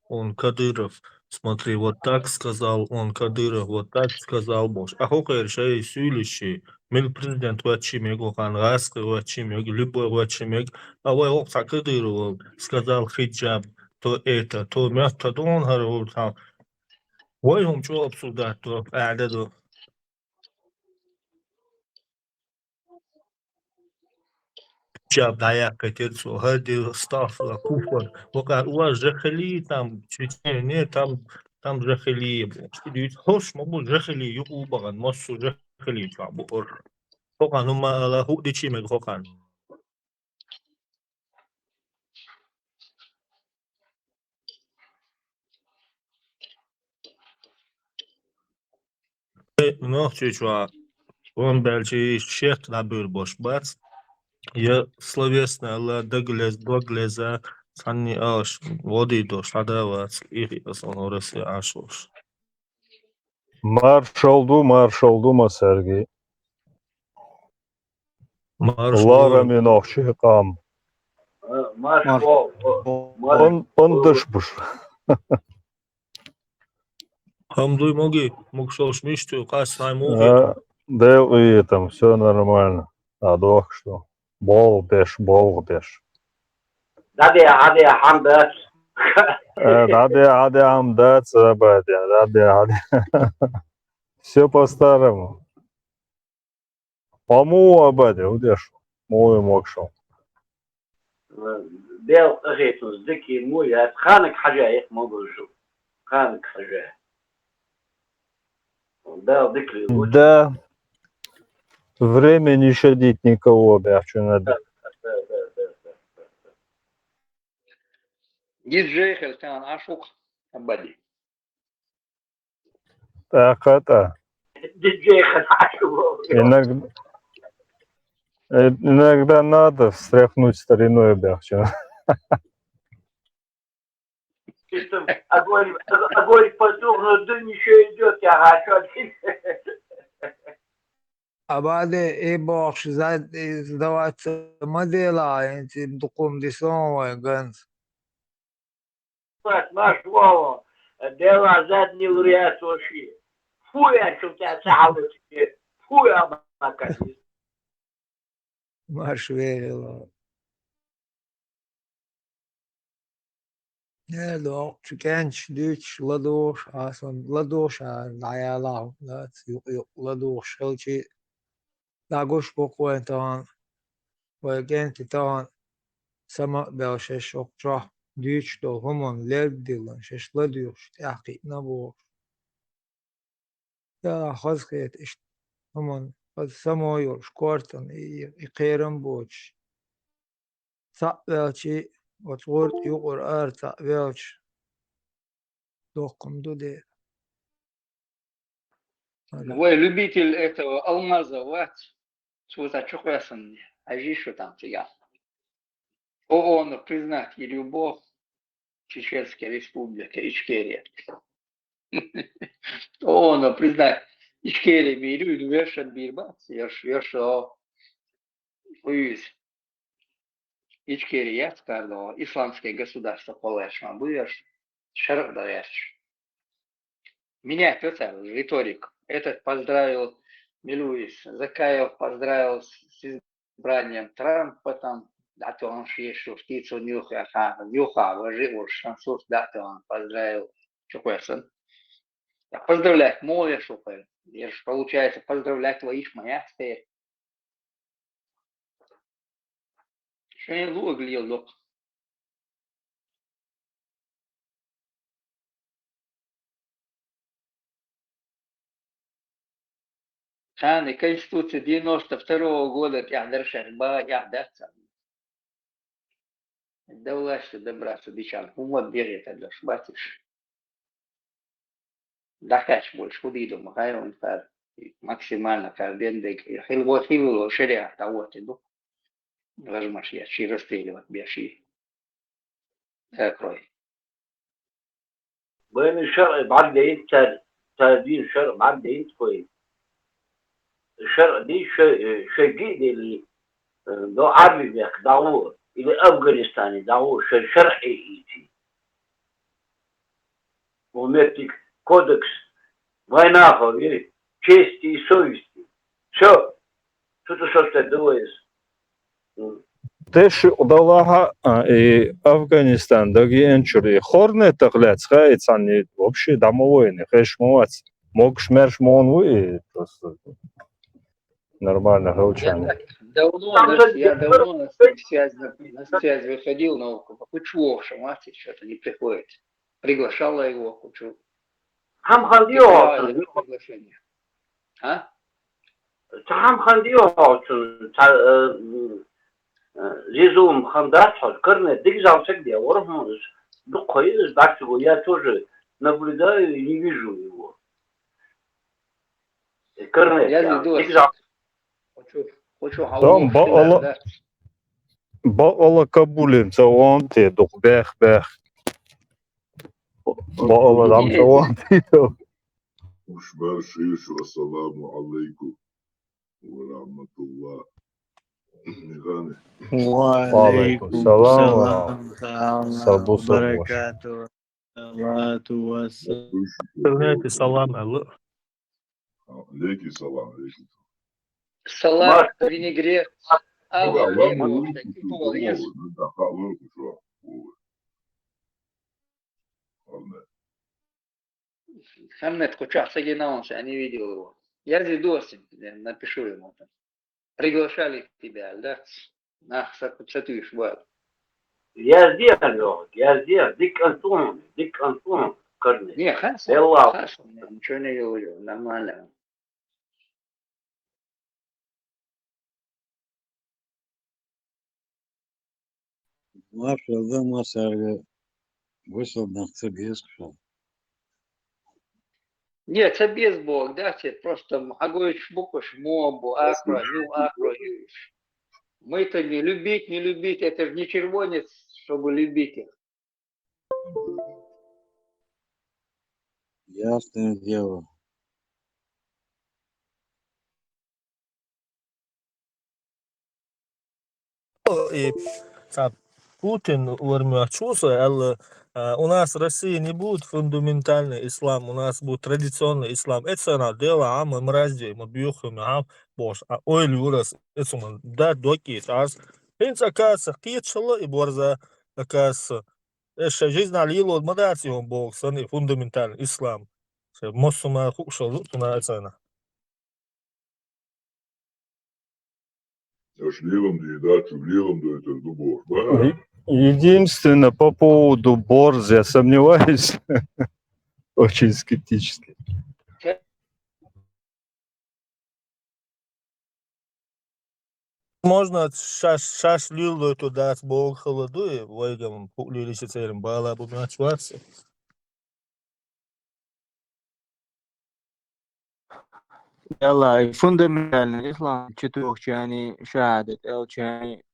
он Кадыров, смотри, вот так сказал, он Кадыров, вот так сказал, бош. А хокер шей сюлиши, мил президент вачимег, охан раскы вачимег, любой вачимег, а вы окса Кадыров сказал хиджаб, то место, то он говорил там, ой, он что обсуждать, то, да. Job dayak كتير هذه استغفر كفر وقال جخلي там чечение там جخلي ديت хош مو جخلي يقو بغن مصو جخلي تعبو اور خوكان هما على هو دي چي مگ خوكان ну чечва он дальше шех набир бош бац я словесно ла доглеза санни аш води до шадавац ири сон оресе ашош Марш oldu Sergey. марш Lara minokşi kam. Марш Марш. Он дышбуш. Хамдуй моги, мукшош мишту, касай моги. Да и там все нормально. А дох что? Бол беш. هذه حمد Hadi амдат забадя. Hadi. Все по-старому. Пому абадя, удеш. Мой мокшо. ديل أخيت ذكي مويا خانك حاجة مو برجو خانك حاجة ديل ذكري Да, время не щадить никого, бявчу надо. Диджей Хельтан Ашук Абади. Так это, ديجي خدعته иногда надо встряхнуть стариной, бявчу. أقول فتوغ الدنيا شو يدوك يا عاشور بعد ايه بوخش زاد دوات مديلا انت بتقوم دي سون وينز ما شو ديلا زادني وريات وشي فويا شو تعالوا فويا ما كان مارش ويلا لو كانش ديش لدوش اصلا لدوش عيالا لا لدوش شلشي لاغوش بوكو انتان ويجنت تان سما بلشش اوكترا ديش دو همون لب ديلن شش لدوش تحقيق نبوش يا خزقيت اش همون خز سمو شكورتن يقيرن بوش سأبلشي وتغورت يقر ار سأبلش دوقم دو دي Вы любитель этого алмаза, вот, что за чухвесан, а что там тебя? ООН признать и любовь Чеченской Республики Ичкерия. ООН признать Ичкерия миру и вершен бирбац, вершо уюз Ичкерия, сказал, исламское государство полешно, будешь шарк даешь. Менять это риторик. Этот поздравил Милуис, Закаев поздравил с избранием Трампа, там, да, то он еще птицу нюха, вожил, шансур, да, то он поздравил Чуквесон. Поздравлять, молодец, шукай. Я же, получается, поздравлять твоих моя теперь. Что я выглядел, док? Кан и Конституция 92-го года яхдершер ба яхдерца. Да власти добраться дичан. Вот берет это шбатиш. Дакач больше худиду махайрон фар максимально кардендек. Хилво шеря того тиду. Размаш я ши расстреливать беши. Закрой. بين الشرع بعدين تدين الشرع بعدين كويس الشرع دي شيء اللي دو عربي بيك دعوه إلى أفغانستان دعوه شرعي إيتي Умертик кодекс война, верит, чести и совести. Все. Что ты думаешь? Те, що удалага и Афганистандagi энчури хорне таглец хайц они вообще домовой не хэшмовать. Могш мерш мон вы просто нормально Я гаучане. так давно, я давно на связь выходил, но Кучу Шамати что-то не приходит. Приглашала его Кучу. Хам Кидала хандио, приглашение. А? хам хандио, резум хандат, корне, дик жалчек где, орф, ну, кое, так его, я тоже наблюдаю и не вижу его. Корне, Я дик веду. жалчек. Хочу Там голову баала баала кабулин цаван те дух бэх. Баала там цаван те. Ушбар шиш вассаламу алейкум ва рахматуллах. Нигане. Алейкум салам Сабу сабуш. Баракату. Салату вассалам. Принятие салам, алло. Алейки салам, алейки. салат, винегрет. Да, ладно, лимон, лучше такие всего, половец. да, халуку, что. Ладно. Хаммед Кучах Сагинаунш, я не видел его. Я видосик, напишу ему там. Приглашали тебя, да? Ах, сатуешь, вот. Я здесь, дик Антон, корне. Не, хорошо, Эллау. хорошо, ничего не говорю, нормально. Maşallah masarga вышел на цебес. Нет, это без Бог, да, просто Агоич Букуш, Мобу, Акро, Акро. Мы-то не любить, это же не червонец, чтобы любить их. Ясное дело. И Путин чувствует, у нас в России не будет фундаментальный ислам, у нас будет традиционный ислам. Это на дело, а мы мрази, мы бьюхим, а бош, а ой люрас, это мы да доки, таз. Инца оказывается, кичало и борза, оказывается, это жизнь алило, мадатион бог, сан фундаментальный ислам. Мосума хукшал, на это. Аж левом доедать, левом до этого дубов. Да? Единственное, по поводу борз, я сомневаюсь. Очень скептически. Можно шаш лилу туда с бог холоду и войгам лили сицерим бала бумячваться. يلا فوندامنتال الإسلام четырех يعني شهادة أو يعني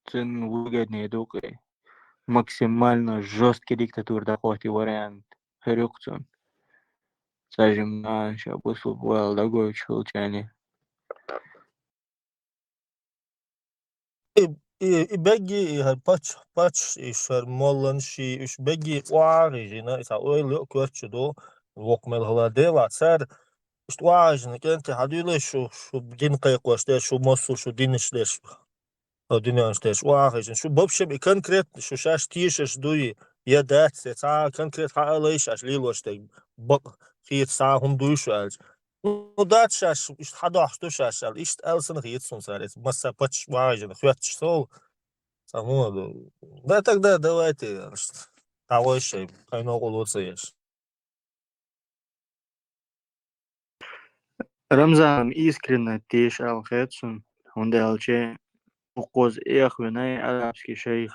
تن وجدني دوكي максимально жесткий диктатур доходит вариант Хрюкцун. Скажем, ща вышел был другой чулчани. И беги пач и шармолан ши и беги уарижина и сауэль курчудо вокмел гладева цар важно кенте хадюле шо дин кайкоште шо мосу шо динишлеш динянштеш важно шо вообще конкретно шо шаш тишеш дуи я дать конкрет халайш аш лилоште хит сахум дуишалж ну дать шаш хадах дуишаш иш элсен хитсон сарец масса пач важно хватч сол саму да тогда давайте того еще кайно лоцееш. Рамзан искренне тиш алхетсун. Он делче уқоз эхвенай арабский шейх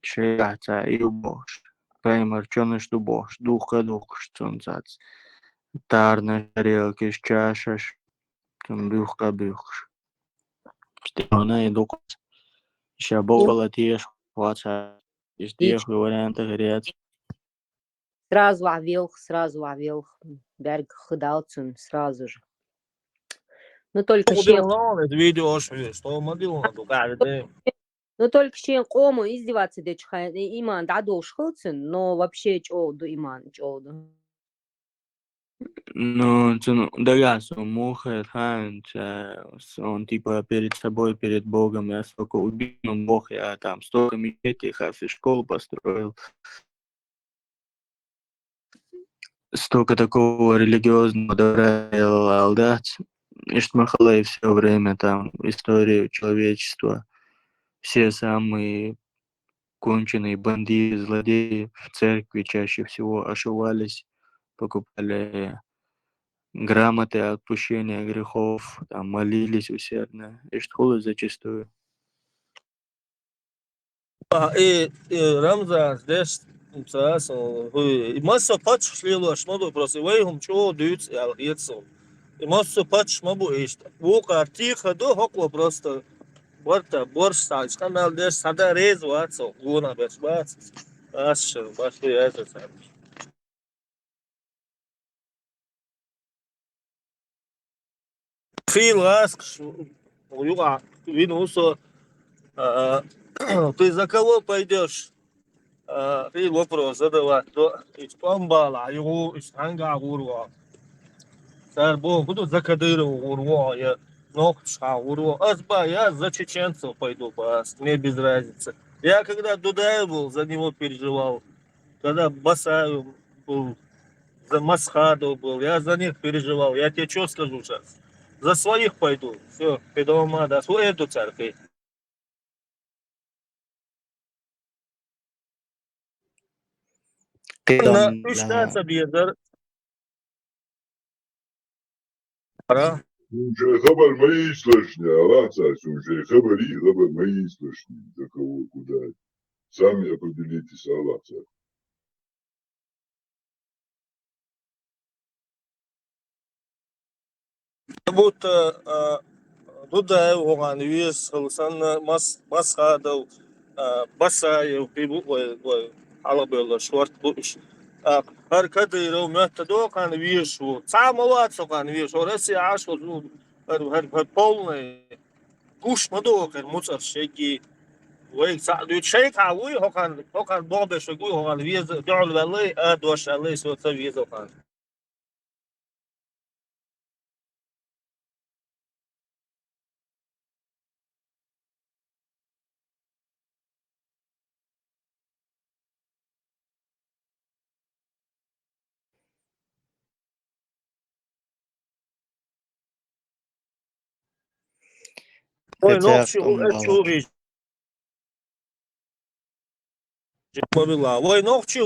шейхта и убош. Пеймер чонеш дубош. Духа штунцац. Тарна тарелки чашаш. Тун бюхка бюхш. Штона и дукос. Ща бола тиш хваца. Из тех вариантов грец. Сразу овелх, берг худалцун, сразу же. Ну только Что делал это видео, что мобил надо, Ну, только чем кому издеваться дечха, иман дадош хылцын, но вообще чоуду иман, чоуду. Ну, дагас, он мухает, он типа перед собой, перед Богом, я столько убил, но Бог, я там столько мечетей, хас и школ построил, столько такого религиозного добра делал, да, Иштмахалай все время там, историю человечества, все самые конченые бандиты, злодеи в церкви чаще всего ошивались, покупали грамоты отпущения грехов, там, молились усердно. И школы зачастую. Рамзан, здесь и масса патч шлила, шмаду просто, вейгум чего дают, и масса патч мабу есть. Вока тихо, до хокла просто, борта, борщ, канал, здесь сада рез, ватсо, гуна, без ватс, аш, башли, это сам. Фил аск, юга, винусо, ты за кого пойдешь? И вопрос задавать, то из Памбала, его из Ханга урва. Сэр, буду за Кадырова урва, я Нохтша урва. Азба, я за чеченцев пойду, мне без разницы. Я когда Дудаев был, за него переживал. Когда Басаев был, за Масхадов был, я за них переживал. Я тебе что скажу сейчас? За своих пойду. Все, дома, да, свою эту церковь. На üç bir para. Уже хабар мои слышни, алаца, уже хабар мои слышни, за кого куда. Сами определитесь, алаца. Будто Дудаев оған вес қылсан Масхадов, Басаев, алабелла шварт буш. Har Кадыров мятта доқан вешу. Самоват соқан вешу. Россия ашу har полный. Куш мадоқан муцар шеки. Вей саду шейк ауи хоқан бобе шегуй хоқан вез дол валай адош алай соца вез хоқан. Ой, ногчи чури. Ой, ногчи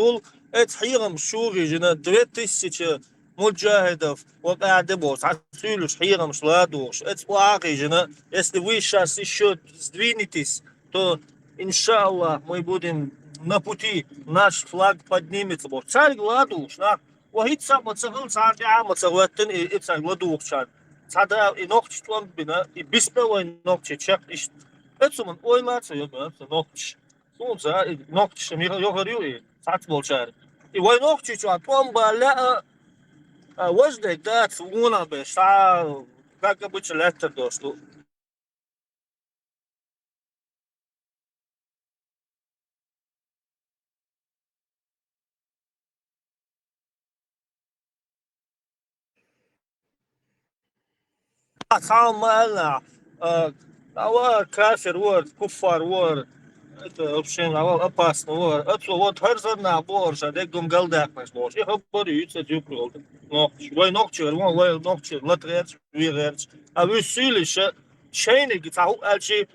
это хирам шури, жена 2000 муджахидов, вот адебос, отсюлюш хирам шладуш. Это плохо, жена. Если вы сейчас еще сдвинетесь, то, иншаллах, мы будем на пути, наш флаг поднимется. Царь гладуш, на. وهيت سام تسغل ساعة عام تسغلتن إتسغل دوخشان سادا إنوخش توان بنا بسبة وإنوخش تشق إيش إتسمن أويلا تسيبنا إنوخش سونزا إنوخش ميرا يغريو ساعة بولشار وإنوخش توان توان بالا وجدك ده تسوونا بشا كاكا بيش لاتر دوستو Сам мало, кафир вор, куфар вор, это вообще опасно вор. Это вот харзар набор, шадек дом галдак наш нож. Я говорю, это дюкрол. Но вой ногчер, вой ногчер, латрец, вирец. А вы силище, шейник, тау альчи,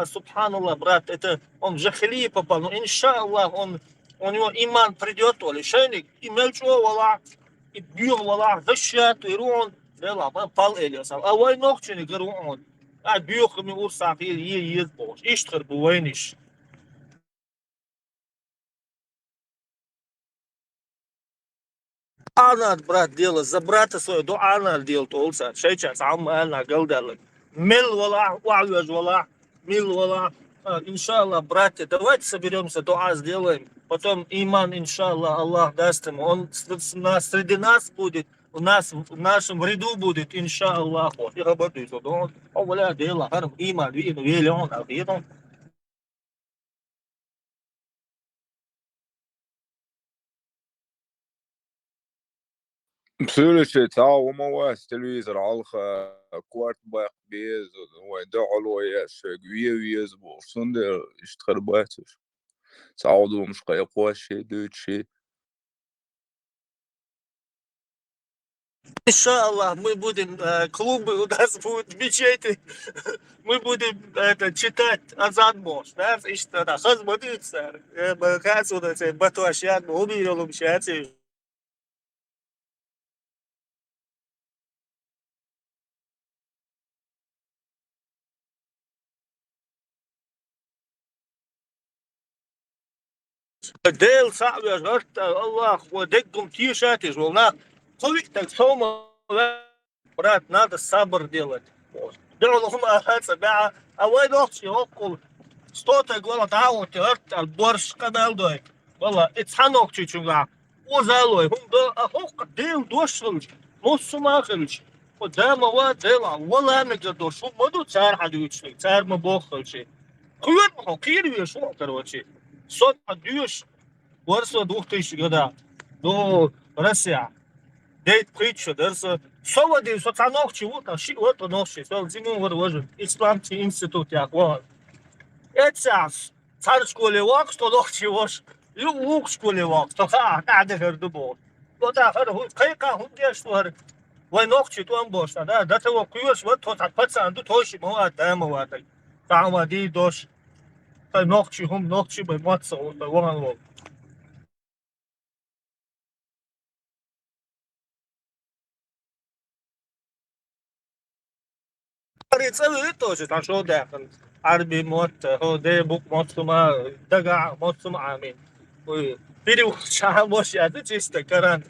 субханаллах, брат, это он в жахли попал. Ну, иншаллах, у него иман придет, или шейник, и мельчо вала, и бьем вала, защат, и рон. لا ما طال إلياس أول نقطة نقرون بيوخ من أول ساقير يزبوش إشتغل بوينش أنا برات ديال زبرات سوي دو أنا ديال تولسا شيء شاس عم أنا قال دلك مل ولا وعوج ولا مل ولا إن شاء الله брат, давайте соберемся, дуа сделаем, потом иман, иншаллах, Аллах даст ему, он среди нас будет, в нашем ряду будет, иншаллах, вот, и работает, он, валя, дела, харм, иман, вину, вели, он, Следующий تعال ومواس تلفزيون على كوارت باق بيز ودعوا ياس ويز بوصندر يشتغل باتش تعودوا مش قيقوا شيء دوت شيء. Иншаллах, мы будем, клубы у нас будут мечети, мы будем это, читать азан мош, да, и что да, хазмадиться, как у нас батуашян, умирал мчаться. Дел сами жгорт, Аллах, ودقهم тишатиш, волна, так сома, брат, надо сабр делать. دعوهم أهات بقى أول وقت يوقف صوت يقول تعاون تهرت البرش قنال دوي والله اتحنوك تشوفها وزالوي هم دو أخوك ديل دوشلش نص ما خلش قدام واد ديل والله نقدر شو مدو تار حدوش تار مبوخل شيء كل ما كير يشوف كروتشي صوت حدوش ورسو دوختيش كذا دو رسيع ديت بريتش درس سوادي صوتانوك чего-то شيء вот ноши сэлзимон вот исламский институт яква этсас цар школе вак что нох чего-ш лук школе вак что قاعده هردبو вот ахэр кайка хундеш что вай нох чи туан бошта да да то куёш вот то так пацан тоши мо дама вот тамади дош тай нох чи хум нох чи бай матса вот вон целый тоже так что да عربي موت هو ده بوك موت ما دقع موت ما عامين وبيرو شعب وش هذا جست كران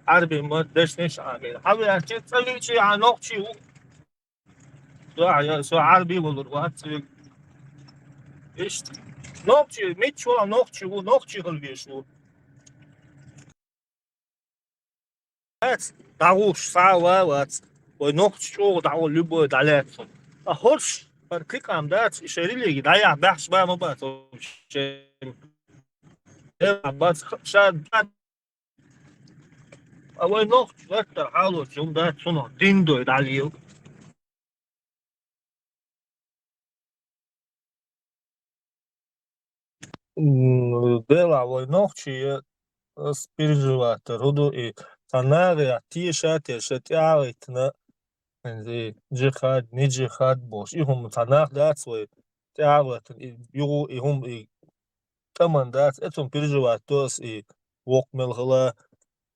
عربي موت دش نش عامين حاول أنت تسوي شيء عن نقشي سو عربي والروات إيش نقشي ميتشو نقشي ونقشي غلبيشو هات دعوش ساعة وات ونقشو دعو لبو دعلاتهم أخش فرقيق عم دات يشيري لي ضيع بحث بقى ما بقى بس شاد أول نقط فتر حاله يوم ده صنع ديندو يدعليو ديلا أول نقطة спиржевать роду и санаре тишате шатяитна جهاد не جهاد бош ихум танах дат свой тяглат югу ихум и командат этим переживать тос и вок мелгала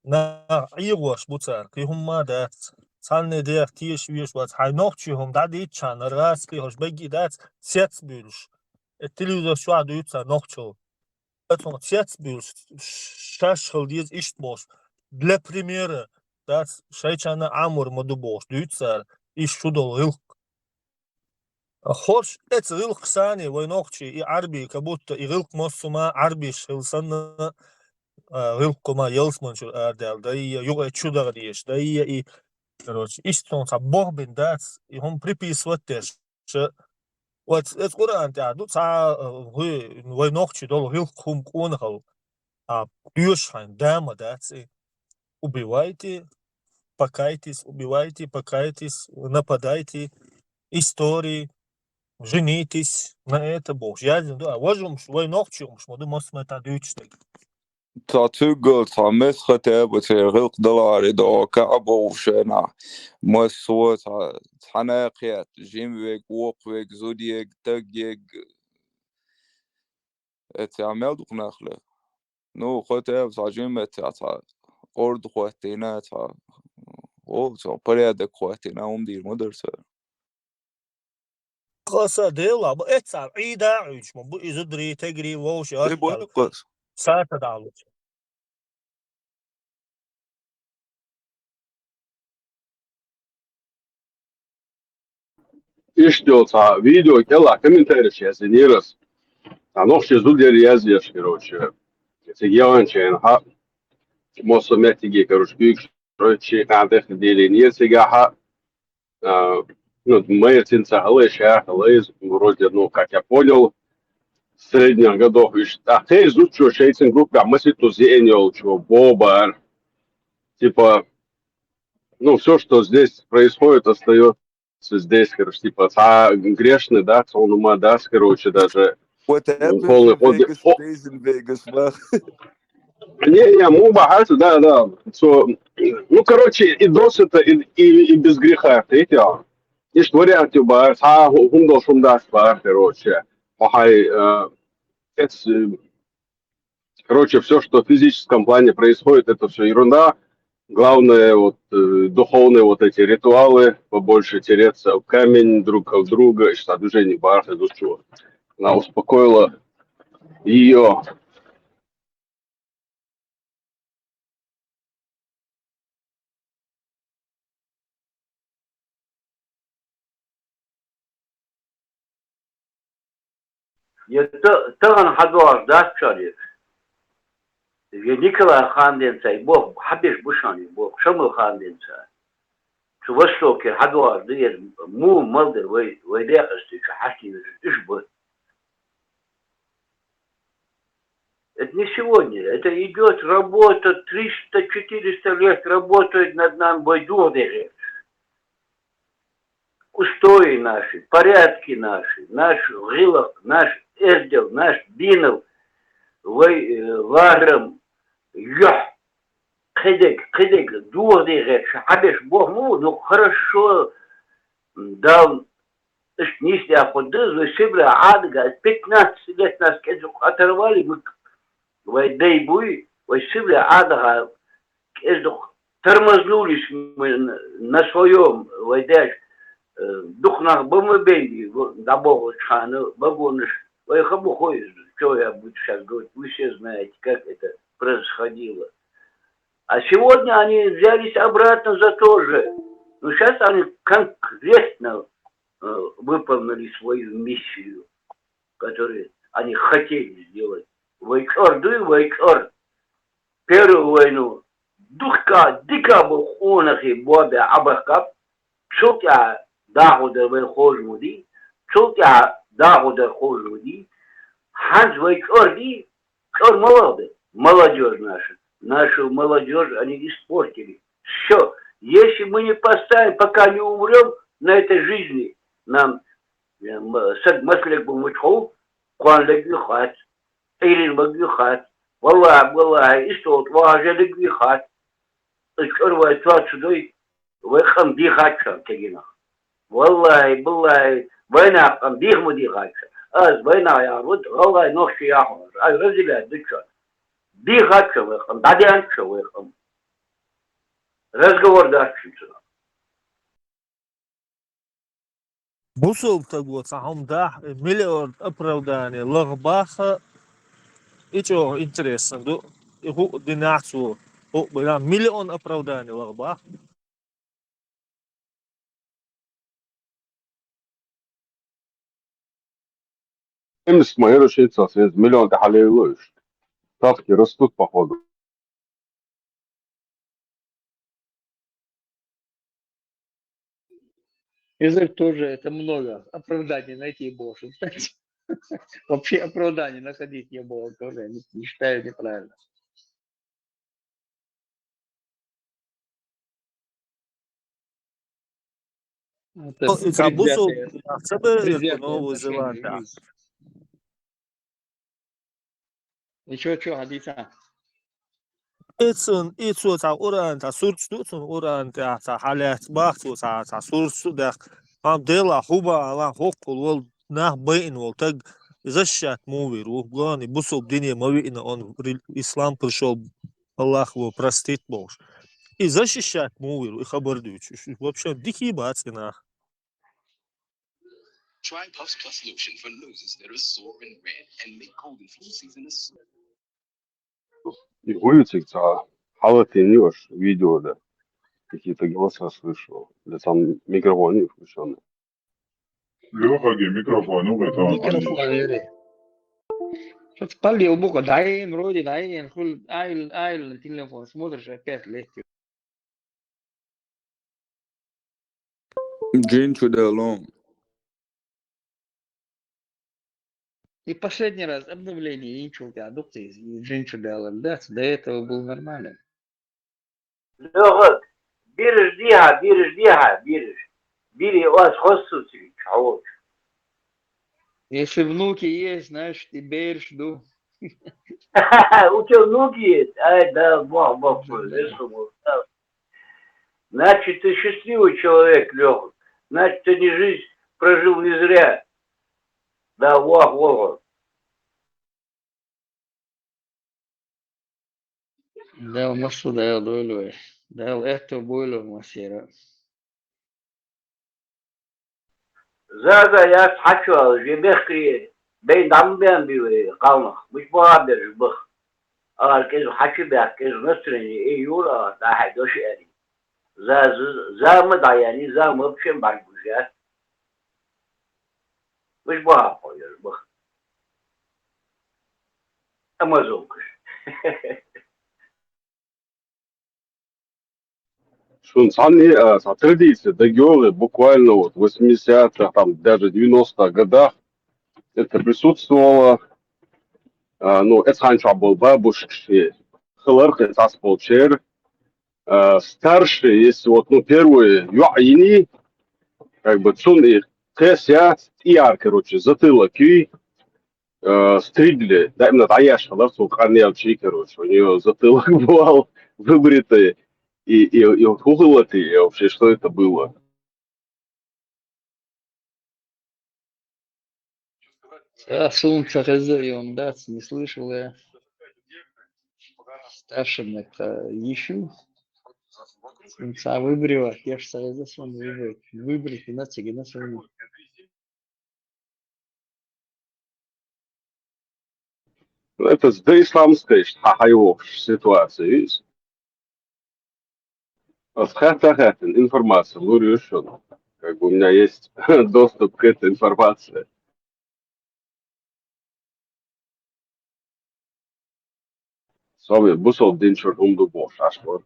на игош буцар ихум мадат санне дер тиш виш вот хайнох чихум дадит чан раз ки хош беги дат сец бюлш телевизор шо адуйтса нохчо этим сец бюлш шаш хилдиз ишт бош для примера дат шайчана амур моду бош дуйтсар иш шудол гилк خوش ات غلق ثاني وينوخشي عربي كبوت غلق مصما عربي شلسن غلق ما يلسمن شو اردال داي يوغ تشودا ديش داي اي короче истон сабох бен дас и хом приписывать ш вот это куран та ду са вы войнохчи дол гилк хум конхал а дюшхан дама дас убивайте покайтесь убивайте покайтесь нападайте истории женитесь на это бог я да вожум свой ногчум шмоду мосмета дючтек تعتقل تعمس ختاب وتغلق دلاري دو كعبو وشنا مسوت حناقيات جيمويك ووقويك زوديك تقيك تعمل دوق نخله نو ختاب تعجيمت تع قرد خواتينا تع او تع بريادك خواتينا ومدير مدرسة قصة ديلا بقيتسع عيدا عيش مبو إزدري تجري ووش قص ساعة دعوة Ишдёлца видео кела комментарий сейчас не раз. А ночью зудер яздешь, короче. Это яванчен, ха. Мосо метиги, короче, биг, короче, надо ходили не сигаха. Ну, мы цинца халэша, халэз, вроде, ну, как я понял, средних годов. А ты изучил шейцин группа, мы ситу зенил, чего, бобар. типа, ну, все, что здесь происходит, остается здесь, короче, типа, грешный, да, он ума даст, короче, даже What happens полный in ход. Vegas stays in Vegas, man. Не, му багато, да. Ну, короче, и досыта, и без греха, эти, есть варианты, гундал шундаш, короче, пахай, короче, все, что в физическом плане происходит, это все ерунда. Главное, вот, духовные вот эти ритуалы, побольше тереться в камень друг об друга, и что движение барха душу. Она успокоила ее. تغن حدوار داست شاريف نيكولا خاندين ساي بوخ حبيش بوشاني بوخ شمل خاندين ساي شو وصلوا كي حدوار دير مو مالدر ويداقستي شو حشتي ايش بو это не сегодня, это идет работа, 300-400 лет работают над нами бойдугдери. Устои наши, порядки наши, наш гилах, наш эздел, наш бинов, варам, ёх, кедек, дугдери, шабеш бог, ну хорошо, дал, не ходил, вы сибра адга, 15 лет нас оторвали, мы дай буй, сибра адга, тормознулись мы на своем, духнах бомбенди, да богу чхану, богоныш, хабу ходишь, что я буду сейчас говорить, вы все знаете, как это происходило. А сегодня они взялись обратно за то же. Но сейчас они конкретно выполнили свою миссию, которую они хотели сделать. Вайкор. Первую войну. Дика был онахи бобе абахкап. Шутя дахуда вайхож муди. Шутя дахуда хож муди. Ханс вайкор ди. Кор молодежь наша. Нашу молодежь они испортили. Все. Если мы не поставим, пока не умрем на этой жизни, нам маслик бумычхол, куанлик вихат, эйлин багвихат, валлах, истот, важелик вихат, искорвай тват сюдой, выхам дихатша, тегинах. Валлах, война, хам дихму дихатша. Аз война, я вот, валлах, ногши яхмар, аз разделяет, дыча. Дихатша выхам, дадянша выхам. Разговор дальше. Бусул тагот сахамда миллион оправдание ларбаха и чё интересно, до его динацу, миллион оправданий ларбах. Эмс мои рушится, миллион кахалейлуешь. Ставки растут, походу. Язык тоже это много. Оправданий найти больше. Кстати, вообще оправданий находить не было тоже. Не считаю неправильно. Это Бусул, предвзятое Новую отношение к Зеландию. жизни. Ничего, Адиса. It's oran ta surstutun oran ta halat bacht ta surstudak am dela huba ala hokul wol nah bain wol tag защат мувир главный бусул дине мавина он ислам пришел Аллах его простит бож и защищать мувир и хабардуч вообще дикий бацина. Try Puffs Plus lotion for noses that are sore and red and make cold and flu season a И гуются, халаты нешь, видео, да. Какие-то голоса слышал. Да там микрофон не включен. Лёхаги, микрофон, ну это он. Микрофон, что спалил бука, дай вроде, дай, айл, телефон, смотришь, опять легкий. Джинчу Делон. И последний раз обновление, и ничего, у тебя адопция из Джинчу Делон, да, до этого был нормально. لغة بирж. Бири вас хостуци, чего? Если внуки есть, значит, и берешь, жду. У тебя внуки есть? Ай, да, бог, Да. Значит, ты счастливый человек, Леха. Значит, ты не жизнь прожил не зря. Да, Бог. Да, машу, да, долю. Да, это было масера. Zaga ya saçma, jebekri. Ben damben bir kalmak. Mش بقابل بخ. Herkes haçı be, herkes nasıl iyi yola da haydoş yani. За mı da yani, za mı bir şey var bu ya. Mş بقابل bak. Ama zor. Что традиции, договоры буквально вот в 80-х, там даже 90-х годах это присутствовало. Ну, это раньше был бабушки, хлорка, это сполчер. Старшие, если вот, ну, первые, юаини, как бы, цуны, кэсят, яр, короче, затылок и стригли, да, именно Таяша, да, суханелчи, короче, у нее затылок бывал выбритый и ухылотый, и вообще, что это было? А солнце разорен, да, не слышал я. Старшим это ищу. Солнца выбрила, я ж сразу сон выбрать, и на цеге на своем. Ну, это да исламская его ситуация, видишь? Вот хотя информация, говорю еще, как бы у меня есть доступ к этой информации. С вами бусол динчер умду бош, ашпор.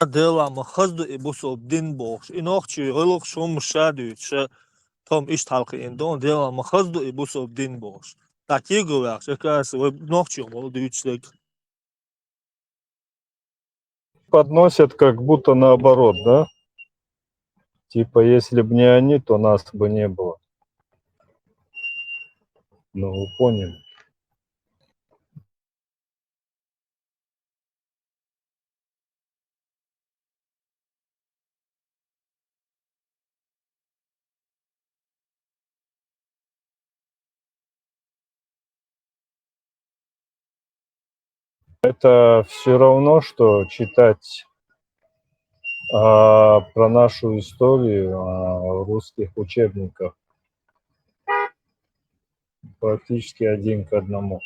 Dela ma khazdu e buso din box. Inokchi relok shom shadu che tom ish talqi endon dela ma khazdu e buso din box. Такие говорят, что как раз ночью молодые человек. Подносят как будто наоборот, да? Типа, если бы не они, то нас бы не было. Ну, вы поняли. Это все равно, что читать про нашу историю в русских учебниках. Практически один к одному.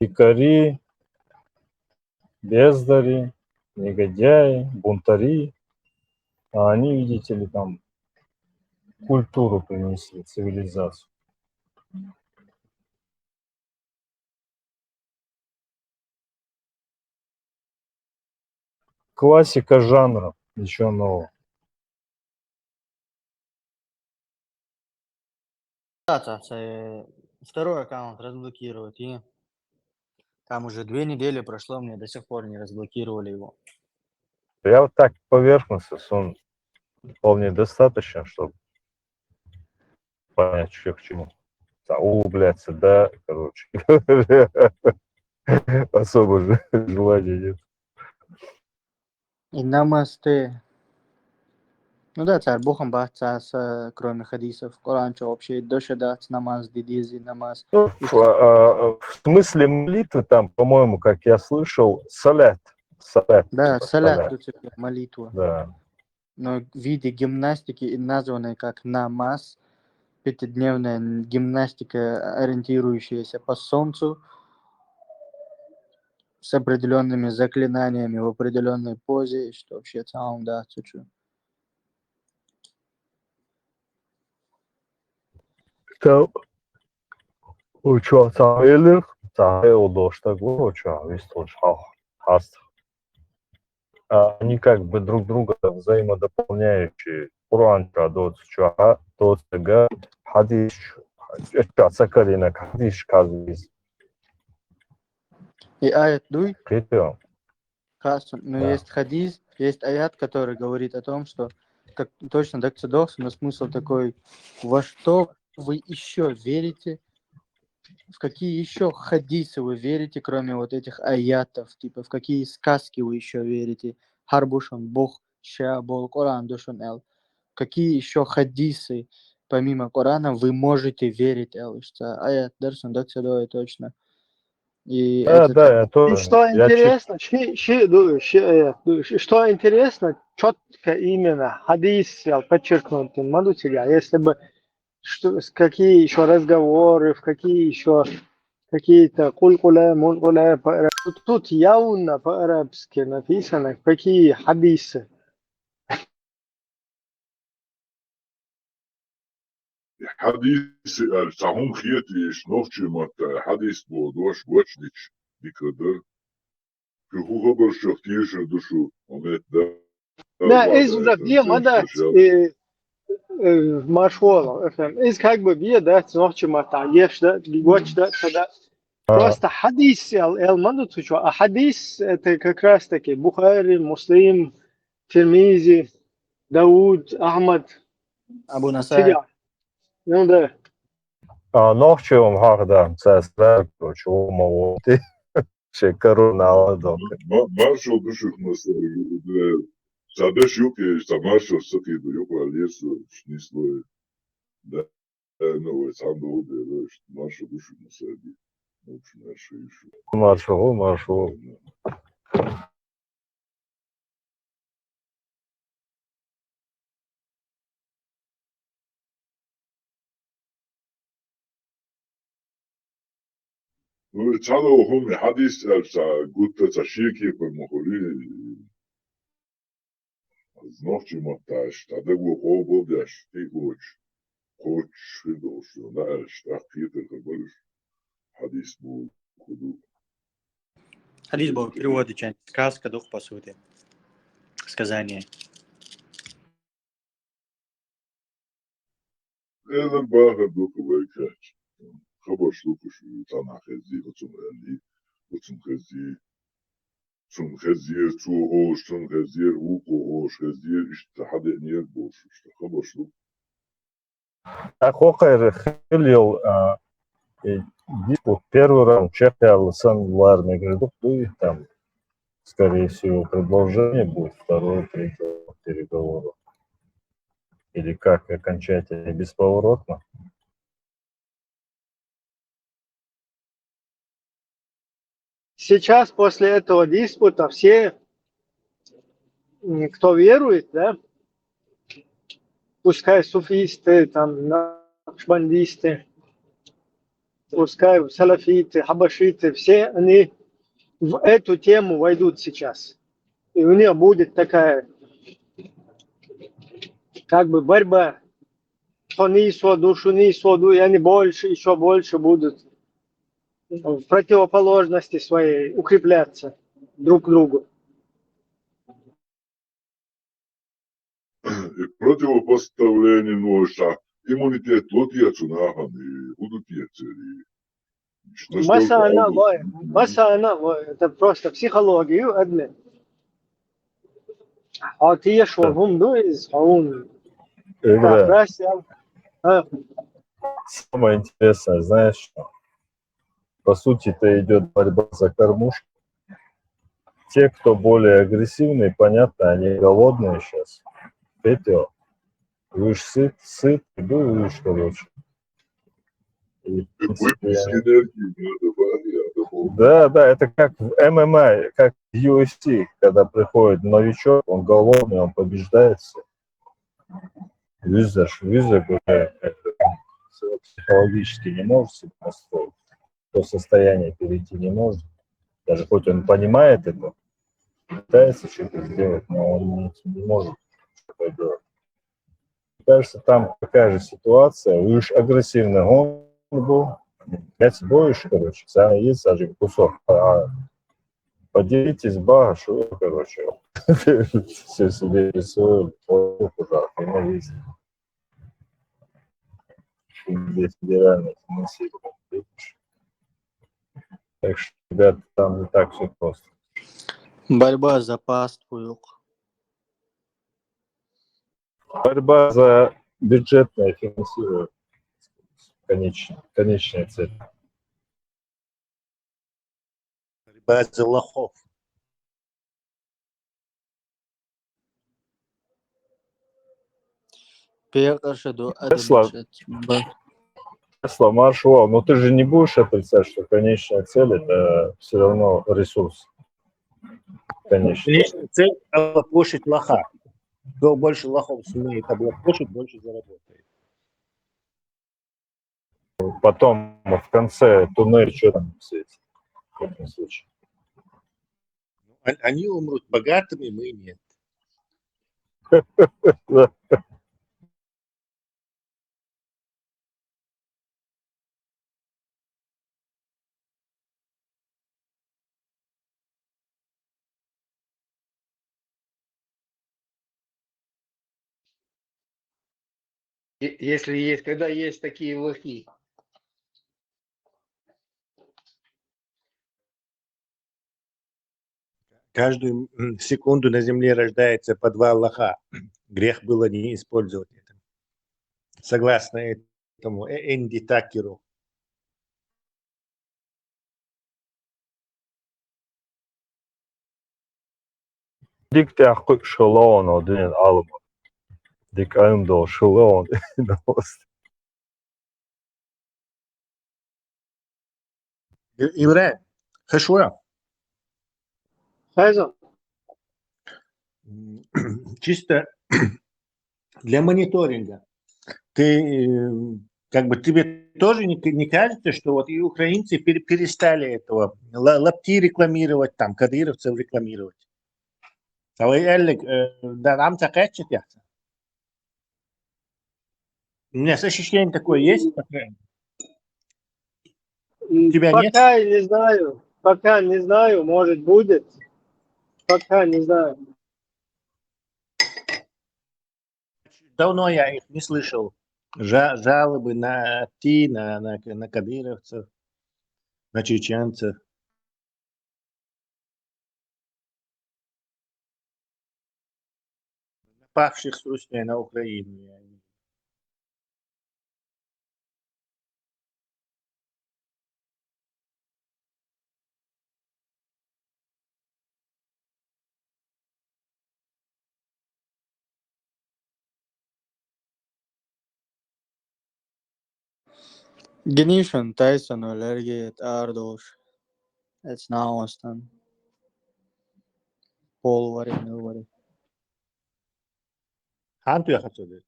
Дикари, бездари, негодяи, бунтари. А они, видите ли, там культуру принесли, цивилизацию. Классика жанра, ничего нового. Второй аккаунт разблокировать. И там уже 2 недели прошло, мне до сих пор не разблокировали его. Я вот так поверхностно, он вполне достаточно, чтобы понять, что к чему. Углубляться, да, короче. Особо же желания нет. И намасте. Ну да, царь Богом бахтаться, кроме хадисов. Коран, что вообще дошедать намаз, дидизи намаз. Ну, в смысле молитвы там, по-моему, как я слышал, салят. Да, типа салят, тут молитва. Да. Но в виде гимнастики, названной как намаз, пятидневная гимнастика, ориентирующаяся по солнцу, с определенными заклинаниями в определенной позе, что вообще там, да, чуть-чуть. Там учу саилер, саил доштаг учу, вистуш хаст. они как бы друг друга взаимодополняющие. Kur'an çadı çağa to'siga hadis çasakarina hadis kazis. И аят дуй, Китё. но Да. есть хадис, есть аят, который говорит о том, что как точно так цедос, но смысл такой, во что вы еще верите, в какие еще хадисы вы верите, кроме вот этих аятов, типа в какие сказки вы еще верите, харбушон, Бог, ща, бол, Коран, душон, эл. Какие еще хадисы, помимо Корана, вы можете верить, эл, что аят, дарсон, так цедой, точно. И Да, это да, я И тоже. что Я интересно, что интересно, четко именно хадис подчеркнут, если бы какие еще разговоры, в какие еще какие-то кулькуля, мулькуля, тут явно по-арабски написано, какие хадисы. حديث صحون خيتي شنوفشي مات حديث بودوش وچنيش ديكادر كهو خبر شفتيش دوشو ومت دا Да, из Урабия мада маршола, из как бы бия, да, ночи мата, ешь, да, гигоч, да, тогда. Просто хадис, мандутучу, а хадис это как раз таки Бухари, Муслим, Тирмизи, Дауд, Ахмад, Абу Насай. Ну да. Нохчевым хагда цэсрэ чумовоти шекару наладок. маршал душух масар садаш юки самаршал сакиду юка лесу шнислой да ну сам да маршал душух масади в общем нашу Маршал. Ну, цало хоми хадис са гутта са ширки по мохори. Знохчи маташ, тада го хободяш, ти хоч шидош, знаеш, так Питер говориш. Хадис был худу. Хадис был перевод часть сказка, дух по сути. Сказание. Элен бага духа вайкач. خبر شلوكش تانا خزي وتم اللي وتم خزير تو اوش تم خزير وكو اوش خزير اشت حدا نير بوش اشت خبر شلوك Хохайр хилил диспут первый раунд Чехия Сан-Лар Мегридук, и там, скорее всего, продолжение будет второго, третьего переговора. Или как окончательно, бесповоротно. Сейчас после этого диспута все, кто верует, да, пускай суфисты, там, накшбандисты, пускай салафиты, хабашиты, все они в эту тему войдут сейчас. И у них будет такая, как бы, борьба. Шуни соду, и они больше, еще больше будут в противоположности своей укрепляться друг к другу. И противопоставление ножа, иммунитет лотьяцу наханы, удутьяцери. Масана, это просто психологию одни. А ты ешо, дуис, Самое интересное, знаешь, что? По сути-то идет борьба за кормушку. Те, кто более агрессивные, понятно, они голодные сейчас. Петя, будешь сыт, и будешь, короче. И, в принципе, да, это как в ММА, как в UFC, когда приходит новичок, он голодный, он побеждает все. Визаж уже психологически не может себе настроить. То состояние перейти не может. Даже хоть он понимает это, пытается что-то сделать, но он не может что-то делать. Мне кажется, там такая же ситуация. Уж агрессивный он был. 5 боишь, короче, самый есть один кусок. Поделитесь багажом, короче. Все себе рисую, ужасно. Где федеральное финансирование. Так что, ребят, там не так все просто. Борьба за паству yok. Борьба за бюджетное финансирование. Конечная цель. Борьба за лохов. Переходу Тесла, Тесла, маршал, но ты же не будешь отрицать, что конечная цель это все равно ресурс. Конечно. Конечная цель – облапошить лоха. Кто больше лохов сумеет облапошить, больше заработает. Потом в конце туннель, что там светит в этом случае? Они умрут богатыми, мы нет. Если есть, когда есть такие лохи. Каждую секунду на земле рождается по 2 лоха. Грех было не использовать это. Согласно этому Энди Такеру. Dik teachuig Shalom or doing album. Dik Aimdol Shalom. Имре, Хашуа, Хайзон, чисто для мониторинга. Ты, как бы, тебе тоже не кажется, что вот и украинцы перестали этого лапти рекламировать, там, кадыровцев рекламировать? А вы, Эллик, да, нам такая читается. У меня ощущение такое есть, по крайней мере. Тебя нет? Пока не знаю. Пока не знаю, может будет. Пока не знаю. Давно я их не слышал. Жалобы на ТИ, на кадыровцев, на чеченцев. Павших с Русней на Украину. Genişen Tyson ölergiyet Ardoş. Etnaostan. Polvari, Nilvari. Ханту я хочу сказать.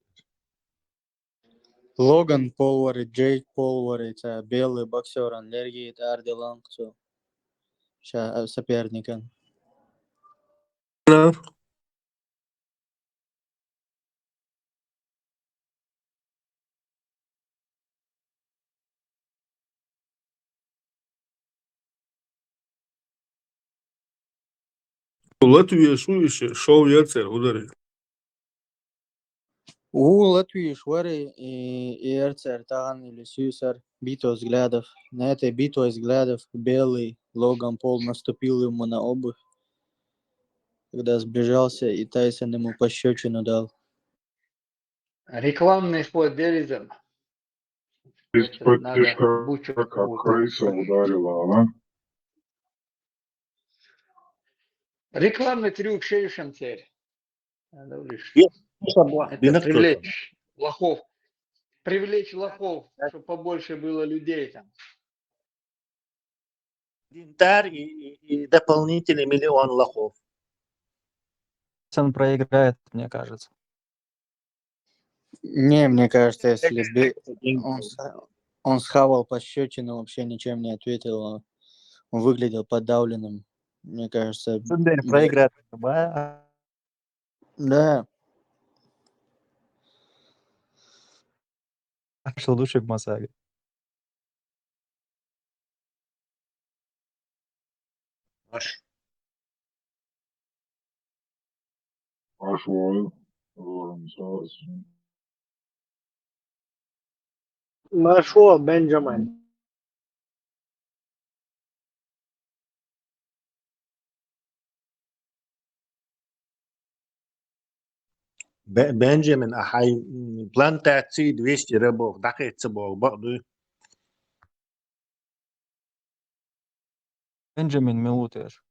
Логан Полвари, Джейк Полвари, это белый боксер, аллергиет Арделан, все. Соперником. Латвия шуище, шоу яцер, удари. У Латвии Швари и РЦР Таган или Сюсар, битва взглядов. На этой битве взглядов белый Логан Пол наступил ему на обувь, когда сближался, и Тайсон ему пощечину дал. рекламный ход Делизен. Поддержка, Бучу. как крыса ударила, она. Рекламный трюк Шейшен цель. Это привлечь лохов. Привлечь лохов, чтобы побольше было людей там. Динтар и дополнительный 1 миллион лохов. Он проиграет, мне кажется. Не, мне кажется, если он схавал пощечину, вообще ничем не ответил, он выглядел подавленным. Мне кажется... Сундарь проиграет. Да. Шел лучше в Масаге. Marshall, Lawrence Hudson. Marshall Benjamin. Бенджамин, а хай плантации 200 рабов, дакается бог, бахду. Бенджамин Милутеш.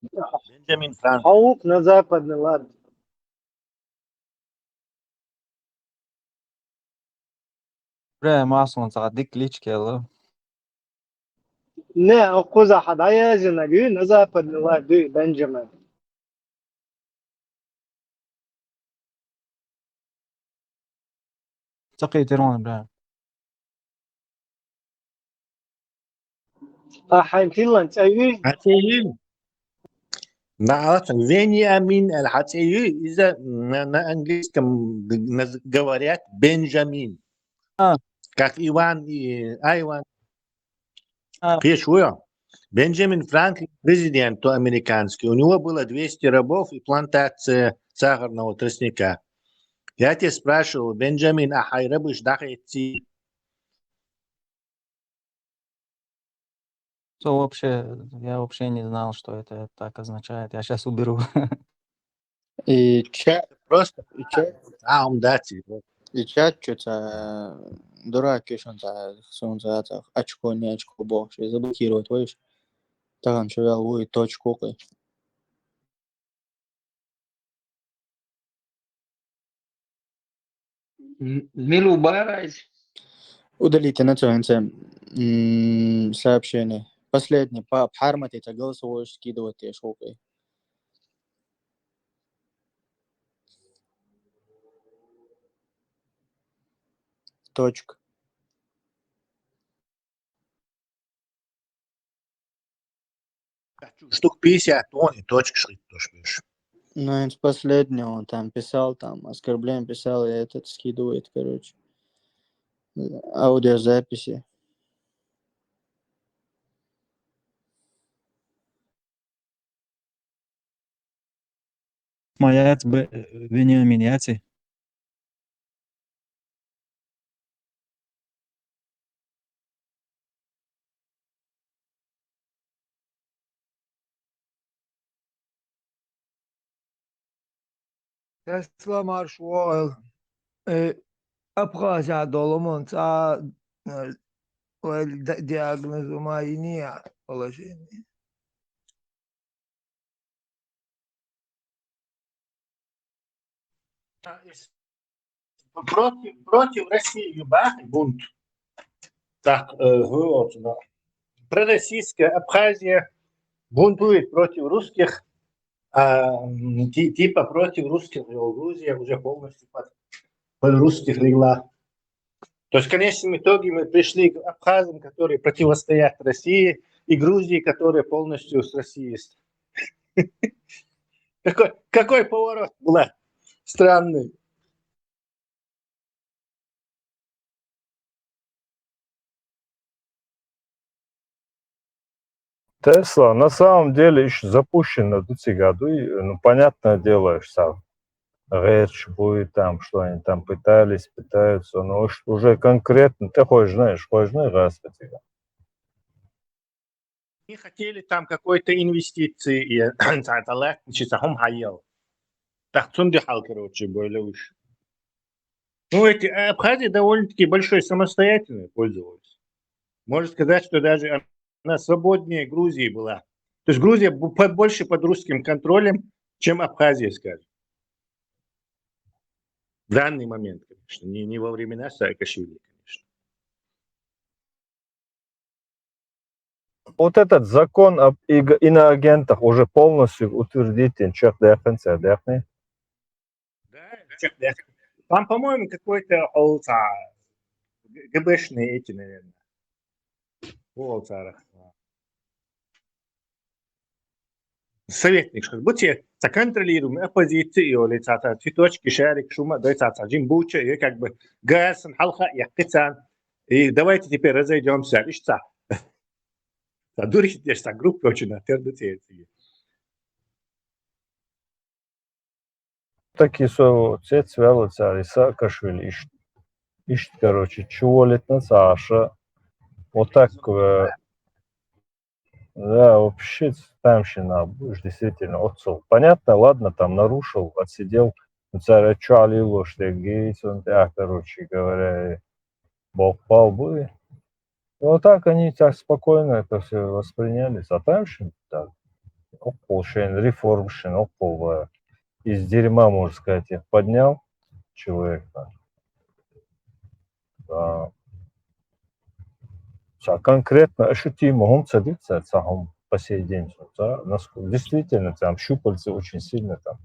Бенджамин Франк. Хаук на западный лад. Бре масон цадик личкело. Не, окуза хадая зинагю на западный лад Бенджамин. Цакي تيرون بره. أحين فينلاند أيوه. حتيين نعرف Вениамин الحتيين إذا на английском говорят Бенджамин. Как Иван и Айван. Пишут. Бенджамин Франклин, президент американский. У него было 200 рабов и плантация сахарного тростника. Я тебя спрашивал, Бенджамин, а хай рабы ждахайте? Что вообще, я вообще не знал, что это так означает. Я сейчас уберу. И чат, Просто и чат, дати. и чат что-то дурак, что-то очко, не очко, бог, что заблокировать, видишь? Там что я ловит точку. Милу Барайс. Удалите на сообщение. Последний. По Хармате это голосовое скидывать я шокой. Точка. Штук 50, он и точка шрифт тоже пишешь. Ну, из последнего он там писал, там оскорбление писал, и этот скидывает, короче. Аудиозаписи. Моя Вениамин Яти. Tesla Marshall. Abkhazia доломон ца диагнозу майния положение. Против России бунт. Так, вот, да. Пророссийская Абхазия бунтует против русских, типа против русских, Грузия уже полностью под русских легла. То есть в конечном итоге мы пришли к абхазам, которые противостоят России, и Грузии, которые полностью с Россией. Какой поворот был странный. Тесла на самом деле еще запущена в 20 году, ну, понятное дело, что речь будет там, что они там пытаются, но уже конкретно, ты хочешь, знаешь, раз в эти годы. Не хотели там какой-то инвестиции, и короче, более выше. Ну, эти Абхазия довольно-таки большой самостоятельной пользовалась. Можно сказать, что даже она свободнее Грузии была. То есть Грузия больше под русским контролем, чем Абхазия, скажем. В данный момент, конечно, не во времена Саакашвили, конечно. Вот этот закон об иноагентах уже полностью утвердителен. Да, там, по-моему, какой-то ГБшные эти, наверное. Советник, что будьте контролируем оппозицию или цветочки, шарик, шума, дается джимбуча, и как бы газ, халха, яхтицан. И давайте теперь разойдемся. И что? Дурите, что группа очень натердутся. Таки со цец велоцари Саакашвили короче, чего лет на Саша. Вот так, да, вообще тамщина будешь действительно отцов. Понятно, ладно, там нарушил, отсидел, царя чалило, что гейс, он, короче говоря, бог пал бы. Вот так они так спокойно это все восприняли. А тамщин, так, опполшен, реформшен, оппол, из дерьма, можно сказать, их поднял человек. Да. Конкретно ощутимо он садится сам по сей день. Да? Действительно, там щупальцы очень сильно там.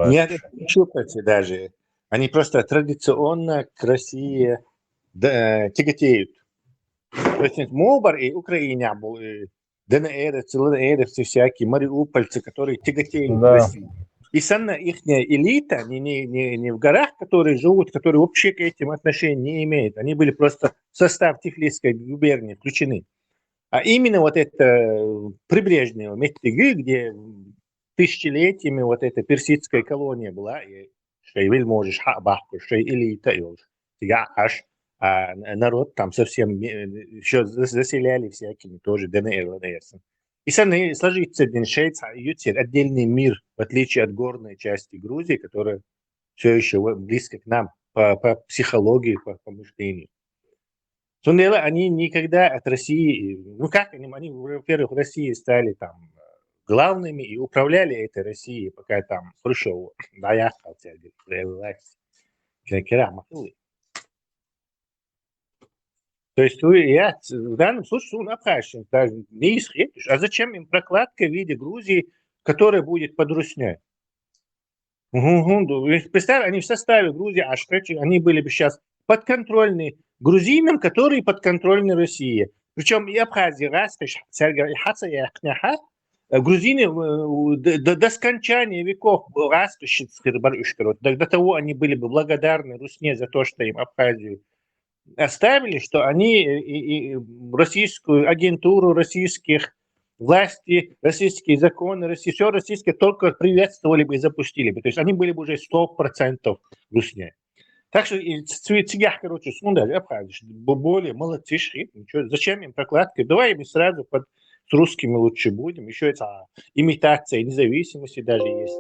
Нет, не щупальцы даже. Они просто традиционно к России тяготеют. То есть Молбар и Украина были ДНРовцы, ЛНРовцы всякие, мариупольцы, которые тяготеют к России. И сама их элита, не в горах, которые живут, которые вообще к этим отношения не имеют. Они были просто в состав Тифлисской губернии включены. А именно вот это прибрежные Меттиги, где тысячелетиями вот эта персидская колония была, и что и вельможи, что и элита, и аж народ там совсем еще заселяли всякими тоже ДНР, ЛНР. И сложится один Швейцария, отдельный мир, в отличие от горной части Грузии, которая все еще близко к нам по психологии, по мышлению. Сунела, они никогда от России, ну как они, во-первых, в России стали там главными и управляли этой Россией, пока там Хрущев доехал, власть. То есть я в данном случае напрашиваюсь, даже не исхитришь. А зачем им прокладка в виде Грузии, которая будет под Русней? Представь, они в составе Грузии, они были бы сейчас подконтрольны грузинам, которые подконтрольны России. Причем и Абхазия, грузины до скончания веков до того они были бы благодарны Русне за то, что им Абхазию оставили, что они и российскую агентуру, российских власти, российские законы, все российские только приветствовали бы и запустили бы. То есть они были бы уже 100% Русне. Так что цвет, короче, более молодцы, зачем им прокладка? Давай мы сразу с русскими лучше будем. Еще это имитация независимости даже есть.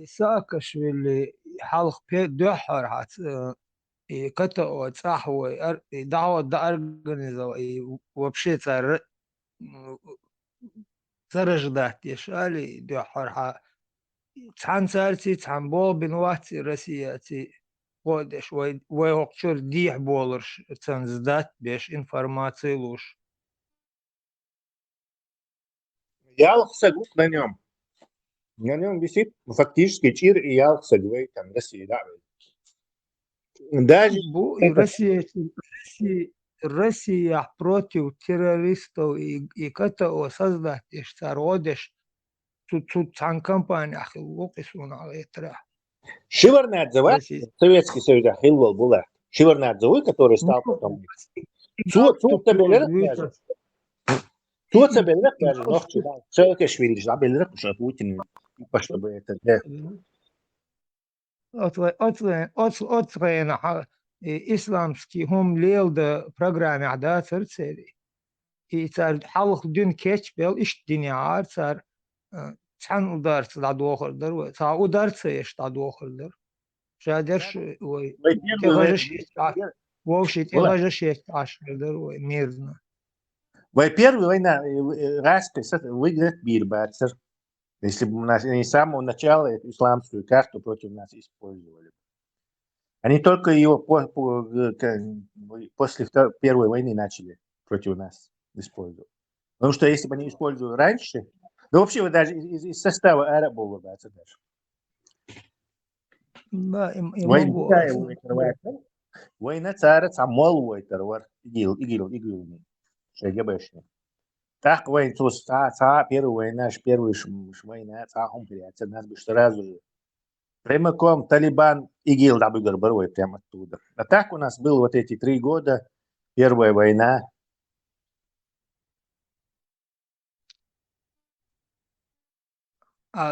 Саакашвили حلق دحر حت كتو صحوي دعوة دا организовал вообще царждать ешали дحر цан царти цан бол бинвати Россия ти ходиш вой окчур дих болырш цан сдать беш информации луж. Ялхсагук на нем. На нем висит фактически Чир и Ялхсагвей, там Россия, да. Даже Россия против террористов и КТО создать родиш тут цан компания окисуна это. Шеварнадзе, Советский Союз, Хилвал была. Шеварнадзе, который стал потом. Тут соберет даже ночью. Саакашвили, заберет уже Путин, чтобы это. Отвен исламский хум лел да программе да церцери. И цар халх дün keç bel iş dünya цар цан ударцы да дохордер, цар ударцы еш да дохордер. Шадерш ой. Вообще тягажеш ашдер ой мирно. Во-первых, война выиграет Бирбацер. Если бы у нас не с самого начала эту исламскую карту против нас использовали. Они только ее после Первой войны начали против нас использовать. Потому что если бы они использовали раньше, да вообще даже из состава арабов выбраться даже. Да, война царя самол войтервар игил. ШГБшник. Так война, первая война, первая война, нас бы сразу же. Прямиком Талибан ИГИЛ добыл прямо оттуда. А так у нас было вот эти 3 года, первая война.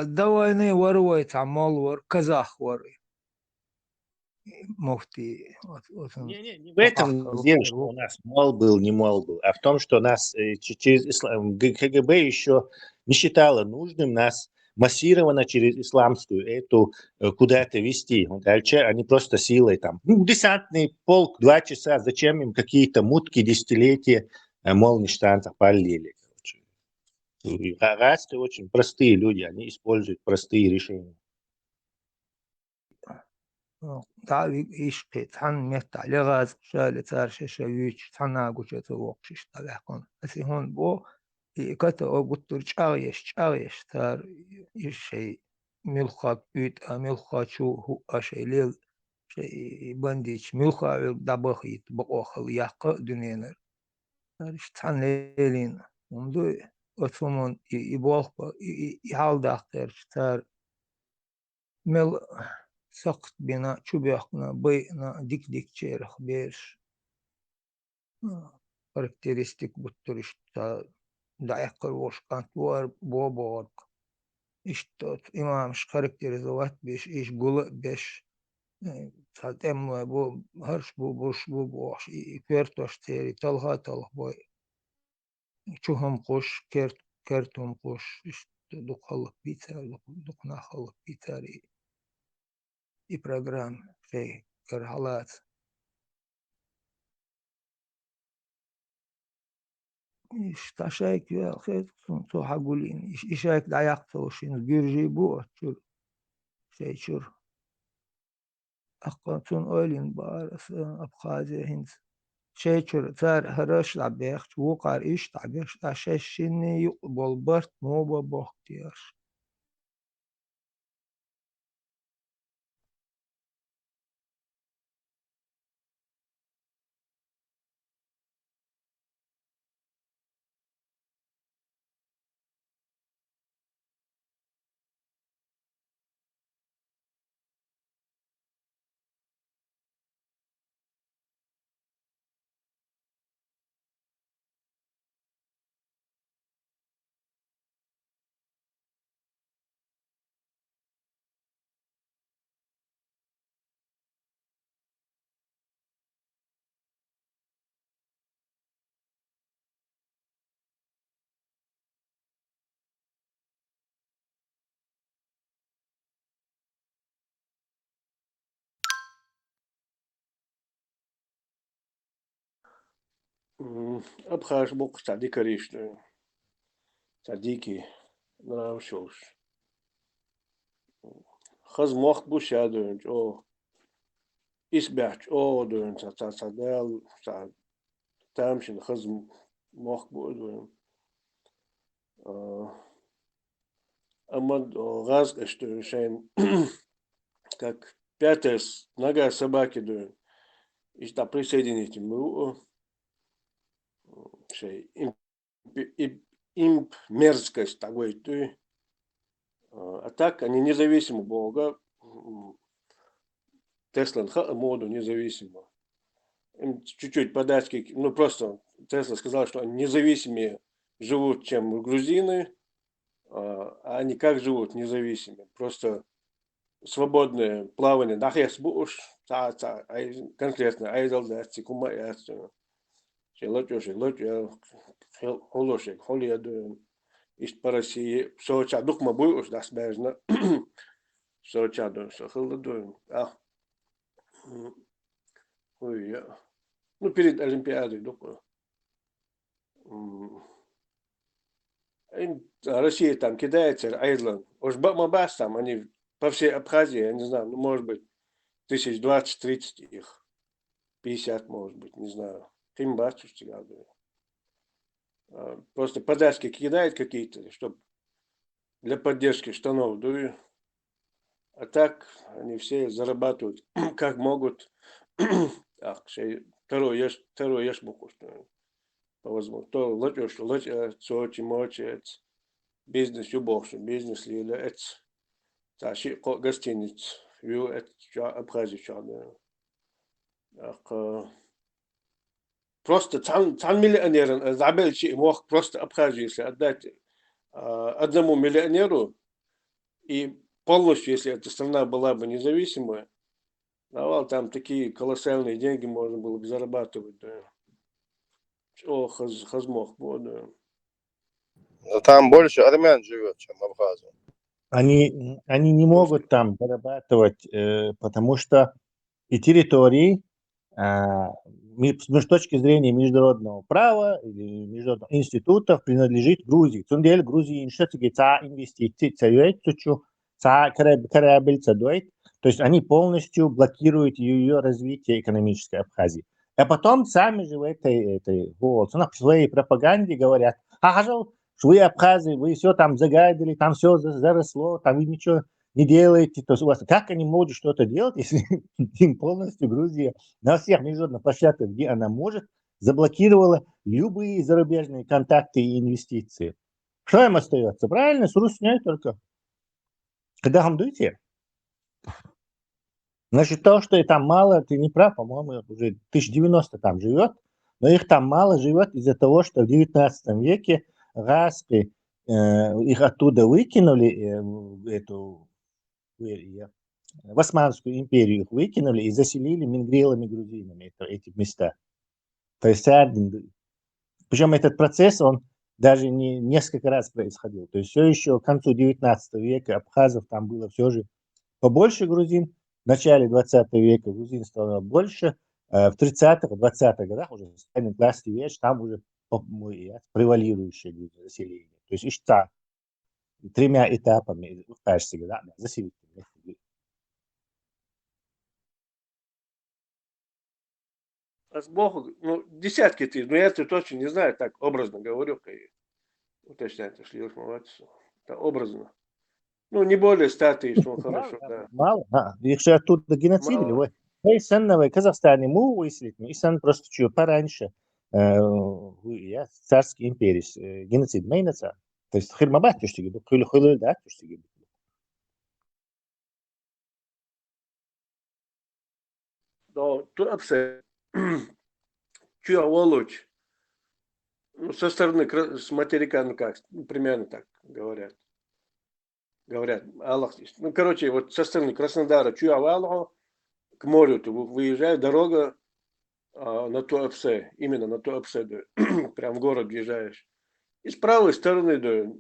до войны ворует, а мол, казах ворует. Муфти. Не в этом дело, что у нас мол был, не мол был, а в том, что нас через КГБ еще не считало нужным нас массированно через исламскую эту куда-то вести. Дальше они просто силой там. Десантный полк, 2 часа, зачем им какие-то мутки десятилетия, мол, не штанцах полили. Арасты очень простые люди, они используют простые решения. Да, ich kann mit Legas Schale Zarsche Schewich Tanaguche zu Woksch Talakon. Es ist hon bo ikata ogutur chawish tar shay milkha üt milkha chu hu ashaylil shay bandich milkha dabakhit bokhal yaqqa dünener. Tar ishtan lelin. Umdu otumun ibolkha ihaldaqter tar mil سقط بنا شبيخنا بينا ديك تشيرخ بيش كاركترستيك بطرشتا دايقر وش كانت وار بوبورك اشتوت إمامش كاركترزوات بيش إيش قول بيش تاد أم بو هرش بو بوش بو بوش كيرتوش تيري تلها بوي شوهم قوش كيرتهم قوش دوك خلق بيتار دوك ناخلق بيتاري и программ في كرهالات إشتاشايك يا خير تو حقولين إشايك دايق توشين جيرجي بو أتشور شيء شور أقاتون أولين بارس أبخازي هند شيء شور ثار هرش لعبيخ وقار إيش تعبيخ أشاشيني يقبل برت مو ببختيار أبخاش بوق تعديك ريش تعديكي نراوشوش خز موخ بوش يادونج أو إسبحش أو دون تعدال تامشن خز موخ بودون أما غاز أشتون شين как пятес нога собаки дун. И что присоединить ему шей им мерзкость такой ты. А так они независимы Бога. Тесла моду независимо. Им чуть-чуть подачки, ну просто Тесла сказал, что они независимее живут, чем грузины, а они как живут независимо. Просто свободное плавание. Нахес буш, конкретно айдол да, цикума ясту. Шелочо, холошек, холиаду. Ишт по России, соча духма буш, да смежно. Соча ду, сохладу. Ой, я. Ну, перед Олимпиадой, думаю. Россия там кидается, Айдланд. Уж Мабас там, они по всей Абхазии, я не знаю, ну, может быть, 20-30 их. 50, может быть, не знаю. Кем бачу, просто подачки кидают какие-то, чтобы для поддержки штанов, да. А так они все зарабатывают как могут. Второй ешь муку, что по возможности. То лучше, сочи, мочец, бизнес, любовь, бизнес, лиля, это, тащи гостиниц, вью, это, Абхазия, просто цан миллионерен, забыл, что мог просто Абхазию, если отдать одному миллионеру, И полностью, если эта страна была бы независимая, там такие колоссальные деньги можно было бы зарабатывать. Да. О, хазмох, да. Но там больше армян живет, чем абхазов. Они не могут там зарабатывать, потому что и территории, с точки зрения международного права или международных институтов принадлежит Грузии. В деле Грузии институты инвестиции, корабль, то есть они полностью блокируют ее развитие экономической Абхазии. А потом сами же в этой в своей пропаганде говорят, вы абхазы, вы все там загадили, там все заросло, там вы ничего не делаете. То есть у вас как они могут что-то делать, если им полностью Грузия на всех международных площадках, где она может, заблокировала любые зарубежные контакты и инвестиции. Что им остается? Правильно, с Русней только. Когда хамдуете? Значит, то, что и там мало, ты не прав, по-моему, уже 1090 там живет, но их там мало живет из-за того, что в 19 веке Гаспи их оттуда выкинули, в Османскую империю их выкинули и заселили мингрелами-грузинами эти места. То есть причем этот процесс, он даже не несколько раз происходил. То есть все еще к концу 19 века абхазов там было все же побольше грузин. В начале 20 века грузин стало больше. В 30-х, 20-х годах уже станет власти вещь, там уже превалирующее заселение. То есть еще тремя этапами заселить. Богу, десятки тысяч, но я это точно не знаю, так образно говорю, уточняйте, что я молодец. Это образно. Не более 100 тысяч, хорошо, да. Мало, их же оттуда геноцидили. В Казахстане мы выяснили, и просто чего пораньше, царской империи, геноцид мейнется. То есть хирмабат тюштиги, хулы да тюштиги. Да, тут абсолютно. Чё, Волочь? Со стороны, с материка, как, примерно так говорят. Аллах. Короче, вот со стороны Краснодара, Чуя-Валаху, к морю ты выезжаешь, дорога на Туапсе, именно на Туапсе, да, прям в город въезжаешь. И с правой стороны, да,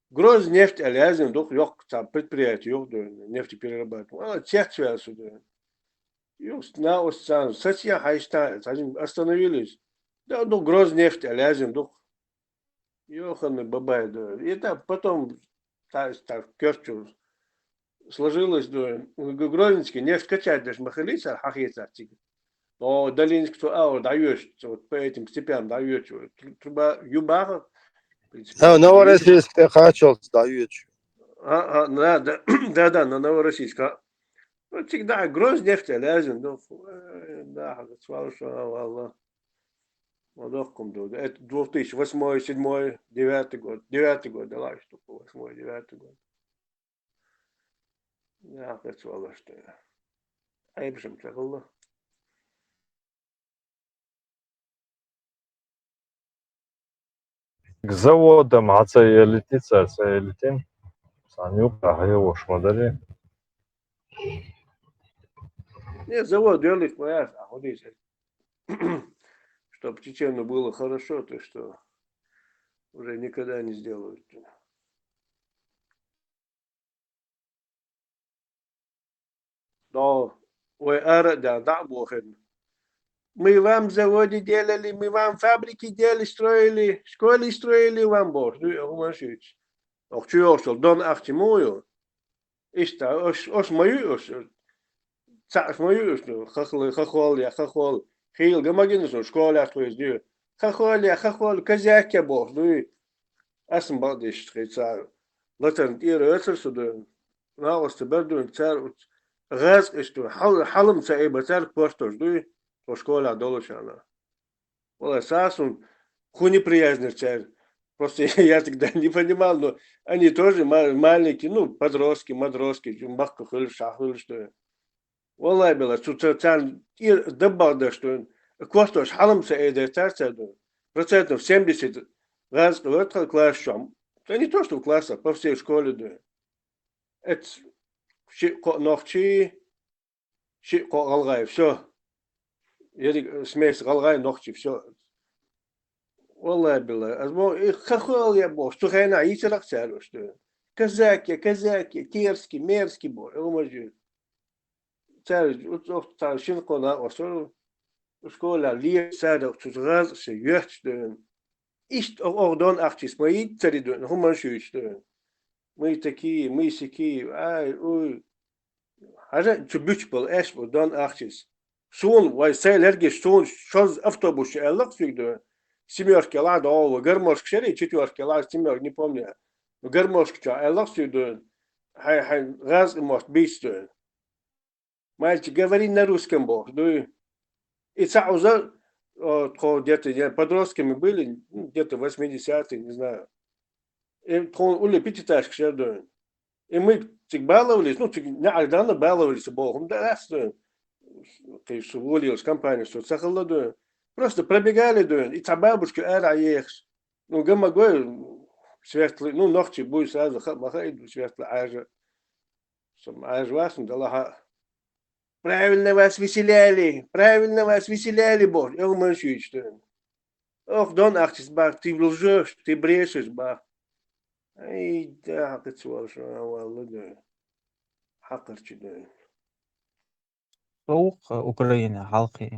Гроз нефть, алязин, дух, там предприятие, да, нефтеперерабатывание. Тех связь, да. На Остан, Сатья Хайшта, остановились. Да, Гроз нефть, алязин, дух. Йоханы Бабай, да. И так потом так Керчу сложилось, да. Грозненский нефть качать, даже махалица, хахица, но Долинск, даешь, вот по этим степям даешь, труба Юбаха. Новороссийск, ты хотел, даешь. Да, на Новороссийск. Вот всегда Гроз нефть, алязин, дух. Да, Аллах. Это 2008, 2007, 2009 год. 2009 год, да ладно, что 2008, 2009 год. Да, это свало, что я. Айбшим чакалла. К заводам ацелитин. Саню его шмадали. Нет, завод делает, понятно, чтобы Чечену было хорошо, то что уже никогда не сделают. Да, мы вам заводы делали, мы вам фабрики делали, строили, школы строили вам, бог. Ох, чуешь, дон ахтимую. Ишта, ош мою, цах мою, хахол. Хил, гамагин, школа, ахтуешь, хахол, казяки, бог. Асм балдиш, цар. Латан тиры, сюда. На остаберду, цар. Газ, что халм цаиба, цар, портож, по школе долучана. Вот сасун хуй неприязный царь. Просто я тогда не понимал, но они тоже маленькие, подростки, махка хыль, шахыль, что. Валай было, что царь добавил, что квартош халм цаида, царь, процентов 70 газ, вот класс шам. Это не то, что в классах, по всей школе, да. Это щико ногчи, щико галгай, все. Я смесь галгай ногчи, все. والله بالله أزمو خخول يا بو شو خينا يشرق سالو شو كزاكي تيرسكي ميرسكي بو هو موجود سال وتوقف تاع شنو قلنا وصل سكولا لي سال تزغاز سيوت شو إيش أردن أختيس ما يتري دون هم شو شو ما يتكي ما يسكي أي أوي هذا تبيش بال إيش بدون أختيس شون واي سال هرجع شون شوز أفتوبوش ألق سيدون семерки ладно, о, гармошка шери, четверки ладно, семерки, не помню. Но гармошка что, эллах сюда, хай, раз и может быть что. Мальчик, говори на русском бог, ну и сразу, где-то подростками были, где-то 80-е, не знаю. И он ули пятиэтажка шердует. И мы баловались, ну, неожиданно баловались богом, да, что, конечно, уволилась компания, что сахалладует. Просто пробегали, и та бабушка эра ехс. Ну, гамагой светлый, ну, ногти будет сразу, махает светлый ажа. Сам аж вас, да, правильно вас веселяли, бог. Я умею что. Ох, дон ахтис бах, ты лжешь, ты брешешь, бах. Ай, да, как это что, валлада. Хакарчи, да. Soğuk Ukrayna halkı.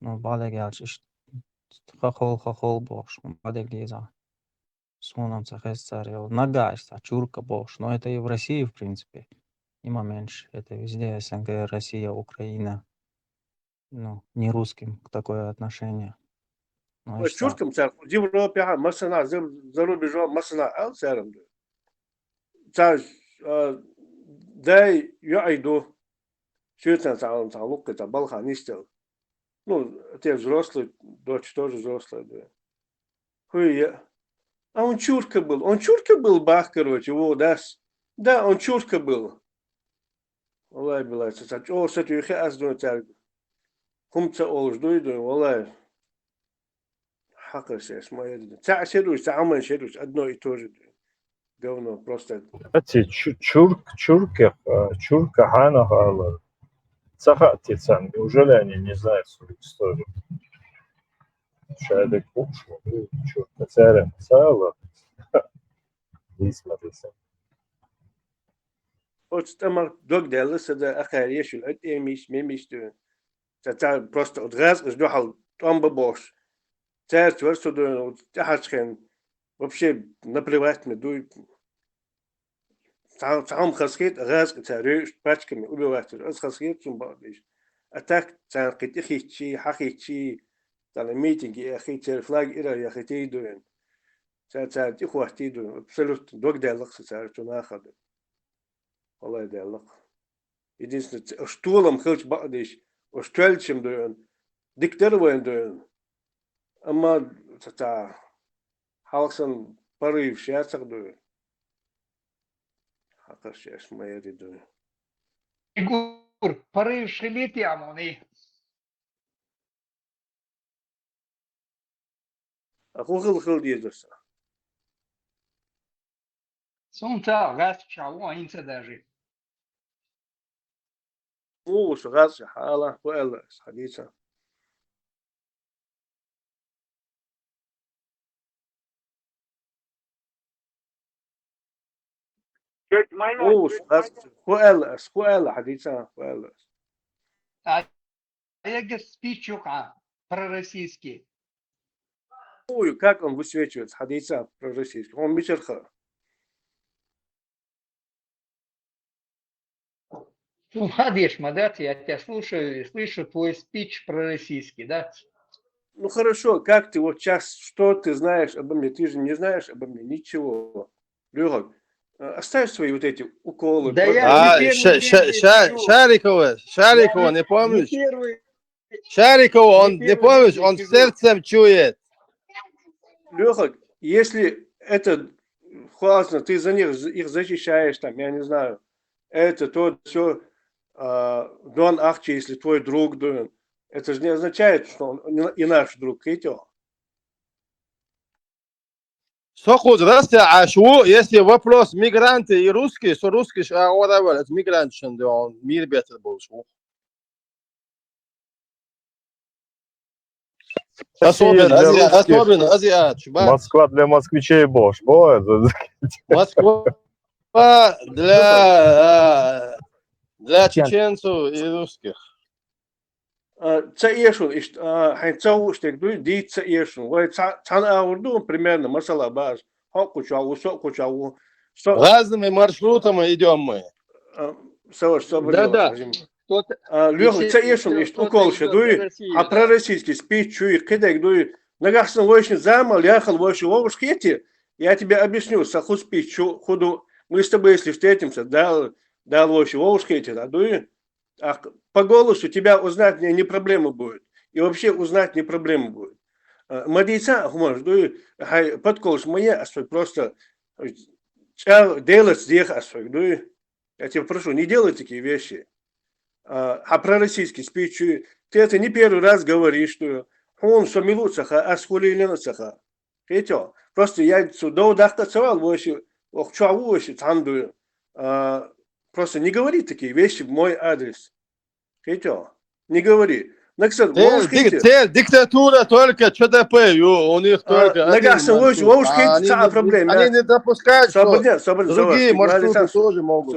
Ну, бада gelmiş. Хохол бош. Бада глиза. Сонам цехестарил. Нагайста, чурка бош. Но это и в России, в принципе. Има меньше. Это везде СНГ, Россия, Украина. Ну, не русским такое отношение. Ну, я считаю. Чуркам цар, в Европе, масана, за рубежом масана, ал царом. Цар, дай я иду. Сюда царом царлук, это балханистел. Ну, те взрослые, дочь тоже взрослая, да. Хуя. А он чурка был, бах, короче, вот, да, он чурка был. Валай, была, о, кстати, я хас до царь. Хумца олж дуйду, валай. Хакар сес, моя. Царь седуш, царь седуш, одно и то же. Говно, просто. Кстати, чурка хана хала. Цахатицан, неужели они не знают свою историю? Шайдек пушло, чурка царем цала. Висматися. Вот там дог делас, это ахарешил, это мимиш, царь просто отраз, ждал там бабош. Царь твердо, тяжкин, вообще наплевать мне, дуй. Сам хасхит, раз, царь, пачками убивать, раз хасхит, чем бабиш. А так, царь, хитичи, хахичи, там митинги, я хитер, флаг, ира, я хитей дуэн. Царь, тихо, хитей дуэн, абсолютно, дог делас, царь, что нахады. والله يدلق единственное штулом хоть бадиш штельчем дуэн диктор вен дуэн ама та халксан порыв шяцак дуэн хакар шяш майри дуэн Игур, порыв шелит ямони. хыл дедоса Сунта газ чау инца даже. او شغاز حاله ولا حديثا او شغاز ولا حديثا ولا А я спич пророссийский. ой как он высвечивается حديثا пророссийский он мичерха. Ну, Адеш, Мадат, я тебя слушаю и слышу твой спич пророссийский, да? Ну хорошо, как ты вот сейчас, что ты знаешь обо мне? Ты же не знаешь обо мне ничего. Лёха, оставь свои вот эти уколы. Да я не первый день Шарикова, не помнишь? Шарикова, он не помнишь, он сердцем чует. Лёха, если это классно, ты за них их защищаешь, там, я не знаю, это, то, все, Дон Ахчи, если твой друг, Дон, это же не означает, что он и наш друг, видите? Сохуз, Россия, а что, если вопрос мигранты и русские, что русские, а whatever, это мигранты, он мир бетер был, что? Особенно азиат, Москва для москвичей бош. Москва для чеченцев и русских. Цаешун, хайцау штек дуй, ди цаешун. Вай цан аурду примерно масала баз. Хокучау, сокучау. Разными маршрутами идем мы. Да-да. Лёха, цаешун, уколша дуй, а пророссийский спич чуй, кидек дуй. Нагахсан войшин замал, яхал войшин вовуш хети. Я тебе объясню, саху спич худу. Мы с тобой, если встретимся, дал войшин вовуш хети, да дуй. По голосу тебя узнать не проблема будет. И вообще узнать не проблема будет. Мадица, подколш моя, просто делать здесь, я тебя прошу, не делай такие вещи. А про российский спич, ты это не первый раз говоришь, что он сомилуцаха, а схулиленцаха. Просто я сюда удахтацевал, просто не говори такие вещи в мой адрес. Не говори. Диктатура только ЧДП, у них только они не допускают, что другие маршруты тоже могут.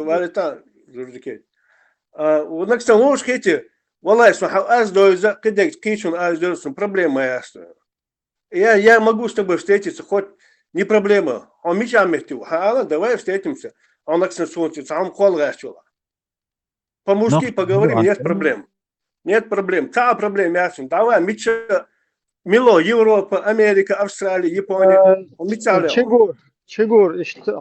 Я могу с тобой встретиться, хоть не проблема. Он меня метил. Давай встретимся. Он по-мужски поговорим, нет проблем. Нет проблем. Та проблем ясен. Давай, Мило, Европа, Америка, Австралия, Япония. Чигур,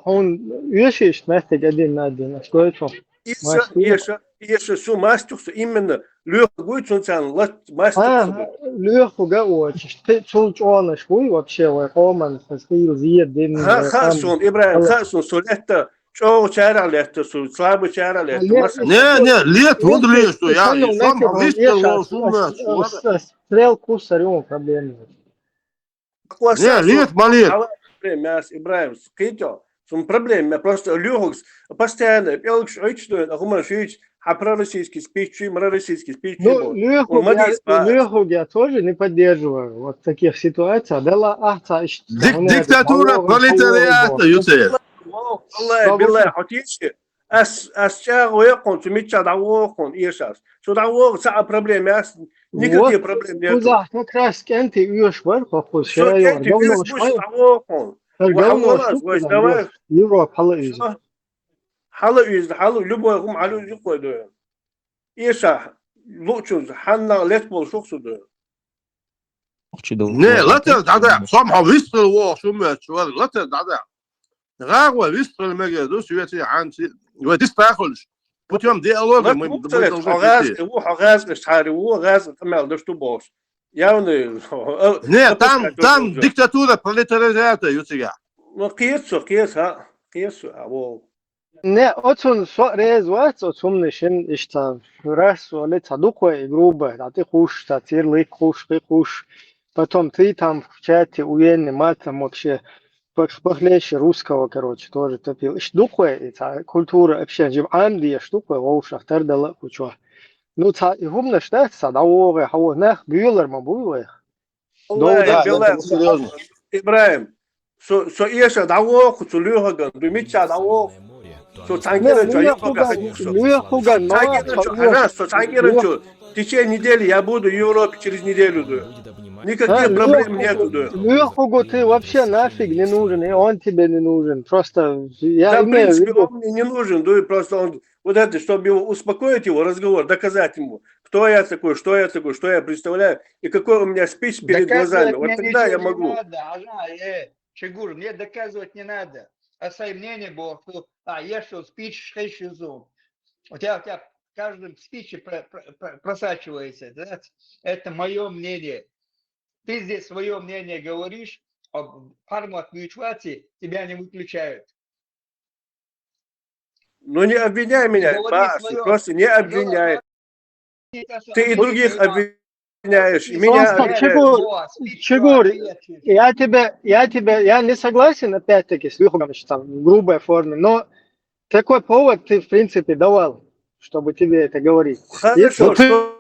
он вещи, место один на один. Что это? Если су мастер, именно легкую цунцан, мастер. Легкую очень. Чулч он швуй вообще, оман, состил зиедин. Хасон, Ибраим, Хасон, солетта. Что чара лето, слабо чара лето. Не, лет, вот лет, что я сам выстрелил, стрел кусарем проблемы. Не, лет, малет. Ибраим, скидё. Сум проблемы, просто лёгкс, постоянно, а про российский спич, российский спич. Ну, лёгку я тоже не поддерживаю вот в таких ситуациях. Диктатура пролетариата, Юсеф. والله بالله حتيجي أشياء ويقون تمشي دعوقون إيشاس شو دعوق صعب проблем яс никаких проблем нет. Куда как раз кенти юж вверху Что кенти юж дعوقون давай Европа халуиз халу любой гум халу يقول ده إيشا لوتشوز حنا لتبول شخص ده Не, лето дада, сам выстрелил, что мы чували, лето дада. غاغوا выстрел مجد دوس يوتي عن وديس تاخلش بوتيوم диалога мы غاز اشعاري غاز كمال دشتو бош يعني не там диктатура пролетариата Юсига قيسو ابو не отун рез вац отумнишин ишта раз оле тадукой грубо да ты хуш татир лик хуш потом ты там в чате уверенный матом вообще похлеще русского, короче, тоже топил. Штукой, это культура вообще, жив Англия, штукой, воушах, тердала, кучу. Ну, это и гумно штатся, да, овы, а вот нах, бюллер, мабуевых. Ибраим, со иша, да, ох, со люхаган, думича, да, ох, со цангера, что люхаган, со цангера, что в течение недели я буду в Европе через неделю, никаких проблем нету. Лёхугу ты вообще нафиг не нужен, и он тебе не нужен. Просто я имею в виду... он мне не нужен, просто он вот это, чтобы его успокоить его разговор, доказать ему, кто я такой, что я представляю, и какой у меня спич перед глазами. Вот тогда я могу. Чигур, мне доказывать не надо. А свое мнение было, что я что, спич, у тебя в каждом спиче просачивается. Да? Это мое мнение. Ты здесь свое мнение говоришь, а формат мьючвати тебя не выключают. Ну не обвиняй меня, просто не обвиняй. Ты и других обвиняешь. обвиняешь, и меня Просто, обвиняешь. Чигур, я не согласен, опять-таки, с Люхом, там, в грубой форме, но какой повод ты, в принципе, давал, чтобы тебе это говорить? Хорошо, что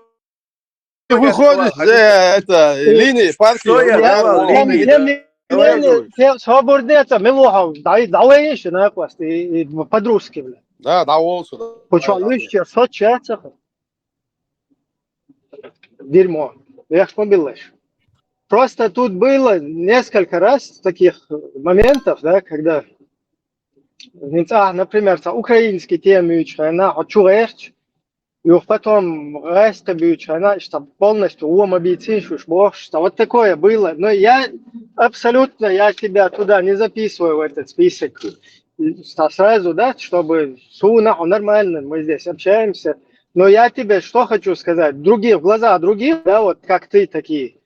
Ты выходишь за это линии партии. Что я давал линии? Давай, Я свободно это, Милохов, давай еще на хвост, и по-дружски, бля. Да, давал сюда. Почему еще сочется? Дерьмо. Я ж побилась. Просто тут было несколько раз таких моментов, да, когда, например, украинский темы, она очуешь, и потом растабьют, она что полностью объяснишь, что вот такое было. Но я абсолютно, я тебя туда не записываю в этот список сразу, да, чтобы нормально, мы здесь общаемся. Но я тебе что хочу сказать, другие, в глаза других, да, вот как ты такие,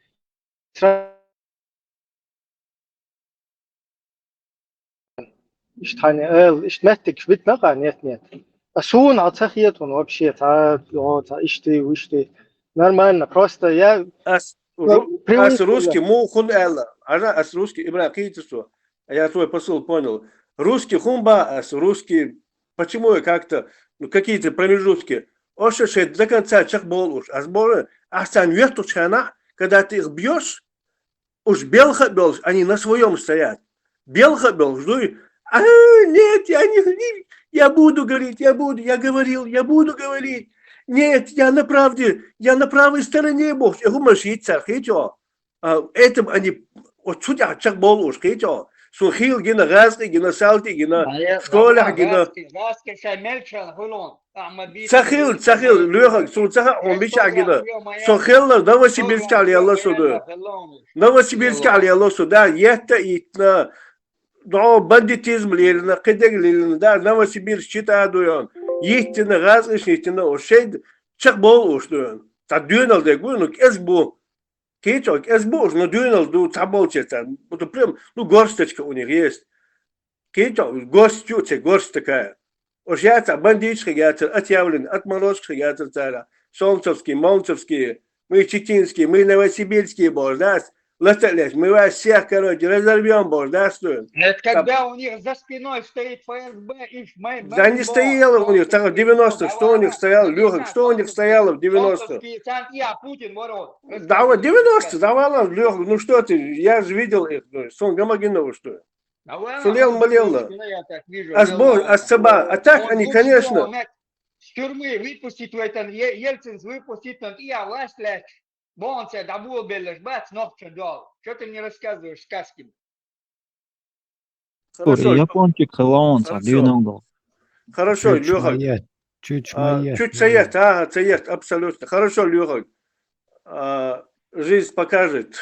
нет. А шун ацахет он вообще, нормально, просто я Ас русский мухун элла, ас русский ибраките что, я твой посыл понял. Русский хумба, ас русский, почему я как-то, ну какие-то промежутки, оши до конца чак бол уж, а сборы, асан вехту чана, когда ты их бьешь, уж белха бел, они на своем стоят. Белха бел, жду, нет, я буду говорить, я говорил, я буду говорить. Нет, я на правой стороне Бог. Я думаю, что этим они, вот судя чак бол уж, сухил, гина газки, гина салти, гина школа, гина... Цахил, лёха, сулцаха, он бича гина. Сухил, Новосибирск, алиялла сюда. Новосибирск, алиялла сюда, ета итна... Но бандитизм лилина, кедег лилина, да, Новосибирск читаю дуян. Ехтина газ ишнитина, ошейд чак бол уж дуян. Та дюнал де гуй, ну эсбу. Кейчок, эсбу уж, но дюнал ду табол чета. Это прям, ну горсточка у них есть. Кейчок, горсть такая. Уж я бандитский гятер, отъявлен, отморозский гятер цара. Солнцевский, Молнцевский, мы читинские, мы новосибирские, боже, да. Ластелес, мы вас всех, короче, разорвем, боже, да, что? Это когда у них за спиной стоит ФСБ и Да не стояло у них, так в 90-х, что у них стояло, Лёха, что у них стояло в 90-х? Да, вот 90-х, давала, Лёха, ну что ты, я же видел их, сон Гамагинова, что? Сулел, молел, а так они, конечно... С тюрьмы выпустить в этом, Ельцин выпустить, и власть, Бонце, да был белыш, бац, ногче дал. Что ты мне рассказываешь сказки? Япончик, Хелаонца, дюнал. Хорошо, Лёха. Чуть цеет, цеет, абсолютно. Хорошо, Лёха. Жизнь покажет.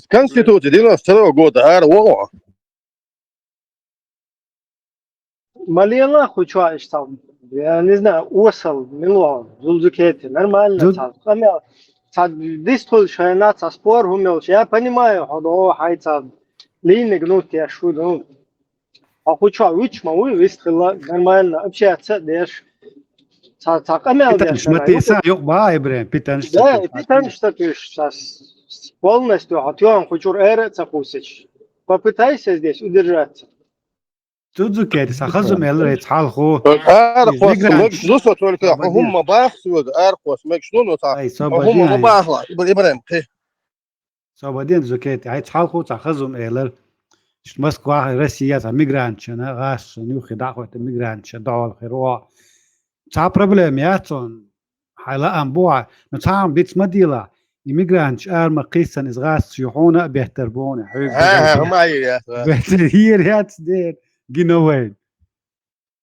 Конституция 92 года, АРО. Малила хочешь там, я не знаю, осал, мило, зулзукети, нормально, дистул шайнаца спор умелся. Я понимаю, что хайца линии гнут, я шуду. А хочешь учма, выстрела нормально, общаться, дешь. Питанш, матиса, yok ba Ibrahim, питанш. Да, питанш такой сейчас полностью, а ты он хочешь эраться кусить. Попытайся здесь удержаться. Зузукети, сахазум элрейт халху. Архос, мекшнусо только, хумма бахсуд, архос, мекшнуно та, хумма бахла, Ibrahim. Собадин зукети, айт халху сахазум элр. Москва, Россия, мигрантчина, газ, нюхи дахват мигрантчина, дал хироа. Та проблем яцон, حالا أنبوع نتعام بيت مديلا immigrants مقيسن إزغاس يحونا بيهتربونا ما يا بيهتر яц дед гиновей.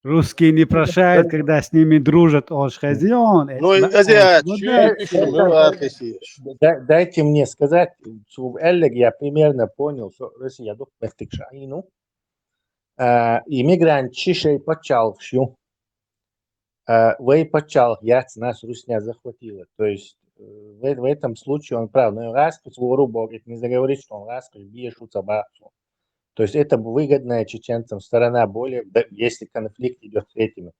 Русские не прощают, когда с ними дружат Ошхазион. Ну, дайте мне сказать, что Эллег я примерно понял, что Россия дух пехтикшаину. Иммигрант чишей почал всю. Вы почал, яц нас Русня захватила. То есть в этом случае он прав. Но раскрыть вору Бог, не заговорит, что он раскрыть, бьешь у собаку. То есть это выгодная чеченцам сторона более, если конфликт идет с этими.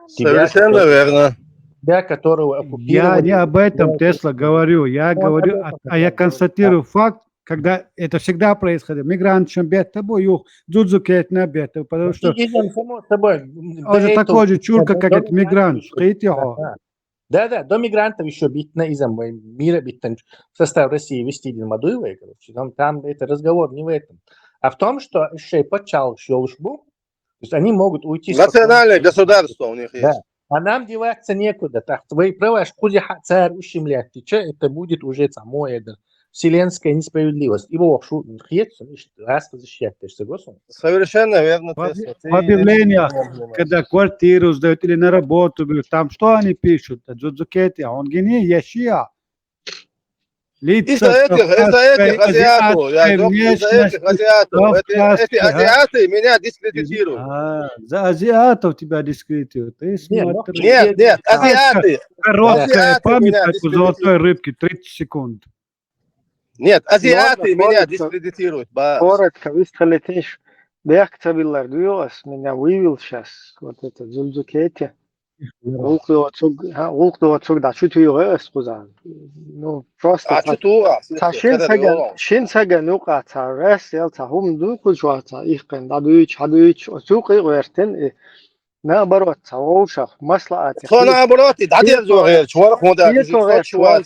Совершенно верно. себя, которого Я оккупировали. не об этом, Тесла, говорю. Я Он говорю, об этом а я хотел говорить, да. констатирую факт, когда это всегда происходит. Мигрантам бета бою, дзудзукет на бета, потому что Идем, само собой. До он же этого, такой же чурка, как до этот мигрантов мигрант. еще, Стоит да, его. да. Да, до мигрантов еще битна изом мира битна в состав России вести Мадуевой, короче. Там это разговор не в этом. А в том, что еще почал щелшбу, то есть они могут уйти спокойно. Национальное государство у них Да. есть. А нам деваться некуда. Так, твои права, худи царь ущемлять. Ты че, это будет уже самое, это вселенская несправедливость. Его хьется, раз защищать, ты же согласен? Совершенно верно, В Тесла. Ты в объявлениях, этим занимаешься. когда квартиру сдают или на работу берут, там что они пишут? Дзудзукети, он гений, ящия. Лица Из-за этих азиатов, я говорю, из-за этих азиатов. Эти азиаты меня дискредитируют. За азиатов тебя дискредитируют. Ты смотри. Нет, азиаты. Короткая Азиаты память, меня как у золотой дискредитируют. рыбки, 30 секунд. Нет, азиаты Ладно, меня коротко, дискредитируют. Бас. коротко выстрелить. Бехцабиллар дуёс, меня вывел сейчас вот это Дзульзукете. Улклуотсуг да чутуёс кузан. Ну просто А чутура, шинсага нуқата рас ялта хум дуқужуата ихкен дадуич отсуқи вертен наоборот саушах маслаати. что наоборот, и дадер зугер, чувак, хода, что чувак,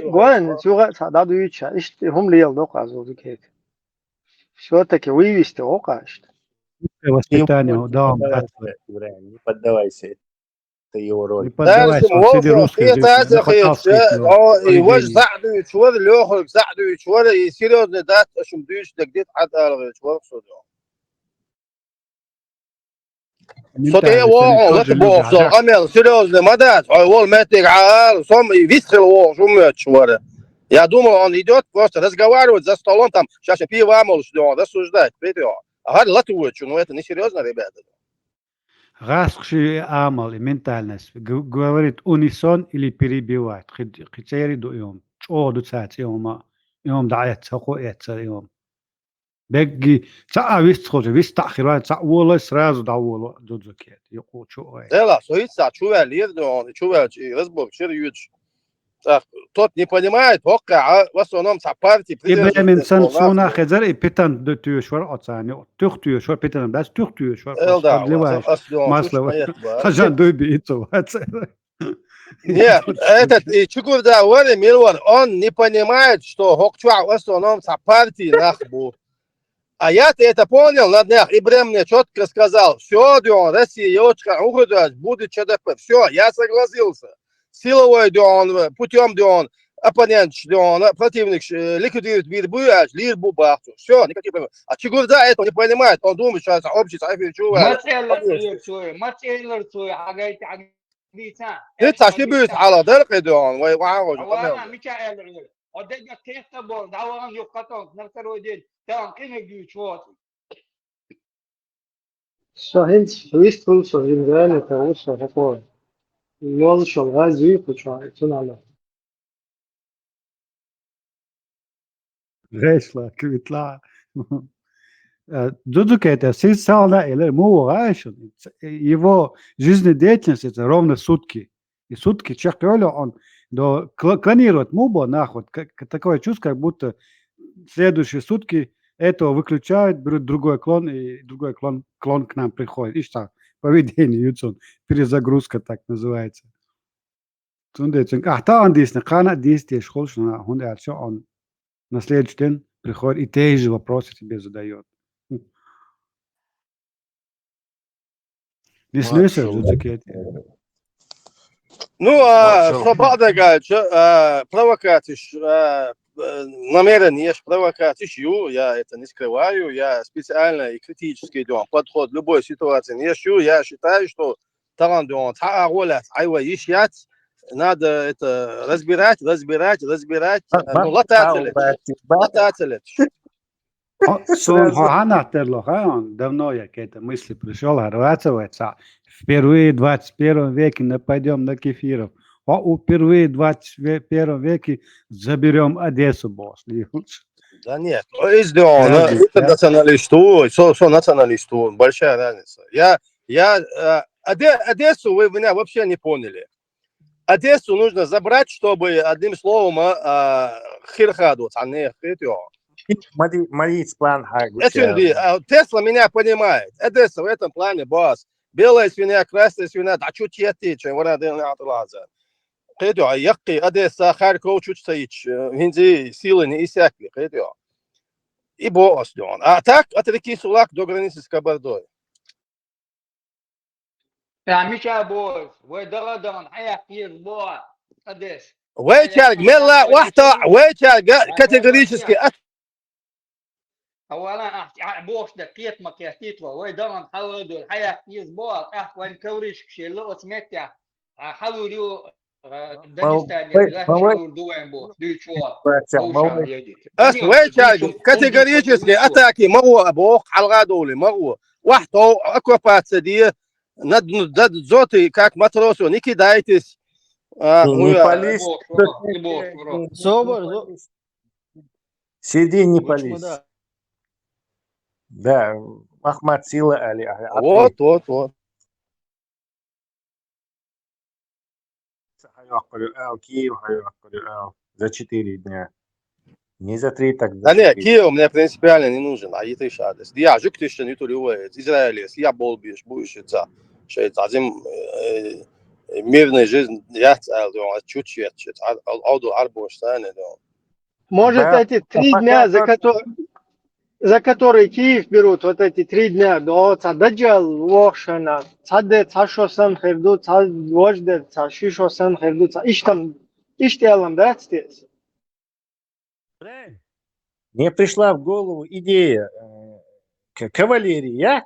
гуан чуга дадуича ишти хум лил доқа Дзульзукете. Все-таки вывести окаш. Воспитание, да, Не поддавайся. Это его роль. не поддавайся, он среди русских يواش زعدو يشوار لوخ زعدو يشوار يسيرو ندات اشم دوش دقديت حتى على يشوار صدو صدق واو لا تبوخ صار امل سيريوز مدات اول ما تقعال صم يفسخ الواو شو مشوار я думал, он идет просто разговаривать за столом, там, сейчас я пиво амол, что он рассуждать, видите, ага, латуечу, ну это не серьезно, ребята. Расши амал и ментальность говорит унисон или перебивать. Хицери дуем. Чо дуцать иома. Иом дает сахо это иом. Беги цаа вист хоже вист тахира цаа вола сразу даволо дудзукет. Йоко чо. Да, соится, чувствую, лидер, он чувствует, разбор, серьезно. Тот не понимает, а в основном со партии. Ибн Сансуна хезер и питан до тюшвар отцани. Тух тюшвар питан бас тух тюшвар. Масло. Хажан добиться. Нет, этот и Чукурда Уэли Милван, он не понимает, что Хокчуа в основном со партии нахбу. А я-то это понял на днях. Ибрем мне четко сказал, все, Дион, Россия, Йочка, Ухудаш, будет ЧДП. Все, я согласился. Силовой Дион, путем Дион, оппонент Дион, противник ликвидирует мир буяж, лир бубахту. Все, никаких проблем. А Чигурда этого не понимает, он думает, что это общий сайфер чувак. انت شبيت على درق دون ويوعوا وانا ميكائيل ودجا تيستا بول داوان يقطون نرترو دين تام كينه جوچوت Шахин выстрел, что реально это лучше такое. Йол шел гази, почему цунами. Грешла, квитла. Дзудзукет, социально или муашен. Его жизнедеятельность это ровно сутки. И сутки чехколя он клонирует мубо наход. Такое чувство, как будто следующие сутки этого выключают, берут другой клон, и другой клон к нам приходит. И что? Поведение, Юцун. Перезагрузка так называется. А там действительно, хана действие школ, что он на следующий день приходит и те же вопросы тебе задает. Не слышишь, Дзудзукети? Ну, свобода, провокатишь, намерение провокатишь, я это не скрываю, я специально и критически подход в любой ситуации не ищу, я считаю, что талант надо это разбирать, ну, лататель. Сон Хоханатерло, он давно я к этой мысли пришел, орваться, впервые в 21 веке нападем на кефиров, а впервые в 21 веке заберем Одессу, босс. Да нет, националисту, большая разница. Одессу вы меня вообще не поняли. Одессу нужно забрать, чтобы, одним словом, хирхаду, Марийц план Эчунди, Тесла меня понимает. Одесса в этом плане, босс. Белая свинья, красная свинья, да чуть етичь, вот это не отлаза. Хедё, якки, Одесса, Харьков, чуть стоич, винзи, силы не иссякли, хедё. И босс, он. А так, от реки Сулак до границы с Кабардой. مش بوز ودغدغن حيحكي صباع قديش ويتشارك ملا واحدة ويتشارك كاتيجوريشسكي اولا احكي بوش دقيت ما كيتيتوا ويدغن حاولوا حيحكي صباع احوان كوريش شي لو سمعت حاولوا دانستان لا شعور دوين بوش أس ويتشارك كاتيجوريشسكي أتاكي ما هو أبوك حلقة دولي ما هو واحدة أكوا باتسدية ند زوتي как матросу не кидайтесь. Сиди, не пались. Да, Ахмад Сила Али. Вот. Киев за 4 дня. Не за 3, так за Да 4. нет, Киев мне принципиально не нужен, а это шадес. Я жук ты что не туривает, израилец, я болбишь, будешь это. Шесть азим мирной жизнь, я цел, чуть-чуть, ауду арбош, да. Может, эти 3 дня, за которые Киев берут, вот эти 3 дня, до Цададжал, Вошана, Цаде, Цашосан, Херду, Цадвожде, Цашишосан, Херду, Иштиалам, да, здесь? Мне пришла в голову идея кавалерия,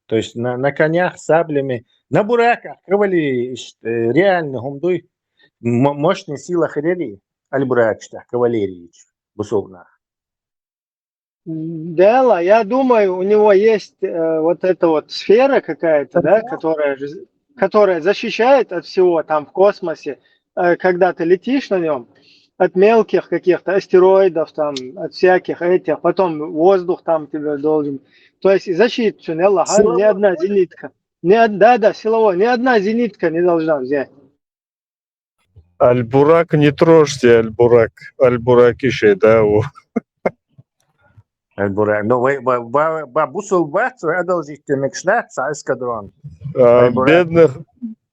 то есть на конях, саблями, на бураках кавалерии, реально гумдуй, мощная сила херери, аль-бурачта, кавалерии, бусовна. Дело, я думаю, у него есть вот эта вот сфера какая-то, да, которая защищает от всего там в космосе, когда ты летишь на нем, от мелких каких-то астероидов, там, от всяких этих, потом воздух там тебе должен. То есть защиту, ни одна зенитка. Да, силовой, ни одна зенитка не должна взять. Аль-Бурак, не трожьте, Аль-Бурак. Аль-Бурак еще, да, его. Аль-Бурак. Но бабусул бацу, одолжите мекшнаться, эскадрон.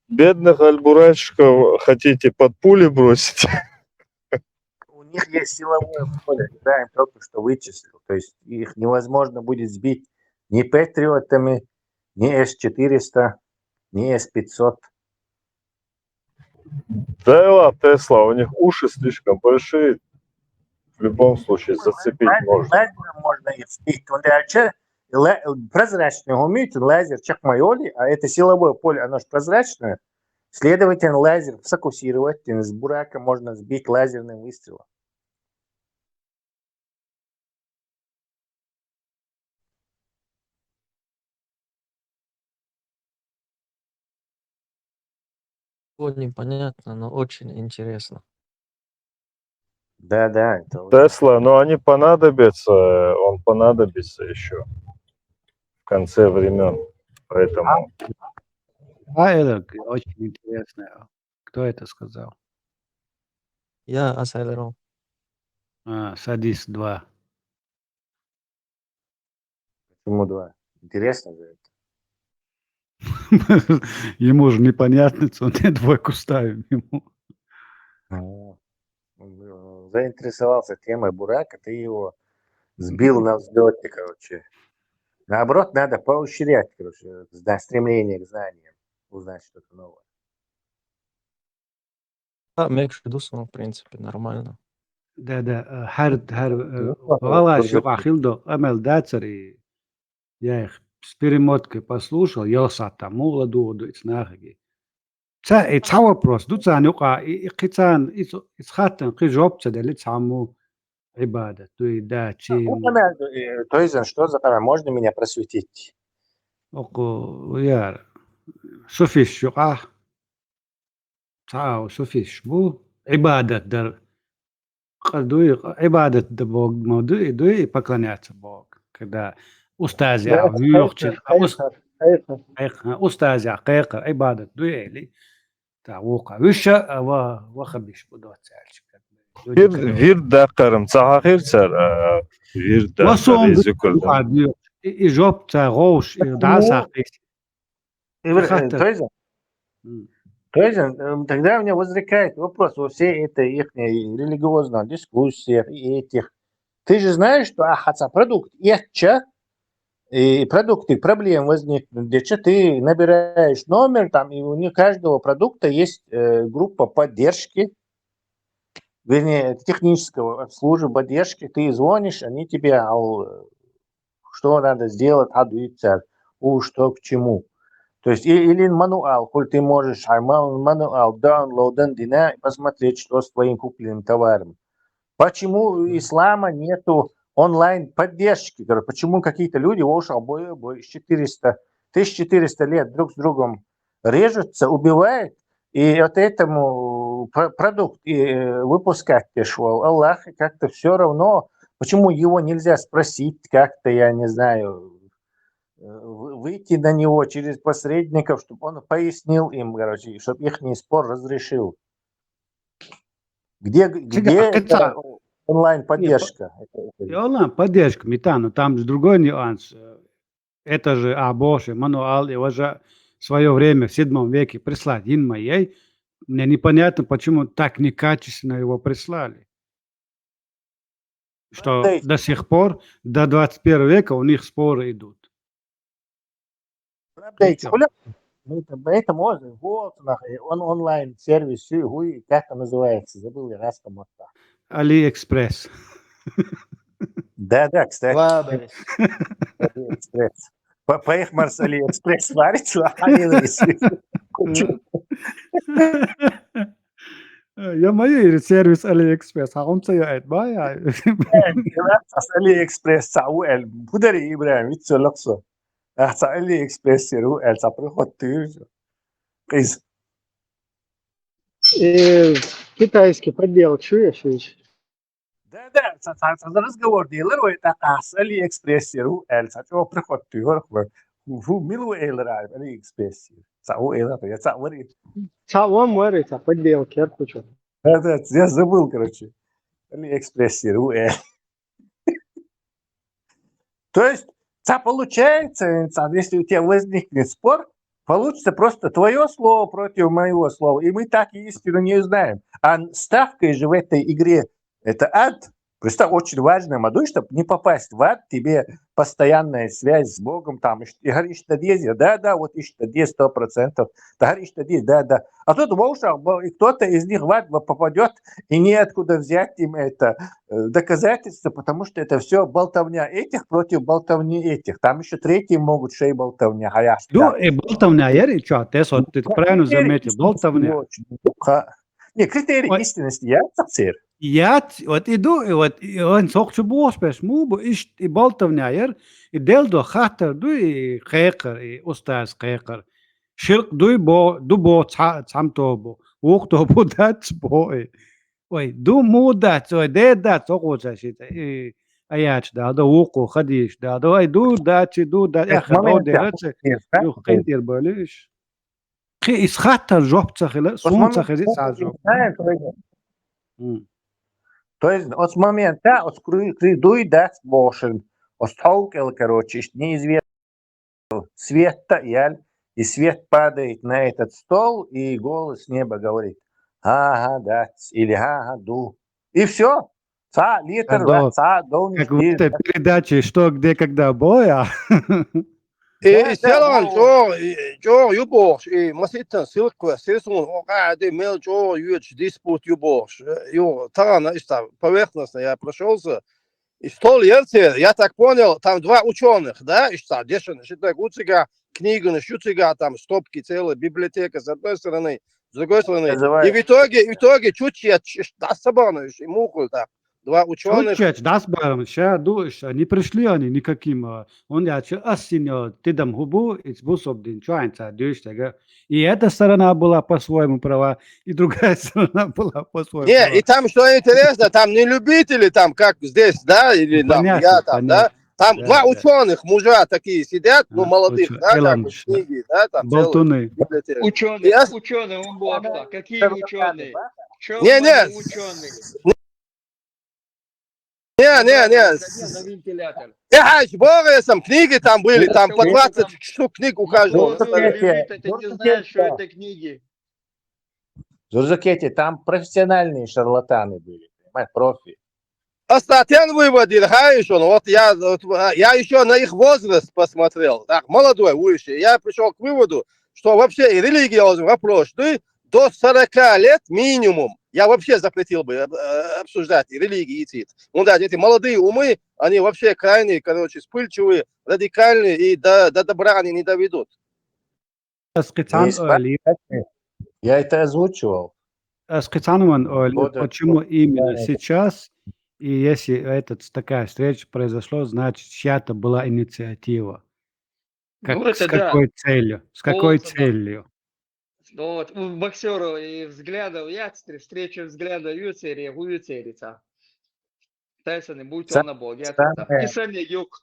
Бедных альбурачиков хотите под пули бросить? У них есть силовое поле, да, им только что вычислил. То есть их невозможно будет сбить ни Патриотами, ни С-400, ни С-500. Да и ладно, Тесла, у них уши слишком большие. В любом случае зацепить можно. Лазером можно их сбить. Прозрачный умеет лазер чакмайоли, а это силовое поле, оно же прозрачное. Следовательно, лазер сфокусировать, с бурака можно сбить лазерным выстрелом. Непонятно, но очень интересно. Да. Тесла, но они понадобятся, он понадобится еще в конце времен. Поэтому... Это очень интересно. Кто это сказал? Я Асайлерон. Садись 2. Почему 2? Интересно же это. Ему же непонятно, что он 2 ставим ему. Заинтересовался темой бурака, ты его сбил на взлете, короче. Наоборот, надо поощрять, короче, стремление к знаниям, узнать что-то новое. Да, Мекшидусом, в принципе, нормально. Да. Вала Шухахилдо, Амел Дацари. Я их с перемоткой послушал, я сатаму ладу ицнахги. Це вопрос. Дуца нюка и кицан исхатан кижоп цедели цаму ибада. То есть да, То есть, что за тема? Можно меня просветить? око яр. Софиш шука. Цао софиш бу ибадат дар. Кадуй ибадат да Бог модуй поклоняться Богу. Когда أستاذ يوخشل أستاذ قيقر عبادة دويلي تاع وقع وش وخبيش بدو تسالش Bir dakarım sahir ser. Bir وصوم dakar zikirden. وقع بيو إجاب تاع غوش دعسة То есть, тогда у меня возникает вопрос во всей этой их религиозной дискуссиях и этих. Ты же знаешь, что продукт и продукты проблем возникнут, где ты набираешь номер, там, и у каждого продукта есть группа поддержки, вернее, технического обслуживания, поддержки. Ты звонишь, они тебе, что надо сделать, что к чему. То есть или мануал, коль ты можешь мануал даунлоуден и посмотреть, что с твоим купленным товаром. Почему у ислама нету онлайн поддержки? Почему какие-то люди 1400 лет друг с другом режутся, убивают, и вот этому продукт выпускать пришел Аллах, как-то все равно. Почему его нельзя спросить как-то, я не знаю, выйти на него через посредников, чтобы он пояснил им, короче, чтобы их спор разрешил. Где это онлайн-поддержка? Онлайн-поддержка, метану, там же другой нюанс. Это же Божий мануал, его же в свое время в 7 веке прислали моей. Мне непонятно, почему так некачественно его прислали. Что до сих пор, до 21 века у них споры идут. Это можно, вот, он онлайн-сервис, как это называется, забыл я раз там. Алиэкспресс. Да, кстати. Алиэкспресс. Поехали с Алиэкспресс варить, Я моей сервис Алиэкспресс, а он цеет, бая. Алиэкспресс, пудари Ибрahim, ведь все лаксо. Алиэкспресс, приходит ты. Китайский подделок, чуешь ведь? Да, разговор делают, Алиэкспресс, что приходит ты, милу Алиэкспресс. Вам мэрится подделки, я хочу. Да, я забыл, короче. Алиэкспресс, То есть, получается, если у тебя возникнет спор, получится просто твое слово против моего слова. И мы так истину не знаем. А ставкой же в этой игре это ад. Представь, очень важно, Мадуй, чтобы не попасть в ад, тебе постоянная связь с Богом, там, и говоришь, что здесь, да, вот ищет здесь 100%, говоришь, что здесь, да. А тут кто-то из них в ад попадет, и неоткуда взять им это доказательство, потому что это все болтовня этих против болтовни этих. Там еще третьи могут шей болтовня. Ну, и болтовня, ты правильно заметил, болтовня. Не, критерий истинности, я царь. Вот иду, и он сохчу боспеш, мубу, и болтовня, и делдо хатер, и хекер, и устаз хекер. Ширк ду цамтобо, ухтобо дацбо. Ой, ду дац, ой, дат, сохоча шита. Аяч да ухо, хадиш, да, ой, ду дац, хентир болиш. Is хатер жопцахила, сумцахила, сажо. То есть от с момента, от кридуй даст бошен, остолкал, короче, неизвестно свет таяль, и свет падает на этот стол, и голос неба говорит, ага, дац, или ага, ду. И все. Ца, литр, дон. Как в этой передаче «Что, где, когда, боя». И селан, что юбош, и маситан силква, силсун, мел, что диспут юбош. Тарана, поверхностно я прошелся. И 100 лет, я так понял, там 2 ученых, да, и что, дешевно, считай, гуцига, книга, щуцига, там стопки целая, библиотека с одной стороны, с другой стороны. И в итоге чуть я собрано, и муху так. 2 ученых. Das waren ja durch, не пришли они никаким. Он я осенью тидам губу и способ день чайнца дюштага. И эта сторона была по-своему права, и другая сторона была по-своему. Не, и там что интересно, там не любители, там как здесь, да, или там я там, да. Там Да, два да. ученых мужа такие сидят, ну, молодых, да, как Элон, бы, книги, да, там целые болтуны. библиотеки. И Ученые, я... ученые, он бог-то. Какие ученые? Не, Чопманы ученые. не. Забил на вентилятор. Я Борисом, книги там были, там по Потому что 20 там штук книг у на каждого на клавиатуре столе. лежит, а ты не знаешь, что это книги. Зурзакете, там профессиональные шарлатаны были, понимаешь, профи. А статьян выводил, знаешь, вот я еще на их возраст посмотрел, так, молодой, выше, я пришел к выводу, что вообще и религиозный вопрос, ты до 40 лет минимум, я вообще запретил бы обсуждать и религии, и цит. Ну да, эти молодые умы, они вообще крайне, короче, вспыльчивые, радикальные, и до добра они не доведут. Скицан Оли. Я это озвучивал. Скицан Оли, Вот почему именно да, сейчас, и если такая встреча произошла, значит, чья-то была инициатива. Ну, С это да. какой целью? С какой Полностью, да. целью? Ну, вот у боксеру и взглядов, встреча взглядов уюцерица. Тайсон и будь он на боге. И сами юг.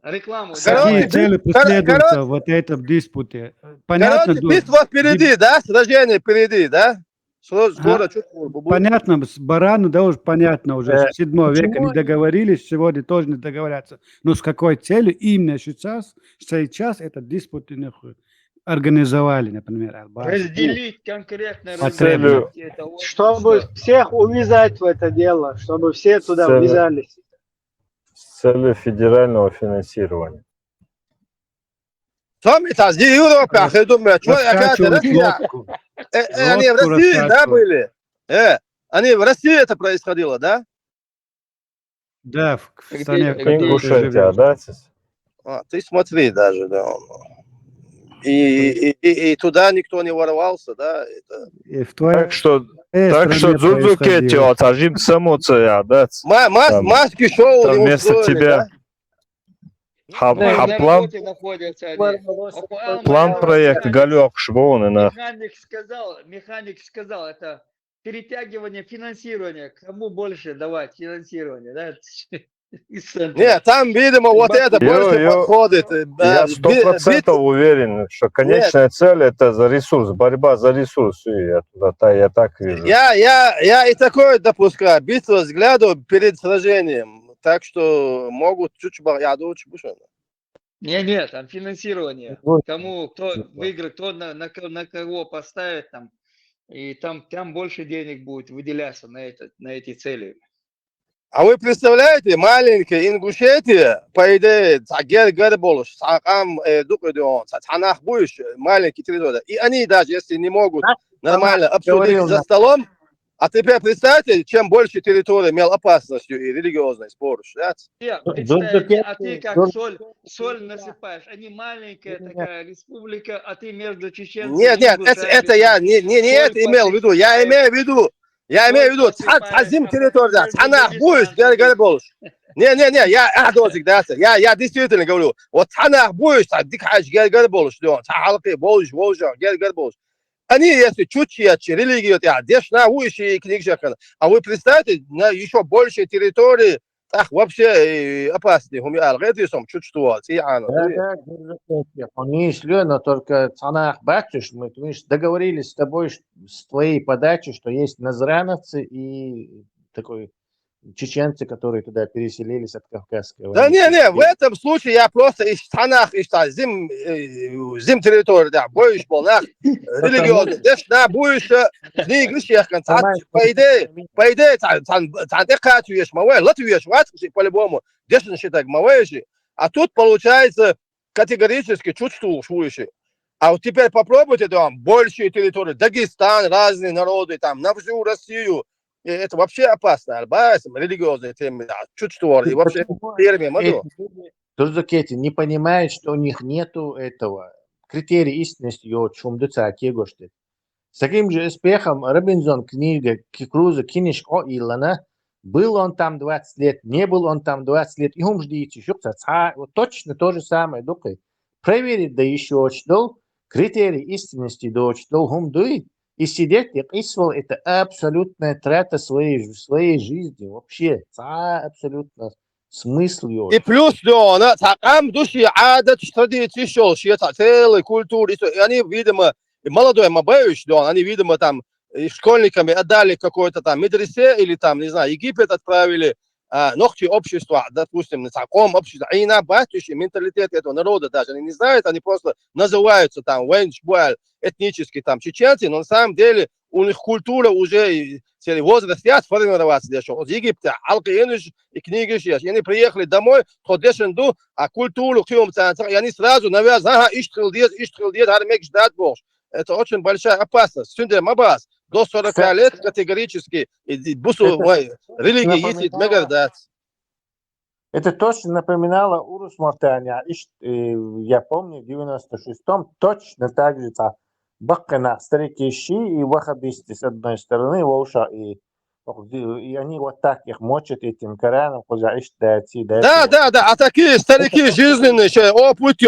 Рекламу Какие цели преследуются в этом диспуте? Понятно, Короче, битва впереди, да? Сражение впереди, да? Скоро чуть будет. понятно, с барану, да, уже понятно, уже с 7 века не договорились, сегодня тоже не договорятся. Но с какой целью именно сейчас этот диспут организовали, например, Албания? разделить конкретно, Потребно. разделить это Чтобы всех увязать в это дело, чтобы все туда Цель- ввязались. С целью федерального финансирования. Что мы там, где Европа, я думаю, что какая-то Раскачивают Россия. лодку. Они в Лодку России, да, раскачивают. были? Они в России это происходило, да? Да, в стране, в Где? которой ты Ингушетия, живешь. да? Ты смотри даже, да. И туда никто не ворвался, да? И в твоей Так что стране Дзурзукети, происходило. вот ажим самоция, да? Там- Маски шоу там не вместо устроили, тебя да? ха- На ха- план, работе находятся они. план проект Галек Швоны, Механик сказал, это перетягивание финансирования. Кому больше давать финансирование, да? Из центра. Нет, там, видимо, вот это больше подходит. Я 100% уверен, что конечная цель это за ресурс, борьба за ресурс. И я так вижу. Я и такое допускаю. Битва взглядов перед сражением. Так что могут чуть-чуть барьяду. Не, там финансирование. Кому, кто выиграет, кто на кого поставит там. И там больше денег будет выделяться на эти цели. А вы представляете, маленькая Ингушетия, по идее, Герболш, Цанах будешь, маленький территория. И они даже, если не могут нормально обсудить за столом, а теперь представьте, чем больше территория имел опасностью и религиозной спор. Представьте, а ты как соль насыпаешь. Они маленькая такая республика, а ты между чеченцами. Нет, это я не это имел в виду. Я имею в виду, Цазим территория, Цанах будешь, Герболш. Не, я дозик, да, я действительно говорю, вот Цанах будешь, Дикхач Герболш, Цахалки, Болш, Герболш. Они, если чуть-чуть религию, дешна, выше книжка, а вы представьте, на еще больше территории, так вообще опаснее, чуть-чуть. Да, они шли, но только Цанах Бачуш, мы договорились с тобой, с твоей подачи, что есть назрановцы и такой чеченцы, которые туда переселились от Кавказского. Да не, в этом случае я просто из Цанах, зим территории, да, боюсь полнах, религиозный, дешна, будешь книг, по идее, цантекатуешь, мавэ, латвиешь, по-любому, дешна считать, мавэши, а тут получается категорически чувствуешь. А вот теперь попробуйте там большие территории, Дагестан, разные народы, там, на всю Россию. И это вообще опасно. Религиозные темы, чувство, и вообще первые Турзукети не понимают, что у них нету этого критерия истинности, чем дуца кегошты. С таким же успехом Робинзон книга Кикруза Киниш О Илана, был он там 20 лет, не был он там 20 лет, и он ждет еще вот точно то же самое. Проверить да еще что критерий истинности до что он дует. И сидеть, это абсолютная трата своей жизни. Вообще, абсолютно смысл И ёж. плюс, да, там души عادة традиции шел, целый культуры. И они, видимо, молодой Мабеевич, да, они, видимо, там школьниками отдали какой-то там медресе или там, не знаю, Египет отправили, ногти общества, допустим, на таком обществе. Они набатывающий менталитет этого народа даже. Они не знают, они просто называются там венчбуэль, этнические там чеченцы, но на самом деле у них культура уже возраст сформироваться. Вот Египте, алкоголь и книги сейчас. И они приехали домой, ходишь ду, а культуру и они сразу навязывают, иштрил армек ждать бож. Это очень большая опасность. Сюда мабас. До 40 лет категорически. И бусу, Это религия есть, напоминало, это точно напоминало Урус Мартаня. Я помню, в 96-м точно так же Баккана, старики щи и вахабисты с одной стороны, Волша и они вот так их мочат этим Кораном, куда ищут Да, а такие старики жизненные, опыт,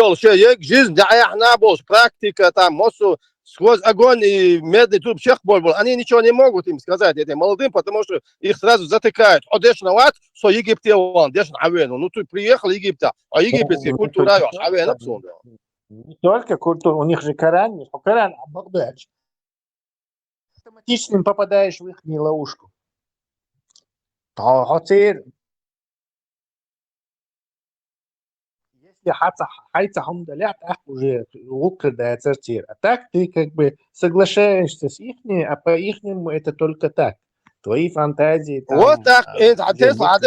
жизнь, да, практика, там, мосу, сквозь огонь и медный труб был. Они ничего не могут им сказать этим молодым, потому что их сразу затыкают. Одешна ват, что Египте он, дешна авену. Ну, ты приехал в Египет, а египетская культура, авена, не только культура, у них же Коран, не Коран, а Багдач. Автоматически попадаешь в их ловушку. Если хайцахом далят, уже лук да цертир. А так ты как бы соглашаешься с ихней, а по ихнему это только так. Твои фантазии там. Вот так, Тесла,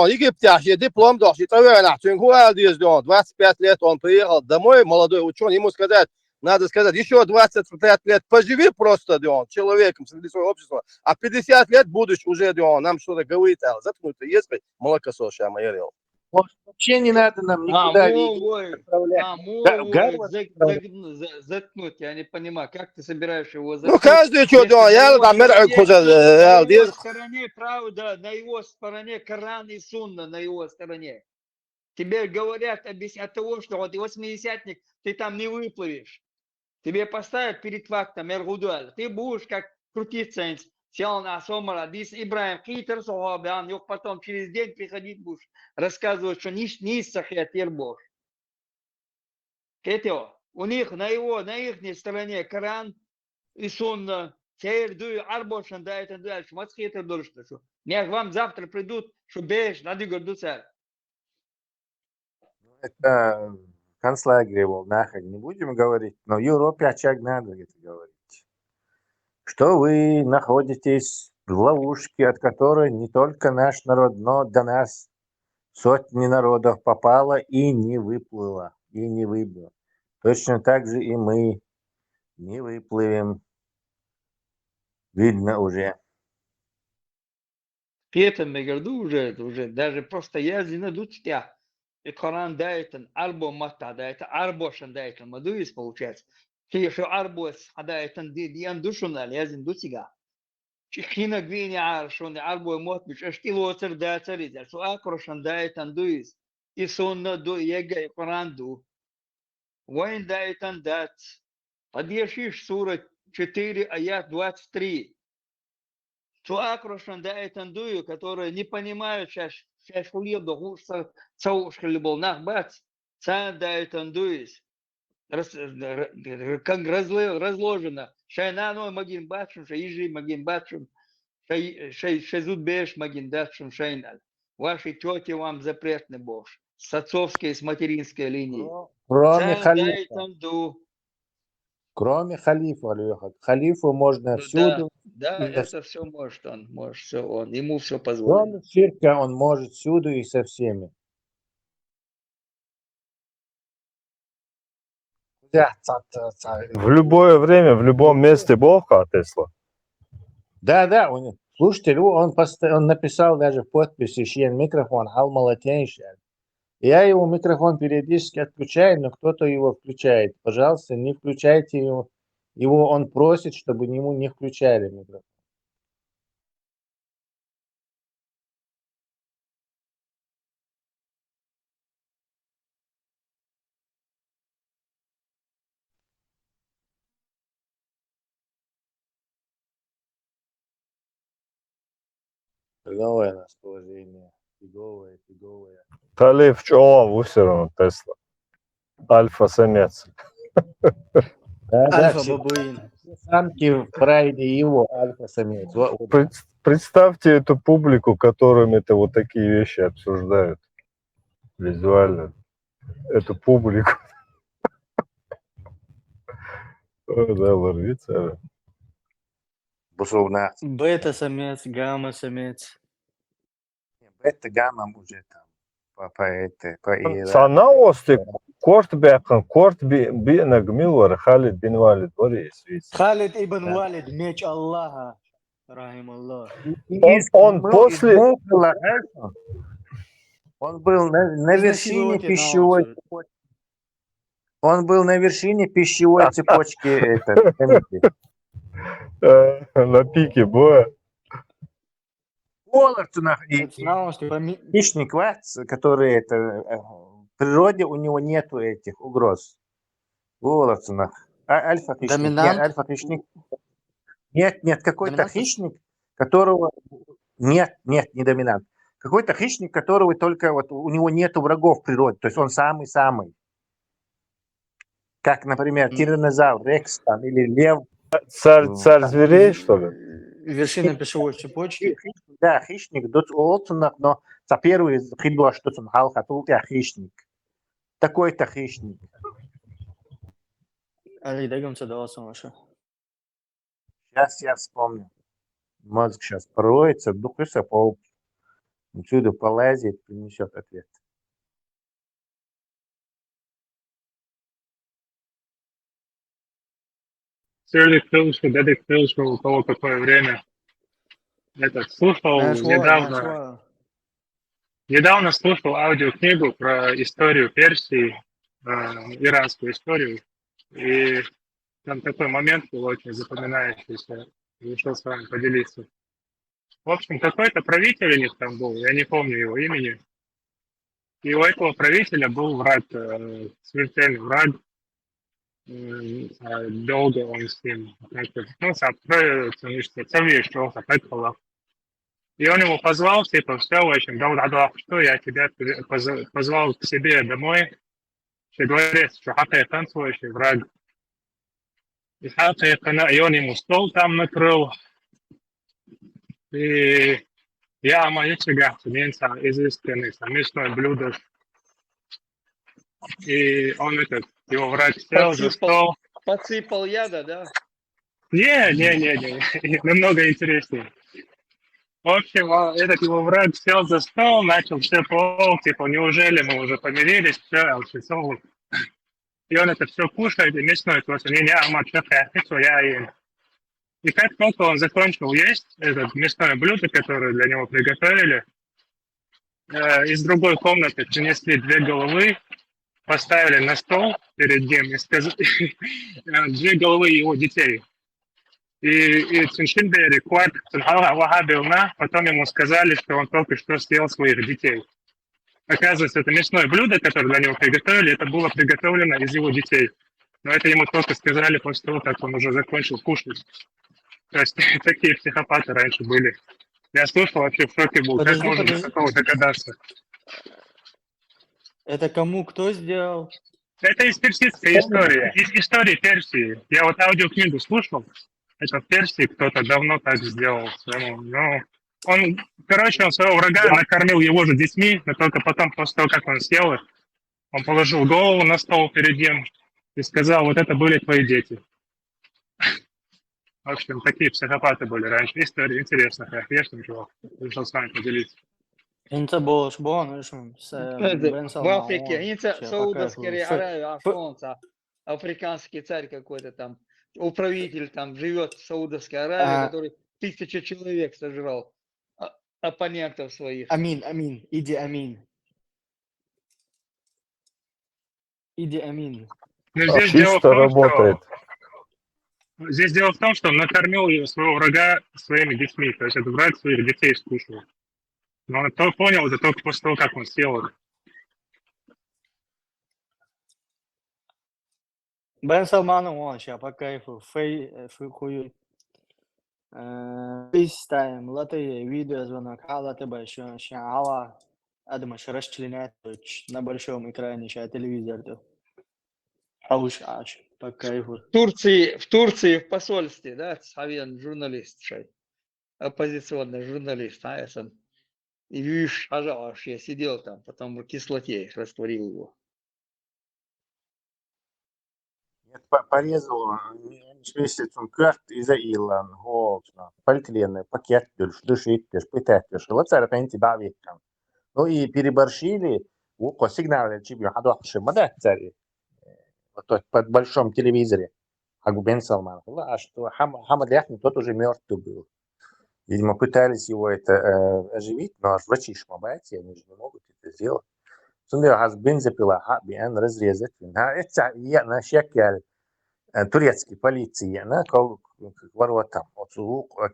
Египте, диплом дошли, 25 лет он приехал домой, молодой ученый, ему сказать, надо сказать, еще 25 лет поживи просто, человеком среди своего общества, а 50 лет будешь уже, нам что-то говорить, заткнуться, если молокосос, я моерил. Вообще не надо нам никуда заткнуть, я не понимаю, как ты собираешь его Ну, каждый что делает, я там на его стороне правда, на его стороне Коран и Сунна, на его стороне. Тебе говорят, объяснят того, что вот 80-ник, ты там не выплывешь. Тебе поставят перед фактом Эргудуэль. Ты будешь как крутиться, сел на Сомар, Адис Ибраим, Хитер, Сохабиан, и потом через день приходить будешь рассказывать, что не сахет Ербош. Это у них на их стороне Коран и Сунна. Сейрдую Арбошан, да, это дальше. Мацхитер дуршта, что. Мне к вам завтра придут, что бежишь, надо гордуться. Это концлагерь был, нахрен не будем говорить, но в Европе очаг надо это говорить. Что вы находитесь в ловушке, от которой не только наш народ, но до нас сотни народов попало и не выплыло, и не выбило. Точно так же и мы не выплывем. Видно уже. Петр Мегарду уже даже просто я найду тебя. И Коран дает арбо мата, дает арбошан дает мадуис получается. Ты еще арбос, дает диан душунал, я зин дусига. Чехина гвини аршон арбо мот биш эштило цер да цериза. Шо акрошан дает дуис. И сонна до ега и Коран ду. Вайн дает дат. Подъешишь сура 4 аят 23. Акрошан да этандую, которые не понимают сейчас хулил до гуса цаушхли был нахбац, цан да этандуис, как разложено, шайнано магин бачим, шаижи магин бачим, шайзуд беш магин дачим шайнал. Ваши тети вам запретны бож, с отцовской, с материнской линии. Кроме Цан да халифа. этанду. Кроме халифа, Леха. Халифу можно всюду. Да, это все может он, все он, ему все Кроме позволено. ширка он может всюду и со всеми. В любое время, в любом месте Бог, Тесла. Да, слушайте, он написал даже в подписи «Шьен микрофон, алмалатейшен». Я его микрофон периодически отключаю, но кто-то его включает. Пожалуйста, не включайте его. Он просит, чтобы ему не включали микрофон. Новое расположение. Фиговая, фиговая. Талев чё, все равно Тесла. Альфа-самец. Да, Альфа все бабуин. самки в прайде его альфа-самец. Представьте эту публику, которым это вот такие вещи обсуждают визуально. Эту публику. Да, лорвица. Бусовна. Бета-самец, гамма-самец. Это гамма уже там. По Санаости корт бяхан, корт бинаг милвар, Халид бин Валид, Халид ибн Валид, меч Аллаха. Рахим Аллах. Он после... Он был на вершине пищевой цепочки. Он был на вершине пищевой цепочки. На пике боя. Хищник, который это в природе у него нету этих угроз. Альфа-хищник. Нет, альфа-хищник. Нет, какой-то хищник, которого... Нет, не доминант. Какой-то хищник, которого только вот у него нету врагов в природе. То есть он самый-самый. Как, например, тираннозавр, рекс там, или лев. Царь зверей, что ли? Вершина пищевой цепочки. Да, хищник. Но за первый хидуа что-то хищник. Такой-то хищник. Сейчас я вспомню. Мозг сейчас пороется, духится, отсюда полазит, принесет ответ. Сырный крылышко, дядя крылышко, у кого какое время. Слушал недавно слушал аудиокнигу про историю Персии, иранскую историю. И там такой момент был очень запоминающийся. Решил с вами поделиться. В общем, какой-то правитель у них там был, я не помню его имени. И у этого правителя был враг, смертельный враг. Долго он с ним и он его позвал, типа, все, в общем, что я тебя позвал к себе домой, что говорит, что хакайкан свой, враг. И он ему стол там накрыл, и я маячига, изысканный, совместное блюдо. И он его враг сел за стол. Подсыпал яда, да? Не, намного интереснее. В общем, этот его враг сел за стол, начал все типа, неужели мы уже помирились, все, и он это все кушает, и мясной просто, и как только он закончил есть это мясное блюдо, которое для него приготовили, из другой комнаты принесли 2 головы, поставили на стол перед ним и сказали, 2 головы его детей. И Циншинбери, потом ему сказали, что он только что съел своих детей. Оказывается, это мясное блюдо, которое для него приготовили, это было приготовлено из его детей. Но это ему только сказали после того, как он уже закончил кушать. То есть такие психопаты раньше были. Я слышал, вообще в шоке был. Как можно до такого догадаться? Это кому кто сделал? Это из персидской истории. Из истории Персии. Я вот аудиокнигу слушал. Это в Персии кто-то давно так сделал. Он своего врага накормил его же детьми, но только потом, после того, как он съел их, он положил голову на стол перед ним и сказал, вот это были твои дети. В общем, такие психопаты были раньше. История интересная, конечно, чувак. Решил с вами поделиться. Инца болш бон, В Африке, Инца Саудовской Аравии, африканский царь какой-то там, управитель там живет в Саудовской Аравии, который 1000 человек сожрал, оппонентов своих. Амин, Иди Амин. Здесь дело в том, что он накормил своего врага своими детьми, то есть это враг своих детей скушал. Но он понял это только после того, как он съел их. Бен Салману он сейчас по кайфу, FaceTime, латые, видеозвонок, тебе еще ала, думаешь, расчленять на большом экране, сейчас телевизор-то. Аж, по кайфу. В Турции в посольстве, да, совен журналист, оппозиционный журналист, и видишь, пожалуйста, я сидел там, потом в кислоте растворил его. Порезал швейцарскую карту из-за Илан, полиэтиленовый пакет, душит, питать, вот царь пенти давит там. Ну и переборщили, у сигнала тебе хадохши, мада царь, вот под большом телевизоре, как Бен Салман, а что Хамад Яхни, тот уже мертвый был. Видимо, пытались его оживить, но аж врачи шмабайте, они же не могут это сделать. Сунда has бензопила, биан разрезать. Это я на шекель турецкий полиции, на воротам, от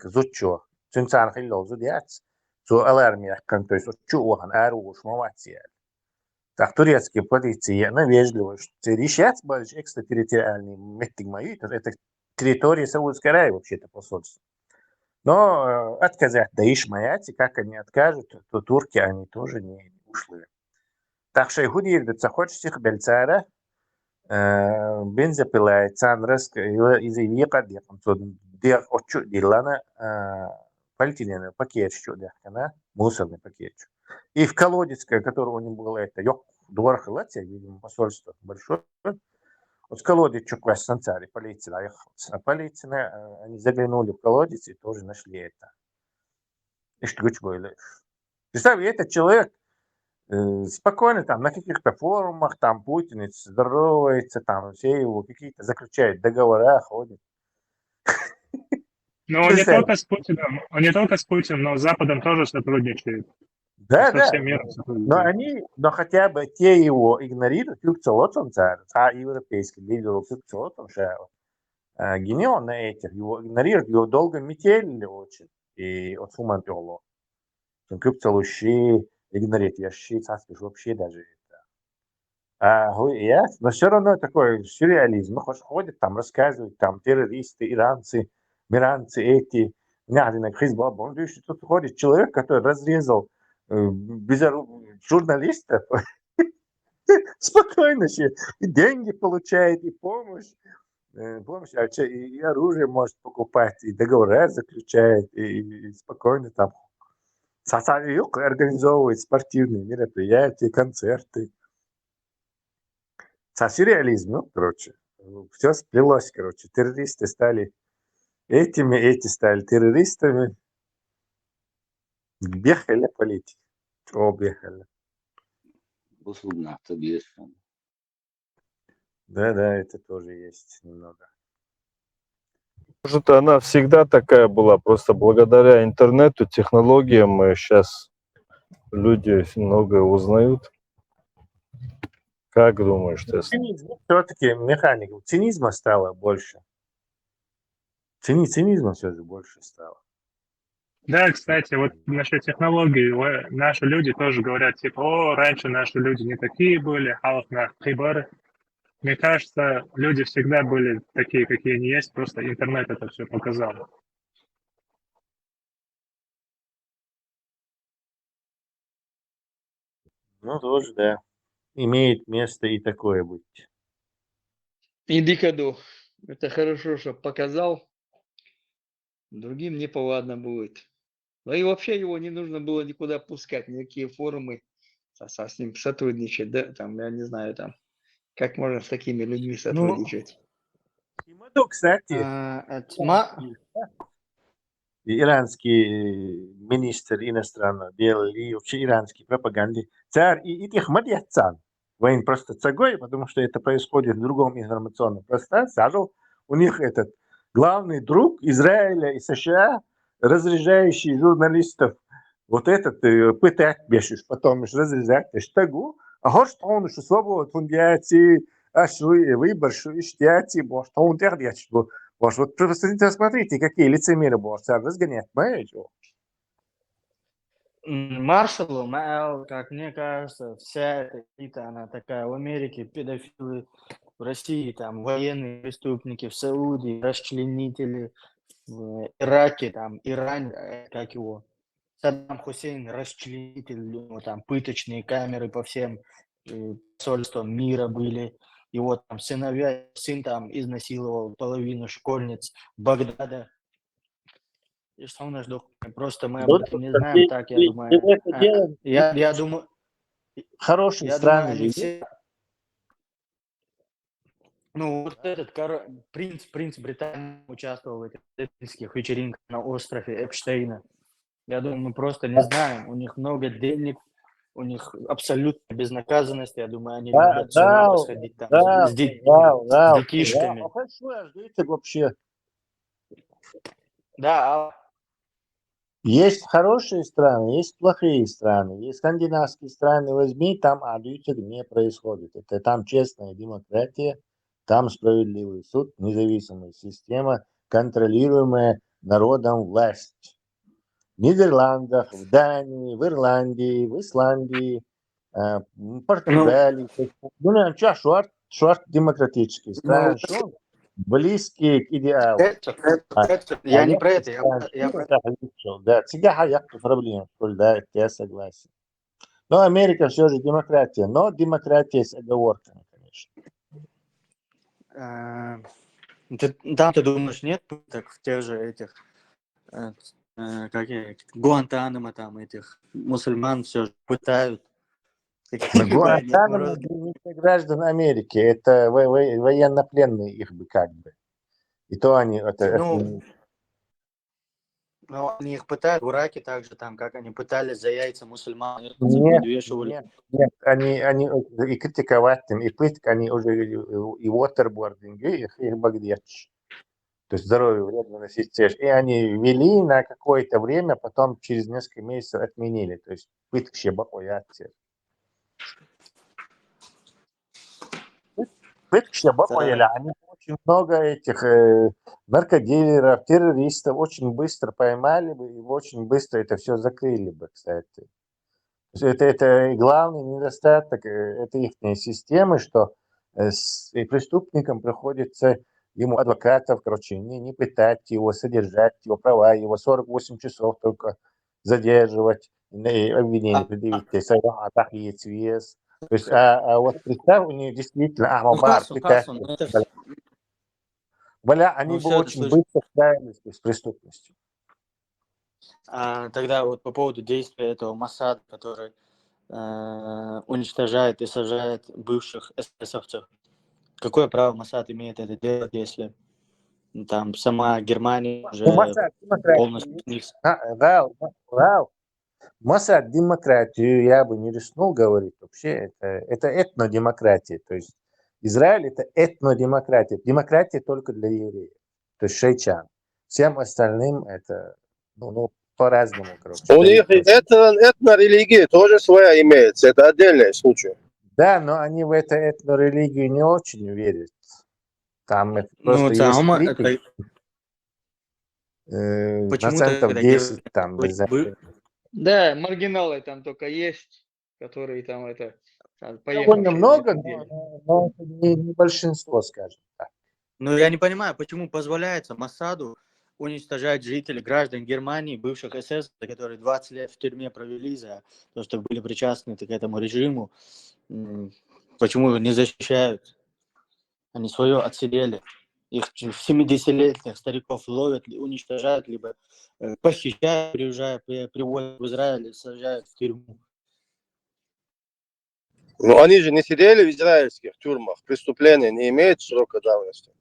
зучо, цинцан хилло зудиац, цу алармия, то есть чуохан ару шмабайте. Так турецкий полиции, на вежливо, что решать больше экстратерриториальный меттиг мои, это территория Саудовской Аравии вообще-то посольство. Но отказать даишь маяти, как они откажут, то турки, они тоже не ушли. Так что худеет, хочешь их бельцара, бензопила, цанраск, из Ильика, где отчет дилана, полиэтиленовый пакет, что да, мусорный пакет. И в колодец, которого не было, это двор халатия, видимо, посольство большое. Вот в колодец чукваш санцари, полиция, а полиция, они заглянули в колодец и тоже нашли это. И что было? Представь, этот человек спокойно там на каких-то форумах, там Путин здоровается, там все его какие-то заключают договора, ходят. Но он не только с Путиным, но с Западом тоже сотрудничает. Да, Со да. всем миром сотрудничает. Но хотя бы те его игнорируют, а европейский лидер генион на этих, его игнорируют, его долго метелили очень, и от сумма перло. Игнорит, я швейцарский вообще даже но все равно такой сюрреализм. Ходят там, рассказывают, там террористы, иранцы, миранцы эти. Он тут ходит человек, который разрезал журналистов, спокойно и деньги получает, и помощь, и оружие может покупать, и договора заключает, и спокойно там организовывает спортивные мероприятия, концерты. Сюрреализм, ну, короче, все сплелось, короче, террористы стали этими, эти стали террористами, бегали политики, бегали. Да, это тоже есть немного. Может, она всегда такая была, просто благодаря интернету, технологиям сейчас люди многое узнают. Как думаешь, ты? Все-таки механика, цинизма стало больше. Цинизма все же больше стало. Да, кстати, вот насчет технологий, наши люди тоже говорят, типа, раньше наши люди не такие были, приборы. Мне кажется, люди всегда были такие, какие они есть, просто интернет это все показал. Ну, тоже, да. Имеет место и такое быть. Иди коду. Это хорошо, что показал. Другим неповадно будет. Ну и вообще его не нужно было никуда пускать, никакие форумы с ним сотрудничать, да, там, я не знаю, там, как можно с такими людьми сотрудничать. Ну, кстати, иранский министр иностранных дел и вообще иранский пропаганды, царь и их мадьяцан. Воин просто цагой, потому что это происходит в другом информационном пространстве. У них этот главный друг Израиля и США, разряжающий журналистов, вот этот пытать бешишь, потом разрезать, штагу, а горсть он что свободу фундиации, а что выбор, что иштяти, бо что он тердяч, бо вот посмотрите, какие лицемеры бо разгонять, понимаете? Маршалу, как мне кажется, вся эта элита, она такая в Америке, педофилы, в России там военные преступники, в Саудии расчленители, в в Ираке, там, Иран, как его, Саддам Хусейн, расчленитель, ну, там, пыточные камеры по всем посольствам мира были. Его там сыновья, сын там изнасиловал половину школьниц Багдада. И что у нас, просто мы об Ну, этом не доктор, знаем, так, я и думаю. в это дело Я думаю, хорошие я думаю, страны же они есть. все... Ну, вот этот принц Британии участвовал в этих студенческих вечеринках на острове Эпштейна. Я думаю, мы просто не знаем. У них много денег, у них абсолютная безнаказанность. Я думаю, они Да, любят с ума да, посходить там да, с да. детишками. А хорошо, а что это вообще? Да, Есть хорошие страны, есть плохие страны. Есть скандинавские страны, возьми, там адюльтер не происходит. Это там честная демократия, там справедливый суд, независимая система, контролируемая народом власть. В Нидерландах, в Дании, в Ирландии, в Исландии, в Португалии. Ну, шорт демократические страны, что близкие к идеалу. я не Я про это, я про... различил. Да, всегда я проблема, да, я согласен. Но Америка все же демократия, но демократия с оговорками, конечно. Там, ты думаешь, нет пыток в тех же этих, Гуантанамо, там этих мусульман все же пытают. Но Какие бы они Гуантанамо не граждан Америки, это военнопленные их бы как бы. И то они Ну, они их пытают в Ираке также, там, как они пытались за яйца мусульман, Нет, подвешивали. нет, они и критиковать им, и пыток, они уже и waterboarding, их багдетч. То есть здоровью вредно носить цеш. И они ввели на какое-то время, потом через несколько месяцев отменили. То есть пыток боятся. Пыток они очень много этих наркодилеров, террористов очень быстро поймали бы и очень быстро это все закрыли бы, кстати. Это главный недостаток этой их системы, что преступникам приходится ему адвокатов, короче, не пытать его, содержать его права, его 48 часов только задерживать, обвинение предъявить, то есть, вот представь, у них действительно, Ну, Хасан, это они бы все это очень слышно. быстро справились с преступностью. Тогда вот по поводу действия этого Моссада, который уничтожает и сажает бывших эсэсовцев. Какое право Моссад имеет это делать, если там сама Германия уже полностью с них... Моссад демократию я бы не рискнул говорить. Вообще это этнодемократия. То есть Израиль это этнодемократия. Демократия только для евреев. То есть шейчан. Всем остальным это по-разному, короче. У них этнорелигия тоже своя имеется. Это отдельный случай. Да, но они в эту этнорелигию не очень верят. Там Ну, просто есть Цаома, критик. почему Процентов тогда 10 там. Да, маргиналы там только есть, которые там Довольно поехавшие на много, это дело. но это не большинство, скажем так. Но я не понимаю, почему позволяется Моссаду уничтожать жителей, граждан Германии, бывших СС, которые 20 лет в тюрьме провели за то, что были причастны к этому режиму. Почему не защищают? Они свое отсидели. Их 70-летних стариков ловят, уничтожают, либо похищают, приводят в Израиль и сажают в тюрьму. Но они же не сидели в израильских тюрьмах. Преступление не имеет срока давности.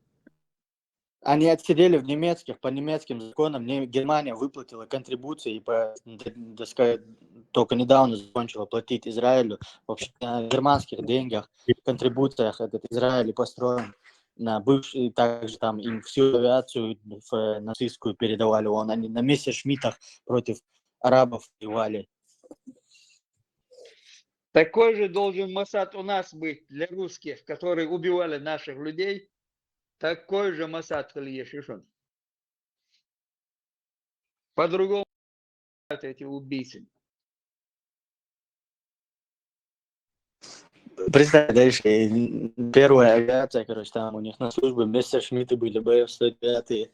Они отсидели в немецких, по немецким законам. Германия выплатила контрибуции и только недавно закончила платить Израилю. Вообще на германских деньгах, контрибуциях этот Израиль построен. На бывший, также там им всю авиацию нацистскую передавали. Они на мессершмиттах против арабов воевали. Такой же должен Моссад у нас быть для русских, которые убивали наших людей. Такой же Моссад Ильешишин. По-другому эти убийцы. Представь, дальше первая авиация, короче, там у них на службе мессершмитты были, БФ-105.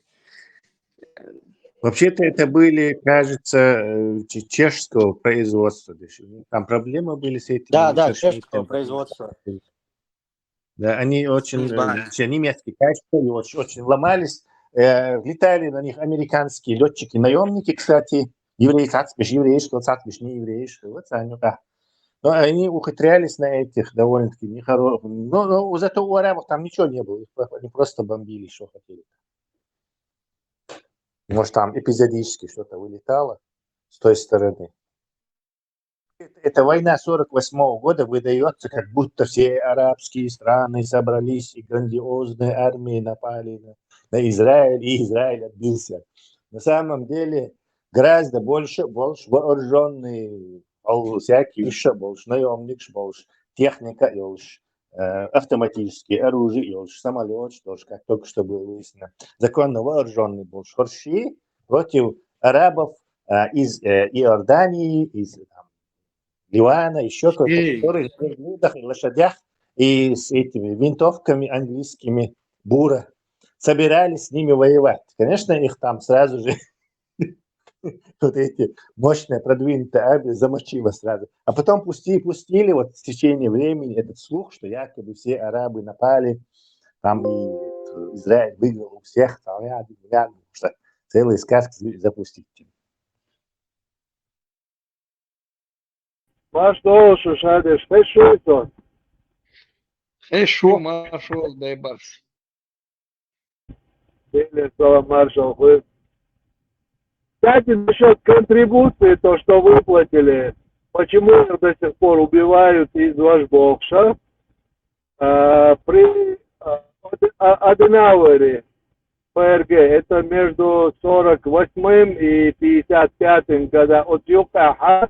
Вообще-то это были, кажется, чешского производства. Там проблемы были с этим. Да, они да, совершенно чешского этим производства. Да, они очень, Избан. все немецкие качества, и очень ломались. Летали на них американские летчики-наемники, кстати, еврейского, не еврейского. Вот они, да. Но они ухитрялись на этих довольно-таки нехороших. Но зато у арабов там ничего не было. Они просто бомбили, что хотели. Может, там эпизодически что-то вылетало с той стороны. Эта война 48 года выдается, как будто все арабские страны собрались и грандиозные армии напали на Израиль, и Израиль отбился. На самом деле гораздо больше вооруженные, всякие еще больше, наемник, больше техника, больше автоматические оружия, больше самолет, тоже, как только что было выяснено. Законно вооруженный больше хорши против арабов из Иордании, из Ливана, еще кто-то, которые на верблюдах и лошадях и с этими винтовками английскими бура собирались с ними воевать. Конечно, их там сразу же вот эти мощные продвинутые армии замочило сразу. А потом пустили вот в течение времени этот слух, что якобы все арабы напали, там и Израиль выиграл у всех, там что целые сказки запустить. מה שלומך, שושנה? שפשוטו. Хорошо, маршал, дай барс. Или слово маршал. Кстати, насчет контрибуции, то, что выплатили, почему их до сих пор убивают из Вашбокша, при Аденауэре ФРГ, это между 48 и 55, когда от Юкаха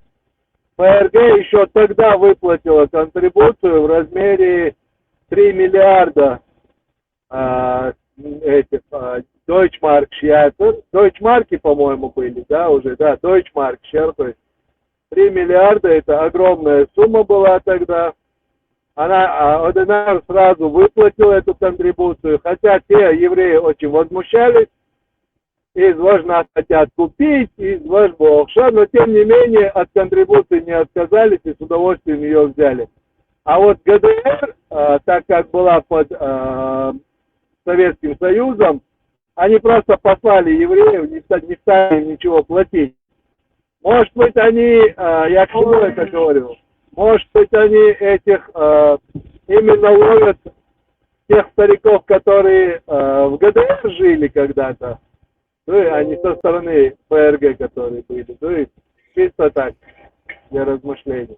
ФРГ еще тогда выплатила контрибуцию в размере 3 миллиарда этих Deutschmark Scherzer. Deutschmarки, по-моему, были, да, уже, да, Deutschmark Scherzer. 3 миллиарда, это огромная сумма была тогда. Оденауэр сразу выплатил эту контрибуцию, хотя те евреи очень возмущались. Из нас хотят купить, из Вашбокша, но тем не менее от контрибуции не отказались и с удовольствием ее взяли. А вот ГДР, так как была под Советским Союзом, они просто послали евреев, не стали ничего платить. Может быть, они, я к чему это говорю, может быть, они этих именно ловят тех стариков, которые в ГДР жили когда-то, ну, а не со стороны ФРГ, которые были. Ну, и чисто так, для размышлений.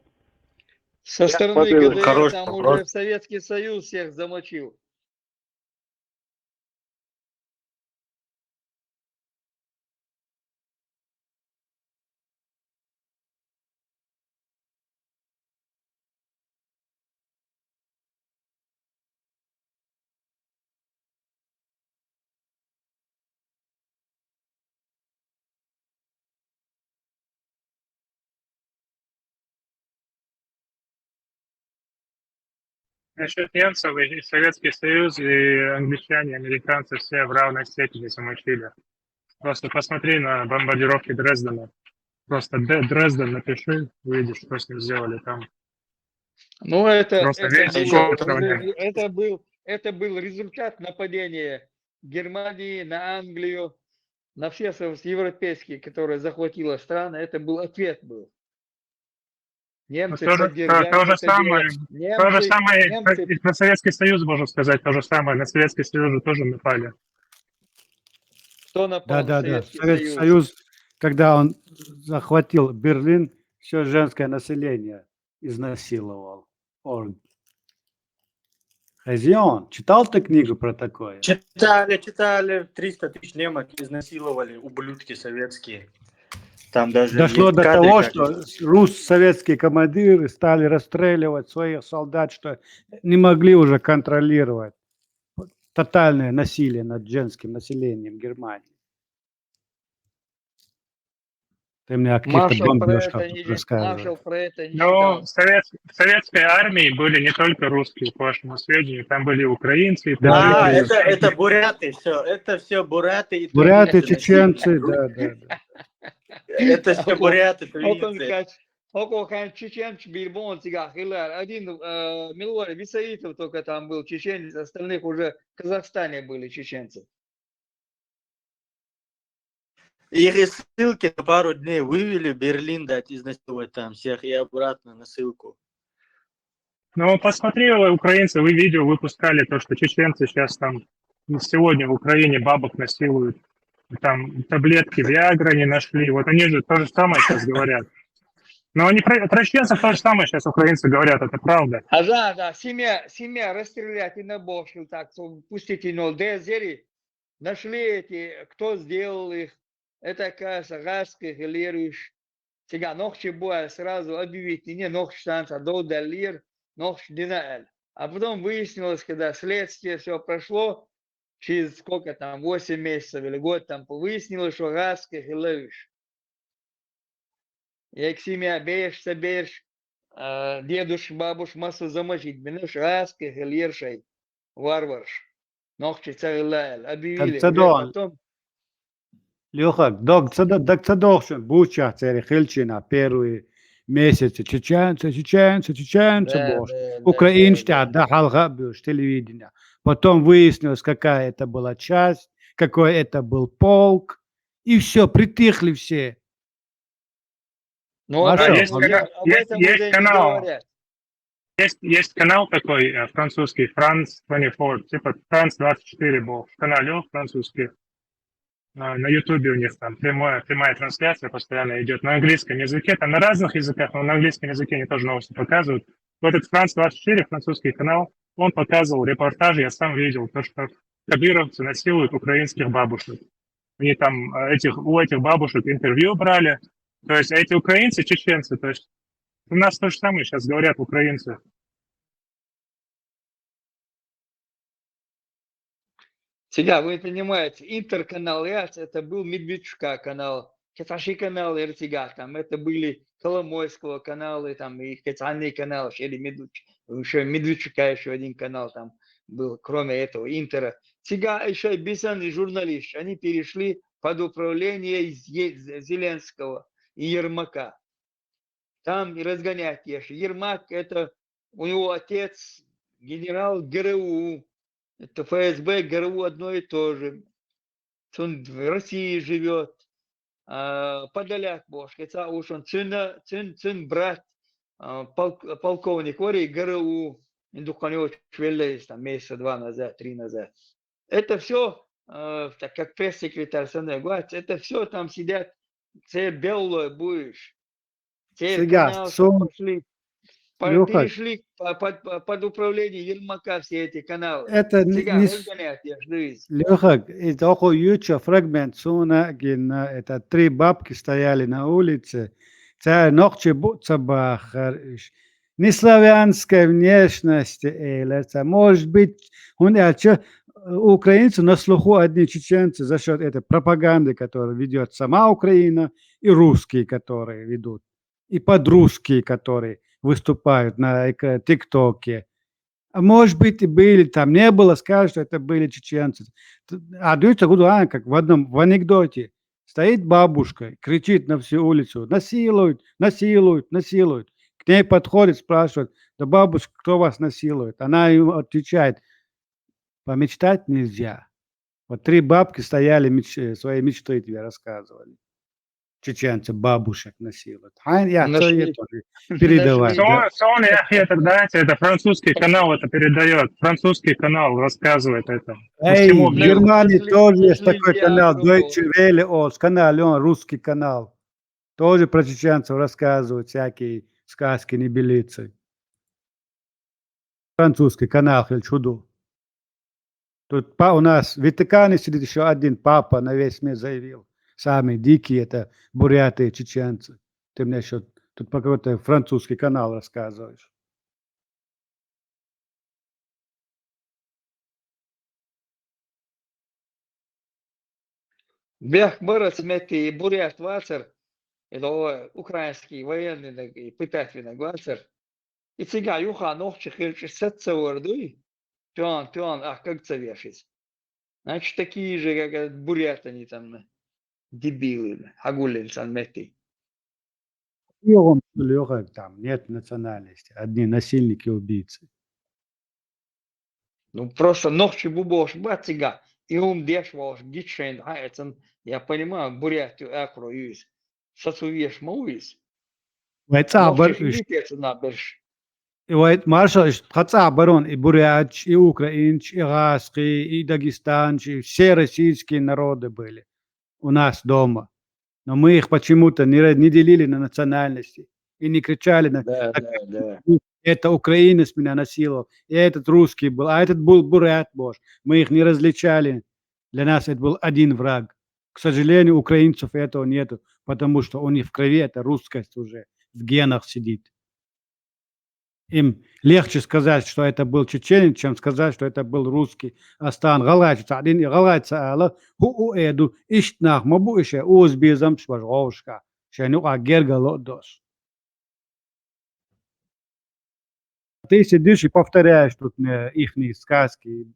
Со стороны ГДР Хороший там вопрос. уже Советский Союз всех замочил. Насчет немцев и Советский Союз, и англичане, и американцы все в равной степени замочили. Просто посмотри на бомбардировки Дрездена. Просто Дрезден напиши, увидишь, что с ним сделали там. Ну, это Просто это был результат нападения Германии на Англию, на все европейские, которые захватила страны. Это был ответ был. Немцы то же самое и на Советский Союз, можно сказать, то же самое. На Советский Союз же тоже напали. Кто напал на Да. Советский Советский Союз, когда он захватил Берлин, все женское население изнасиловал. Он. Хозяин, читал ты книгу про такое? Читали, 300 тысяч немок изнасиловали, ублюдки советские. Там даже Дошло есть до кадры, того, как что советские командиры стали расстреливать своих солдат, что не могли уже контролировать тотальное насилие над женским населением Германии. Ты мне о каких-то Маршал про бомбежках это тут не, рассказываешь. Маршал про это не Но читал. в советской армии были не только русские, по вашему сведению, там были украинцы, и Да, таджики. Это буряты, все. Это все буряты и буряты, тувинцы носили. чеченцы, да. Это все буряты, Окон тувинцы. кач, окон чеченч бильбон цигах, Хилар. Один Милуар Бисаитов только там был чеченец, остальных уже в Казахстане были чеченцы. Их из ссылки на пару дней вывели в Берлин, дать изнасиловать там всех и обратно на ссылку. Но посмотри, украинцы, вы видео выпускали, то, что чеченцы сейчас там сегодня в Украине бабок насилуют. Там таблетки Виагра не нашли. Вот они же то же самое сейчас говорят. Но они про чеченцев то же самое сейчас украинцы говорят, это правда. Да, семья расстрелять и набошил так, пустите, но дезери, нашли эти, кто сделал их, это, кажется, Гаских или Лериш. Сега, ночи боя сразу объявить, не ночь танца, до Далир, ночь Динаэль. А потом выяснилось, когда следствие все прошло, через сколько там, 8 месяцев или год, там выяснилось, что Гаских и Лериш. Як семья беешь, соберешь, дедуш, бабуш, массу замочить, бенеш, Гаских и Лершей, варварш. Ночи Царилаэль. Объявили, уже Цадон, потом. Леха, дог цадохшен, буча, цери хильчина, первые месяцы, чеченцы, бош. Украинская, да, халга бьешь, телевидение. Потом выяснилось, какая это была часть, какой это был полк, и все, притихли все. Ну, об Да, этом есть уже не канал. говорят. Есть канал такой французский, France 24, типа France 24 был. Канал французский. На Ютубе у них там прямая трансляция постоянно идет на английском языке, там на разных языках, но на английском языке они тоже новости показывают. Вот этот France 24, французский канал, он показывал репортажи, я сам видел, то, что кадыровцы насилуют украинских бабушек. Они там у этих бабушек интервью брали. То есть эти украинцы, чеченцы, то есть у нас то же самое сейчас говорят украинцы. Сега, вы понимаете, интерканал ЯЦ, это был Медведчука канал, Киташи канал Эртига, там это были Коломойского каналы, там и Китанный канал, еще Медведчука еще один канал там был, кроме этого Интера. Сега еще бесценный журналист, они перешли под управление Зеленского и Ермака. Там и разгонять еще. Ермак это у него отец генерал ГРУ. Это ФСБ, ГРУ одно и то же. Он в России живет. Подоляк бошки. Это уж он цин брат, полковник Ори ГРУ. Индуханёв швеллес там месяца 2 назад, 3 назад. Это все, так как пресс-секретарь Санэ говорит, это все там сидят, це белое будешь. Те канал, что пошли. Перешли под управление Ермака все эти каналы. Это не... Леха, это охо юча фрагмент суна, это 3 бабки стояли на улице. Це ночи буцабахар. Не славянской внешности, это может быть, украинцы на слуху одни чеченцы за счет этой пропаганды, которую ведет сама Украина, и русские, которые ведут, и подрусские, которые выступают на ТикТоке. А может быть и были, там не было, скажут, что это были чеченцы. А даются как в анекдоте. Стоит бабушка, кричит на всю улицу, насилуют. К ней подходит, спрашивает, да бабушка, кто вас насилует? Она ему отвечает, помечтать нельзя. Вот 3 бабки стояли, свои мечты тебе рассказывали. Чеченцы бабушек насилуют. Я тоже передавать. Сон это французский канал это передает. Французский канал рассказывает это. В Германии тоже есть такой канал, Deutsche Welle, канал, он русский канал. Тоже про чеченцев рассказывают всякие сказки, небылицы. Французский канал, чудо. Тут у нас в Ватикане сидит еще один папа, на весь мир заявил. Самые дикие это буряты и чеченцы. Ты мне еще тут по какой-то французский канал рассказываешь. Бях бărăț мeti бурят вацер, это украинский военный такой, пытательный глазер. И цыга юха ногче хилче сетца ордуй. Тюан, ах, как цавешить. Значит, такие же, как бурят они там, дебилы, агулинсан мети. И он легок там, нет национальности, одни насильники-убийцы. Ну, просто ногче бубош, бацига. И деш ваш, гитшейн, я понимаю, бурятию акро юис. Сацувеш мауис. Вайцабар, Ногче шибитец на берш. и вайт маршал, Хацабарон, и буряч, и украинч, и гаски, и дагестанчи, все российские народы были у нас дома. Но мы их почему-то не делили на национальности и не кричали на Да. это украинец меня насиловал, и этот русский был, а этот был бурят, боже. Мы их не различали. Для нас это был один враг. К сожалению, украинцев этого нету, потому что у них в крови это русскость уже в генах сидит. Им легче сказать, что это был чеченец, чем сказать, что это был русский. Астан галач один и галач сала ху эду иштнах мабу еще узбезам шважовшка. Шену агерга лодос. Ты сидишь и повторяешь тут ихние сказки.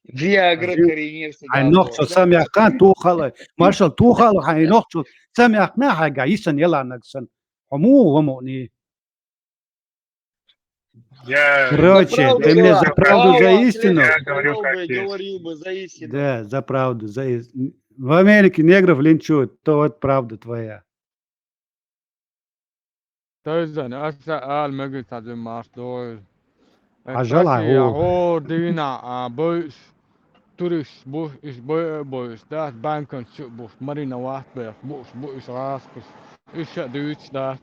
Виагра коренился. Нохчо самяхан тухала. Маршал тухала хай нохчо самяхна хага исан еланаксан. Хому не. Короче, ты мне за правду, за истину. Говорил бы за истину. Да, за правду, за истину. В Америке негров линчуют, то вот правда твоя. Tözden össze elmögött az mástól. Ажала, Dina, boys, tourist, bush is boys, that bank and shit bush, marina wachtberg, bush raskus, is het Duits dat.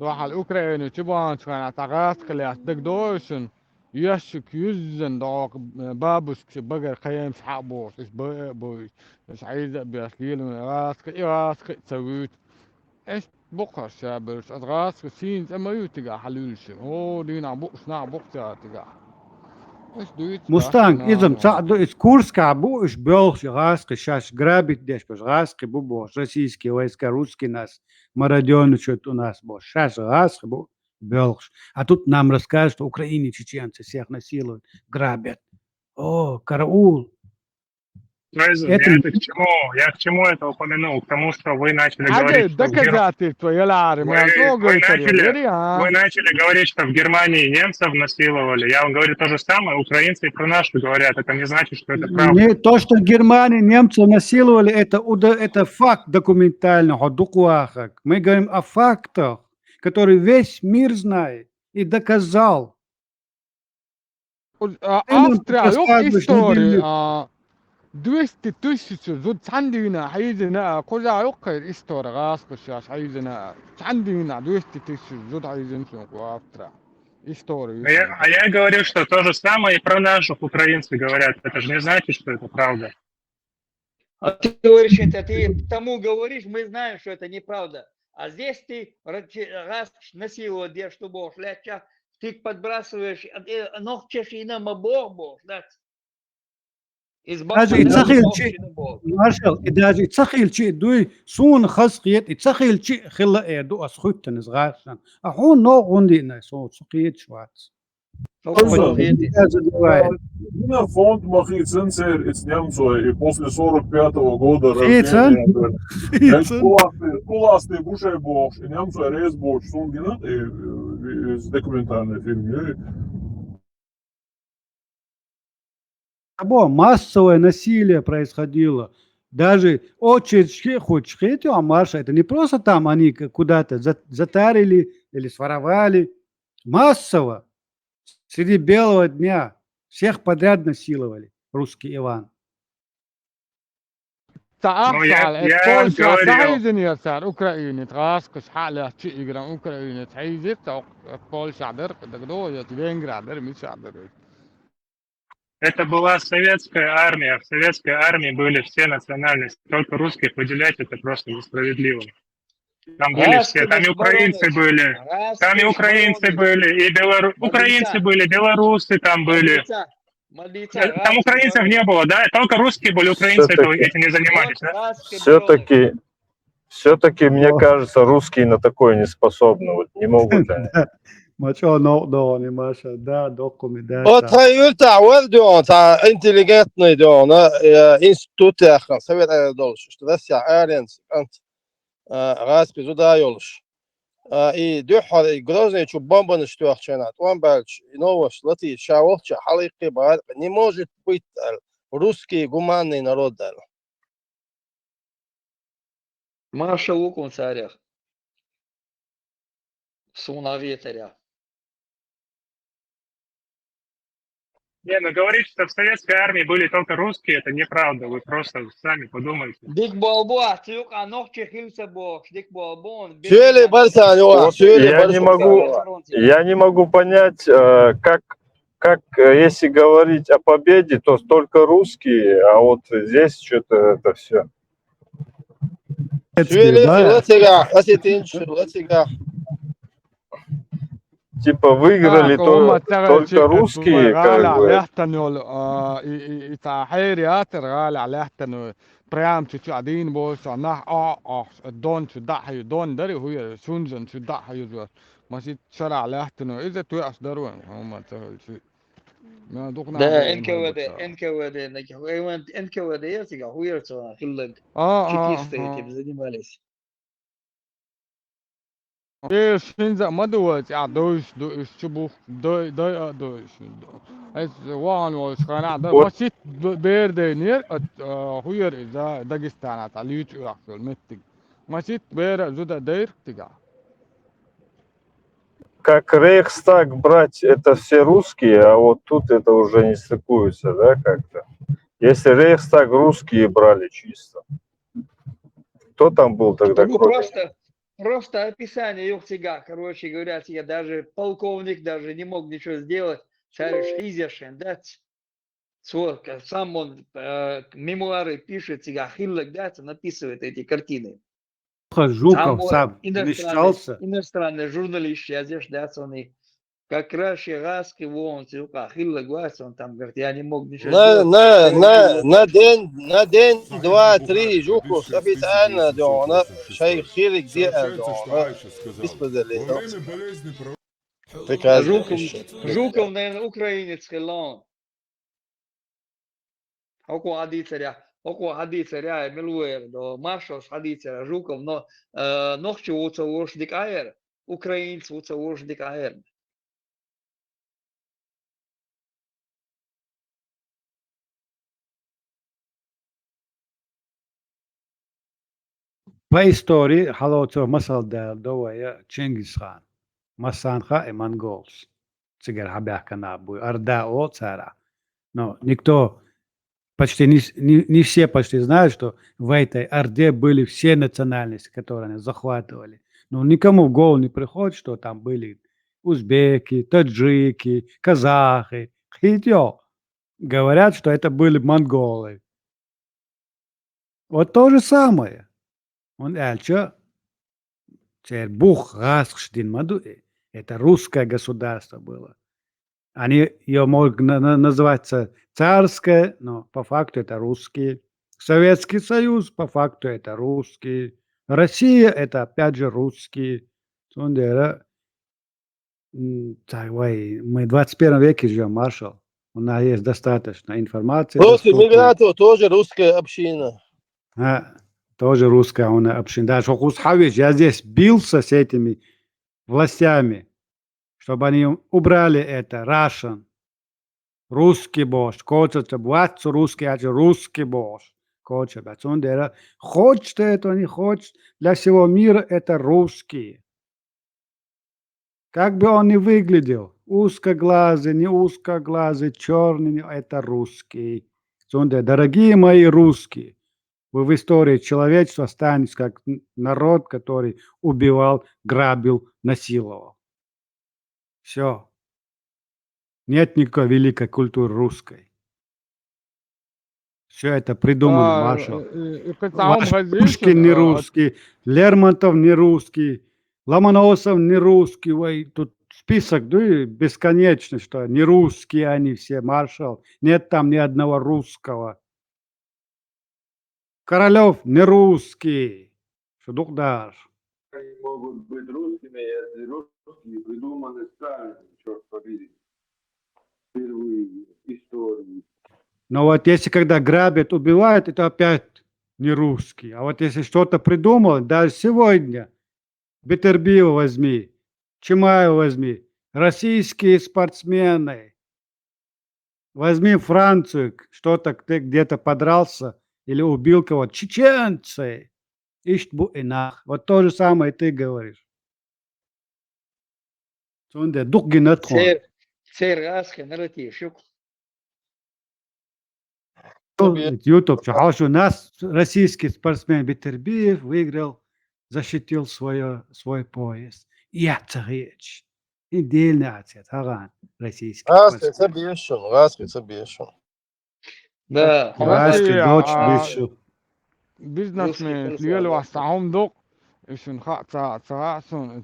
راح الأوكراني تبان كان تعاقد كلاه تقدرشن يشك يزن داق بابوس بقر خيام صحابوس إيش بوي إيش عايز بيحكي من راسك تسويت إيش بقر شابرش أدراسك سين أما يتجا حلولشن أوه دينا بقش بقشة تجا Мустанг, изом цаду из Курска, буш белш, раски, сейчас грабит деш, раски, бубош, российские войска, русские нас, мародерничают у нас, бош, сейчас раски, белш. А тут нам расскажут, что Украине чеченцы всех насилуют, грабят. О, караул. Я к чему это упомянул? К тому, что вы начали говорить, что вы начали говорить, что в Германии немцев насиловали. Я вам говорю то же самое. Украинцы и про наши говорят. Это не значит, что это правда. Не то, что в Германии немцев насиловали, это факт документальный. Мы говорим о фактах, которые весь мир знает и доказал. Австрия, история. 200 тысяч зуд عندنا حيزنا كلها يقر история غاسقش حيزنا عندنا 200 тысяч зуд حيزنا Австрия. История. А я говорю, что то же самое и про наших украинцы говорят. Это же не значит, что это правда. А ты говоришь это, ты тому говоришь, мы знаем, что это неправда. А здесь ты раз насиловал, где что бог, ты подбрасываешь, ногчешь и нам бог, да? даже يتسخيل شيء دوي سون خسقيت يتسخيل شيء خلا دو اسخوت نزغاشن اهون نو غوندينا سو سقيت شوات Меня фонд Махицинцер из немцу и после 45-го года рождения. Куласты бушей бог, и немцу рез бог, сунгина, из документальный фильм. Массовое насилие происходило. Даже очередь хоть марша, это не просто там они куда-то затарили или своровали. Массово. Среди белого дня всех подряд насиловали. Русский Иван. Это была советская армия. В советской армии были все национальности. Только русских выделять это просто несправедливо. Там были все, там и украинцы были, там и украинцы были, и украинцы были, белорусы там были. Там украинцев не было, да? Только русские были, украинцы этим не занимались, да? Все-таки, мне Но кажется, русские на такое не способны. Вот не могут они. да, macho no не Маша, да, докуми, да, Вот та. таюльта вардион, та интеллигентный дион, институт яхан, совет долш, что Россия Airlines, ант, раз пизуда юлш. И дюхал, и грозный чу бомба на что ахчанат. Он бальч, и новость, лати, шаохча, халики бар, не может быть русский гуманный народ. Маша лукун царях. Суна ветеря. Не, ну говорить, что в советской армии были только русские, это неправда. Вы просто сами подумайте. Дик болбо, тюк, а ногче хилса бог, дик болбо, Шöyle barsan yok, Вот şöyle я не могу понять, как если говорить о победе, то только русские, а вот здесь что-то это все. Şöyle Да, latega, asetin, latega. Типа выиграли только русские, غالي как على бы. يحتنوا يتاحير ياتر غالي على يحتنوا بريام تشعدين بوش عناح الدون تدحي دون دري هو سونزن تدحي يزور ماشي شرع على يحتنوا إذا توقف دروان هم تقول شيء ما دوقنا ده NKVD, NKVD yaziga huyartsana hillag чекисты занимались. ايش فينزا ما دوت يا دوش دوش شبوخ دوي دوش اس وان وش قناع ده Вот, بسيط بير نير هوير اذا داغستان على اليوتيوب احسن متك مسيت بير زودا دير تيجا как Рейхстаг брать, это все русские, а вот тут это уже не стыкуется, да, как-то. Если Рейхстаг русские брали чисто, кто там был тогда, Ну кроме... просто описание юхтига, короче говоря, я даже полковник даже не мог ничего сделать. Царь Шизяшен, да, сам он мемуары пишет, сега хиллаг, да, написывает эти картины. Жуков сам вмешался. Иностранный журналист, я здесь, да, он и как раз раски вон, хиллаг, он там говорит, я не мог ничего сделать. На день, два, три, Жуков официально, да, шай хилик делал, да, беспредельно. Жуков, наверное, украинец, хилон. Око хади царя, милуэр, до маршал хади царя, Жуков, но ногче уца уж дикаер, украинец уца уж дикаер. По истории, халоцо масал довая Чингисхан, Масанха и Монголс. Цигар хабяка на буй, Орда о цара. Но никто, почти не все почти знают, что в этой Орде были все национальности, которые они захватывали. Но никому в голову не приходит, что там были узбеки, таджики, казахи, хитё. Говорят, что это были монголы. Вот то же самое. Он эльчо, Бух, Расхштин, Маду, это русское государство было. Они ее могут называться царское, но по факту это русские. Советский Союз, по факту это русские. Россия, это опять же русские. Мы в 21 веке живем, маршал. У нас есть достаточно информации. Против мигрантов тоже русская община. Тоже русская община. Даже Хусхавич, я здесь бился с этими властями, чтобы они убрали это, Russian, русский бож, хочется быть русский, а русский бож, хочется. Хочет это, не хочет, для всего мира это русские. Как бы он ни выглядел, узкоглазый, не узкоглазый, черный, это русский. Дорогие мои русские, вы в истории человечества останетесь как народ, который убивал, грабил, насиловал. Все. Нет никакой великой культуры русской. Все это придумано, маршал. Пушкин не русский, Лермонтов не русский, Ломоносов не русский. Ой, тут список бесконечный, что не русские они все, маршал. Нет там ни одного русского. Королев не русский. Шудук дар. Они могут быть русскими, если русские придуманы Сталином, черт побери. Впервые в истории. Но вот если когда грабят, убивают, это опять не русский. А вот если что-то придумал, даже сегодня, Бетербиева возьми, Чимаева возьми, российские спортсмены, возьми Францию, что-то ты где-то подрался или убил кого-то, чеченцы, иштбуинах. Вот то же самое ты говоришь. Сонде дух генетрон. Цер асхе нарратив. Шук. YouTube, что у нас российский спортсмен Бетербиев выиграл, защитил свой пояс. И это речь. Идеальный ответ, Харан, российский Раскается спортсмен. бешен, раскается бешен. Да. Раски, Хотя дочь бывший. бизнесмен ليل وسعهم دق إيشن خاطر سراسون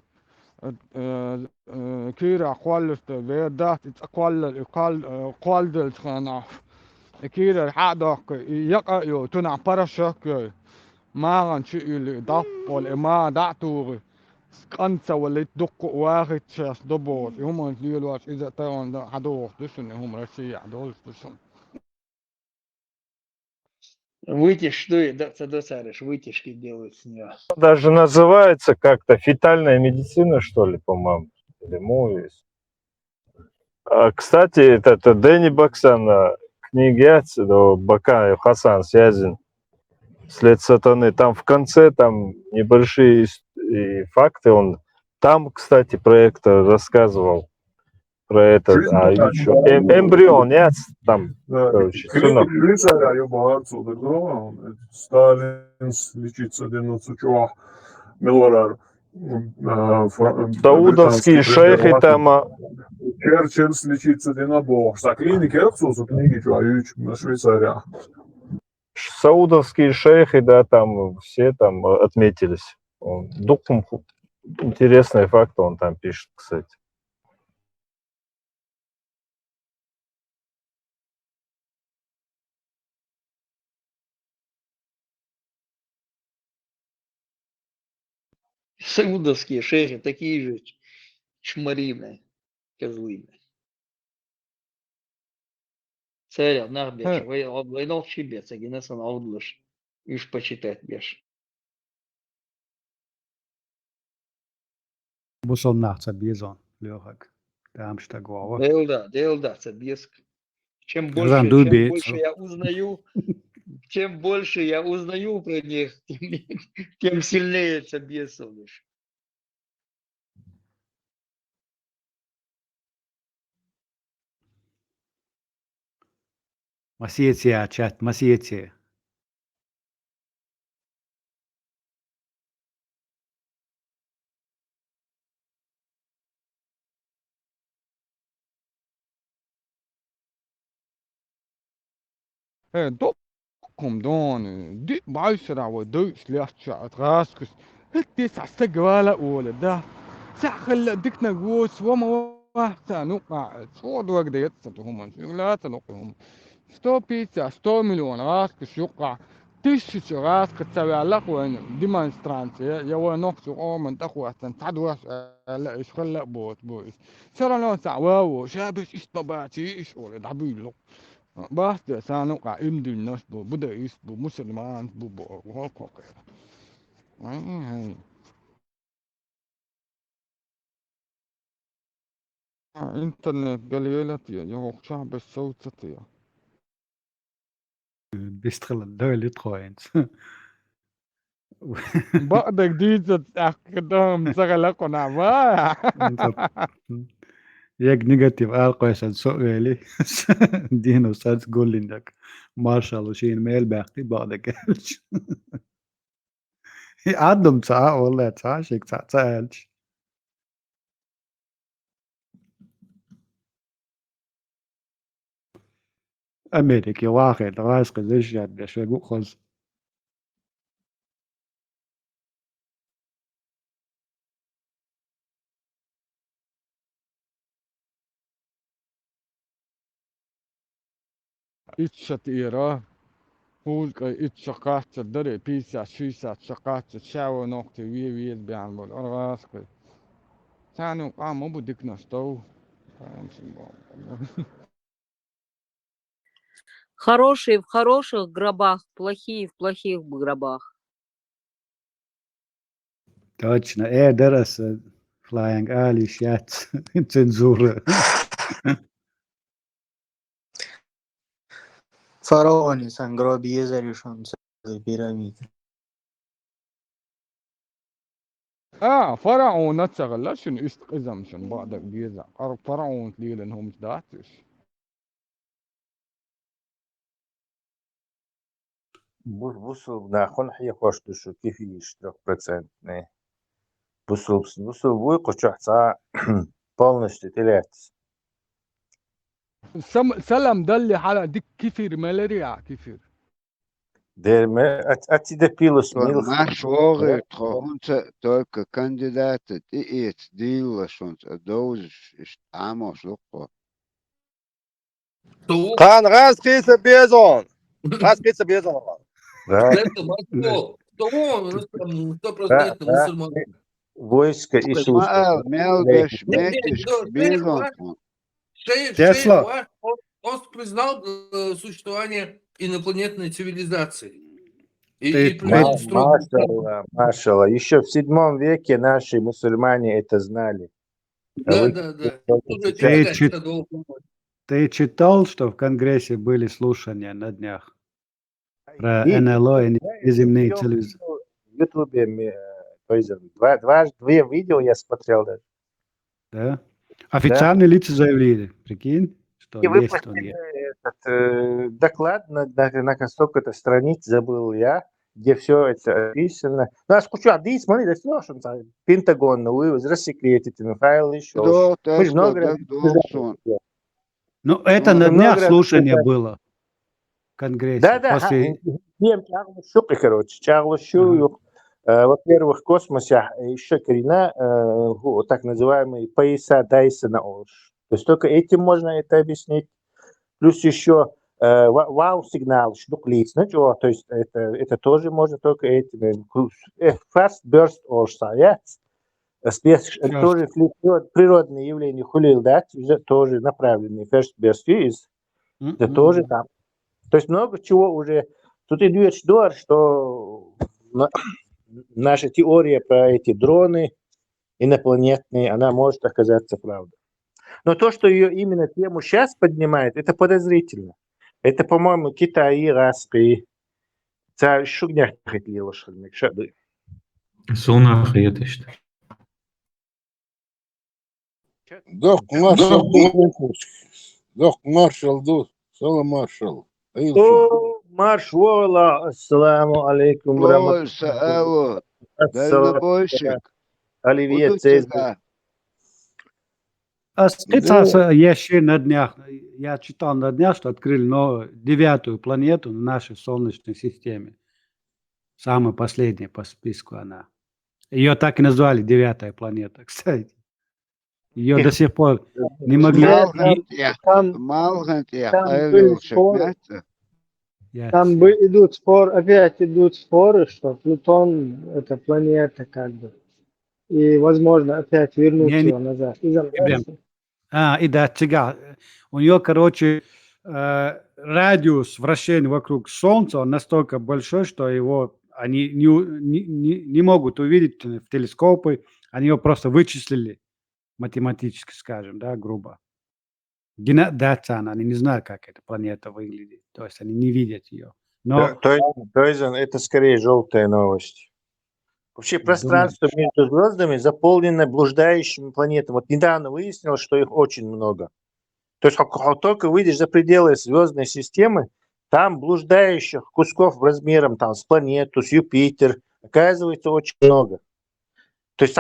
كيرا قوالت بيدات قوال دل خنا كيرا حدق يقع يو تنا برشك ما عن شيء اللي ضف ولا ما دعتور كنسا ولا تدق واحد شاس دبوت هم ليل واس إذا ترون حدوق دشن هم رشيع دول دشن Вытяжки, да, царишь, вытяжки делают с нее. Даже называется как-то фетальная медицина, что ли, по-моему. Или мувис. Кстати, это Дэнни Баксан, книги до Бака и Хасан Сязин, «След сатаны». Там в конце там небольшие факты. Он там, кстати, про это рассказывал. Про этот, эмбрион, нет, там, короче, Швейцария jobbar отсюда, Сталин лечится 11 чувак, Миллорар. Саудовские шейхи там... Черчилль лечится Динабор. Клиники отсюда, книги чувак, Швейцария. Саудовские шейхи, да, там все там отметились. Дукум, интересные факты он там пишет, кстати. Саудовские шейхи такие же чмарины, козлы. Царя, нахбеш, войнов чибец, а генесан аудлыш. Иш почитать беш. Бусом нахца бизон, легок. Там что глава. Делда, цабеск. Чем Казан больше дубец. чем больше я узнаю про них, тем сильнее цабесов. Масьете, чат, масьете. Kom dan, dit buisra و دوش لاتشا تغاسكس التسع سجوالة أولى ده ساخل ديكنا جوس وما واحدة نقع صود وقت يتصلهم لا تنقهم 100 بيتزا 100 مليون راسكس يقع تشش راسك تسوي لك وين ديمونسترانسي يا وين نقص من تخوة تعدوا لا إيش خلا بوت سر لون سعواو شابش إيش طبعتي إيش أولى دعبيلو بس ده سانو قائم دي الناس بدأيس مسلمان هوك انترنت قليلة يا هوك شعب الصوت يا بيشتغل الدولة تخوينت. بقى جديد تأكدهم سغلقوا نعمة يك نيجاتيف القيس سؤالي دينو سادس قول لك مارشال وشين ميل باقي بعدك عندهم ساعة والله ساعة شيك ساعة سالش أمريكي واحد راسك زيش يد شو خز إيش شتيرة Пулька и чакатся, дары 50-60 чакатся, чао ногти, виет бянбол, оргаской. Тану мобу дик на стол. Хорошие в хороших гробах, плохие в плохих гробах. Точно. Дерас Flying Ali сейчас цензура. Фараоны гробие решен целые пирамиды. فرعون نتشغل شنو استقزم شنو بعد بيزع فرعون تليل انهم داتش Бусул нахун хия хош душу кифиш 3%. Бусул вуй кучахца полностью телец. سلم دلي حلقة ديك كيفير مالاريا كيفير Дерме отсюда пилус мил. Наш оры тронца только кандидаты и дила шонца доуж амош лукко. Хан раз киса безон. Раз киса безон. Это Москва. Стопроцентно мусульман. Войско Иисуса. Мелгаш, метиш, безон. Тесла. Он признал существование инопланетной цивилизации. Машалла. Еще в 7 веке наши мусульмане это знали. Да. Ты читал, что в Конгрессе были слушания на днях про НЛО и неземные цивилизации? В Ютубе две видео я смотрел даже. Да? Официальные лица заявили, прикинь, что И есть он. выпустили этот доклад на сколько-то страниц, забыл я, где все это описано. Нас кучу адис, смотри, да все, что там, Пентагон, вы рассекретите, файл еще. Мы же много раз... Ну, это на днях слушание было в Конгрессе. Да. Короче, во-первых, в космосе еще корена так называемые пояса Дайсона Олш. То есть только этим можно это объяснить. Плюс еще вау-сигнал, штуклиц. То есть это тоже можно только этим. Fast burst Олш. Тоже природные явления хулил, да, тоже направленные. First burst is. Это тоже там. То есть много чего уже. Тут идет что наша теория про эти дроны инопланетные, она может оказаться правдой. Но то, что ее именно тему сейчас поднимает, это подозрительно. Это, по-моему, Китай, Иракский. Это шугнях хотели лошадник. Сонах это что? Док маршал дус, сала маршал. О, маршала, ассаламу алейкум. Дальнобойщик. Оливье Цезарь. Специально еще на днях, я читал на днях, что открыли 9-ю планету на нашей Солнечной системе. Самая последняя по списку она. Ее так и назвали 9-я планета, кстати. Ее до сих пор не могли... Там идут споры, что Плутон — это планета как бы. И, возможно, опять вернуть его назад. И да, у нее, короче, радиус вращения вокруг Солнца он настолько большой, что его они не могут увидеть в телескопы, они его просто вычислили математически, скажем, да, грубо. Они не знают, как эта планета выглядит, то есть они не видят ее. Но... То есть это скорее желтая новость. Вообще пространство между звездами заполнено блуждающими планетами. Вот недавно выяснилось, что их очень много. То есть как только выйдешь за пределы звездной системы, там блуждающих кусков размером там, с планету, с Юпитер, оказывается очень много. То есть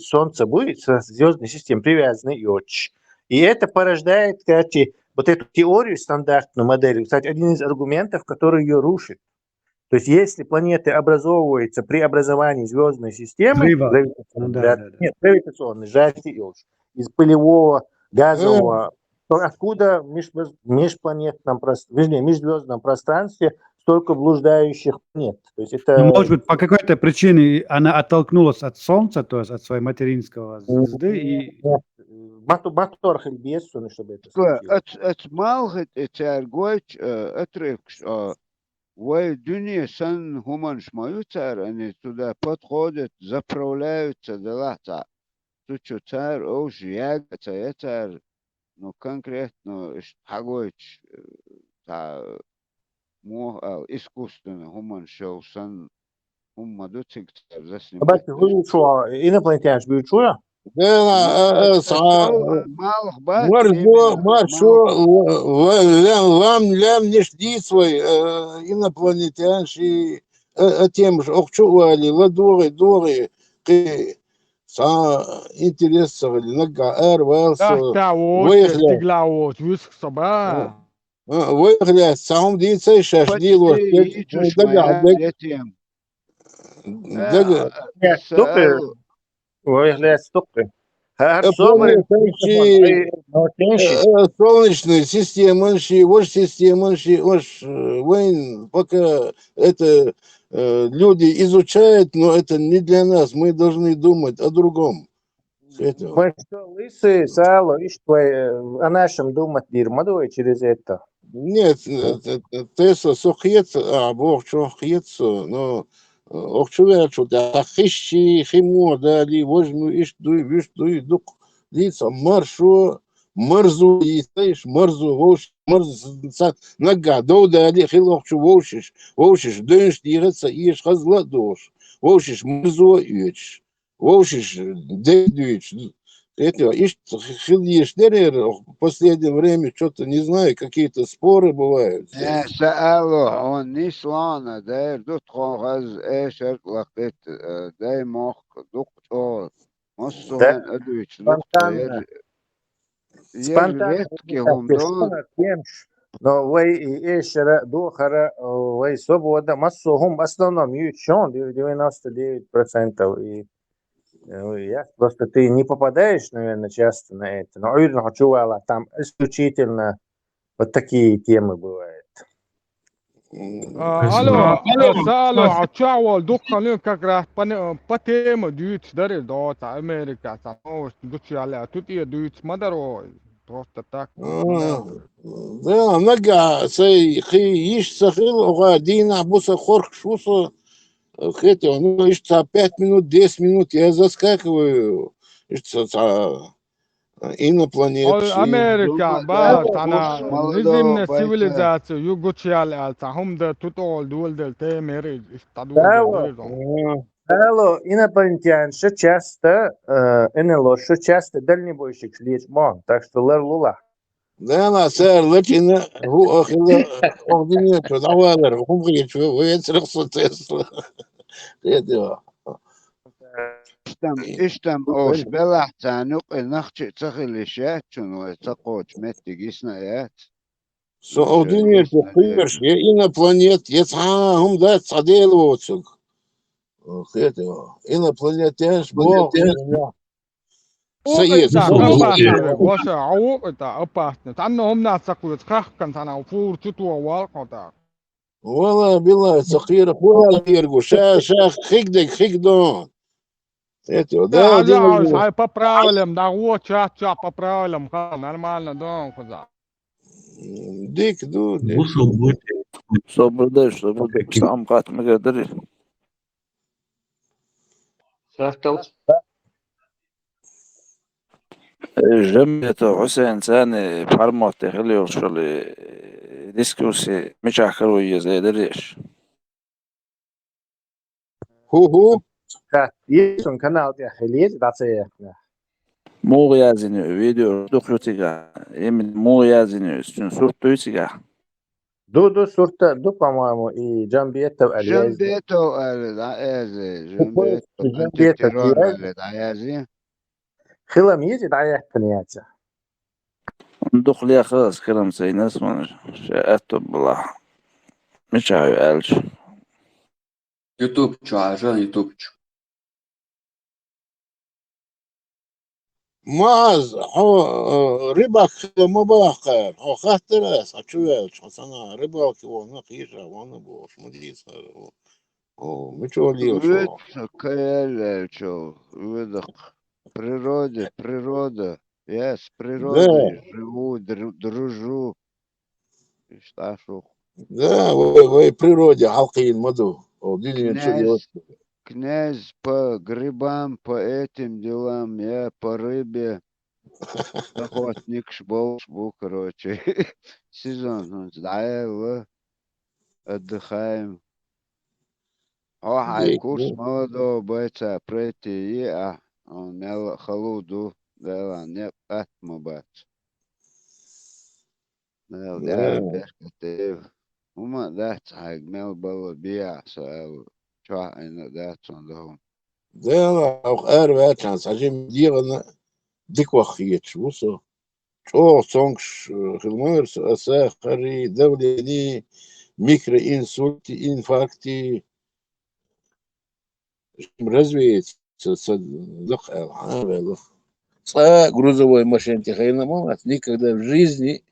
Солнце будет со звездной системой привязано и очень. И это порождает, кстати, вот эту теорию стандартную модель, кстати, один из аргументов, который ее рушит. То есть если планеты образовываются при образовании звездной системы, гравитационной, сжатия из пылевого, газового Откуда в межпланетном вернее, межзвездном пространстве столько блуждающих планет? То есть Ну, это может быть, по какой-то причине она оттолкнулась от Солнца, то есть от своей материнского звезды, и мотор Хельбесу, чтобы это случилось. اتمالغت اتارجوش اتركش وي сан хуманш маютар, они туда подходят, заправляются делата. Тут цар оуж ягоца этар, ну конкретно хагоч та искусственно хуман шоу сан хумадуцик за с ним. Инопланетяне будут что? Лям не жди свой инопланетянши тем же охчували ладоры интересовали нага выехали сам дицей шашли лошадь солнечная система, ваш система, ваш войн, пока это люди изучают, но это не для нас, мы должны думать о другом. Мы что, лысые, сало, и что, о нашем думать дирмадой через это? Нет, Тесла сухец, Бог что хец, но охчувер, что да хищи, химо, да ли, возьму, иш дуй, дук, лица, маршу, марзу, и стоишь, марзу, волш, нога, да ли, хилохчу, волшиш, дышь, двигаться, ешь, хазла, дош, волшиш, марзу, ич, волшиш, дэдвич, это, ишь, в последнее время, что-то, не знаю, какие-то споры бывают. سأله он نسلانه داير دوت خواهز ايشر لقيت داي موخ دكتور مصو هن ادويتش دكتور يرغتكي هم دون но вы еще духара, вы свобода, массу хум в основном ючон, 99%. И просто ты не попадаешь, наверное, часто на это. Но уверен, хочу, там исключительно вот такие темы бывают. Алло, сало, чавал, духаны как раз по теме дюйц дарит дота Америка, там дучали, тут и дюйц мадарой, просто так. Да, нога, сей иш сахил, дина буса хорх шуса, хотя, ну, ишь 5 минут, 10 минут, я заскакиваю, инопланетчики. Америка, бат, она низимная цивилизация, югучали, там да тут all дуэль del темери, Алло, инопланетяне, что часто, НЛО, что часто дальнобойщик лечмон, так что лерлула. Да, на сэр, лакина, огненный, давай, вы Тесла. Это. اشتم اوش بلح تانوق نخشي تخلي شات شنو تقوش متي جسنايات Огненный, инопланет, هم ده تصديل وصل. Это, инопланетяне, Бог, Опасность, Гоша, это опасно. Там наш такой скахкан, там фур чутуа валкота. والله بالله صغير ولا يرجو شا خيك دون это Да, да, поправим, да, вот ча поправим, нормально, да, куда. Дик, ду. Sabırda sağım katma gelir. جمعية حسين ثاني فرموت تخليه شغل ديسكوسي مش عكروية زي دريش. هو يسون канал يا خليل دعسيه مو يازني فيديو دخلتيجا يمين مو يازني سورتويتيجا دو صورته دو по-моему и Джамбиета Джамбието Джамбието خلم يجي دعاية كنياتة دخل يا خلاص كلام زي ناس ما شاءته بالله مش عايش يوتيوب شو عشان يوتيوب ماز ربك مباخر هو خاطرس أشوفش حسنا ربك وانا خيشة وانا بوش مديس о متولي شو Это каяльчо, выдох. Природа. Я с да природой живу, дружу. И что? да вы природе халкин маду о дилин что делать Князь по грибам, по этим делам, я по рыбе, охотник, шбу, короче. Сезон, ну, да, отдыхаем. О, ديك курс молодого бойца, пройти, он мел холоду, да, не атмобат. Мел, да, да перспектив. Ума, да, цайг, мел было бия, саэл, чва, ино, да, цондом. да auch erwärts ажим дирана дик вахиет шусо شو صونش خدمات أساخري دولة ميكرو إنسولتي إنفاكتي развеять صدق الحمد грузовой машинки хреномат никогда в жизни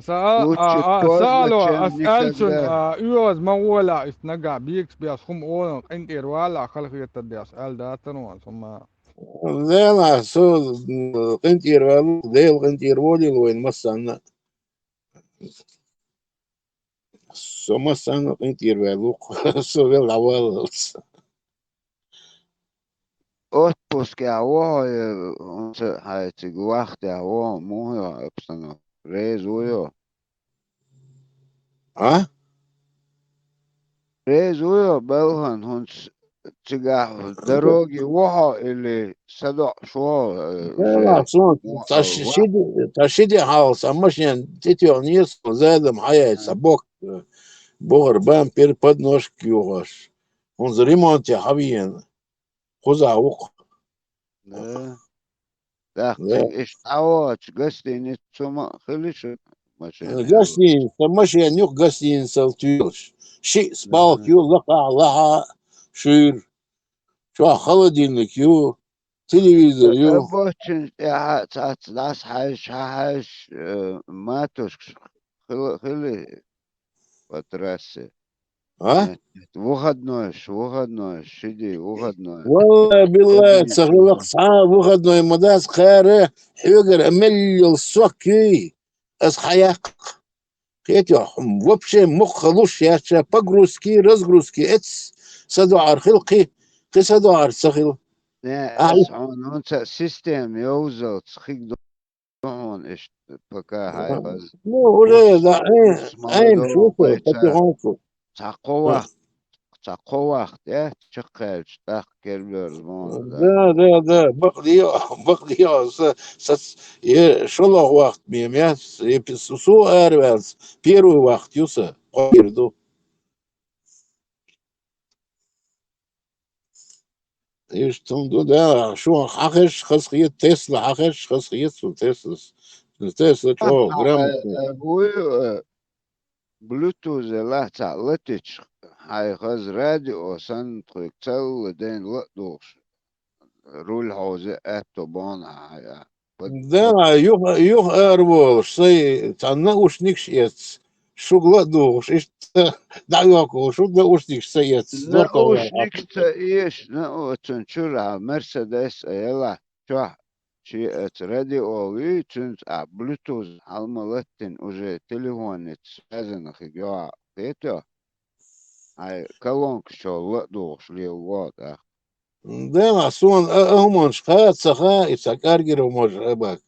Лучше поздно, سألوا чем أسألشن никогда. يوز ما ولا إسنجا بيكس بيسخم أول إنت ولا خلق يتدي أسأل ده تنون ثم لا سو قنتير والو ديل قنتير ولي وين مسانا سو مسانا قنتير والو سو ويل عوال Отпуск я он хайти гуахт я муя обстанов. Резую. а Резую белхан он тига дороги или садо шо لا уже سو تشيدي هاوس امشين تيتيو نيس زادم حياة سبوك بوغر بام بير بدنوش كيوغاش он за ремонт я хавиен خذ عوق да. Так, да иш ауач гостиницу хилиш машин я. гостиница ماشي نيوك гостиница التيوش شيء سبالك يو لقع لها شير شو холодильник يو تلفزيون يو Очень я цац хаш матуш хили по трассе. а Нет. Выходной, сиди, выходной. والله بالله Обидно. تغلق صعب وغدنا مداس خيره حيقر امل السوكي اسحياق كيتو وبشي مخلوش يا شا بقروسكي رزقروسكي اتس سدوار خلقي قصدوار سخيل Не, он систем يوزل تخيك دون إيش بكا هاي خز Ну, уже, да, курс аим, молодого шутер, бойца. потихоньку. Цақовақ, я чыққайч, так келбер змона, да. Да, бақлио, шолох вақт мем, я, су әрвәз, первый вақт, юса, қойырду. Иш, тумду, да, шу хақеш, хасқиет, Тесла, хақеш, хасқиет, су, Тесла, чо, грамотный. Гую, Bluetooth لا تعلتش هاي خز راديو سن تل دين لطوش رول حوزة اتوبان هاي Да, юх әрвол, шсай, танна ушник шец, шугла душ, ишта, далеко, шугла ушник шец, здорово. наушникста иш научен чура Мерседес эла чуа чи эт радио и чунс Bluetooth алмалаттин уже телефонит связанных игра это هاي колонка شو لطوش لي вот Да, сон, он шхат, саха, и сакаргер умож, эбак.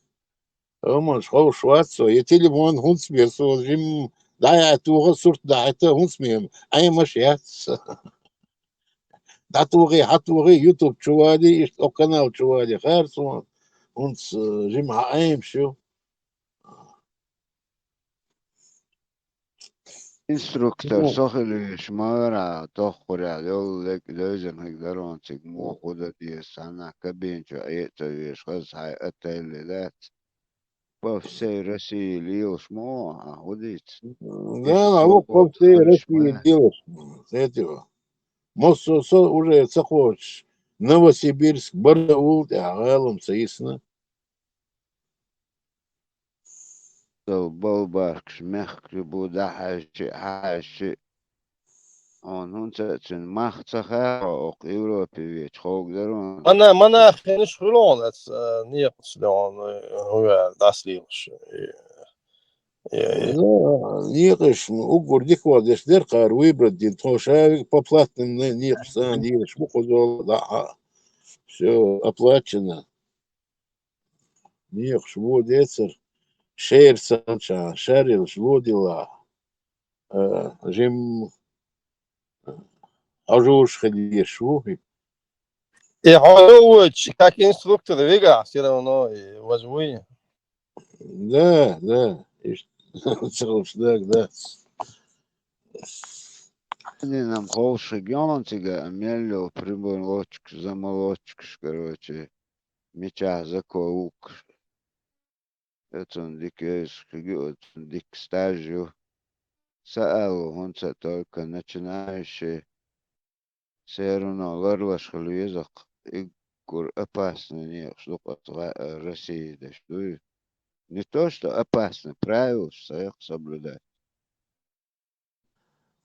Он шхау швацо, и телефон хунсмир, со, жим, да, я туга сурт, да, это хунсмир, ай маш яц. Да хатуги, ютуб чували, и канал чували, харсон, хунс, жим, аим, шо. инструктор сохили шмара тохуря лек лезен хигдарон цик мо худа ди сана кабинчо это виш хаз хай отель лет по всей России лил шмо ходит Да, вот по всей России делаешь, этого. Мосо уже захочешь, Новосибирск, Барнаул, Галам, Цисна. تو بالباركش مخكري بودا حاجة on hundsatsen machtsaga och Europa vet hogdaron. أنا خنش خلون نيقص لون هو داسليش Никаш, угор диквадеш деркар выбрать дин тошавик по платным никсан диш мухозол да все оплачено. Никаш водецер шер санча шарил шводила жим ажуш ходишь вухи. И هو как инструктор вега все равно возьму. Да, да. Да. Они нам холше гонтига, мелло прибор лочк за молочк, короче, меча за коук. Это он дикейс, дик стажью. Саэл, он только начинающий. Все равно ларлаш язык. Игур опасно, не что от России, да что не то, что опасно, правила всех соблюдать.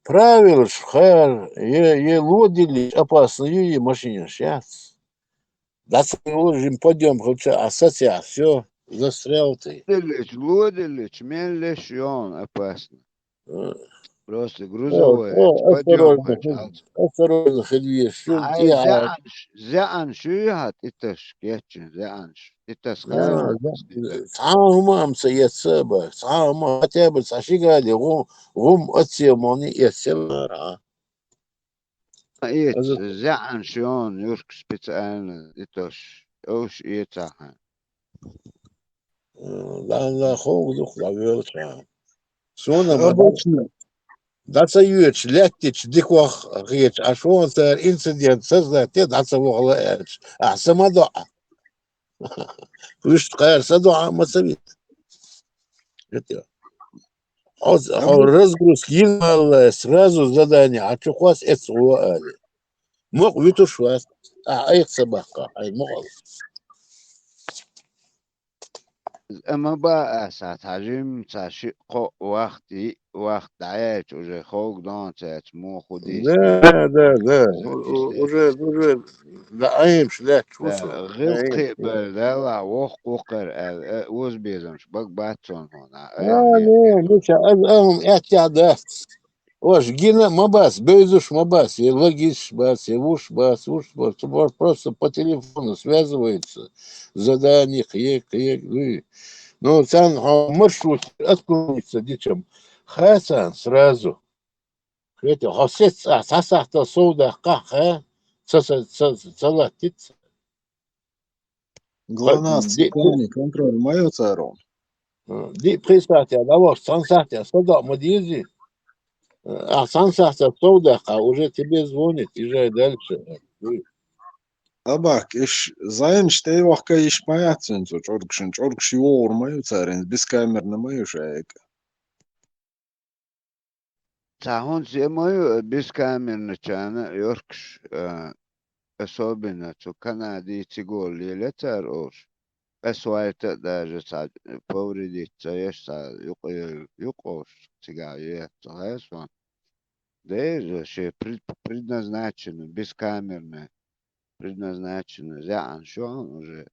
Правильно, хэр, е лодили опасно, е машине сейчас. Да, мы пойдем, хотя ассоциация, все, застрял ты. Лодилич, меллиш, он опасно. Просто грузовой. Пойдем, осторожно, ходи, زعن شو يهات إتش كيتشن زعن إتش خير تعاهم سيتسابق تعاهم хотя саши гали гум отсемони يتسمر إيت زعن شون يورك سبيتال إتش أوش إيتاها لا خو دخل ويرجع سونا dat ze juist lektisch dikwijls geeft als gewoon ter incident zes dat ze wel eens sama do وش تغير صدع ما سويت разгрузки сразу задание а что خاص это мог витушь вас أي собака أي مغل أما بقى ساعة حجم تشيء وقت عايش وجه خوك دان تاعت مو خديش да уже да أيمش لا تشوفه غير قبل لا وقر وز بيزمش بق باتون هنا не مش اعتيادات واش جينا ما باس بيزوش ما باس логиш бас уж бас просто по телефону связывается задание ну сам маршрут отклонится дичем хасан сразу это хасет сасахта соуда каха салатит Главное, цикл контроль мою цару. دي представьте, одного сансахта сода модизи а сансахта соуда уже тебе звонит езжай дальше Абак, иш зайн штей вахка иш маятсен, чоркши оор мою царин, без камер на мою шайка. تعهون زي ما بيسكامل نشانة يوركش особенно تو كنادي تقول لي لا تروش أسوأت даже повредить есть юкош тягает тагайсон даже ще предназначено бескамерное предназначено за что уже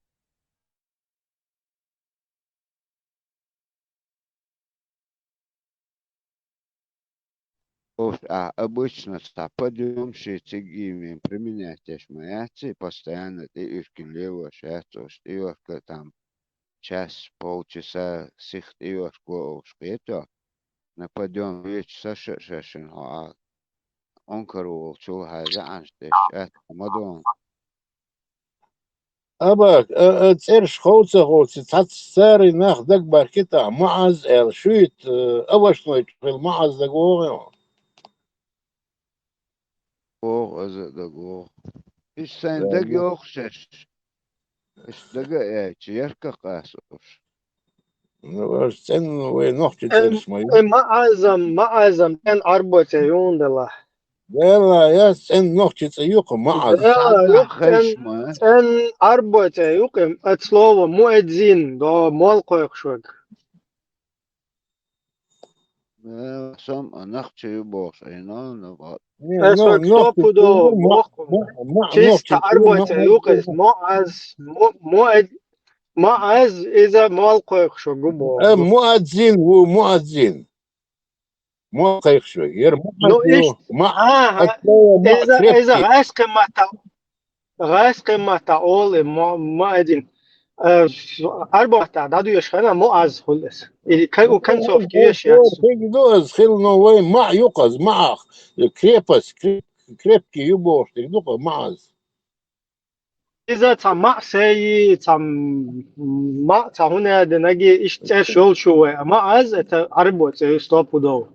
обычно подъемщие тягими применять шмаяцы постоянно ты ишкин лево шатош ты там час полчаса сих ты это на подъем веч сашашин он корол чул хаза анштеш мадон أباك تسيرش خوتي تساري ناخدك باكيتا معز شويت أوش نويت في المعز دقوغي از دقو إيش سين دق يخشش إيش دق إيش يركا قاسوش واش سن وين نوختي تسيرش مايو ما أعظم كان أربعة يوم دلا لا يا سن نوختي يقم معز ان арботе юқем от слова муэдзин до молкоекшуг. سم نختي يبوش اينا اسوك стопудово чисто арботе юқес معز إذا молкоекшуг губо. مؤذن ومؤذن مو قيخ شوي غير Ну إيش إذا غاس قمة أول ما أدين أربعة تعداد يشخنا معز خلص وكان صوف كيش تقدوز خلنا وين مع يقظ مع كريبس كريبكي يبوش تقدوه معز إذا تسمع سي ما تهونا دناجي إيش تشول شوي معز أربعة يستوب ودو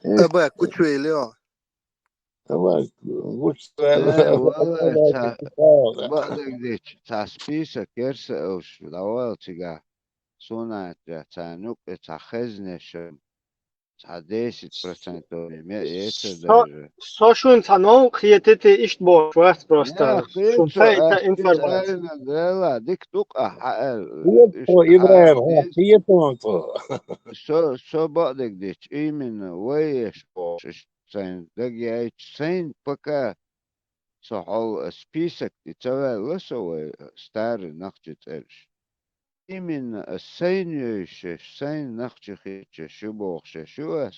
أبا كوتشوي ليو давай лучше بعدك ديش تاسبيسة كيرسة أوش لوال تيجا سونا تانوك تخزنش تاديسيت процентов это Сошун цаноу хиетете ишт бош вас просто. Шунта это информация. لا ديك توقع إبراهيم خيتهم شو بعدك ديش إيمن ويش бош سين دقيقة سين بكا صحول список تسوي لسوي ستار نخجة إرش именно оцениваешь, сам нахчешь, что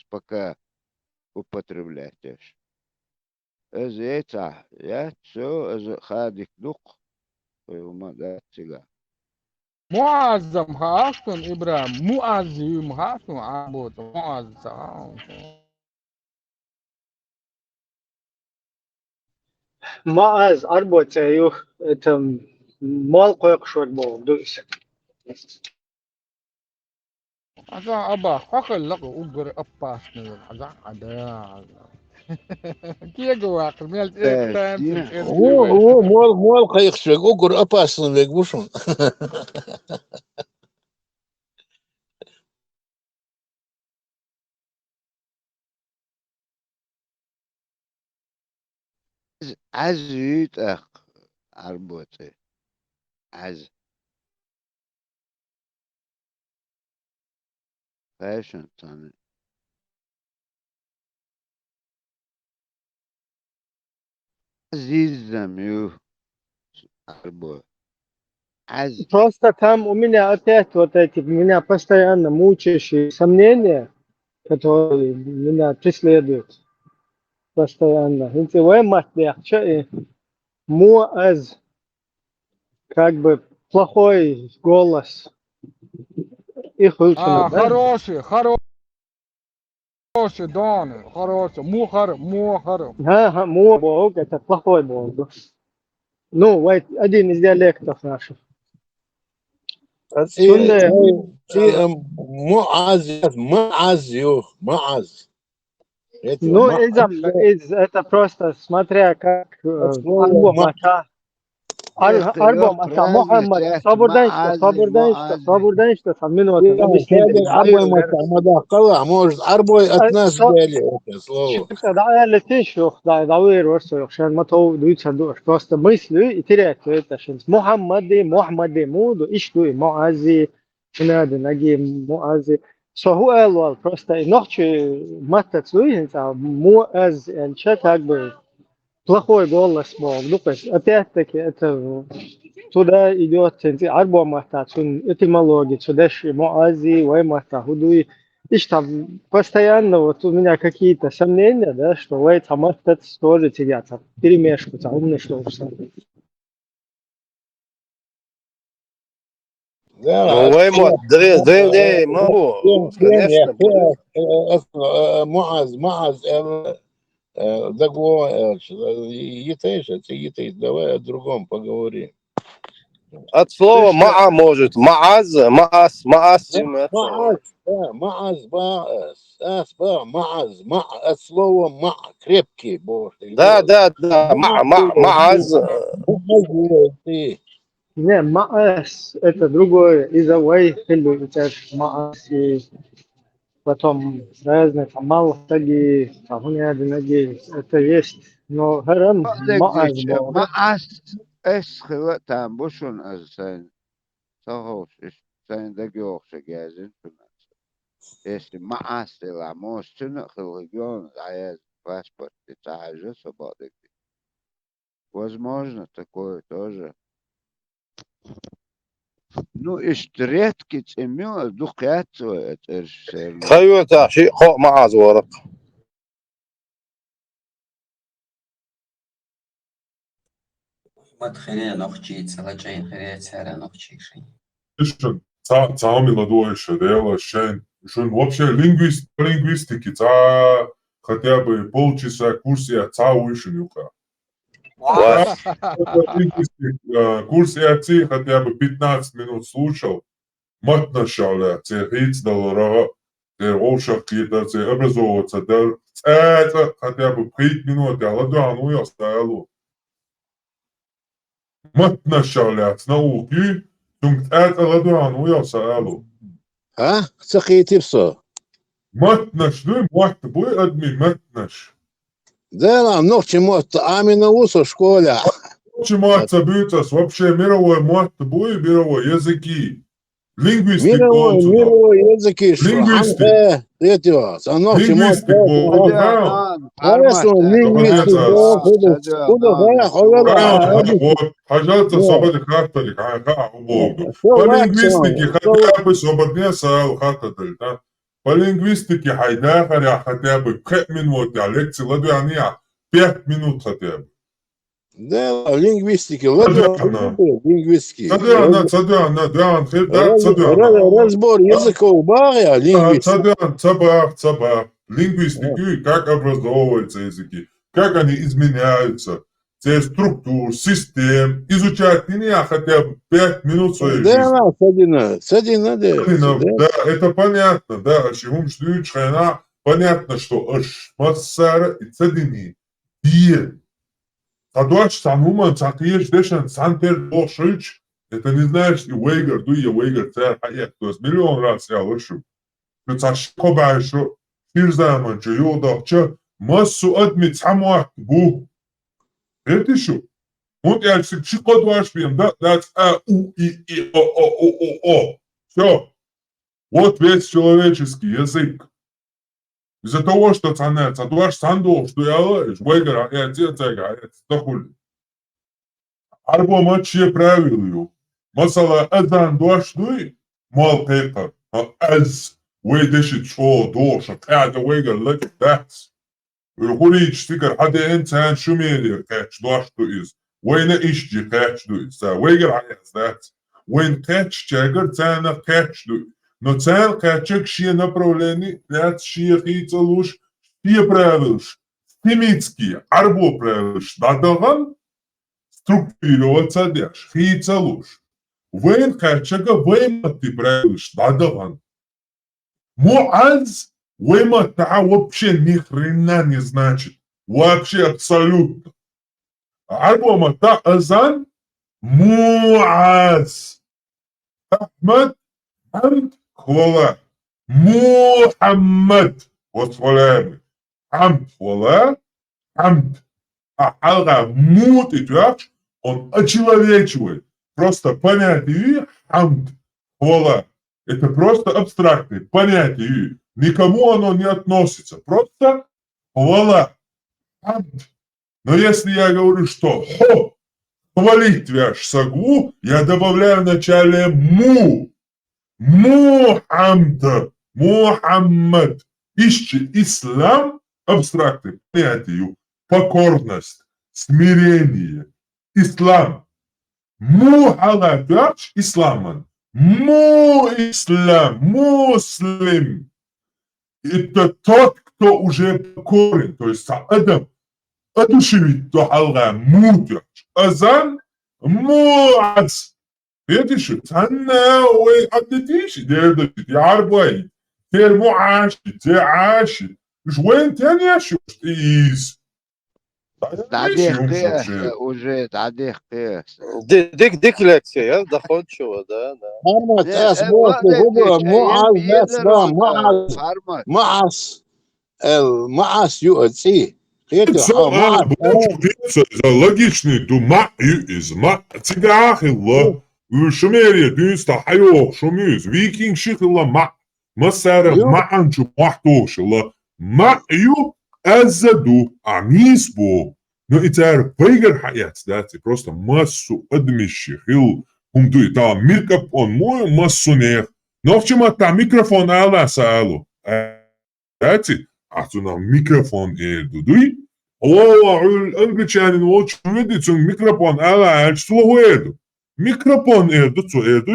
пока употребляешь. Это я все хадик дух, وما ده تيجا. معظم أصلا إبراهيم معظم أصلا عبود معظم معز أربعة يو تم مال قيق شوك بو دوس. أصلا أبا خاخل لقو أوبر أباس نيل أصلا عدا كي جواك ميل هو مول قيق شوك أوقر أباس نيل بوشون عز يتأخ عربوتي عز فاشن تاني عزيز زميو عربو عز Просто там у меня опять вот эти, меня постоянно мучающие сомнения, которые меня преследуют постоянно. Муаз, как бы плохой голос. Их лучше хороший Дон, хороший, мухар. Ага, бог, это плохой бог. Ну, один из диалектов наших. Ну, это просто смотря как арбомата. Арбомата, Мухаммад, свободенство, сам минуту. Арбой может арбой от нас взяли это слово. Да, летишь, да, давай росу, шан матов дуйца душ. Просто мысли и терять это, шан Мухаммади, муду, ишду, муази, надо, наги, муази. Сохуэлвал, просто и ночью матать луинца, муаз, человек как бы плохой голос был. Ну, опять-таки, это туда идет арбомата, этимология, сюда муази, ваймата, худуи. И там постоянно вот у меня какие-то сомнения, да, что вайтамата тоже теряться, перемешку, там умный что все. Ну, ваймот, древнее могу, конечно. Муаз, давай о другом поговорим. От слова maa может, мааз, мааз, от слова ма, крепкий, бог. Да, мааз. Не, мааз, это другое, из-за вай, маас и потом разные там мало таги, там это есть, но харам мааз دقيقة бора. معس اسخ تام بوشون از سين صهوش سين دقيقة جازين если معس العموس سنة خلقيون عايز паспорт تعجز собадик. Возможно, такое тоже. Ну, اشتريت اميو دقياتو اترشل. خيوتا شيء خو مع زورق ما تخيلي نوختي تلاجين خيلي تسارع نوختي شيء. Слушай, цаамила дуэша, дела, шен, вообще лингвистики, хотя бы полчаса курса цауишен юха. Курс я хотя бы 15 минут слушал, матнашал, хиц доллара, волшак какие-то, образовываться, это хотя бы 5 минут, я ладану я стоял. Матнашал, науки, это ладану я стоял. А? Цахите все. Матнаш, ну мат, бой адми матнаш. Да, ну чему амина усо в школе. Чему цабютас вообще мировой мат, бой мировой языки. Лингвистик. Мировой языки. Лингвистик. Третьего. Оно чему. Лингвистик. Пожалуйста, свободы хаттали, по лингвистике хотя бы свободнее сал хаттали, да? По лингвистике хайдахаря хотя бы 5 минут, а лекции ладуяния 5 минут хотя бы. Да, лингвистики, лингвистики. Разбор языков баря, лингвистики. Лингвистики, как образовываются языки, как они изменяются, структур, систем, изучать не хотя бы 5 минут своей жизни. Да, это понятно, да, понятно, что массара и цадини, Адуаш самуман цакиеш дешан сантер бошич. Это не знаешь, и вейгер, дуя вейгер цер хаяк. То есть миллион раз я лышу. Что цашко байшо, фирзаман, что йодахча, массу адми цамуат бу. Это что? Вот я чикот ваш пьем, да? That's у, и, о. Все. Вот весь человеческий язык. Из-за того, что цанется, дуаш сандо, что я лаешь, вейгер, я цега, это хули. Арбо матче правилю. Масала эдан дуаш дуй, мал пепер, аз, вейдеши чо, доша, када вейгер, look at that. Хурич, тикер, хаде энцан шумели, кэч, дуаш дуиз. Вейна ишджи, кэч дуиз. Вейгер, аз, that. Вейн кэч, чегер, цана кэч дуиз. Но цель качек шие направлений, ряд шие хийцалуш, шие правилш, стимицкие, арбо правилш, дадаган, структурироваться дяш, хийцалуш. Вейн качека вейматы правилш, дадаган. Муаз веймата вообще ни хрена не значит, вообще абсолютно. Арбо мата азан, муаз. Ахмад, хамд, хвала. Мухаммад. Восхваляемый. Хамд, хвала. Хамд. А алга мут и тяж, он очеловечивает. Просто понятие хамд, хвала. Это просто абстрактное понятие. Никому оно не относится. Просто хвала. Хамд. Но если я говорю, что хо, хвалить вяж сагу, я добавляю в начале му. Мухаммад, Мухаммад. Ищи ислам абстрактный понятию. Покорность, смирение. Ислам. Мухалатач исламан. Ислам, муслим. Это тот, кто уже покорен. То есть Адам одушевит то алга мутяч. Азан муаз. Видишь, цанна ой отдетишь, дедать, ярбай, тер муаш, те аши. Уж вен тяняши из. تعديه قياس уже تعديه قياس ديك лекция, доходчиво, да. Пармат, не أسبوع هو معز نسبة معز فارمت معز المعز يؤتي خيتو So, معز логичный дума из ма цигахилла. Шумерия дюнста хайо шумюз. Викинг шихилла ма. Масара ма анчу махтошилла. Ма ю азаду амисбо. Но это вейгер хаят, да, ты просто массу адмишихил. Хумдуй та микрофон мой массу нех. Но в чем это микрофон ала саалу? Дати, а tu на микрофон дуй. О, англичанин вот видит, он микрофон ала что еду. Микрофон что еду.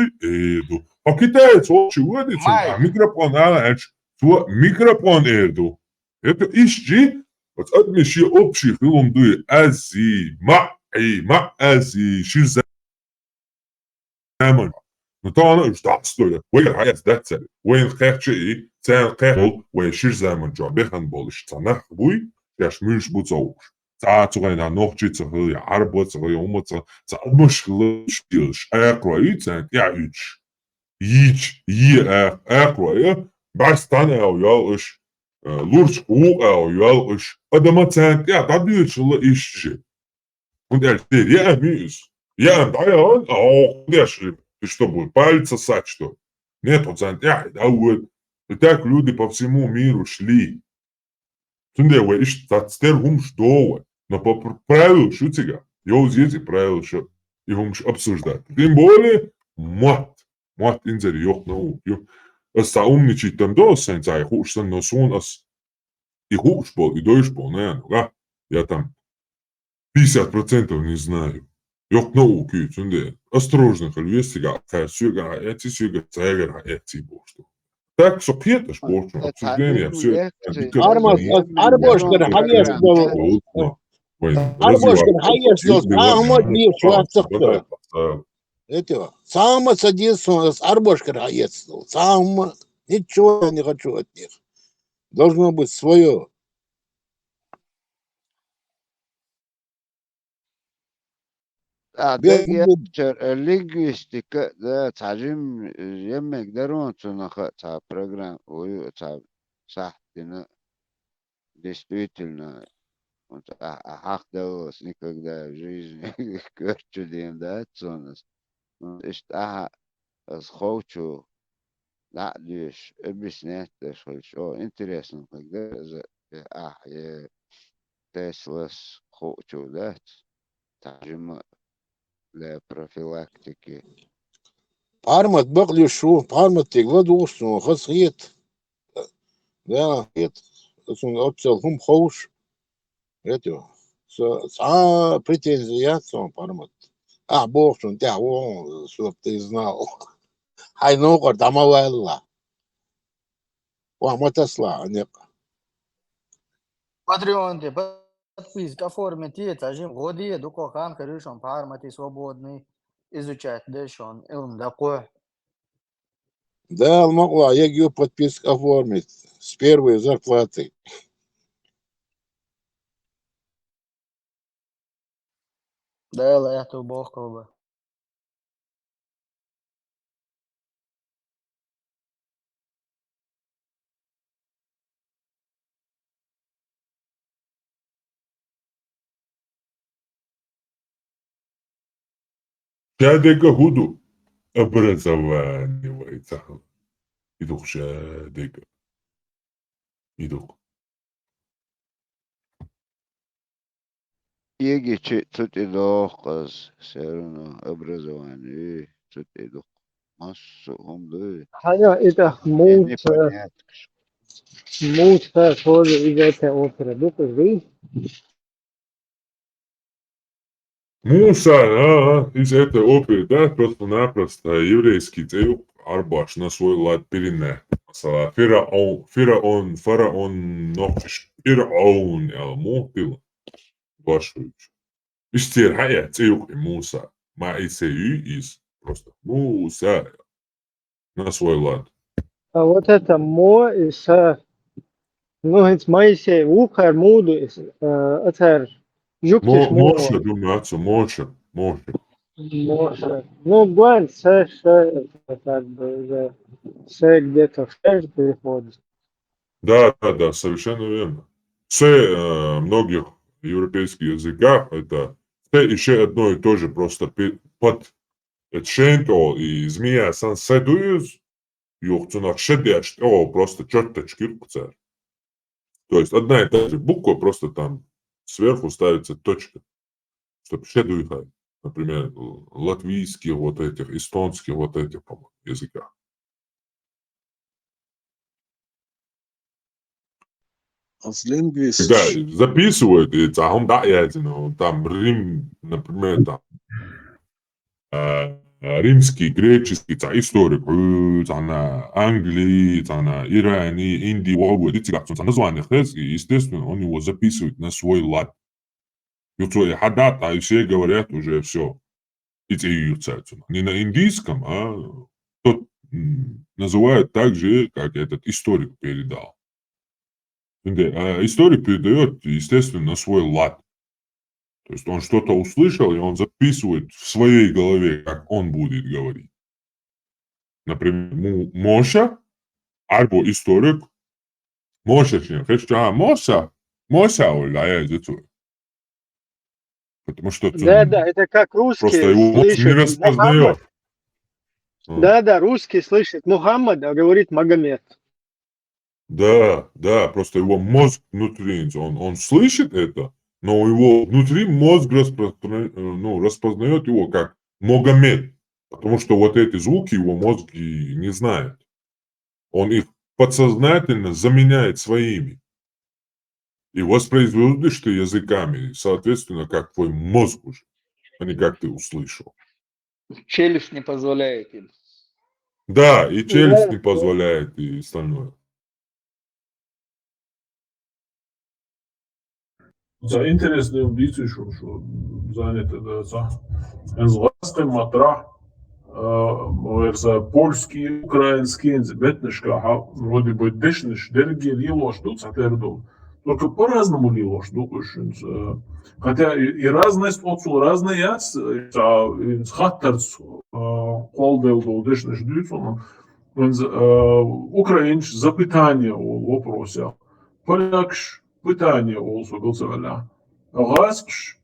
А китаец вот видит, а микрофон ала что микрофон еду. Это ищи. Вот адмиши общий хилом дуй ази ма ази ширза. Ну то она что стоит. Вين حياة دكتور وين خير شيء تان قهول وين شير زمن جا بخن بولش تناخ بوي ياش مش بوزوش تعاتو غينا نوخجي تغيي عربو تغيي ومتا تعدمش خلش يلش اقرأي تان يعيش ييش اقرأي بس تان او يالش لورش قوق او يالش ادما تان تعديش الله إيشجي und теперь я амюсь я дайон конечно ты что, будет пальца сать, что ли? Нет, вот да вот. И так люди по всему миру шли. Тунде, вы ищете, тастер гумш дома. Но по правилу шутига, я узете правила, что и гумш обсуждать. Тем более, мат инзери ёх нау. Аса умничать там до сенца, и хуш сан носун ас. И хуш был, и дойш был, наверное, я там 50% не знаю. Yok nauki tünde осторожно хальвестига фасюга эти сюга цайгер эти бошто. Так что пьеташ бошто обсуждение все. Арбошкер хаес был. Арбошкер хаес был. Ахмад бир шварцахта. Это сам садится с Арбошкер хаес был. Сам ничего не хочу от них. Должно быть свое. اللينغويستيك ده تعليم يمك درون تنخ تاع программ ой таع صح дина действительно вот ахдалось никогда в жизни корчудем да цонас ишта схочу да лишь объяснять что интересно когда я теслас хочу да تعليم لبروفيلاكتيكي Пармат бакли шо, пармат тегла дошно, хасхет. Да, это он отцел хум хоуш. Это претензия сон пармат. А бог он тебя вон, чтоб ты знал. Ай ну кор тамавелла. Ва матасла, не. Патреон, подписка оформите, тажим годи, дуко хан корюшон пармати свободный изучать дэшон илм дакой. Да, могла, я ее подписку оформить с первой зарплаты. Да, это бог бы. Шадега худу образование вайцахал. Идух шадега. Идух. يجي тут идохаз все равно образование тут идох массу да حاجة إذا موت тоже из этой оперы. Дука жив. Муса, из этой оперы, да, просто-напросто еврейский царь Арбаш на свой лад перене. Фараон, ночиш, Фираон, мухтил, башуч. Истер, хая, царь Муса, ма из просто Муса на свой лад. А вот это мо из ну, это Моисей, Укар, Муду, Атер, Юктиш Моше, Мова. думаю, отцу, Моше. Может. Ну, Гуань, как бы уже где-то в 6 переходит. Да, совершенно верно. Многих европейских языках это еще одно и то же, просто под шенто и змея сансадуюз, юхцунах шедяш, просто черточки рукца. То есть одна и та же буква, просто там сверху ставится точка, чтобы шедуихать. Например, латвийские вот этих, эстонские вот этих, по-моему, языках. Когда записывают, и там Рим, например, там римский, греческий, историк, на Англии, на Иране, Индии, эти названия, естественно, он его записывает на свой лад. Хадат, а все говорят уже все. Не на индийском, а тот называют так же, как этот историк передал. А историк передает, естественно, на свой лад. То есть он что-то услышал, и он записывает в своей голове, как он будет говорить. Например, Моша, альбо историк, Моша, Моша, потому что Да, это как просто русские его мозг не слышат распознает. Мухаммад. Да, русский слышит Мухаммад, а говорит Магомед. Да, просто его мозг внутри, он слышит это, но его внутри мозг распознает его как Магомед, потому что вот эти звуки его мозг и не знает. Он их подсознательно заменяет своими. И воспроизводишь ты языками, соответственно, как твой мозг уже, а не как ты услышал. Челюсть не позволяет им. Да, и челюсть не позволяет, и остальное. За интересные амбиции, что заняты, да, за матра, за польские, украинские, бетнышка, вроде бы дешниш, дерги, лило, что цатердол. Только по-разному лило, что хотя и разность отцу, разный яц, хаттерц, холдел, дешниш, дюцон, украинч запитание о вопросе, полякш, питание also голосовали. Гаскш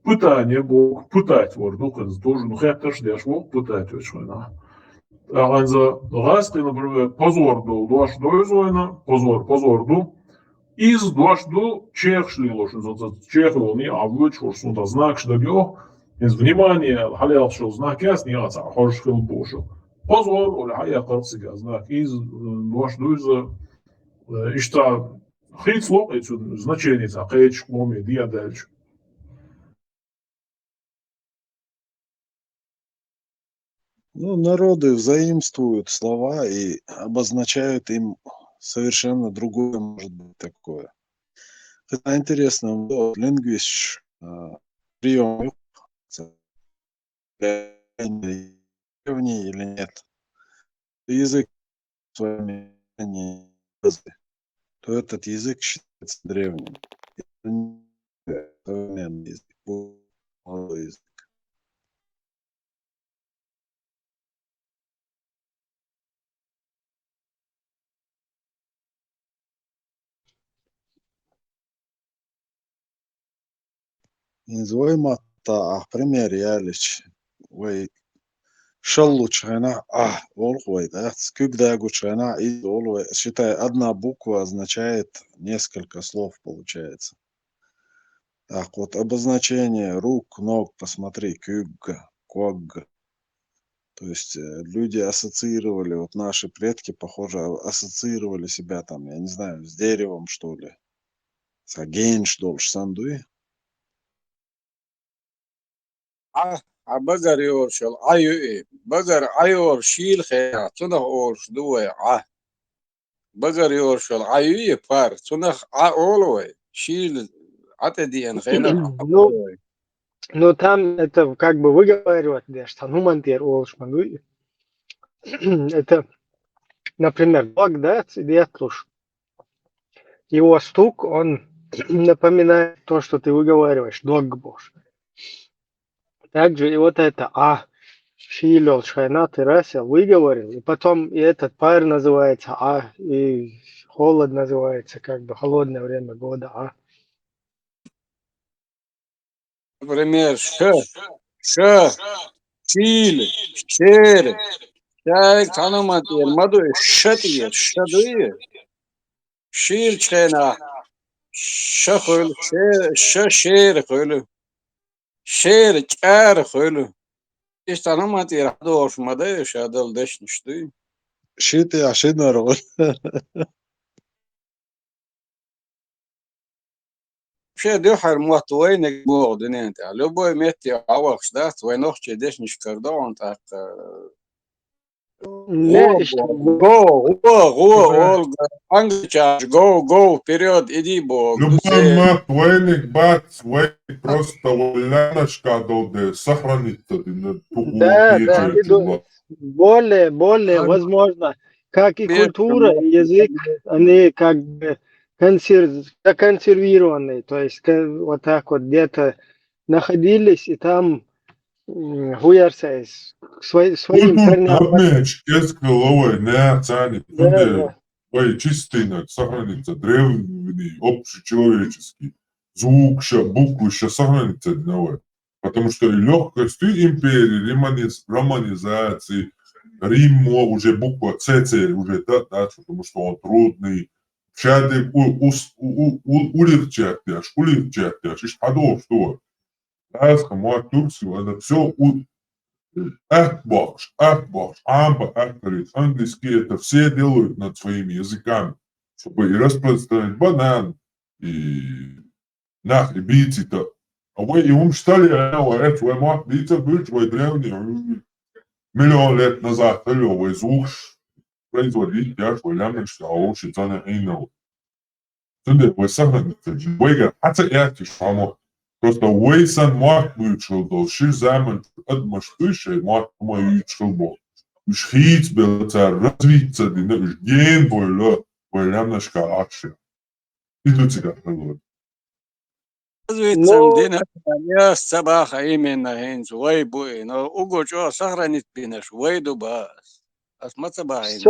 питание Бог пытать ворду, тоже ну хотя ж дешь Бог пытать очень на. А за гаски, например, позор до дуаш до изойна, позор из дуаш до чехшли лошадь, чехло не авлучу, что то знак что бьё, из внимания халял что знак ясный, а хошхил пошу. Позор, или хая карцыга знак из дуаш до из ишта Хейцло, это значение, хейч, моми, диадельч. Ну, народы взаимствуют слова и обозначают им совершенно другое, может быть, такое. Это интересно, вот, лингвист прием древний или нет. Язык с вами не то этот язык считается древним. Это современный язык, молодой язык. Инзоймата, пример ялич, ወይ шаллучена, волхвой, да, скюгдагучена, и волхвой. Считай, одна буква означает несколько слов, получается. Так, вот обозначение рук, ног, посмотри, кюгга, когга. То есть люди ассоциировали, вот наши предки, похоже, ассоциировали себя там, я не знаю, с деревом, что ли. Сагенш, долж, сандуи. بقر يورشل ايو اي بقر ايور شيل خيا تنخ اورش دوي بقر يورشل ايو اي فار تنخ اولوي شيل عتدي ان خينا Ну, там это как бы выговаривать, да, что нумантер олшман. Это, например, Багдад, Ветлуш. Его стук, он напоминает то, что ты выговариваешь, догбош. Также и вот это Шилел, Шхайнат и Расел выговорил, и потом и этот пар называется и холод называется, как бы холодное время года, Например, шиль, шер, шайк, танаматир, мадуй, шатир, шадуи, шиль, чхена, шахуль, шер, хуль, шер, чар, хуль. إيش танаматир, дош, мадуй, шадал, дэш, ништуй. شيتي عشان رغل Ще дюхар мот войник бог динента. Любой мети авах штат, войнох чедеш нишкардон так. Олга, англичаш, go, вперед, иди бог, Любой дузе. мат войник бат, войник просто валяночка долде, сохранится, Да, они более возможно, как и культура, и язык, они как бы законсервированные, то есть вот так вот где-то находились и там хуярсаясь своим корням. Обмеч, головой, не ценит, чистый, сохранится, древний, общечеловеческий. Звук, буквы сохранится, потому что легкость империи, романизации, Рим уже буква ЦЦ уже, да, потому что он трудный. Шадик улегчать, ишь подол, что? Раз, мой Турцию, это все Ахбош, амба, ахтарит, английский, это все делают над своими языками, чтобы и распространять банан, и бить-то. А вы и умштали, это вы мог бить, вы древний, миллион лет назад, вы звук производить, я что лямнешь, а лучше цены иного. Тунде, вы сохраните, вы говорите, а это я тишамо. Просто Уэйсон мог вычел до шизамен от машины мог мой вычел был. Уж хит был это развиться, да уж ген было, немножко акция. Идут как было. Развиться, дина, я собака именно хинц, вой буй, но уго что сохранить пинаш, вой дубас. А смацаба хинц,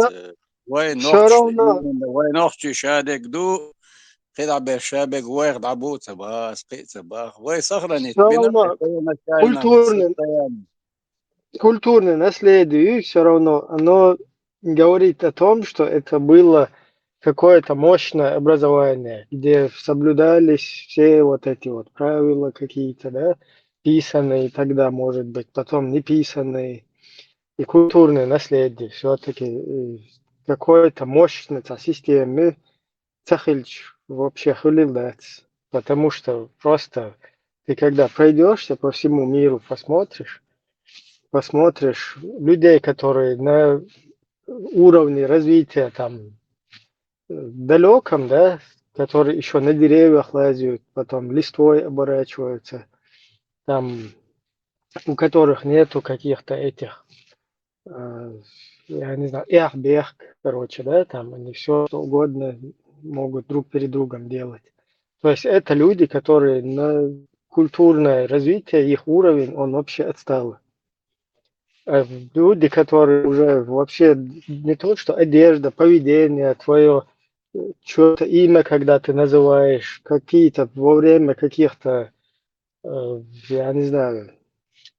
вой ночь, шадек ду. خدع بالشابك واخد عبوت صباح سقيت صباح وي سهرني Культурное наследие, и все равно оно говорит о том, что это было какое-то мощное образование, где соблюдались все вот эти вот правила какие-то, да, писанные тогда, может быть, потом не писанные, и культурное наследие, все-таки какое-то мощное системы цахильч вообще хулилдать, потому что просто ты когда пройдешься по всему миру, посмотришь людей, которые на уровне развития там далеком, да, которые еще на деревьях лазят, потом листвой оборачиваются, там у которых нету каких-то этих, я не знаю, эхбех, короче, да, там они все что угодно могут друг перед другом делать. То есть это люди, которые на культурное развитие, их уровень, он вообще отстал. Люди, которые уже вообще не то, что одежда, поведение, твое что-то имя, когда ты называешь, какие-то во время каких-то, я не знаю,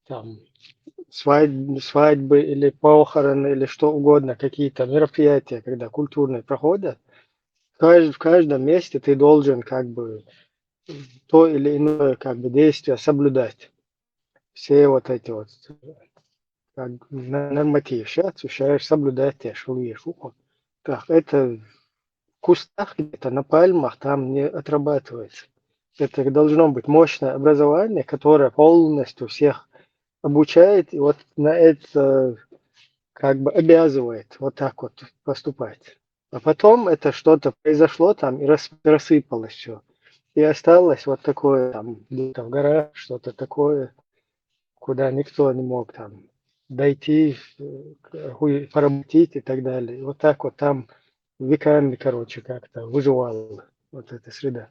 там, свадьбы или похороны или что угодно, какие-то мероприятия, когда культурные проходят, в каждом месте ты должен как бы то или иное как бы действие соблюдать. Все вот эти вот как норматив. Сейчас отвечаешь соблюдать те шулишь. Так, это в кустах где-то, на пальмах там не отрабатывается. Это должно быть мощное образование, которое полностью всех обучает и вот на это как бы обязывает вот так вот поступать. А потом это что-то произошло там и рассыпалось все. И осталось вот такое там где-то в горах, что-то такое, куда никто не мог там дойти, поработить и так далее. И вот так вот там веками, короче, как-то выживала вот эта среда.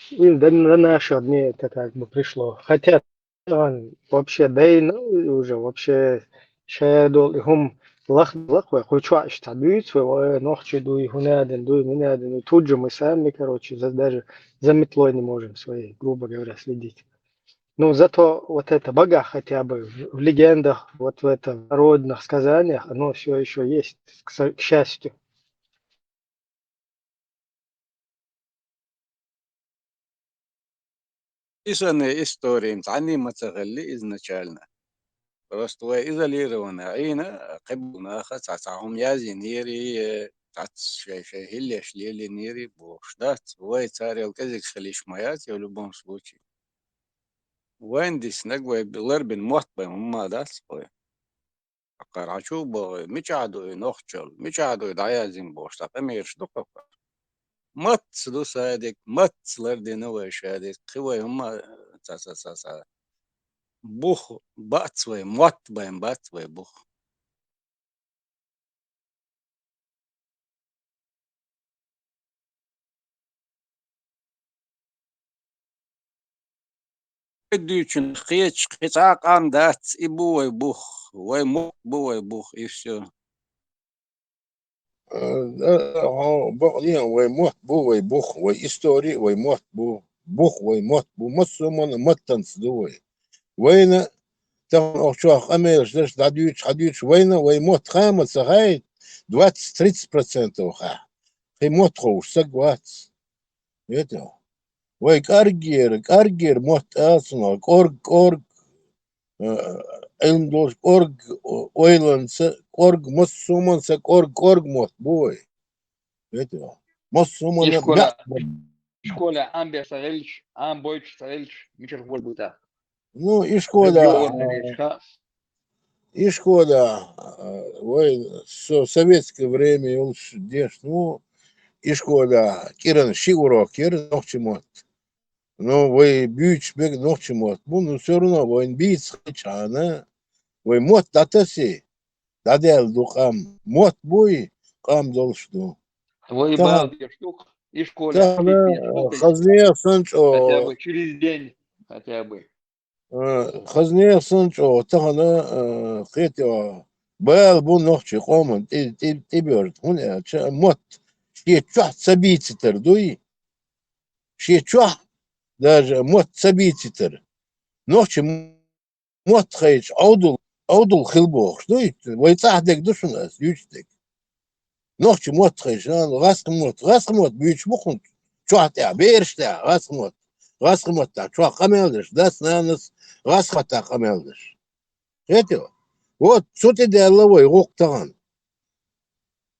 И до нашего дня это как бы пришло. Хотя он вообще, да и ну, уже вообще шаядол هم لخبة хочешь تعبير свой ночи дуй хунаден дуй минаден и тут же мы сами короче даже за метлой не можем своей грубо говоря следить. Ну зато вот это бога хотя бы в легендах вот в этом народных сказаниях оно все еще есть к счастью. Писанные истории, они мацагали изначально. Просто вы изолированы, عينا قبلنا خصصهم يازي نيري تعطس شيء هلش ليلي نيري بوشدات وين царил كذا خليش مايات в любом случае. وين دي سنقوي بلربن محتوى ما داس بوي. قرعشو بوي ميشادو نوخشل ميشادو دايازين بوشتا قميرش دقق. مت سدو سادك مت لردن وين شادك خوي هم تا بوخ باتسوي موت بين باتسوي بوخ. Дючен хеч хецак андат и буй бух, вой мук буй бух и все. وي موت بو وي بوخ وي استوري وي موت بو بوخ وي موت بو مصمون متنس دوي وين там ошох амеш даш дадюч война вой мот хама сагай 20-30% ха хи мот хош сагвац это вой каргер мот асно корг эндош корг ойланса корг мосуманса корг мот бой это мосуман школа амбер савельч амбойч савельч мичер вольбута. ну и школа, в советское время он деш, ну и школа, киран шигурок, киран нохчимот, ну вы бьюч бег нохчимот, ну все равно воин бийц хачана, вы мот датаси, дадел духам, мот буй, кам должну. Твой бал штук и школа. Хазне санчо. Хотя бы через день, хотя бы. خزني صنعوا تغنى خيتوا بال بون نوخشي قومن تبيرد هنا موت شيء تشح سبيتي تردوي شيء تشح даже موت سبيتي تر نوخشي موت خيش عودل خلبوخ دوي ويتصاحدك دوش ناس يوشتك نوخشي موت خيش غاسق موت بيوش بخون تشح تاع بيرش تاع غاسق موت تاع تشح قميلدش داس نانس غاسقة قميلدش это вот что ты деловой гоктаган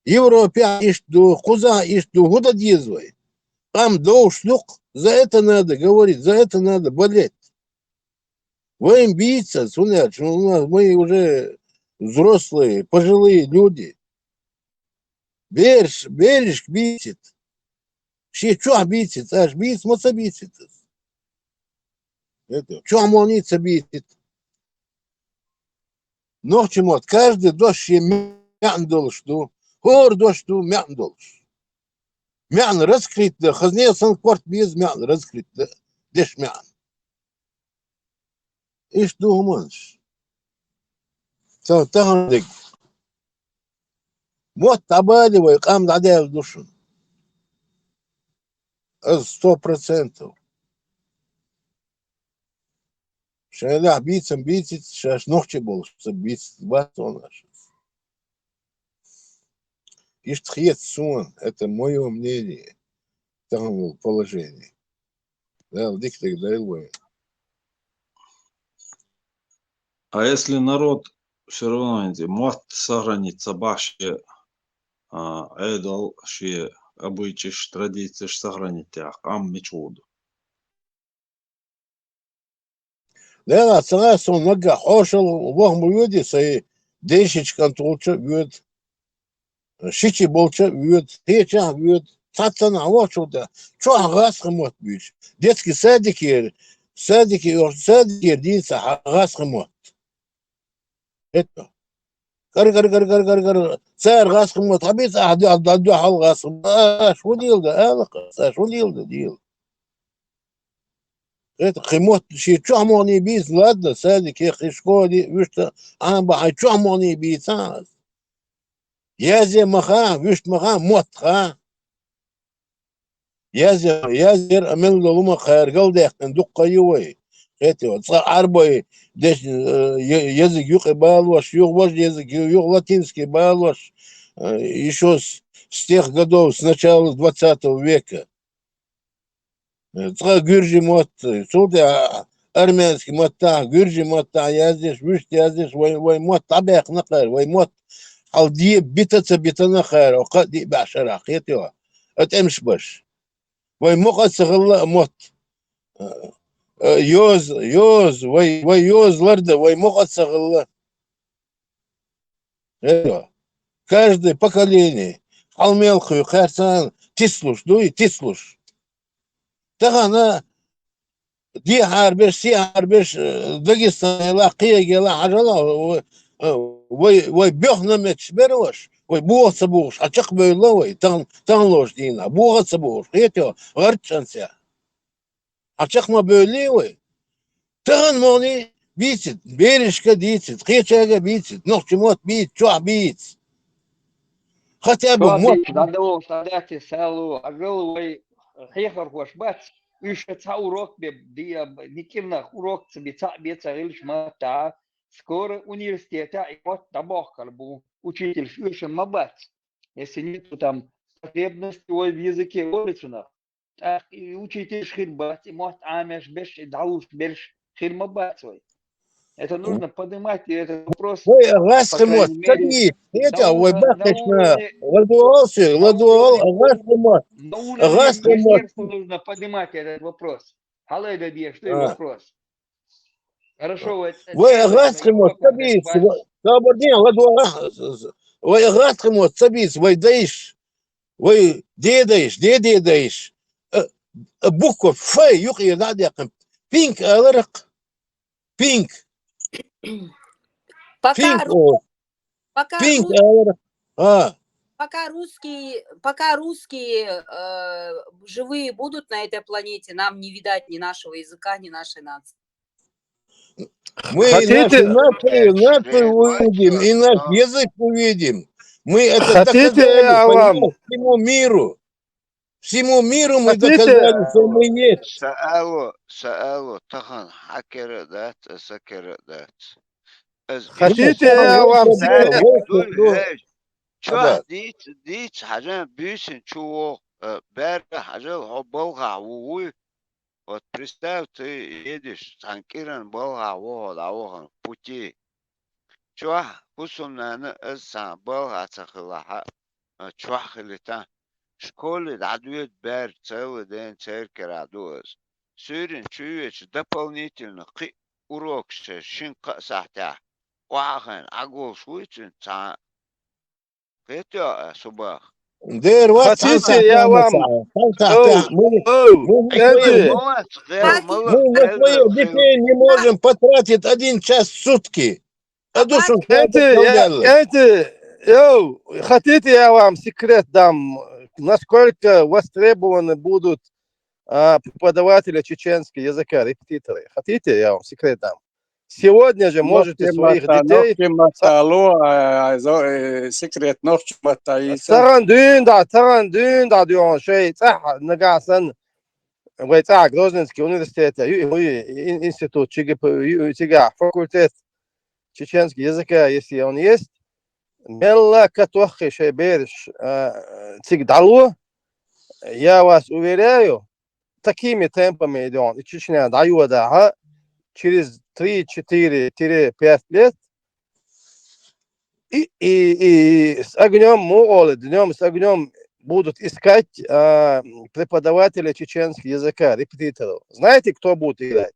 Европе ишду куза ишду года дизвой там доушлук за это надо говорить за это надо болеть вы им биться суняч мы уже взрослые пожилые люди берешь битит все что битит аж бит моца битит это что молница битит ночью вот каждый дождь мян должен хор дождь мян должен мян раскрыт хозне санкпорт без мян раскрыт деш мян и что думаешь تغنق موت عبالي ويقام عدال دشن 100% شايلها битит шаш ногти был битит батон Иштхет сон, это мое мнение, там положение. Да, диктик дайлвой. А если народ все равно может сохранить собачьи эдал, ши обычаи, традиции сохранить их, ам мечуду. Да, согласен, много хошел, вогм люди, сей дешечкан толча вьет, шичи болча вьет, теча вьет, цатана вошуда, что агасхамот бич. Детский садики, дица агасхамот. Это. Кар. Царь агасхамот, хабиц ахду хал агасхамот. Шо дил да, алака, шо дил да дил. Это химот, что амони бис, ладно, садик, их и школе, вишта, а что амони бис, а? Язе маха, вишт маха, мот, ха? Язер амел лума хайргал дехтен дукка ювей. Это вот арбой деш язык юг балваш, юг ваш язык, юг латинский балваш. Еще с тех годов, с начала 20 века. Гюржи мот, сюда армянский мота, гюржи мота, яздеш, вишт яздеш, вой мот, табех нахер, вой мот. Алди битаца битана хайр, окади башарах, это эмш баш. وي مقص غلا موت يوز وي يوز لرده وي مقص غلا каждое поколение алмелхую харсан тислуш дуй тислуш тагана دي حربش سي حربش داغستان لا قيه لا حاجه وي بيخنا متشبروش وي بوغ بوغش ачык бөйлө وي таңлош дейна буга бوغ ето гырчанся ачык ма бөйлө وي таган мони битит беришка дитит кечага битит нохчмот бит чо бит хотя бы мот надо стадати селу агыл وي хехар хош бац үш урок бе никимна урок бица илш мата скоро университета и вот табохкар был учитель фюшен мабац. Если нету там потребности в языке улицунах, так и учитель шхирбац, и может амеш беш и дауш беш шхирмабац. Это нужно поднимать этот вопрос. Ой, гасхимот, таби, это, ой, бахтешна, ладуал, гасхимот. На уровне министерства нужно поднимать этот вопрос. Халай даби, что вопрос? Хорошо, ой, гасхимот, таби, табардин, ладуал, ой, гасхимот, таби, ой, даиш, ой, дедаиш, буква Ф, юхи, надякам, пинк, аларак, пинк. Пока русские живые будут на этой планете, нам не видать ни нашего языка, ни нашей нации. Мы нашу нацию увидим, и наш язык увидим. Мы это доказали всему миру. Всему миру мы доказали, что мы есть. سألوا طخن حكر ذات سكر ذات хотите я вам شو ديت حاجة بيسن شو بار حاجة هو بلغة ووي вот представь ты едешь танкиран бلغة وهو دعوهم пути شو خصوصا السان بلغة تخلها شو خليتها школе дадут бер целый день церковь радуется. Сегодня чуешь дополнительно урок шинка сахта. Вахан агул шуйцин ца. Это субах. Хотите я вам... Мы на своих детей не можем потратить 1 час в сутки. А душу хотите я вам секрет дам, насколько востребованы будут преподаватели чеченского языка, репетиторы? Хотите я вам секрет дам? Сегодня же можете своих детей... секрет ночь Тарандун, да, дион, шей, нагасан, вайца, Грозненский университет, институт, ЧИГА, факультет чеченского языка, если он есть, мелла катохи шейберш цигдалу, я вас уверяю, такими темпами идет, и Чечня даю, да, через 3-4-5 лет, и с огнем молоды, днем с огнем будут искать преподавателя чеченского языка, репетиторов. Знаете, кто будет играть?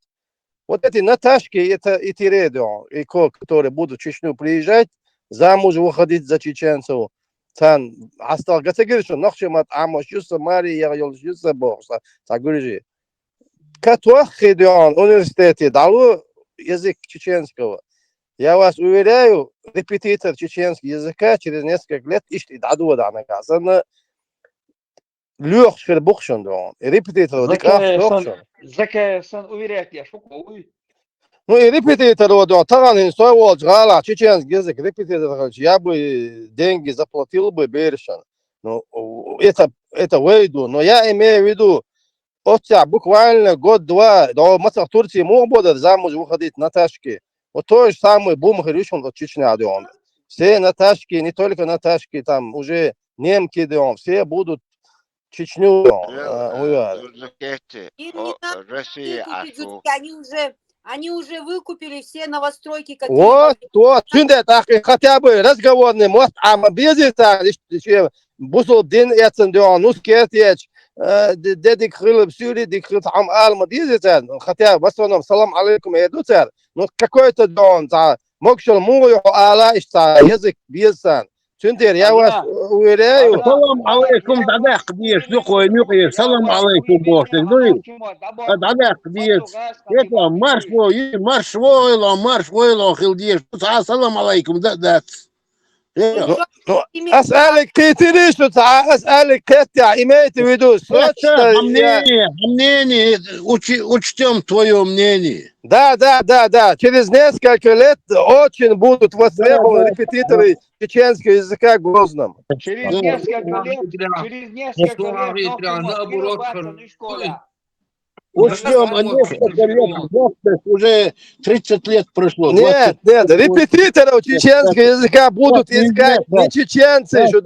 Вот эти Наташки, это и Тиредион, и которые будут в Чечню приезжать, замуж выходить за чеченцев. Там остал гатегорично, нахчемат амош юса мари ярил юса борса. Так говори. Катуах Хидион университете дало язык чеченского. Я вас уверяю, репетитор чеченского языка через несколько лет ищет даду да наказано. Лёх шхер бухшон дон. Репетитор дик ах дохшон. Закая сан уверяет я, что ой. Ну и репетитор дон. Таран ин стой вол жгала. Чеченский язык репетитор. Я бы деньги заплатил бы берешан. Ну, это выйду. Но я имею в виду, буквально год-два, до в Турции мог будет замуж выходить на тачке. Вот то же самое бум решен от Чечня, дом. Все на тачке, не только на тачке, там уже немки, дом, все будут Чечню, Зурзакете, Им не надо Россия, выкупить, ашу. они уже выкупили все новостройки, какие вот, могли. то, так хотя бы разговорный мост, а безита, бусул дин яцен, дом, ну скетеч, дедик хрылып сюри, дик хрылып ам алма, безита, хотя в основном салам алейкум едуцер, ну какой-то дом, мокшел мую ала, язык безсан. Сюндер, я вас уверяю. Салам алейкум, дадах диеш, духой мюкиеш, салам алейкум, бошек, дуй. Дадах диеш, это марш войло, хилдиеш, салам алейкум, дадах. أسألك كتير شو أسألك كتير имеете в виду срочно Мнение, учтем твое мнение. Да. Через несколько лет очень будут востребованы репетиторы чеченского языка в Грозном. Через несколько лет наоборот, в школе. Учтем, несколько лет, уже 30 лет прошло. Нет, репетиторов чеченского языка будут искать не чеченцы, что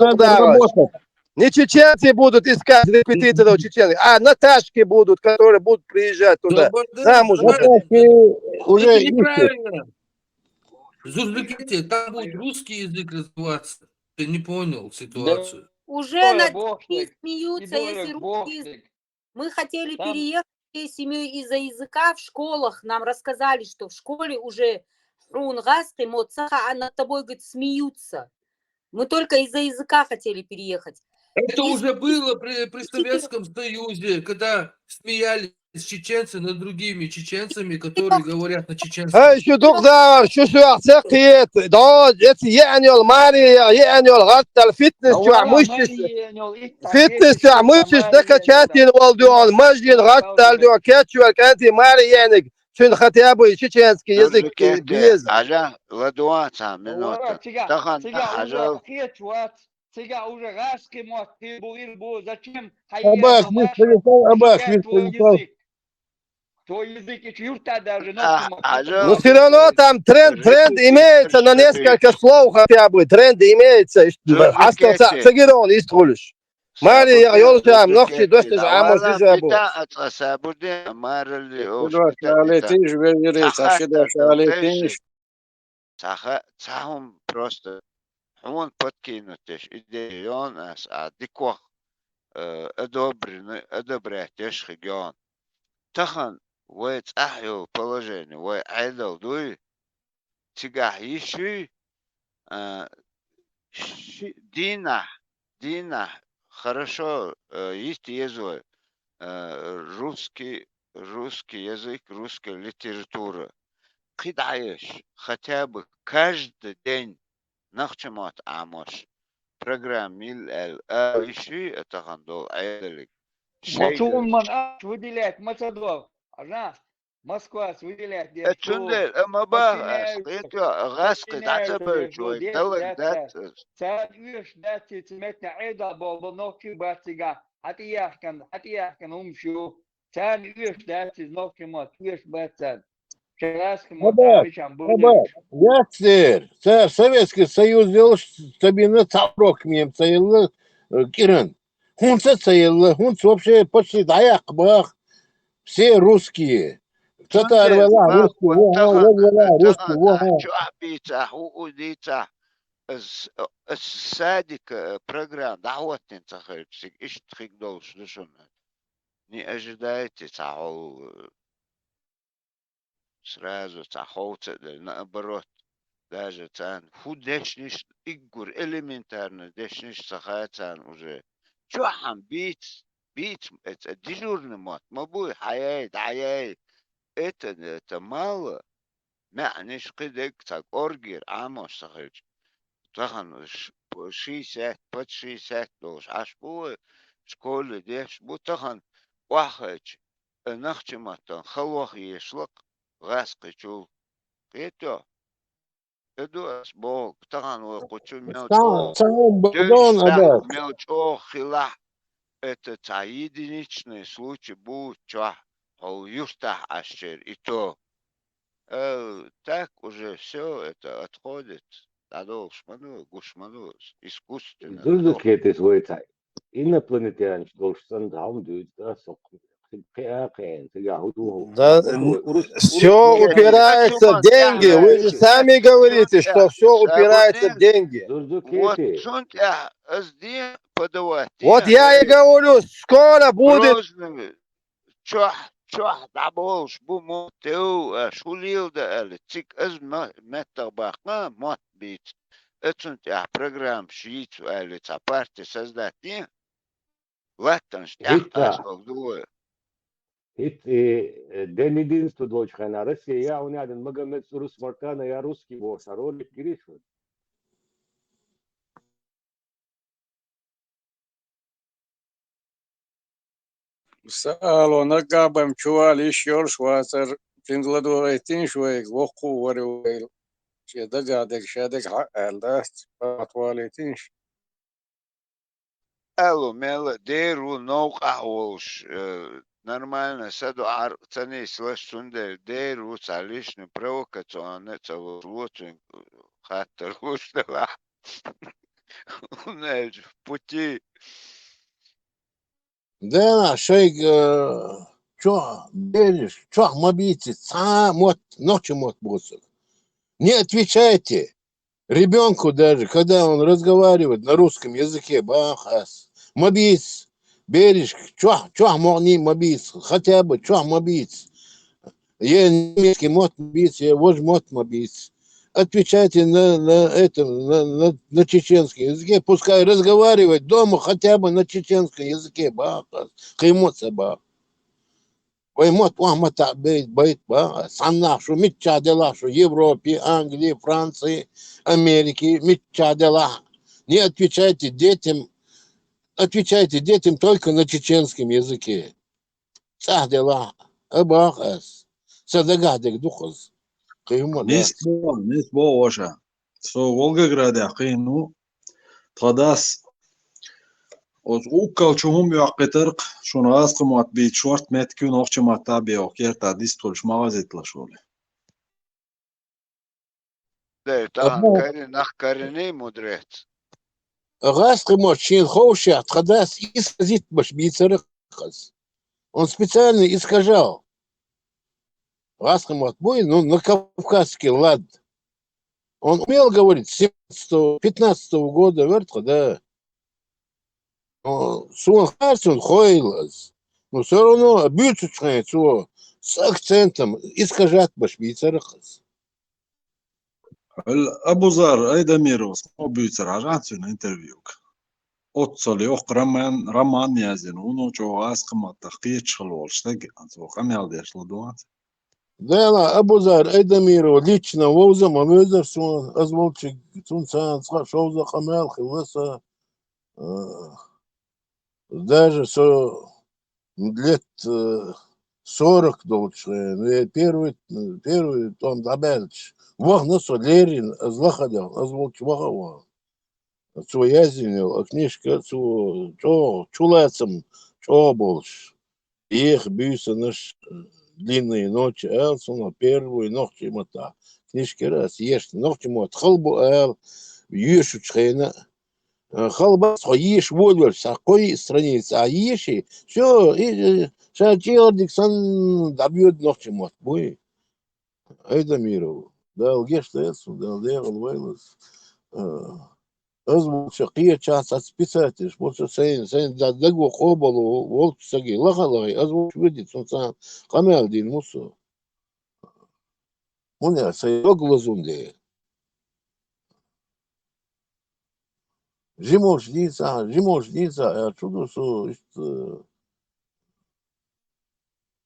не чеченцы будут искать репетиторов чеченцев, а Наташки будут, которые будут приезжать туда. Замуж. Уже это неправильно. Зурзакете, там будет русский язык развиваться. Ты не понял ситуацию. Уже над ними смеются, если русский язык. Мы хотели переехать всей семьей из-за языка в школах. Нам рассказали, что в школе уже рунгаски, моцаха, а над тобой, говорит, смеются. Мы только из-за языка хотели переехать. Это уже было при Советском Союзе, когда смеялись чеченцы над другими чеченцами, которые говорят на чеченском. شو تقدر شو اعتقد ده يعني الماري يعني الغد الفتنس شو عموشش فتنس شو عموشش ده كاتين والدون مجد غد الدون كاتشو الكانتي ماري يعني شو خطيابو чеченский язык без حاجة ودواتها منوتا تخن حاجة Сега уже раски мот, ты был, зачем Абак, твой язык. Твой язык и юрта даже, но все равно там тренд имеется на несколько слов хотя бы, тренд имеется. Остался Цагирон из Тулиш. Мария, я يولجام نخشي دوستش عاموش جابو. Сахом просто он подкинутеш идеон ас адикох одобрятеш регион. Тахан вы цахю положение, вы айдал дуй, тигах ищи, Дина, хорошо, есть язык, русский язык, русская литература. Кидаешь хотя бы каждый день нахчемат амош. Программил ищи, это хандол айдалик. Мацулман выделяет Мацадов, Москва выделяет. Ачунде, амабах, это раски датабы, чуй, далек дат. Царь уж дати цеметна айда бол нохи батига. Хатияхкан умшу. Царь уж дати нохи мат уж батсан. Советский Союз сделал стабильно царок мем цаилы Киран. Хунца цаилы, хунц вообще почти даяк бах. Все русские. Татар вела русский, Чуабица, удица. Садик программ, дعوتين تخرج إيش تخيل شلون не ожидайте цахол сразу цахолца наоборот даже цан худешниш игур элементарно дешниш цахацан уже чухам бит это дежурный мод мабуй хаяй это мало معنيش قدك تاك أورجر عاموش صخيج تخن 60 под 60 دوش عشبوه شكول ديش بوتخن واحد نخشمتن خلوخ يشلق غاسق شو قيتو ادو اسبوع طبعا وقتشو ميوتشو Сам تش Богдан так Абак. мелчо хила это единичный случай был чё у юста ашер и то так уже все это отходит дадол шману гушману искусственно Дурдук это свой цай. Инопланетян должен там дуть, да, сок. Да, все упирается в деньги. Вы же сами говорите, что все упирается в деньги. вот sunt я сди подавать Вот я и говорю, скоро будет. чё да болш бу мотеу шулил да цик аз метабака мот бит это я программ шить или партия создать не латанш я asfalt дуе Hit denedienst du Deutsch keiner Russie, ja, und ja, den Magomed Rus Martana, ja, Ruski, wo es Rolik gericht wird. سألوا نقابم شوال يشيرش واسر تنقلدوا ريتين شوي وقو وريويل شي دقادك شادك حقال داست باتواليتينش Элу мела деру наука волш нормально саду ар цани слэш сунде деру цалишны провокационно целу лучше хаттер гуштала унэж в пути Да, шейк, чё, берешь, чё, мобите, мот, ночью мот босок. Не отвечайте ребенку даже, когда он разговаривает на русском языке, бахас, мобиц, берешь, чё, не мобиц, хотя бы, чё, мобиц. Я немецкий мот мобиц, я вож мот мобиц. Отвечайте на чеченском языке, пускай разговаривать дома хотя бы на чеченском языке, бахас, каймоца бах. Поймот, мата бейт бахас, санна, что митча дела, что Европе, Англии, Франции, Америки, митча дела. Не отвечайте детям только на чеченском языке. Цах дела, бахас, садагадек духас. Нес бо оша. Со Волгограде قينو تغداس وقال شهم يعقترق شون غاسق موات بيت شورت مات كون أخش ما تابي أو كير تعديس تولش ما غازت لشولي. ده تهان كارني مدرت. غاسق موات شين خوشة تغداس исказит баш бицерخز. Он специально искажал. غاسق موات бой, ну на кавказский лад. Он умел говорить с 15-го года, вертха, да. Суан Харсон хойлас. Но все равно бьются с акцентом искажать башбицарахас. أبو زار أيضا ميروس مو بيوتر عجان سنة انترفيوك أتصل يوق رمان يازن ونو جو غاسق ما تحقيق شلول شتاق أنتوق أم يالديش لدوات Да, لا أبو زار أيضا ميرو ليتشنا ووزا ما ميزر سوان أزولتش تونسان شوزا خمال خلصة даже лет 40 дольше. Первый том добавить. Вах насо Лерин злаходил, озвучил вахова. Язинил, а книжка чулацам, чо больше. Их бьются наш длинные ночи, Элсона, первую ночь мота. Книжки раз, ешь ночь мот, халбу эл, ешь чхейна. Халбас ешь водвер, какой страницы, а ешь, все, и шачердик сан добьет ночь мот. Бой, это миру. Да, геш тесу, да, дегал вейлос. أزمو شقية شخص سبيساتش بوش سين دقو قوبل وولت سقي لغي أزمو شبدي سنسان قمال دين موسو هنا سيغلزون دي جيموش دينسا чудо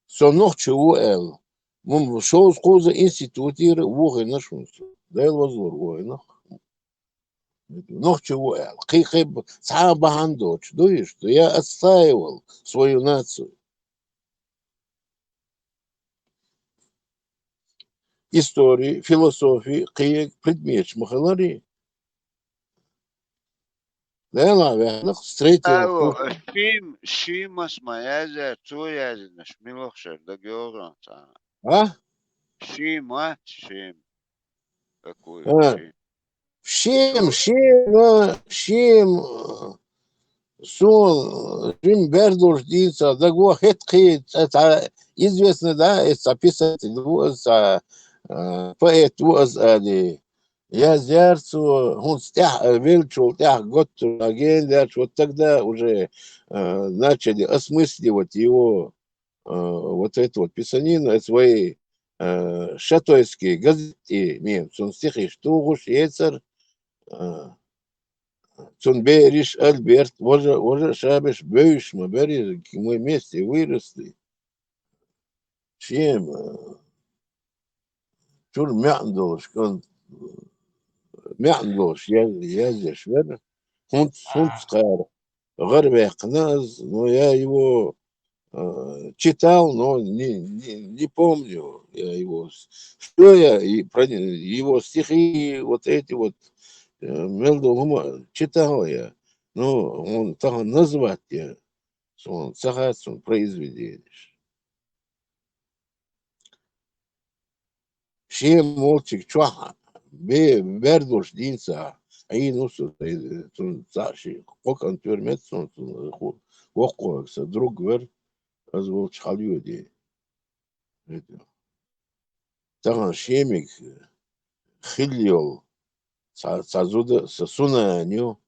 со ночи уэл мум шоу скоза институтир вогы нашунсу дэл возор войнах Ну, чего я? Цабахандоч, дуешь, что я отстаивал свою нацию. Истории, философии, киек, предмет, махалари. Да, ладно, встретил. Алло, Шимас Маяза, Цуяза, Шмилохшер, да Георган. А? Шим. Какой Шим, сон, Жим Бердуш Дица, да го хетки, это известно, да, это писатель, поэт, я зерцу, он стяг, вельчул, тяг, год, агендерч, вот тогда уже начали осмысливать его вот эту вот писанину, свои шатойские газеты, он стихи, штугуш, ецер, он берешь, Альберт, уже шабеш, бэйш, мы берешь, мы вместе выросли. Чем? Чур мяндолш, он мяндолш, я здесь, верно? Хунт скар, гарвекназ, но я его читал, но не помню я его. Что я и про его стихи, вот эти вот Мелдума читал я. Ну, он так назвать я, он сахат, он произведение. Шем молчик чуаха, бердуш динца, айнусу, цаши, окон тюрмет, он окоекса, друг вер, азвол чхалюди. Таган шемик, хильол, цазуда, сасуна ню,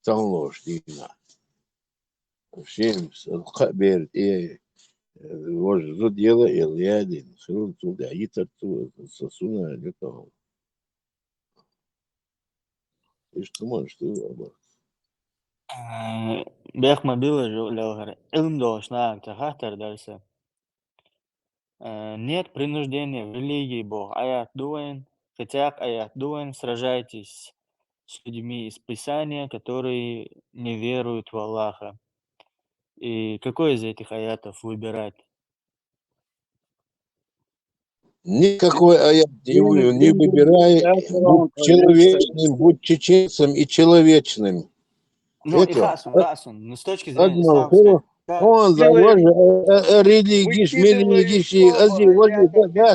танлош дина. Шем, берд, Вож зудела Ильядин, хил туда, итер туда, сосуна, не то. И что можешь ты обо? بيخ بيلا جو لو علم دوشنا تхатер дальше. Нет принуждения в религии Бог. Аят дуэн, хотя аят дуэн, сражайтесь с людьми из Писания, которые не веруют в Аллаха. И какой из этих аятов выбирать? Никакой аят не выбирай, будь человечным, будь чеченцем и человечным. Ну, и Это хасун, но с точки зрения одно, исламской. он за религиш, мелигиши, ази, да,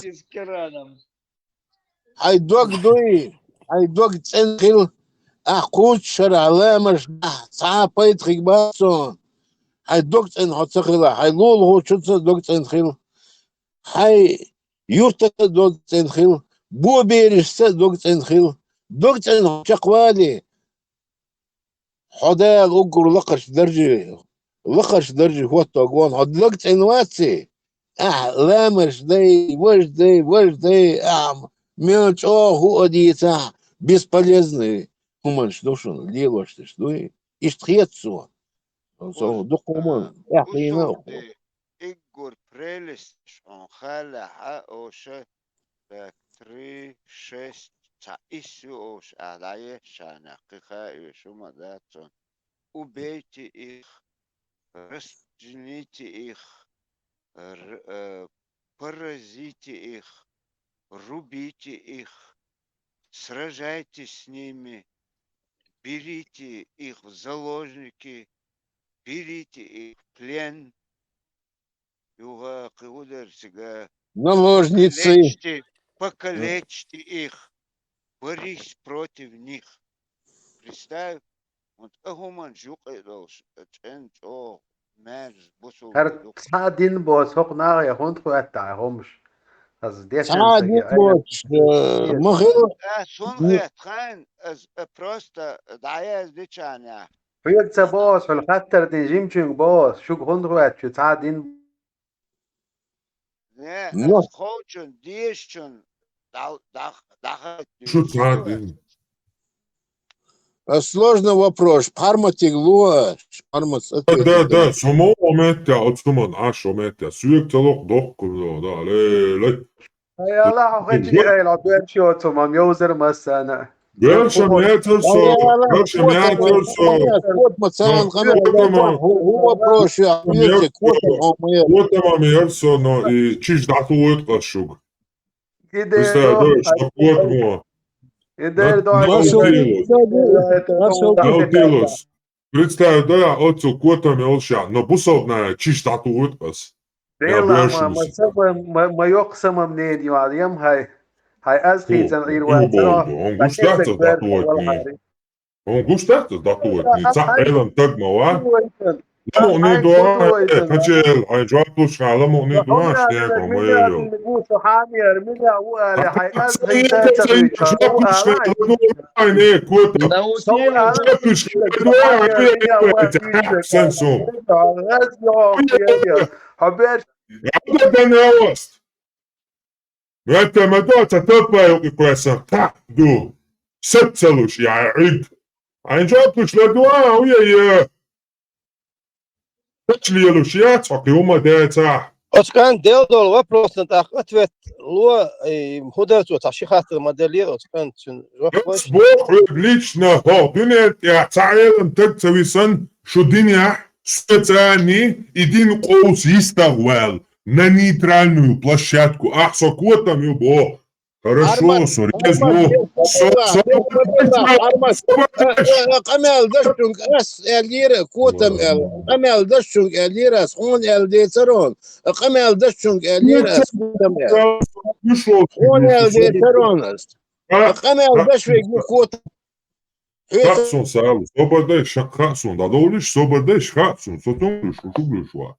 айдог ценхил, ахкут шаралемаш, цапайт хигбасон, айдог цен хоцахила, айлул хочутся дог ценхил, хай юрта дог ценхил, буберишься дог ценхил, дог цен чаквали, حدال أجر لقش درجة هو التجوان هدلقت إنواتي لامش دي وش دي мелочь هو ديتا бесполезный humans душон делаешь ты что и штхецу документ Usonde Igor prelest on Hala ha osha 3-6 تعيسوش على شانا قيخا يشوما داتون убейте их, расчлените их, поразите их, рубите их, сражайтесь с ними, берите их в заложники, берите их в плен, наложницы, покалечьте их, борись против них. Представь, вот агуман жукайдош, о мэрс бусул. Садин бос хокнаа я хонд хуатта хомш. Аз дешен садин бос махил. Сунхет хан просто даяз дичаня. فيك باص في الخطر دي جيمشينج باص شو هندروات شو تعدين не хочен дишчен Что цадин? Сложный вопрос. Парма тегло. Да, само ометя, отсуман, аш ометя. Сүйек талок докку, да, лей. يا الله خدش غير العباد شو تمام يوزر مسانا كوت مثلا هو بروش يعطيك كوت عمير Квотама мерсо, но и чиж датует кашуг. إيه Представляешь, что квот إيه Наутилус. Представь, да, отцу квотами олша, но бусовная чиж датует каш. Я ما брешусь. ما يقسم منين يوم هاي أزخي تنعير Ему واتنا boldu. On gustata datuet ni. On gustata datuet ni. Sa elan tagma لمؤني دواء كجيل هاي جابوش على مؤني دواء شنيكو ميلو نقول حامير من أول هاي أزخي جابوش دواء كوتا جابوش دواء سنسوم هذا ناوست وانت ما دوت تبا يوكي كويسا تا دو ستلوش يا عيد هاي جابوش لدواء ويا Оскан делал вопрос на так ответ ло художество таши хатер моделировать kan Бог лично дунет я цаилен текцевисан шудиня специальный един коус иставал на нейтральную площадку. Ах, сокотам юбо. Хорошо, сорезло. قمل دشتونك أس اليرة كوتم قمل دشتونك اليرة هون الديترون قمل دشتونك اليرة كوتم هون الديترون قمل دشوك كوتم Хатсон сал, собордеш, хатсон, да долиш собордеш, хатсон, сотонуш, кушуглушва.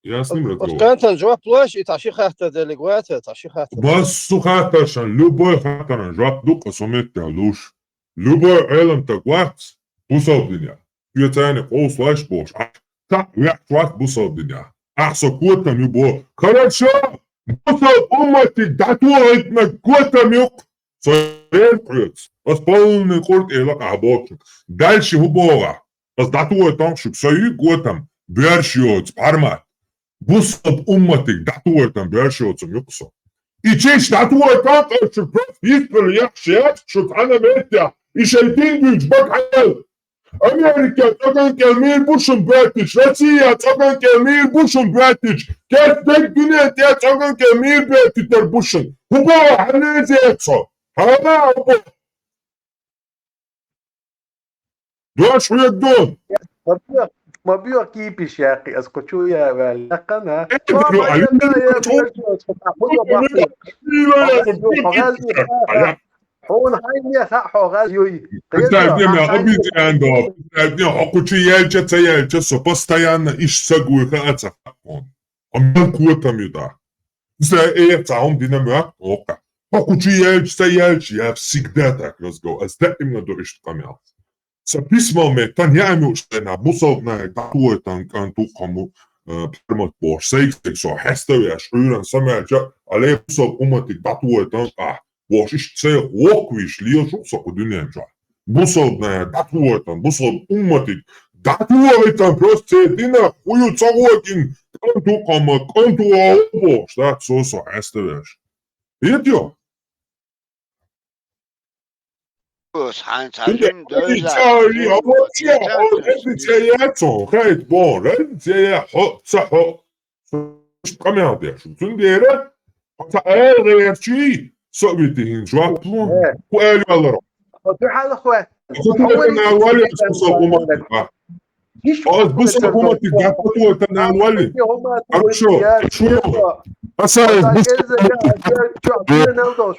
Я с ним разговариваю. Оскан жвап площадь и таши хатер делегация таши хатер. Бас хаташан, любой хатаран, жвап дука сумет луш. Любой элем тагвац, бусал диня. Пьетане коус лаш бош. Так, я хват бусал диня. Ах, со котам юбо. Хорошо, бусал умати, датуает на котам юк. Совершец. Бас полный корт элак абочек. Дальше убога. Бас датуает танкшик, сою котам. Бершиоц, пармат. Бусал умати, датуает там бершиоцам юксо. И честь датуает танкшик, испер яхшет, шут ана метя. И шейтин бюч бакал. Америка, цоган келмир бушун братич. Россия, цоган келмир бушун братич. Кертек дунет, я цоган келмир братитер бушун. Убога, ханезецо. Хана, убога. Дуаш уяддон. ما بيو كيبش يا أخي أسكت شو يا ولقنا هون هاي مية حوغاز يوي Окучи яйчеца яйчеца, постоянно ищ сагуиха ацафон. Аман куатам юда. За эцаум динамяк ока. Окучи яйчеца яйче, я всегда так разговариваю. Именно до иштукамял. Записмал ме, тан я ами уштена, бусал на датуетан кантукаму пермат бош. Сейкстек со хестовия шуиран самяджа, але бусал уматик датуетан бош иш це оквиш лиошу соку дунемжа. Бусал на датуетан, бусал уматик датуетан просто дина хую цагуекин кантукама кантуа бош. Да, со хестовияш. Идё.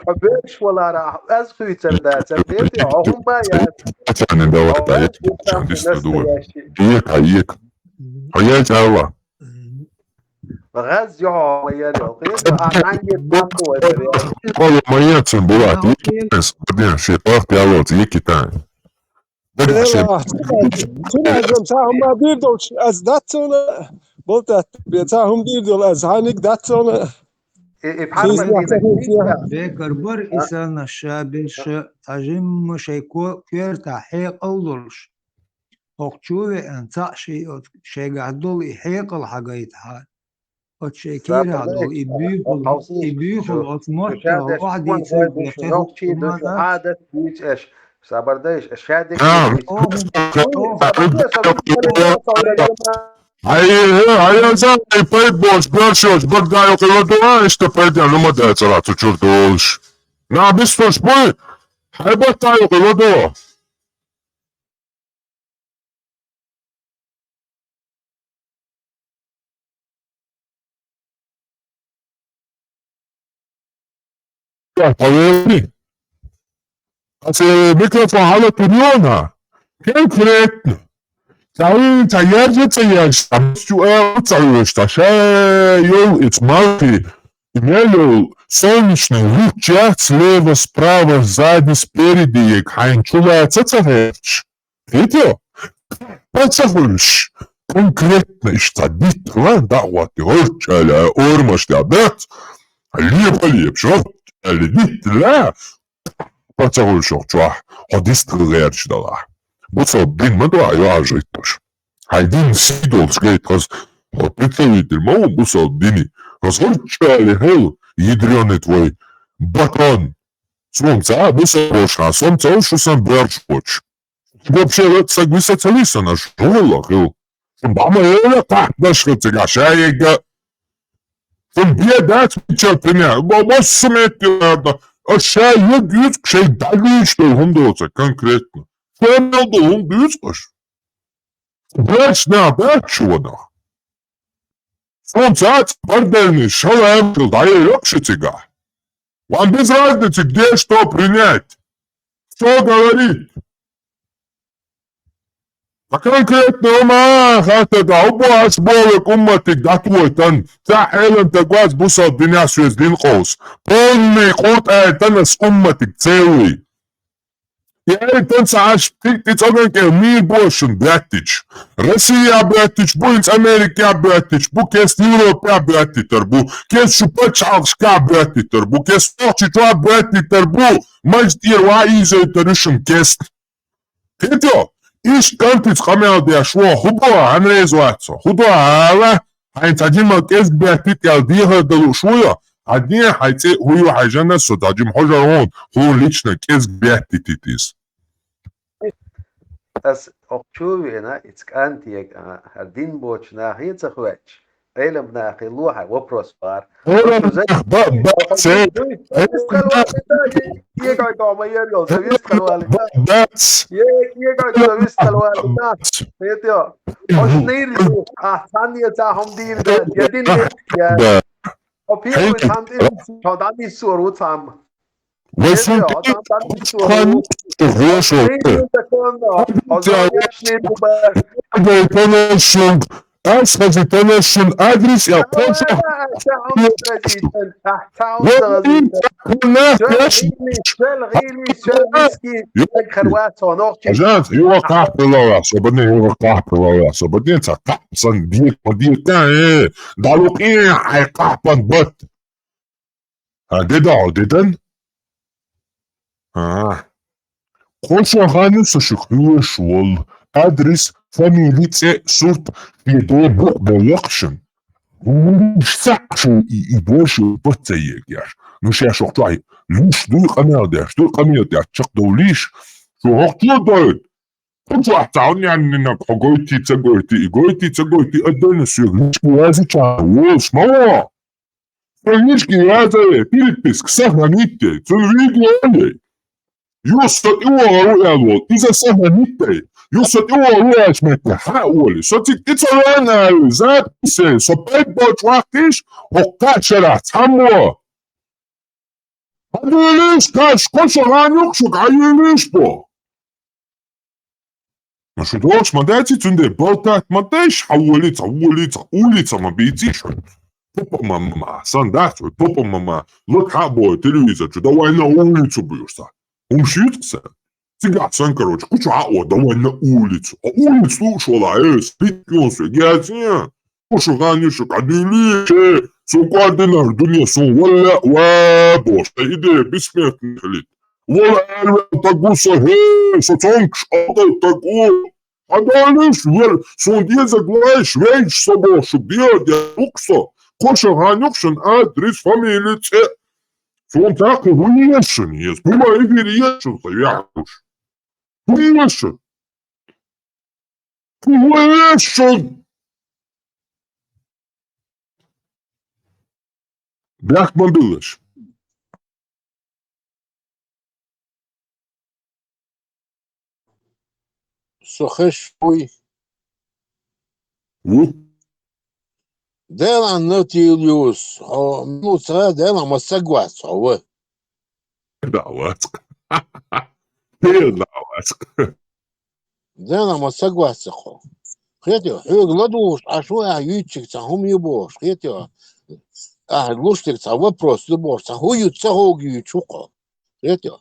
حبيش ولا راح أزخي تردات البيت هم يا أنا دوت عيك عشان تستدور عيك الله غاز يا ويا عندي قالوا ما يتسن بولات يكيس بعدين شيء طاف يالوت يكي تاني هم بيردوش از داتونا بولتات بيتاهم بيردول از هانيك داتونا بكربر إسان الشابش تجم شيكو كيرتا حيق أولوش هوكتشوه أن تأشي شيء قعدول يحيق الحاجات هاي Отчекирado и бюхл от мота واحد يصير عادة بيتش ايش صبردايش اشادك Aí já foi bom, broxos, bagulho que eu dou, isto perde numa dessas lá, tu churros. Não, bicho, foi. Aí botar o que eu dou. Mikrofon hala duruyor Конкретно. Та ярзится я, что шею и смотри, имел солнечный луч слева, справа, сзади, спереди, и ханчувается царевич. Видел? Поцелуешь. Конкретно, что битва, да, вот, орчаля, ормаш, да, бет, леп, что, битла, поцелуешь, что, ходистр, да. Босо блин мадо ажитош. Хайдин сидолс гейтас представитель мау босо дини. Разгорчали хел ядрёный твой батон. Солнце, босо роша, солнце уж сам бершоч. Вообще это согласится лиса наш жула хел. Бама это так нашла тебя шайга. Фон бедать чё меня. Бос сметил. А шай юд шай дали что хундоца конкретно. Понял, он бьёшь. Бэч на бэчводах. Солнце, бордельный, шалем, дай лёгче тебя. Вам без разницы, где что принять. Что говорить. А конкретно, хата да, убас, болек, уматик, да твой, тан, та хелен, та гваз, бусал, дня свездин хоус. Полный ход, танас, уматик, целый. Я это саш, ты цоганке мир бошен, братич. Россия, братич, буинц Америка, братич, бу кес Европа, братитер, бу кес шупачалшка, братитер, бу кес точичва, братитер, бу маждирва изойтер ишем кес. Тетё, иш кантиц хамелдия шво, худоа, анрезуацо, худоа, ала, хайнц адима кес братитер, диха далу швуя, одни хайце хую хайжана содажим хожарон, ху лично кес братититис. Das auch Chuvina, it's anti Hardin Boch nach Hitzachwech. Elem nach Luha, Woprospar. Asfaltlanışın adres ya koşa. Жент, его капелла, свободный его капелла, свободный ца капсан дик подирка, далуки ай капан бот. А деден? Koşa hanı sışıklığı şuol, adres, фамилице, сурт, еде бог белекшен. Сакшу и больше подцеегяш. Ну сейчас охтай, луш дуй камердяш, чак доулиш, что охту дает. Конча цаунян на когойти цегойти, отдельно сюрнички языча, волш, мало. Сюрнички языча, переписк, сохраните, цунвигли. Юстат иоруэло, из-за сохраните. Юсот иоруэш метне хаули, соти кицарана, записи, сопет бочвахтиш, окачера, цамо. Адуэлиш, каш, коша ганюкшук, аюлиш по. Нашу дочь, мадайте цунде, болтать, мадеш, улица, мабитиш. Попа мама, сандаш, попа мама, локабо, телевизор, давай на улицу бьешься. Умшится. Цыгацан, короче, куча, давай на улицу. А улицу слушала, спитёнся, гязня. Кошу ганюшек, адилише, сукарды наш дуне, валя, бошта, идея бессмертных лет. Валя, тагуса, соцонкш, тагу. А дальше, сон деза глаешь, вейш собошу, биодя, уксо. Koşa hanoksun adres familite. Son takı huyuyorsun yes. Bu ma ediyorsun sayıyormuş. Huyuyorsun. Huyuyorsun. Bırakma bilir. Сухиш хуй. Дело нотиюс. Ну, це дело мы согласен. Вы. Даватск. Даватск. Дело мы согласен. Хотя, гладуш, а что я ютчик, сам ебош. Хотя, глуштик, вопрос, любош, хуют, сагогию, чука. Хотя.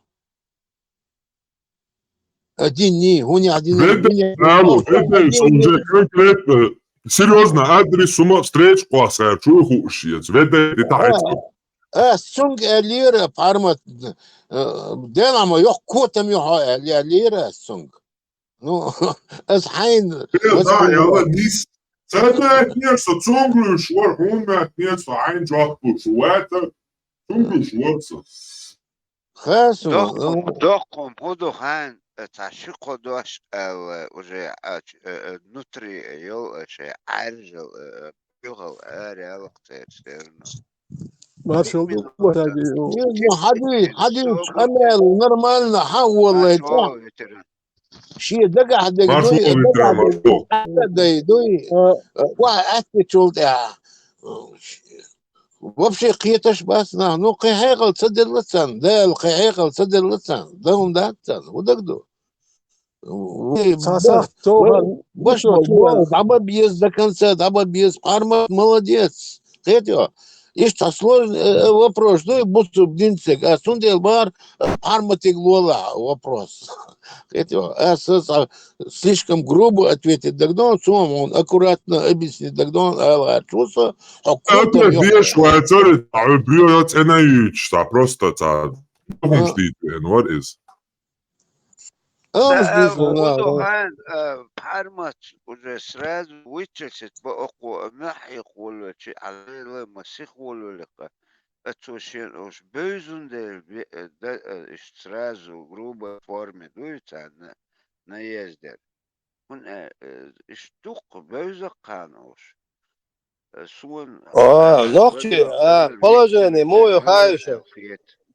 Один не, хуйня, один не. Браво, уже конкретно. Серьезно, адрес ума встреч класса, чую хушиец. Ведь это Сунг элира пармат. Дело мы ёх котам ёх элира сунг. Ну, es hein. Да, я нис. Цена нет, что цунгру швар, он нет, что ein job швата. Цунгру шварца. Хорошо. Доком буду хан تعشق دوش уже внутри يل شيء عرجل يغل ريال قتيرنا ما شاء الله حديث خمال نورمالنا حول شيء دقع دوي واحد شولت вообще قيتش بس نحن قيحيقل تصدر لسان ده القيحيقل تصدر لسان ده هم ده تسان ودقدو باش дабы без до конца, дабы без парма, молодец. Хотя, есть сложный вопрос, что и будто бдинцек, а сундел бар парма теглола вопрос. Хотя, слишком грубо ответить, тогда он аккуратно объяснит, тогда он чувство. Это две швейцары, придется научить, просто так. What is? بحرمت وجسراد ويتشلت بأقوى محي قولوا شيء على مسيح قولوا لك اتوشين وش بيزون ده اشتراز وجروبة فورمي دويتان نيزدر هن اشتوق بيزا قانوش سون نوخشي положение мою хайше.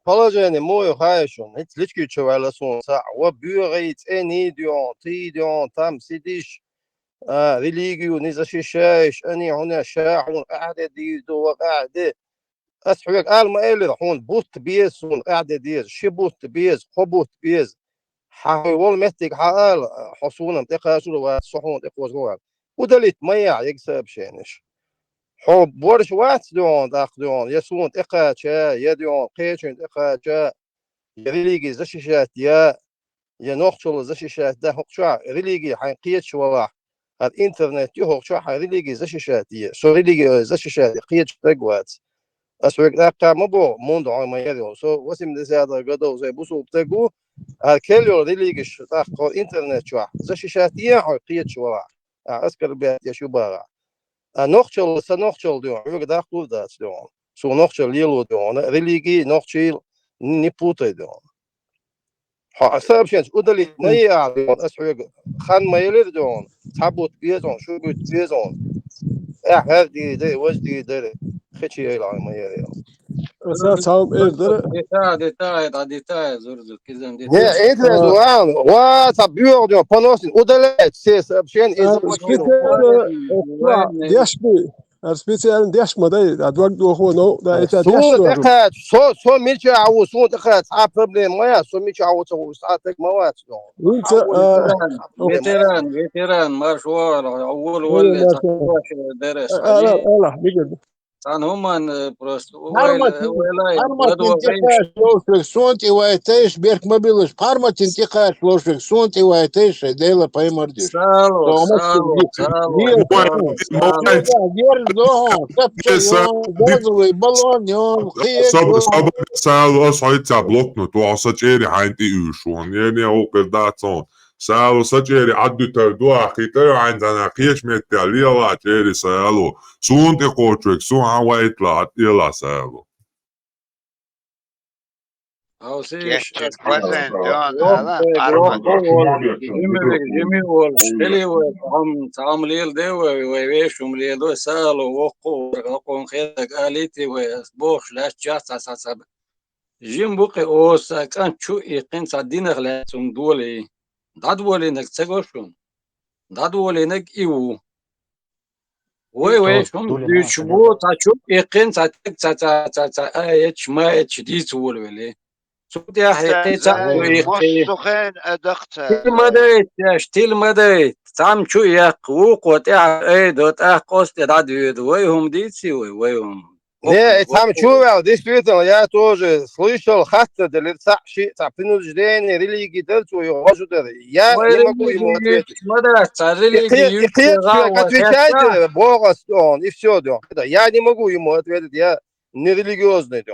Положение мое хайшон. Это лички чувала солнца. Вот бюрит, энидион, тидион, там сидишь, религию не защищаешь, они هنا شاعون قاعدة ديدو وقاعدة. أسحبك ما إلي هون بوت بيز هون قاعدة ديز شبوت بيز خبوت بيز. حاول متك حال حصونا تقاسوا وصحون تقوزوا. ودلت ميا يكسب شينش. حب بورش وات دون داخ دون يسون إقاچا يدون قيشن إقاچا يريليجي زشيشات يا نوخشل زشيشات ده هوكشا ريليجي حقيقة شوالله الإنترنت يهوكشا ريليجي زشيشات يا سو ريليجي زشيشات قيت تقوات أسوق ذاك مبو موند عم يدو سو وسم دزاد قدو زي بوسو بتقو الكلو ريليجي شتاق إنترنت شوا زشيشات يا قيت شوالله أذكر بيت يشوبها نوخشل سنوخشل دون يوك داخل دات دون سو نوخشل يلو دون ريليجي نوخشل نيبوتي دون حساب شنش ودلت نيا دون أسوق خان ما يلير دون تابوت بيزون شو بيت بيزون هذه دي وجدي دي خشي يلا ما يلير أساسهم إيه ده ديتاي زورزو كيزن يا إنت دوان واتبيور دون بانوسين ودلت سيس بشين specijalni dješma da je, a dvak duho no da je ta سون تقعد سو ميلشي عو سون تقعد بروبليم ما سو ميلشي عو سو ساعتك موات انت فيتران مشوار اول ولا درس لا بجد كان هم просто Парматин текаш лошвик сонти вайтеш берк мобилыш. Парматин текаш лошвик сонти вайтеш дела поймардиш. Salo os hoit ta bloknu tu asa cheri hainti ushon. Yani o perdatson. سالو سجيري عدو تردو أخيطة عندنا قيش متى ليلا جيري سالو سون تقوتشك سون عوايت لا يلا سالو أو سيش كيف تفوزن جون هلا أرمد جمي والشتلي وطعم ليل ده ويش ومليل ده سالو وقو خيرك آليتي وبوخ لاش جاس سب جيم بوقي أوس كان شو يقين صدينا خلاتهم دولي دادولي نك تسقوشون دادولي نك إيو وي شوم ديشبو تشوف يقين تك اتش ما اتش دي تقول ولي شوف يا حقيقي مسخين أدقت تيل مدريت تعم شو يقوق وتع اي دوت قوست دادويد ويهم ديتسي ويهم Не, там чувал, действительно, я тоже слышал, хатта для принуждения религии дельцу его я не могу ему ответить. Человек отвечайте, Бога он, и все, я не могу ему ответить, я не религиозный,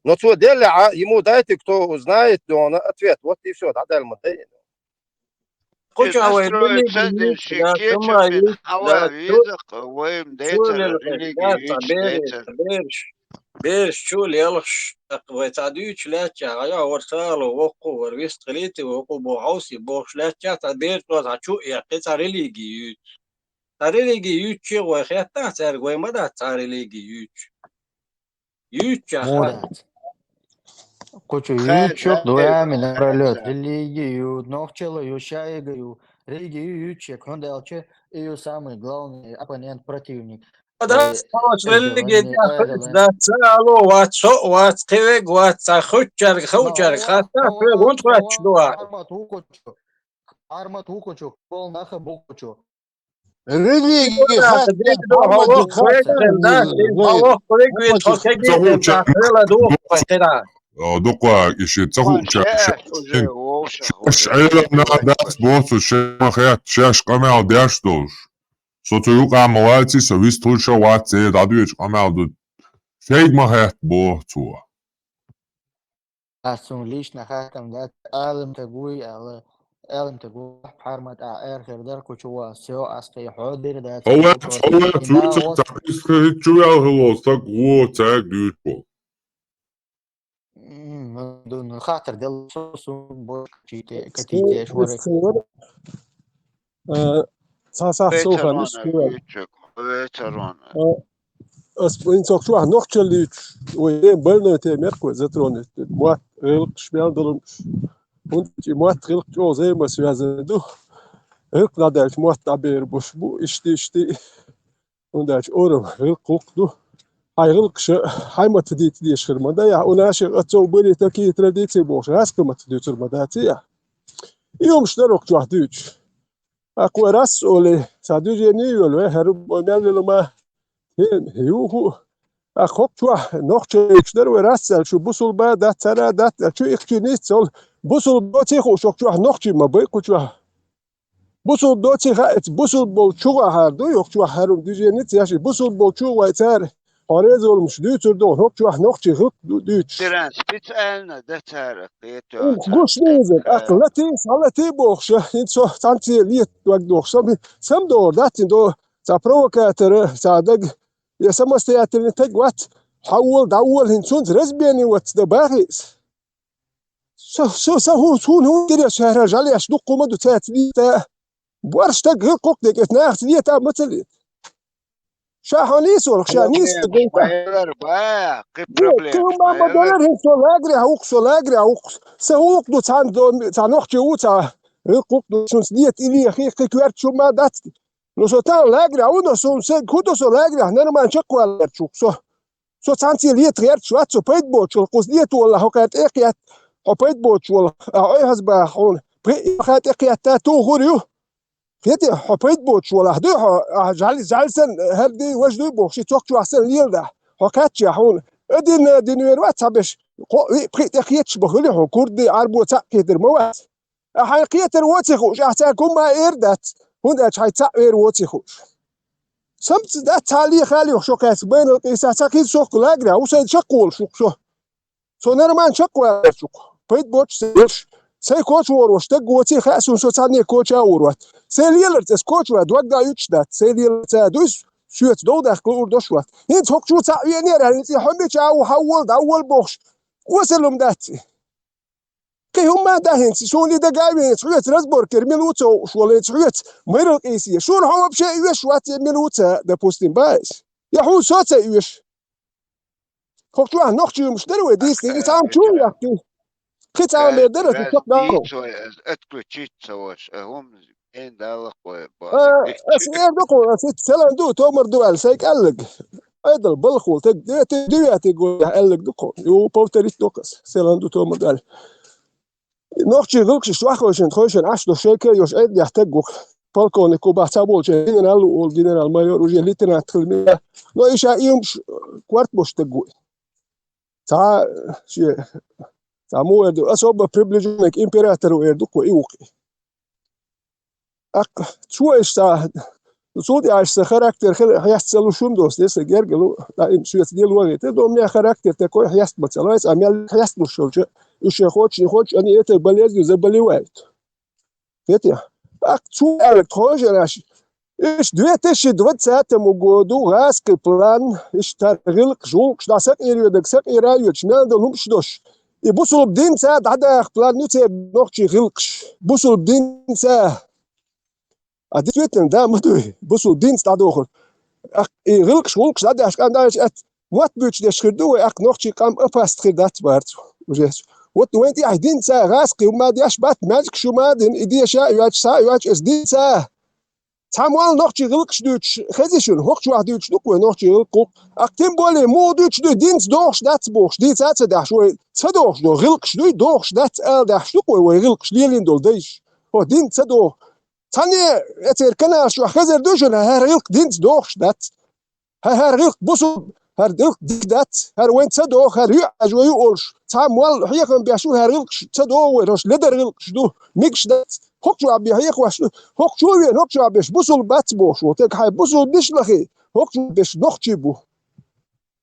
но что деле, ему дайте, кто знает, он ответ, вот и все, да, дальше. Настроить центр шикечем, хава видах, воим дейтер, религии, بيش شو ليلش وتعديش لا يا ورسالو وقو وريست خليتي وقو بوعوسي بوش لا تعبير توزع شو يقطع ريليجي ريليجي شي وخيتا صار قوي مدى صار ريليجي مودات كوچو يوچوك دوامي напролёт религию ногчело шаигаю религию ючек он дальше ее самый главный оппонент противник ده صوت ريليجي ده سالو واتسو واتقيق واتخوچر خوچر خاطر وانت واتشدوا армат укочо пол наха бокочо ريليجي دوقا إشي تسهو شعيلا نادات بوتو شما خيات شاش قمع داش دوش صوتو يوقع مواتي سويس تولشا واتي دادو يش قمع دو شيء ما خيات بوتو أصلا ليش نخاتم ده ألم تقوي على ألم تقوي حرمت آخر در كشوا سو أسقي حاضر ده هو تويتر تقيس شو يالهلوس تقوى تاك ديوتبو دون خاطر دل صوصو بوش كتيتي شورك صح سوفا نشكوه in so klar noch chali we bölne te merko zatron moi spelen und die moi jo ze mas du huk da der moi taber bu işte und der orum huk du ayrılık haymat diye şırmada ya ona şey atso böyle taki tradisiye boş raskamat diye şırmada ya yom şderok çahdüç akwaras ole sadüce ne yol ve her önemli هيوهو أخوك شو نوخش يقدر وراسل شو بوصل بعد ترى ده شو يخشيني صل بوصل بوتي خو شو نوخش ما بيكو شو بوصل بوتي خات بوصل بوتشو هردو يخ شو هرم ديجيني تياش بوصل بوتشو ويتر أريز olmuş düğütür de hop şu nokçı hıp düğüt. Transpit elne de tarık yeto. Kuş neyse akılati salati boğuşa inso santi liyet doksa sam da orada tindo sa provokator sa dag يا سمست يا ترنتج وات حول دول هنسون رزبيني وات دباغيس سو هو كده شهر رجال يشدق قمد تاتليتا بورش تج قوق دك اتناخ تليتا مثل شاهانيس ولا شانيس كم ما دولار هنسو لاغري هوق لاغري هوق سوق دو تان نوخجي وتا قوق دو سونس ديت الي اخي كوارت شو ما دات Nosotros alegre, uno son juntos alegre, no man checo alerchuk. So tanti liet reert schwarz so peitboch, cos liet wala hokat ekiat, o peitboch wala, ay hasba hon, hokat ekiat to horiu. Fieti o peitboch wala hdu jalsen herdi wajdu boch, shi tokchu ahsen lielda. Hokat ya hon. Edin werwat sabesh. Prit ekiat shbahuli hon kurdi arbo taqeter mawat. حقيقة الواتي خوش أحتاجكم ما إردت هنا شيء تعبير واتي خوش سمت ده تعليق خالي وشو كاس بين القيسات أكيد شوك لاجرا وسيد شقول شو سونر مان شقول شو بيت بوتش سيرش سي كوتش وروش تقوتي خاسون شو ثاني كوتش وروت سيليلر تس كوتش ودوغدا يوتشدات سيليلر تادوس شوت دو داخل وردوشوات انت هوك شو تا ينير انت حمي تشاو حول دول بوخش وصلهم داتي كي هم داهن شوني دقاوين تحويت رزبور كرميلوتو شولي تحويت ميرل قيسيه شون هو بشيء يوش وات ميلوتا دا بوستين بايس يحو صوتا يوش هوك شو نوختي مش دروي ديس دي تعام شو يحكي كي تعام درس تقدروا اتكو تشيتسوش هم ان دالق اسير دقو اسيت سلام دو تومر دوال سيك قلق ايضا البلخول تدويا تقول قلق دقو يو بوتريت دوكس سلام دو تومر دوال نوختي غلقش شواخوشن خوشن عشدو شيكه يوش ايد يحتاجوك بالكون كوبا تابول جنرال والجنرال مايور وجي ليتنا تخلمي نو ايش يومش كوارت بوش تقوي تا شي مو ادو اسوب بريفليجنك امبيراتور ويردوكو ايوقي اق شو ايش تا صوت عايش خاراكتر هيحصلوا شوم دوس لسه جرجلو لا شو ديال الوقت دوم خاراكتر تكو هيحصل مثلا عمل هيحصل شو ايش يخوش اني اته بليز زبلي وايت فتيا اق شو الكتروجيناش ايش دويتش دوت ساعه موجودو غاسك بلان ايش تغلق جوك داسك يريدك سك يرايوش نادلهم شدوش يبوسوا بدين ساعه عدا بلان نوتي نوختي غلقش بوسوا بدين ساعه اديتن دا مدوي بوسوا بدين ساعه دوخر اق غلقش غلقش عدا اش كان داش موت بيتش داش خدو اق نوختي قام افاست خدات بارت وجيت وين دي عهدين ساعه غاسقي وما ديش بات ماجك شو مادن ادي شا ياج ساعه ياج اس دين ساعه تاموال نوختي غلقش دوتش خزيشن هوختش واحد دوتش دوكو نوختي غلقو اكتم بولي مو دوتش دو دينس دوخش دات بوخش دي ساعه داش شوي تصدوخش دو غلقش دو دوخش دات ال داش دوكو ويغلقش ليلين دول ديش هو دين تصدو تاني اتر كنا شو خزر دوشن هر غلق دينس دوخش دات هر غلق بوسو هر غلق دات هر وين تصدوخ هر يعج ويقولش تاموال حيكم بيشو هر غلقش تصدو وروش لدر غلقش دو ميكش دات هوكشو عبي هيك واش هوكشو وين هوكشو عبيش بوسل باتبوش وتك هاي بوسل دشلخي هوكشو بيش نوختي بو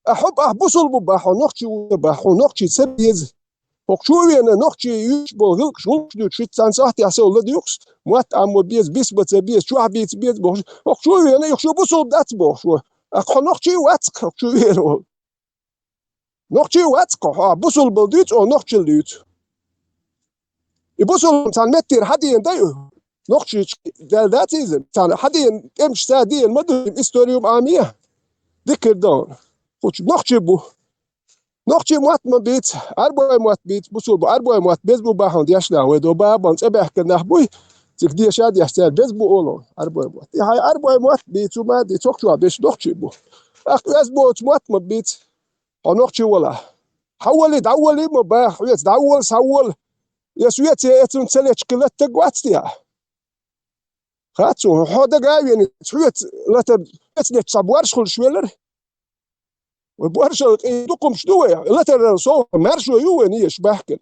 احب بوسل بباحو نوختي وباحو نوختي سبيز هوكشو وين نوختي يشبو غلقش هوكشو تشيت سان صحتي اسو لديوكس موات ام بيز بيس بتبيز شو عبيت بيز بوش هوكشو وين يخشو بوسل باتبوش اخو نوختي واتق هوكشو وين نوختي واتق بوسل بلديت او نوختي ليت يبوسوا تاع متر حدين دايو نوختي داتيزم تاع حدين امش سادي المدن استوريوم عاميه ذكر دون خوش نوختي بو نوختي موات ما بيت اربع موات بيت بوسوا اربع موات بيز بو باهون دياش لا ودو بابون صباح كنا بوي تكدي شاد يحتاج بيز بو اولو اربع موات هاي اربع موات بيت وما دي توكتوا باش نوختي بو اخ اسبوع موات ما بيت نوختي ولا حولي دولي ما باح دول سول يا سويتي اتم تسليت كلت تقواتيا خاتو حودا قاوين تحويت لا تسليت صبوارش خل شويلر وبورش دوقم شدوي لا ترسو مارشو يوين يش بحكل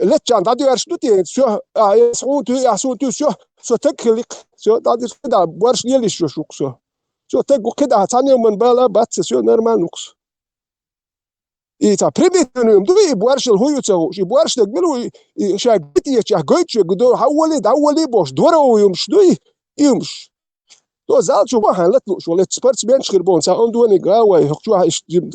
لا كان دادي ارش دوتي شو يسعون تو يحسون تو شو تكلك شو دادي كده بورش يلي شو شو تقو كده ثاني من بالا بات شو نورمال نقص إذا بريميتنيوم دوي بورش الهويو تسو شي بورش تقبلوا شاقتي شاقيتش قدور حولي بوش دورو يمش دوي يمش تو زال شو واحد لطلو شو لت سبرتس بينش خربون سا اندوني غاوي شو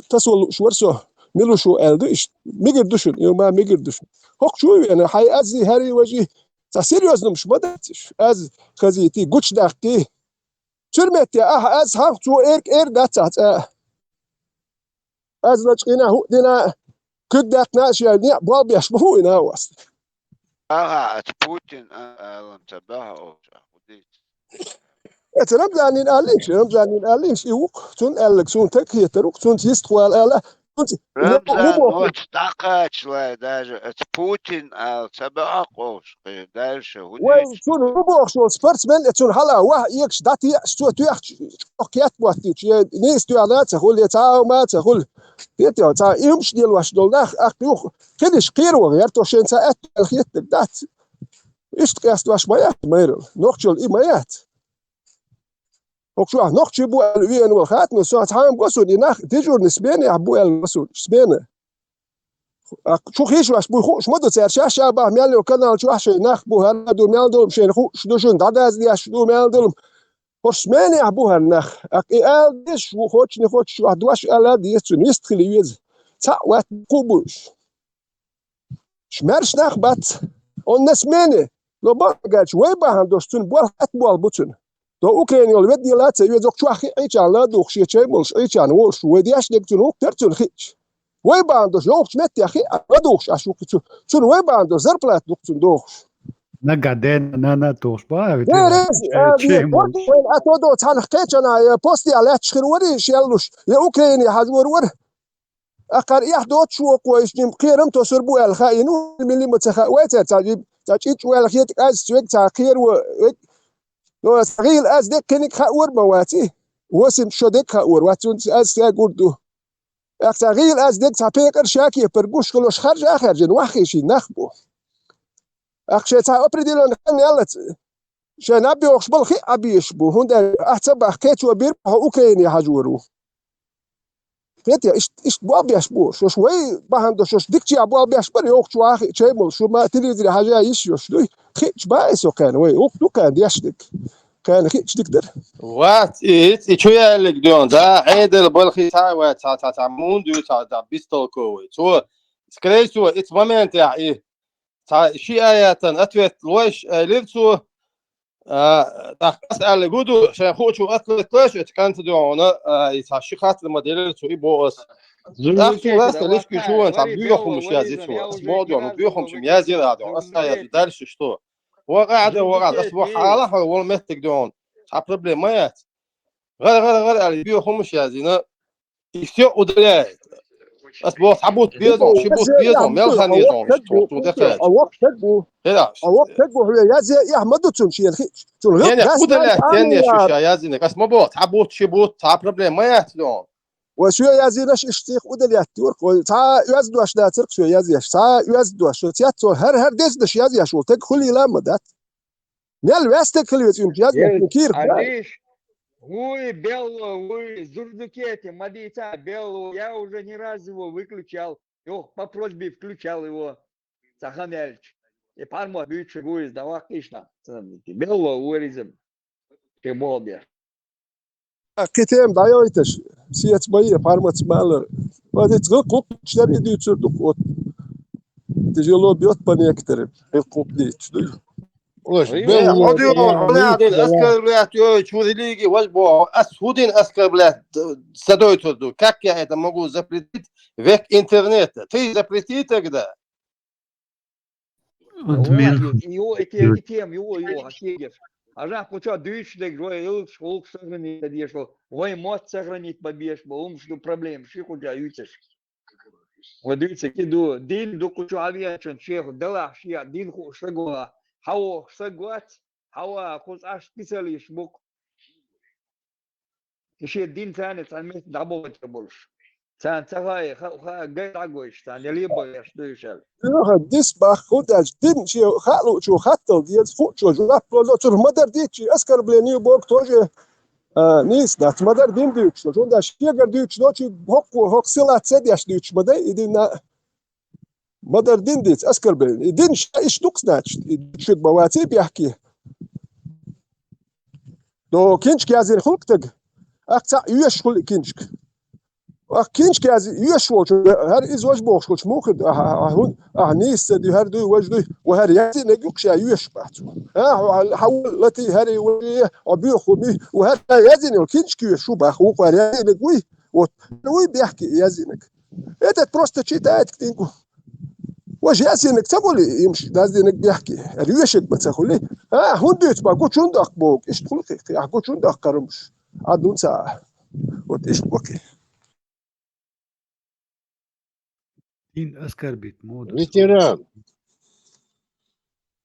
تسول شورسو ميلو شو الدش ميقدوشن يوما ميقدوشن هوك شو انا حي ازي هاري وجه تا سيريوس مش بداتش از خزيتي غوتش داختي شرمتي از ها تو اير داتات از لچقينا هو دينا كدات ناس يعني بواب يشبهوا هنا واسط بوتين اعلن تبعه رمزانين قاليش يوق تون قالك سون تكيه تروق تون تيستوال الا رمزان وقت دقاش لا داج بوتين تبعه قوش داش وين تون روبوخ شو سبورتسمان تون هلا واه يكش داتي شتو تيخ اوكيات بواتي نيس تو على تقول يا تاو ما تقول يا تا يمش ديال واش دول داخ اخيوخ كدش قيرو غير تو شين ساعات الخيط دات ايش تقاس واش مايات مايرل نوختشل اي مايات وكشوا نوختشي بو الوين والخات نو ساعه حام قصو دي ناخ ديجور نسبين يحبوا المسؤول سبينه شو خيش واش بو خوش مدو سير شاشة باه ميالو كانال شو عشان نخبو هادو ميالدو مشين خوش دو شون داداز دي شو ميالدو خوش ماني عبوها النخ اقيال ديش وخوش نخوش واحد واش الا ديتو نستخلي يز تا وات قوبوش شمرش نخ بات الناس ماني لو باقاش وي باهم دوستون بوال حت بوال بوتون دو اوكرانيا الودي لا تسوي دوك شو اخي ايش على دوك شي تشي مولش ايش عن وش ودياش دكتون هو ترتون خيش وي باندوش يوخش مت يا اخي ادوخش اشوك تون وي باندوش زربلات دوكتون دوخش نقعدين انا توش بقى يا رازي هذه وين اتودو تاع حكيت انا بوستي على تشخروري شيلوش يا اوكرانيا حاجور ور اقر يحدوت شو كويس نيم قيرم تسربو الخاين ملي متخوات تعجب تعجيت ولا خيت از سويك تاع خير و لو صغير از ديك كنك خاور مواتي وسم شو ديك خاور واتون از تاغوردو اختغيل از ديك تاع بيقر شاكي بربوش كلوش خرج اخر جن وخيشي نخبو اخشى تاع ابريديلون يلت شان ابي وخش بالخي ابي يشبو هون احسب حكيت وبير اوكرانيا حجورو كيتيا ايش بو ابي يشبو شو شوي باهندو شو ديكتي ابو ابي يشبر يوخ شو اخي تشيمل شو ما تليزري حاجه يشوش لي خيش بايسو كان وي وقتو كان يشدك كان خيش تقدر وات ايت شويه اللي دون دا عيد البلخي تاع تاع موندو تاع بيستولكو تو سكريتو ات مومنت يا ايه تاع شي ايات اتوت لوش ليرتو اسال جودو عشان خوتو اتلت ليش كانت دونا تاع شي خاطر الموديل تو يبوس اخو راس ليش كيشو تاع بيوخم مش يازيتو اسبوع دو بيوخم مش يازير هذا اسا دارش شتو وقاعد اسبوع حاله هو متك دون تاع بروبليمات غير على بيوخم مش يازينا يسيو ودلاي اسبوع تعبوت بيزون شبوت بيزون مال خانيزون تو دخل اوق تدبو اوق تدبو هي يازي يحمدو تمشي الخيش تون يعني ودلاي تاني شو يازينك اسمو بوت تعبوت شبوت تاع بروبليمات دون وشو يازينش اشتيخ ودل ياتور تا يزدو اش لا ترك شو يازيش تا يزدو شو تياتو هر ديس دش يازيش ولتك خلي لا مدات نال واستك خلي يازيش كير Алиш, ой, Белло, ой, Зурдукете, Мадица, Белло, я уже не раз его выключал. Его по просьбе включал его, Сахамельч. И пармо бючу гуиз, да вахишна. Белло, уризм. Ты болбер. كتيم دايويتش سيت باي بارمت مالر وادي تغلق تشتري دي تصدق تجي له بيوت بني اكتر القوب دي وش اوديو ونادين اسكر بلات يو شو ليجي وجبو اسودين اسكر بلات سدويتو دو كاك يا это могу запретить век интернета ты запретить тогда Его эти тем его хакегер. А жах почему дышит, грой илк школ сохранить, надеюсь, что ой мост сохранить побеж, бо что проблем, ших у тебя ютишь. Вот дивіться, киду дин до кучу авіачен шех дала шия дин ху шагуа хао шагуат хао кус аш специалист бук. Еще дин тянет, а мы дабовать больше. Цан цагай ха гай дагоиш, цан либо я что еще. ديس باخوداش دين شي خالو شو خاطل ديال فوق شو جاب لو تر مدر ديتشي اسكر بلاني بوك توجه نيس دات مدر دين ديتش شو دا شيغر ديتش دوتشي هوك سيلات سدياش ديتش مدى يدينا مدر دين ديت اسكر بلاني دين ايش دوكس ناتش شو بواتي بيحكي دو كينش كازين خلقتك اقطع يش كل كينشك كينش كازي يشوش هر إز وش بوش كوش موخد هون نيس دي هر دو وش دو وهر ياتي نجوكش يش بحثو حول لتي هري ويه أبيخو مي وهر يازين الكينش كي شو بخو قار ياتي نجوي ونوي بيحكي يازينك إيه بروست شيء تاعت كتينكو وش يازينك تقول يمشي يازينك بيحكي اليشك بتسخلي هون ديت بقول شون دق بوك إيش تقول كي أقول شون دق كرمش عدون ساعة وتيش بوكي اسكر بيت مود ветеран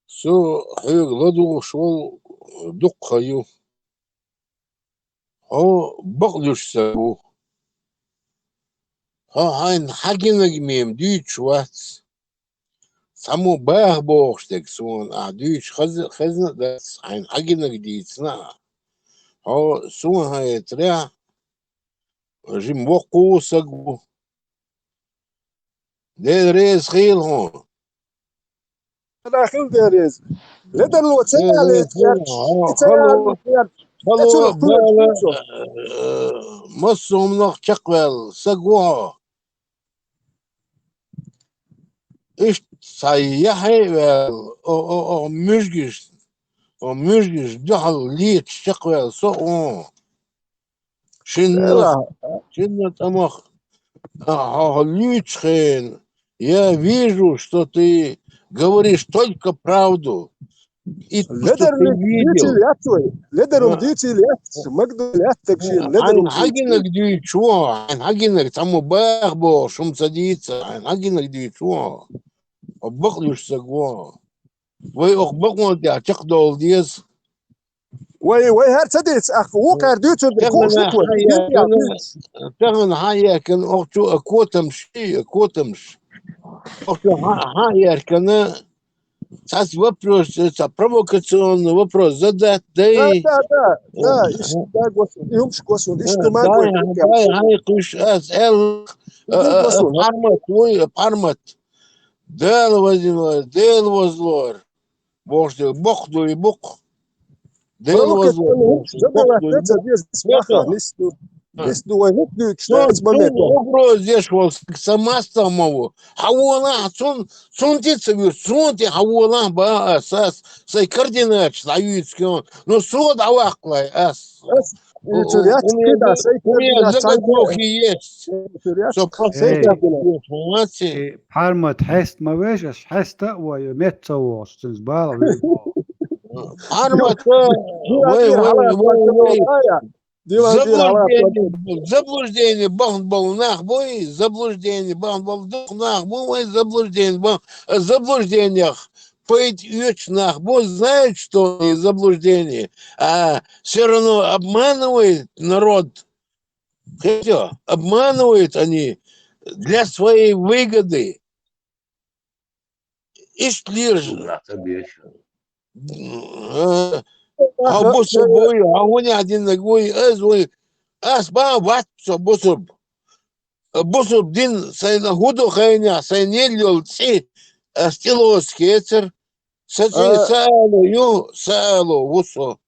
سو حيق لدو شو دق خيو هو بقلش سابو هاين حاجنك ميم ديتش وات سامو باه بوشتك سون ديتش خزن داس هاين حاجنك ديتنا هو سون هاي تريا جيم وقو سقو ديل ريز خيل هون داخل داريز لدر لو ديل ريز خيل خلو خلو بالا مصهم نخ شقبل سقوها إيش صيحي او مشجش دخل ليت شقبل سقوها شنة أمخ Лючхен, я вижу, что ты говоришь только правду. И что ты видел. لدرهم ديتي ليات مقدر ليات تكشين عن لدرهم حقنك دي شو عن حقنك تمو باخبو شو مصديتها عن حقنك دي شو أبقلش سقوا وي أخبقوا دي أعتقدوا ديس وي هر تديت أخ وقار ديتو بالكوش تغن هاي كان أختو أكوتمش أختو هاي كان сейчас вопрос, это провокационный вопрос задать, да и... Да, يمشي كوسون إيش ما قلت هاي قش أسأل пармат دال وزلور بوشتي بوخدو يبوخ دال وزلور вопрос здесь вот сама самого хавула сунтица сунти хавула ба асас сай координат союзский но сод авахлай ас у меня заготовки есть пармат хаст ما ويش حست ويمت صوص تنزبال пармат заблуждение бан был нахбой заблуждение бан был нахбой заблуждениях пойти вечно нахбой знает что и заблуждение а все равно обманывает народ хотя обманывают они для своей выгоды и шлиржа Бусуб бой, они один ногой, ба ватсо бусуб дин сай на худу хайня, сай не лил ци, стило скетер, сало вусо.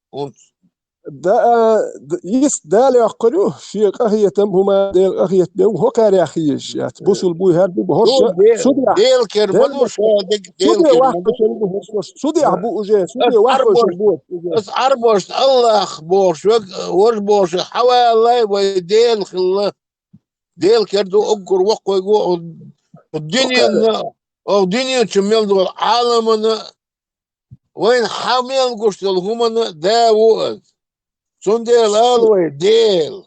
دا يس دال يقولوا في قهية هما ديل قهية بيو هو كار يخيش يعني بوصل بوي هاد بهوش ديل كرمدوش سودي أبو أجي سودي واحد بس أربوش الله بوش وش بوش حوالي وديل خلا ديل كردو أقر وقوي جو الدنيا تميل دول عالمنا وين حامل قشت الهمنا دا وقت سندل ألوي ديل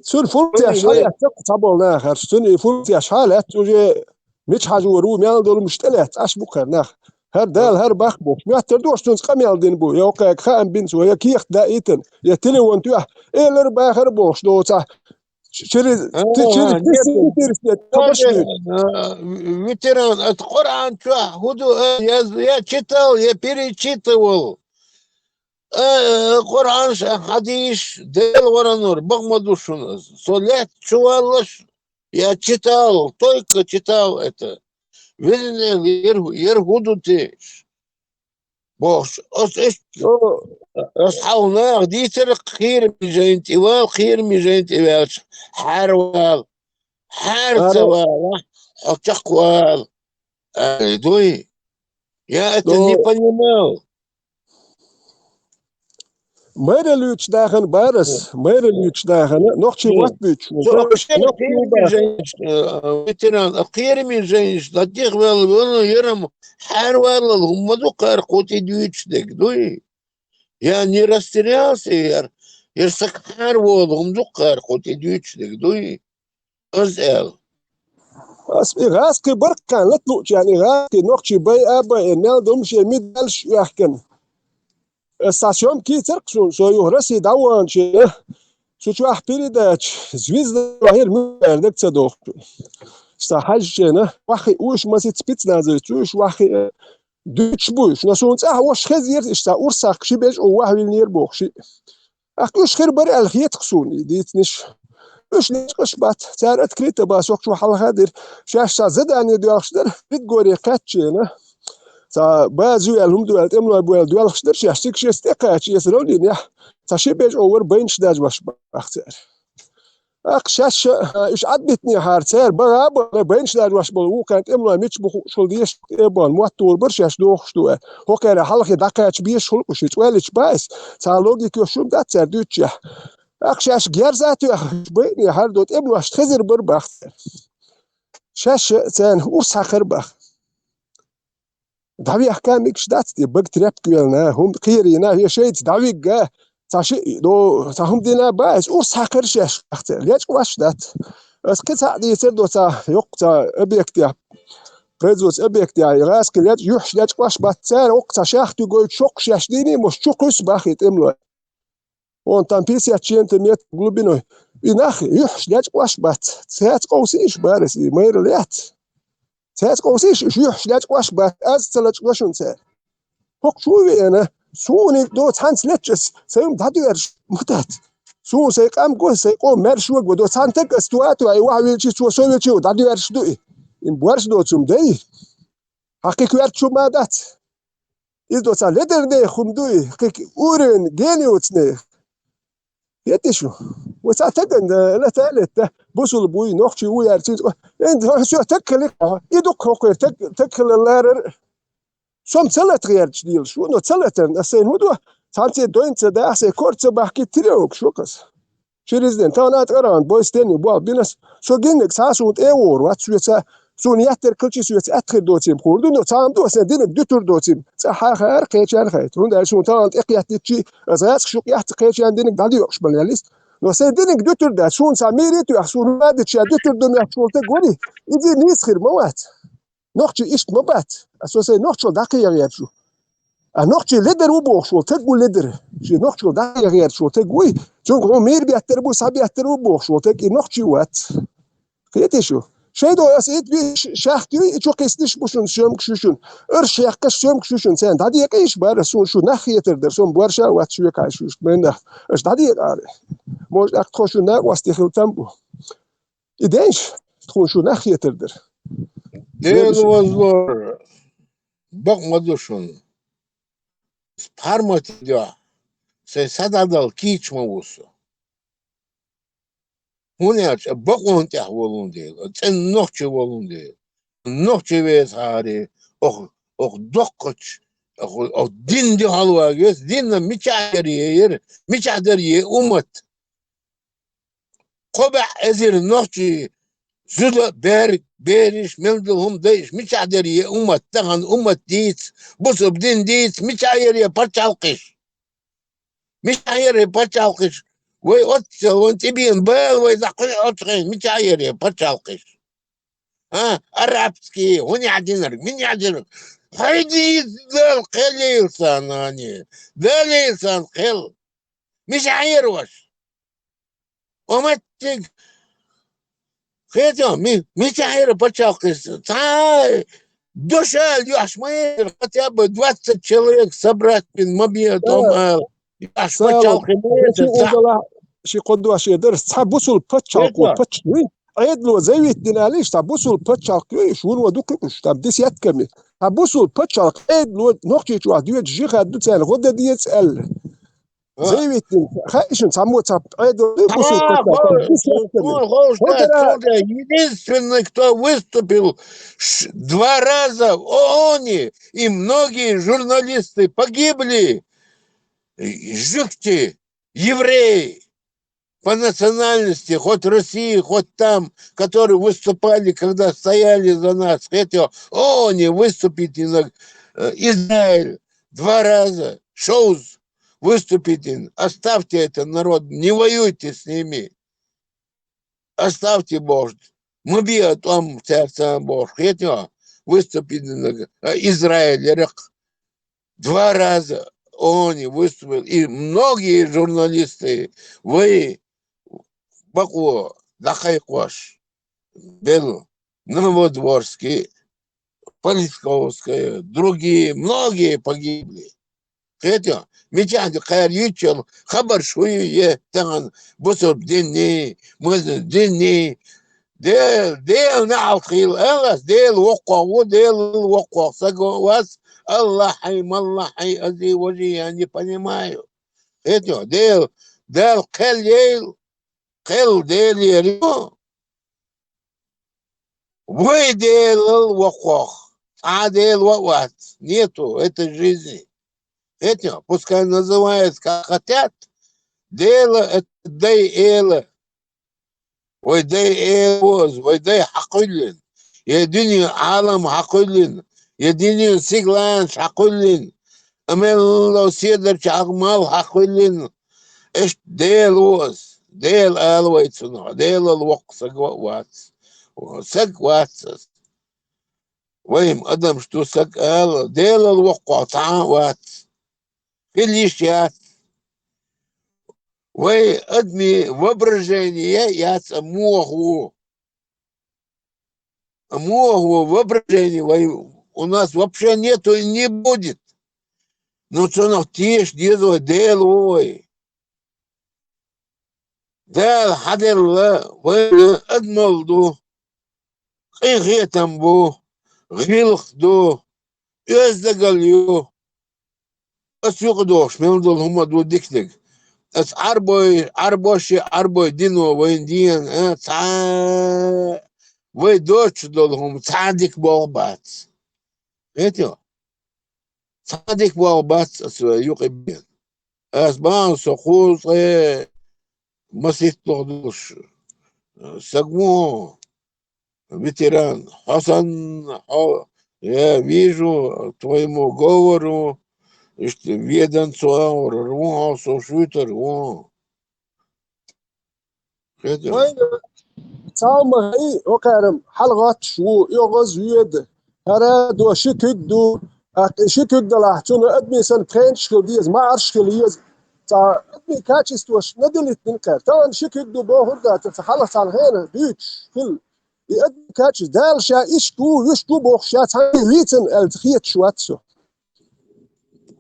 سن فلتي أشحال تقطبوا ناخر سن فلتي أشحال تجي مش حاجة ورو ميال دول مشتلات أش بكر ناخ هر دال هر بخبو ما تردوش تنس قميال دين بو يوقع خام بنت ويا كيخ دايتن يا تلي وانتوه إيه لربا خر بوش دوتا ветеран от Коран я читал, я перечитывал Коран хадиш дел варанур Бахмадушуна солят чувалаш я читал, только читал это Ергуду теш Бош أصحابنا ديتر خير مجنتيوال خير مجنتيوال حروال حارتوال تقوال دوي я это не понимал Meine Lütschdagen Bares, meine Lütschdagen, noch zu was ветеран خير من женщин от тех вел ерам حروال هم دقار قوتي дючдек دوي Я не растерялся, я сакхар волом дукар, хоть и дючник, дуй, озел. غاسكي بركان لا تلوش يعني غاسكي نوكشي باي ابا انال دومشي ميدالش يحكن الساسيوم كي ترقسون سو يهرسي داوان شي سو واحد بيريداتش زويزدا غير مردك تصدوق استحجنا واخي وش ما تسبيتنا زيتوش واخي دوتش بوش نسونت واش خزير اشتا ورساق شي باش او واحد نير بوخشي اخوش خير بري الخيت قسوني ديتنش مش نقش بات صار اتكريت باس وقت وحال هادر شاش زداني دوالشدر بتقوري كاتشينا تا بازو الهم دوال تملو بوال دوالشدر شاشتك شستقاتش يسرولين يا تاشي بيج اوور بينش داج واش باختار اقشاش ايش عدتني هارتير بغاب بينش داج واش بو كانت املو ميتش بو شول ديش ابون موتور برشاش دوخ شتو هو كان حلقي دقاتش بيش شول وش توالش بايس تا لوجيك يوشوم دات سردوتش اقشاش جيرزاتو بيني هاردوت املو اش خزر برباخت شاش تان وسخر باخ دعوي احكامك شداتي بق تراب كيلنا هم قيرينا هي شيء دعوي جا تاشي دو تاهم دينا باس وسخر شاش اختار ليش واش دات بس كتا دي تردو تا يقتا ابيكتيا بريزوس ابيكتيا راس كليات يوحش ليش واش باتسار وقتا شاختو قول شوق شاش ديني مش شوقس باخيت املو وان تامبيسيا تشينت ميت قلوبينو يناخ يوحش ليش واش بات سات قوسيش بارسي ميرليات سات قوسيش يوحش ليش واش بات از تلج واشون سار فوق شوي انا سوني دوت هانس لتشس سيم داديرش متات سو سيقام قول سيقوم مرشوق ودو سانتك استواتو اي واحد سو سويتشو داديرش دوي ان بوارش دوتسم دي حقيقي ورتشو مادات إذا صار لدر ده خمدوي حقيقي أورن جينيوتني يتشو وساعتين لا ثالث بوصل بوي نوختي ويا رتين انت شو تكلك يدك هو تكل اللار سوم ثلاث غير جديل شو نو ثلاثن اسين هو سانتي دوينت ده سي كورت بحكي تريوك شو قص شيريزدن تانا تقران بويستني بوا بينس سو جينك ساسوت ايور وات شو سو نياتر كلشي سو اتخر دوتيم خوردو نو تام دو سن دينك دوتور دوتيم صح خير قيتشان خيت هون شو تانت اقياتي زاس شو يحت قيتشان دينك دالي يوش بالياليس نو سن دينك دوتور دا شون ساميري تو يحسون مادت شا دوتور دو يحسول تقولي يدي نيس خير موات نوختي ايش مبات اسو سي نوختو دقيقه غير شو نوختي ليدر وبوخ شو تقول ليدر شي نوختو دقيقه غير شو تقوي شو مير بيتربو سابي يتربو بوخ شو تقي نوختي وات قيتي شو شيدو اسيت بي شاختي شو قيستش بوشن شوم كشوشن ارش يقش شوم كشوشن سان دادي يقيش بار سون شو نخيه تردر سون بورشا وات شو يقاش من اش دادي يقار موج اك تخشو نا واستي خو تامبو يديش تخشو نخيه تردر ديل وزلور بق مدوشن سبارمات ديا سي سادادال كيچ موسو هونياچ بقون تحولون ديل تن نوخچ ولون ديل نوخچ ويس هاري اخ دوقچ اخ دين دي حلوا گيس دين ميچادري ميچادري امت قبع ازير نوخچ زودا بيرش ملدهم ديش ميچادري امت تغن امت ديت بوسب دين ديت ميچايري پرچالقش ميچايري پرچالقش وي اوتسل وانت بين بال وي زقي اوتغين ميچايري پرچالقش арабский هوني عدينر من يعدينر هيدي دال قليل صاناني دال صان قل مش عيروش ومتك خيتو مش عير بچاقس تا дошел яш мы хотя бы 20 человек собрать من мобиетом яш пачалки شي قدوا شي درس تحبسوا الباتشالك والباتشوي عيدلو زي ديناليش تحبسوا الباتشالك شون ودوكش تبديس يتكمل تحبسوا الباتشالك عيدلو نوختي تو ديت جي خدو تسال غدا ديت سال زي ويتين خايشن سامو تاب عيدلو تحبسوا الباتشالك единственный кто выступил 2 раза в ООН и многие журналисты погибли жукти евреи по национальности, хоть России, хоть там, которые выступали, когда стояли за нас. Хотел ООН выступить, Израиль 2 раза, Шоуз выступить. Оставьте это, народ, не воюйте с ними. Оставьте, Бог. Мы бьем там сердце Бог. Хотел выступить Израиль 2 раза. ООН выступил, и многие журналисты, вы Баку, Дахайкваш, Бел, Новодворский, Политковская, другие, многие погибли. خيتو ميجان خير يتشل خبر شوية تغن بصر ديني مزن ديني ديل نعل خيل ألس ديل وقع وديل وقع سقواس الله حي أزي وجي يعني понимаю. Это дел кел дел يريو вы делал вокох, а дел воват. Нету этой жизни. Это пускай называют как хотят. Дело это дай эле. Ой дай элоз, ой дай حقلن. يديني عالم حقلن. يديني سيغلانش حقلن. أمين لو سيدر شعقمال حقلن. إيش ديلوز ديل ألويتسنا ديل الوقت سقوات سقوات ويم أدم شتو سق أل ديل الوقت تعوات في اليشيات وي أدمي وبرجينية ياس أموه وبرجيني وي у нас вообще нету и не будет. Ну что на тишь дизу делой. دال حدر لا وين أدمل دو خيتم بو غيلخ دو يزدقل يو أسيق دوش من دول هم دو ديكتك أس عربوشي دينو وين دين وي دوش دول هم صادق بوغبات إيتو صادق بوغبات أس يقبين أس بان سخوص مسيح تغدوش سقمو ветеран Хасан, я вижу твоему говору, что ведан цуаур, рву, сушвитер, рву. تعمل ايه وكارم حلقات شو يغز يد هرا دو شكك دو دلاحتون ادمي سن برينش ديز ما عرش كليز تا ادمي كاتشس توش ندلت نكر طبعا شكك دو بوهردا تتخلص على هنا بيتش كل ادمي كاتشس دال شا يشتو بوخشات هاي ليتن التخيت شواتسو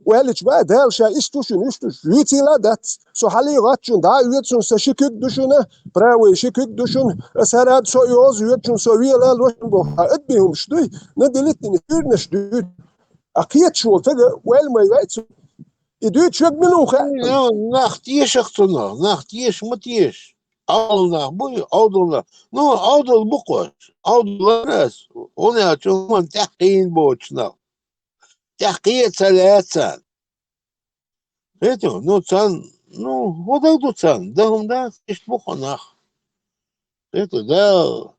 وهلش بقى دال شا يشتوشن ليتي لا دات سو حالي غاتشون دا يوتسون سشكك دوشونه براوي شكك دوشن اسهراد سو يوز يوتشون سو ويلا لوشن بوخا ادميهم شدوي ندلت نفيرنش دو اقيت شو تجا ويل ما يوتسو يدوت شوك ملوخه نختيش اختنا نختيش متيش أولنا بوي أولنا نو أول بقوش أول ناس هنا شو تحقين بوشنا تحقية ثلاثة هيتو نو تان نو هو ده تان ده هم ده يشبخوا ناخ هيتو ده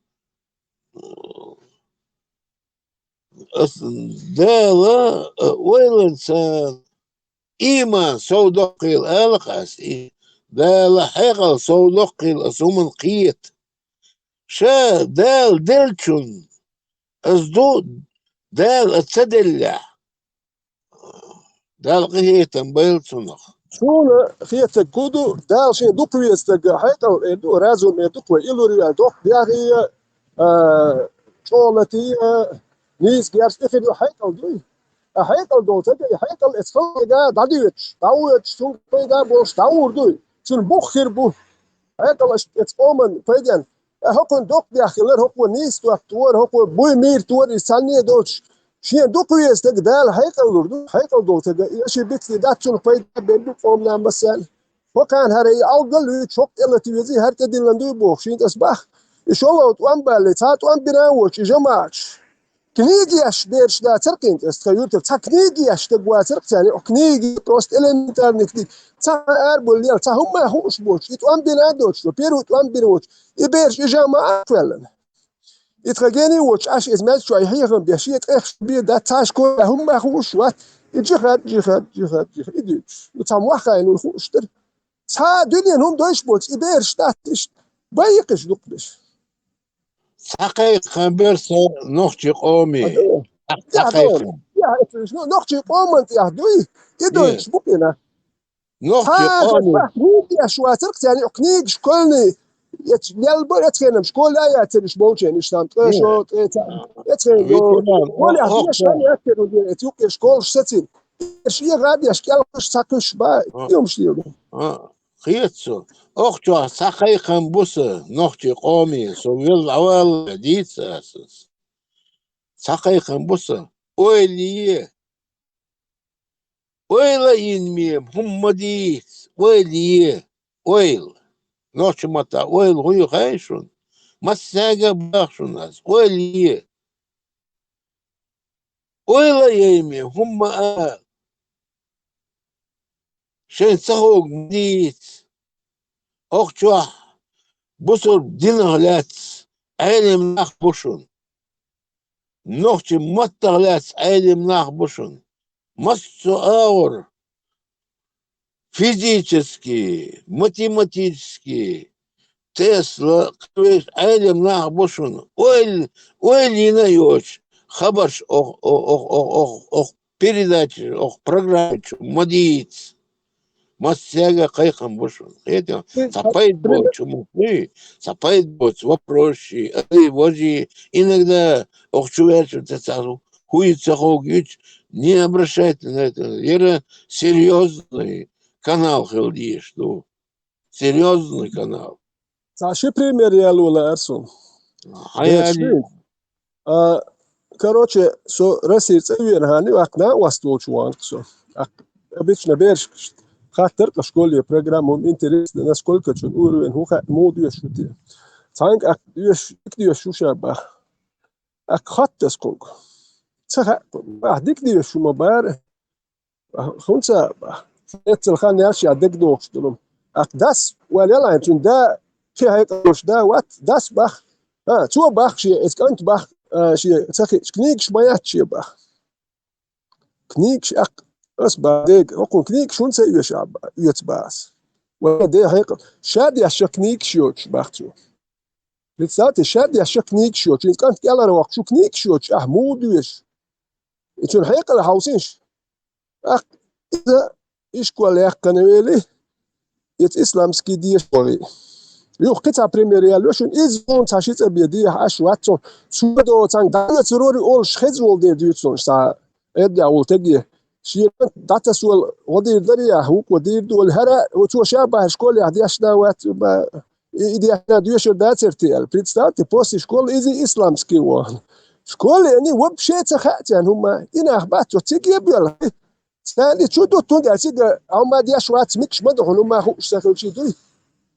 لا ويل إنسان إيمان صودقيل ألقاس ده لحقل صودقيل أسومن قيت شا دال دلشون أزدود دال أتسدلع دال قيت بيلتنخ شون خيت كودو دال شيء دوكوي استجاحت أو إدو رازو من دوكوي إلو ريا دوك بياغي شولتي نيس جارس إخدو حيكل دوي حيكل دو تجي حيكل إسخلجا داديوتش داوتش شون بيدا بوش داور دوي شون بخير بو حيكل إسقومن بيدن هكون دوك بياخيلر هكون نيس توار هكون بوي مير توار إسانية دوتش شيء دوكوي استجدال حيكل دو تجي يشي بيتي داتشون بيدا بيدو قوم لام بسال وكان هري أوجل يشوك إلا تيجي هرت ديلاندو بوخشين تسبح يشوفوا توان بالي توان بناوش جماعش كنيجيش ديرش دا تركين استخيوت تا كنيجيش تقوا ترك يعني كنيجي بروست الانترنت دي تا اربول ليل تا هم هوش بوش توان بنادوش بيرو توان بيروش يبيرش جماعه فعلا يترجاني وش اش ازمات شوي هي هم بيشيت اخ بي دا تاش كل هم هوش وات جهاد يدي تام واخا انه خوش در تا دنيا هم دوش بوش يبيرش داتش بايقش دقش حقيقة خبر صار نخشي قومي حقيقة نخشي قومي يا دوي يدوش بكنا نخشي قومي يا شو تركت يعني أقنيق شكلني يلبو يتخينم شكل لا يعترش بوجه نشتم تشو يتخينم ولا هيش يعني أكثر ودي أتيوك شكل شتين شيء غادي أشكال مش ساكش با يوم شيء خيتسو أختو ساقي خنبوسة نختي قومي سويل عوال ديت أساس ساقي خنبوسة ويلي ويلا ينميم هم ديت ويلي ويل نختي متى ويل غيو خايشون ما ساقا باخشون ناس ويلي ويلا ينميم هم شين سهوك ديت أختو بصر دينغلات علم ناخ بوشون نختي متغلات علم ناخ بوشون مستو أور физически, математически, Тесла, علم ناخ بوشون ويل ينايوش خبرش أخ передачи, أخ программы, модиц. Массяга кайхам бушун. Это сапает бот, чему мы, сапает бот, вопросы, вожи, иногда охчуверчу цацару, хуица хогюч, не обращайте на это. Это серьезный канал хилдиш, ну, серьезный канал. Саши пример я лула Эрсон. Короче, со Россия цивилизованная, вакна восточный, со. Обычно берешь خاطر كشكول برنامج انترست насколько чун уровень هو مود يشوتي تانك اك ديش شو شابه اك خط سكونك صح بعدك ديش شو مبار خمسة اتل خان ياشي عدك دوش دلهم اك داس ولا چون دا في هيك دوش دا وات داس بخ تو بخ شي اس كانت بخ شي تسخي كنيك شمايات شي بخ كنيك اك بس بعدك أقول كنيك شون سوي شعب يتباس وده هيك شادي عشان شوتش بختو لسات شادي عشان شوتش إن كانت يلا روح شو شوتش أحمود ويش يشون هيك الحوسينش إذا إيش كل يا كنويلي إسلامسكي ديش قوي يو قطع بريميريال وشون إزون تاشيت أبيدي عشواتون شو بدو تانك دانا تروري أول شخص دير ديوتسون سا إدي أول تجي شيء داتا سؤال ودير دريا هوك ودير دول هرا وتو شابه شكول يهدي أشناوات إذا إحنا دويش داترتي البريتستاتي بوست شكول إذا إسلامسكي وان شكول يعني وب شيء تخات يعني هم إنا أخبات وتيجي بيلا ثاني شو دو تون يعني تيجي هم دي أشوات مكش مدخل هم هو اشتغل شيء دوي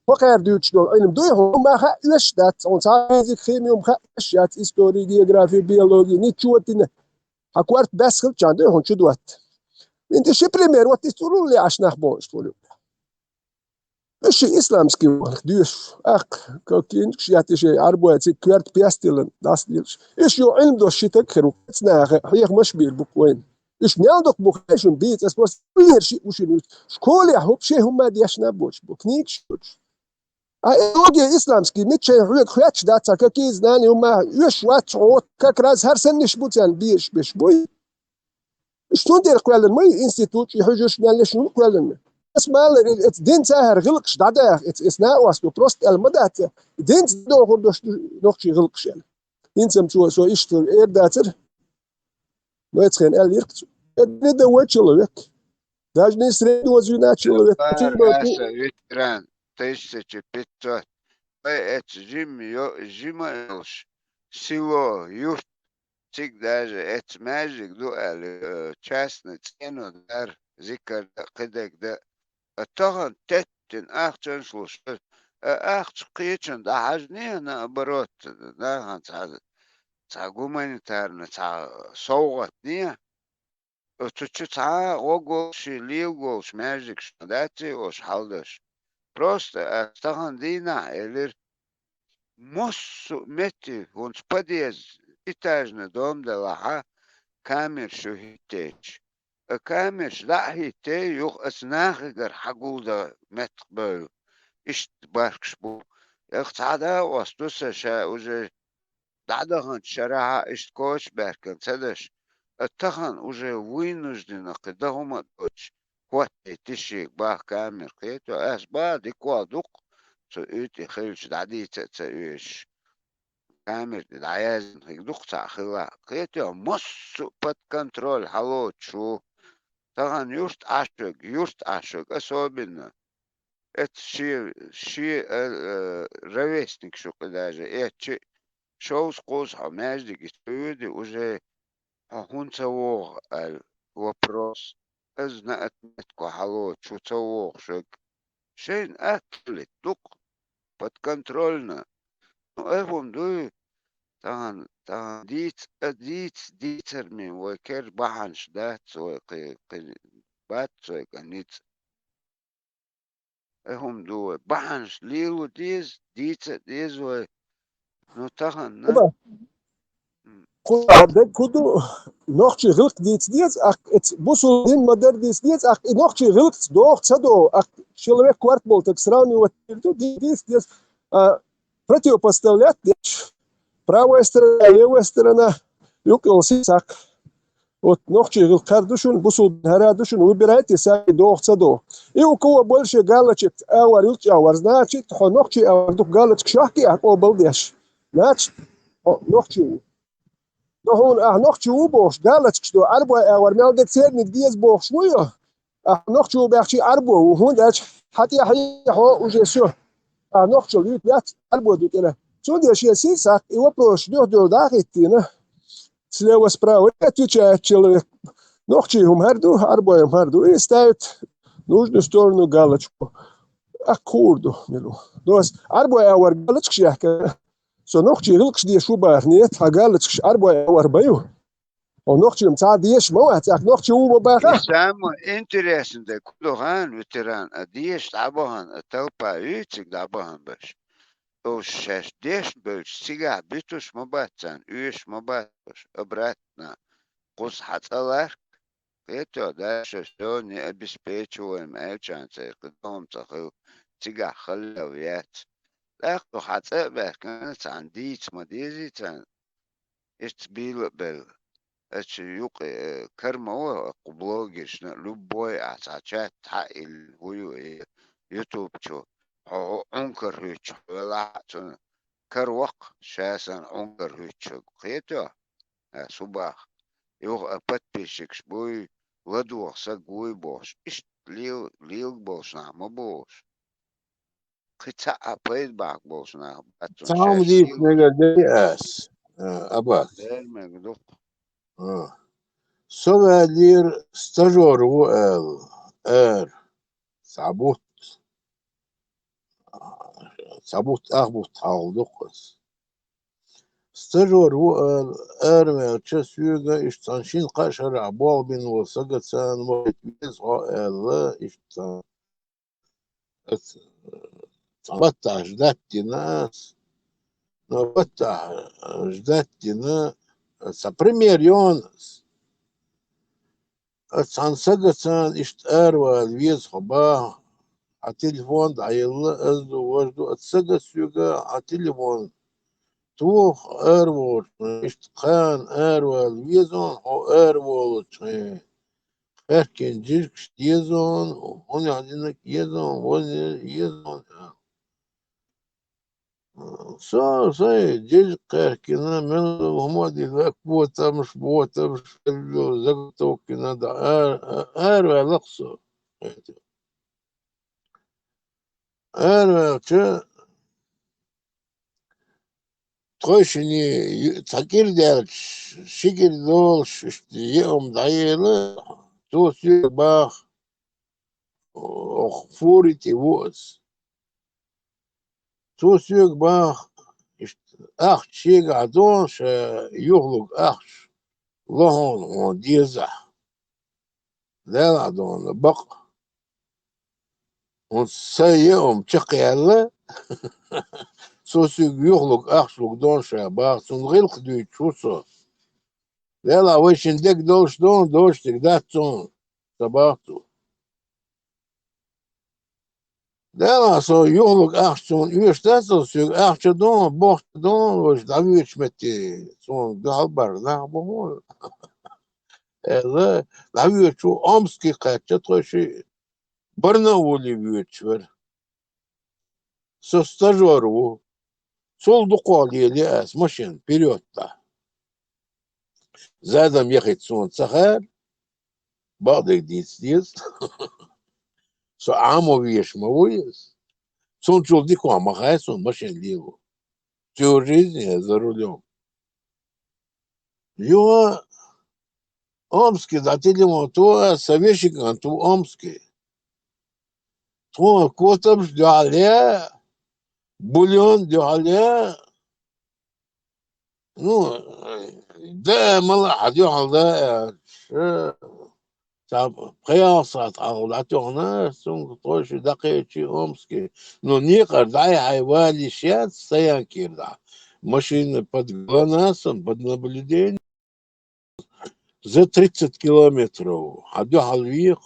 وقير دوتش دول علم دوي هم خا إيش دات on ساينس خيميوم خا أشياء هيستوري جيوغرافي بيولوجي نيتشو تنا حكوارت بس خل جاندو هون شو دوات انت شي بريمير وات تقولوا لي عشنا خبوش تقولوا الشيء اسلامسكي دوش كوكين شياتي شي عربواتي كوارت بيستيلن داس ديلش ايش يو علم دو شي تكرو تنا هيك مش بيل بوين ايش نالدك بوخيشن بيت اسبوس غير شيء وش شكول يا هوب شي هم دياشنا بوش بوكنيك شوش اوجي اسلامسكي ميتشي هيك خياتش داتا كيز ناني هم يش وات كراز هر سنش بوتان بيش بيش بوي شلون دير قوالن ماي انستيتوت يحوجوش مال شنو قوالن اسمع دين ساهر غلقش دادا اسنا واسبو بروست المدات دين دو غدوش نوخشي غلقش يعني انسم سو اشتر اير داتر ما يتخين ال يركت دي واتشلوك داجني سريد وزيناتشلوك Barasa vitran tысячи 500 это жимаешь село юрт цик даже это magic дуэль частный цену дар зикр кыдык да طبعا تتن أخشن слушать أخش قيتشن ده حاجني наоборот да تا гуманитарно تا صوغت نية وتشو تا غوغوش ليوغوش ماجيك شداتي وش حالدش просто أستغن دينا إلير موسو متي ونش подъезд этажный дом да лаха камер شو هيتيش كامش لا هي تي يوخ اسناخر حقودا متقبل ايش باركش بو اقتصادا وستوسا شا وجه دعدهن شرعها ايش كوش باركن سدش اتخن وجه وينجدنا قدهم دوش كوات تشيك باه كامر قيتو اس با دي كوادوق سو ايتي خيلش دعدي تتسايش كامر دعيازن هيك دوق تاخلا قيتو مصو بات كنترول حلوت شو Таган юрт ашек особенно. Это ровесник шука даже. Это шоу скоз хамяждик люди уже хунцавох вопрос. Знает метко хало чуцавох шек. Шейн атлет тук подконтрольно. Ну, эвом дуй. Таган дицерми войкер баханш да цой бат цой каниц. Эвом дуй баханш лилу диц вой. Ну таган на. Kudu nog je gilk diets ach het busul din mader diets ach nog je gilk doch sado ach человек квартбол так сравнивать диets противопоставлять правая сторона левая сторона юкол сисак вот nog je gilk кардушун busul харадушун выбирайте сами doch садо и у кого больше галочек авар значит nog je авардук галочек шахки ах обалдеш значит nog je نحن نحكي بوش قالت كشتو أربعة ورمال دكتور نديز بوش شوية نحكي بحكي أربعة وهون داش حتى هو وجسوا نحكي ليت بيت أربعة دكتور شو دي أشياء سيساك يوبروش دو داخلتينا سلوا سبراو تيجي تشيل نحكي هم هردو أربعة هم هردو يستاهل нужную сторону галочку аккорду милу دوس أربعة ورقالتك شيء So nog je wilks die schuba niet, hagalets arbeid arbeid. O nog je mta die schmoat, ach nog je ubo baga. Samo interesante kudohan veteran, die stabohan, telpa uitsig dabohan bash. O šeš deš bash, siga bitus mobatsan, mobatos, обратно. Кус хаталар, это дальше что не обеспечиваем эльчанцы, кдом цахил, siga халавят. Lecco حتى كانت عندي مديري كان اشتبيل بال اشيوق كرمو قبلوجش لبوي عشات حقل هو يوتيوب شو هو عنكر هيك ولا كروق شاسن عنكر هيك قيتو صباح يوغ بتبيشكش بوي ودو سقوي بوش اش ليل بوش نعم بوش قطع أبيض باق بوسنا تعم ديت نجا دياس أباك مقدوق سوى دير استجور وقال صعبوت أخبوت حالدقس استجور وقال ما تشسيوغا اشتانشين قاشر عبال بين وسقط سان ويتويز وقال لا اشتان بتاع جدتي ناس بتاع جدتي نا سبريمير يونس سان سان اشتار والفيز خباه على التليفون دعيلا ازدو وجدو اتسقط سيوغا على التليفون توخ اروول اشتقان اروول فيزون او اروول خيركن جيركش ديزون هوني عندنا يزون وني يزون صحيح جيل كنا من هم دي ذاك بوتا مش زقتو كنا دا لقصو تخشني تحكير ديال شكل دول يوم ضعيلة توسي باخ وخفوري تيبوس توسيق باخ أخ شيء قاعدون يخلق أخش لهون وديزح لا قاعدون بق ونسيهم تشقي الله توسيق يخلق أخش لقدون شاباخ تنغلق دوي شوصو لا ويش ندك دوش تقداتون صباحتو لا سو يغلق أخشون يشتغل سو أخشون بوختون وش دعويش متي سون دعبر لا بقول لا دعويش شو أمسكي قاتشة تخشي برنا ولي بيتشور سو стажеру сол дуколي لياس ماشين вперед-то задом ехать сон сахар Badek diz. So amo vieš мовуєс. Сон чолдику амахайс он машин леву. Всю жизнь за рулем. Его Омский, да ты лимо, то советчик, то Омский. То котом ждали, бульон ждали. Ну, да, мало, да, قياسات أغلطنا ثم طوش دقيقة أمسكي но никогда حيواني شات стоянки да машины под глазом под наблюдением за 30 километров а до Халвих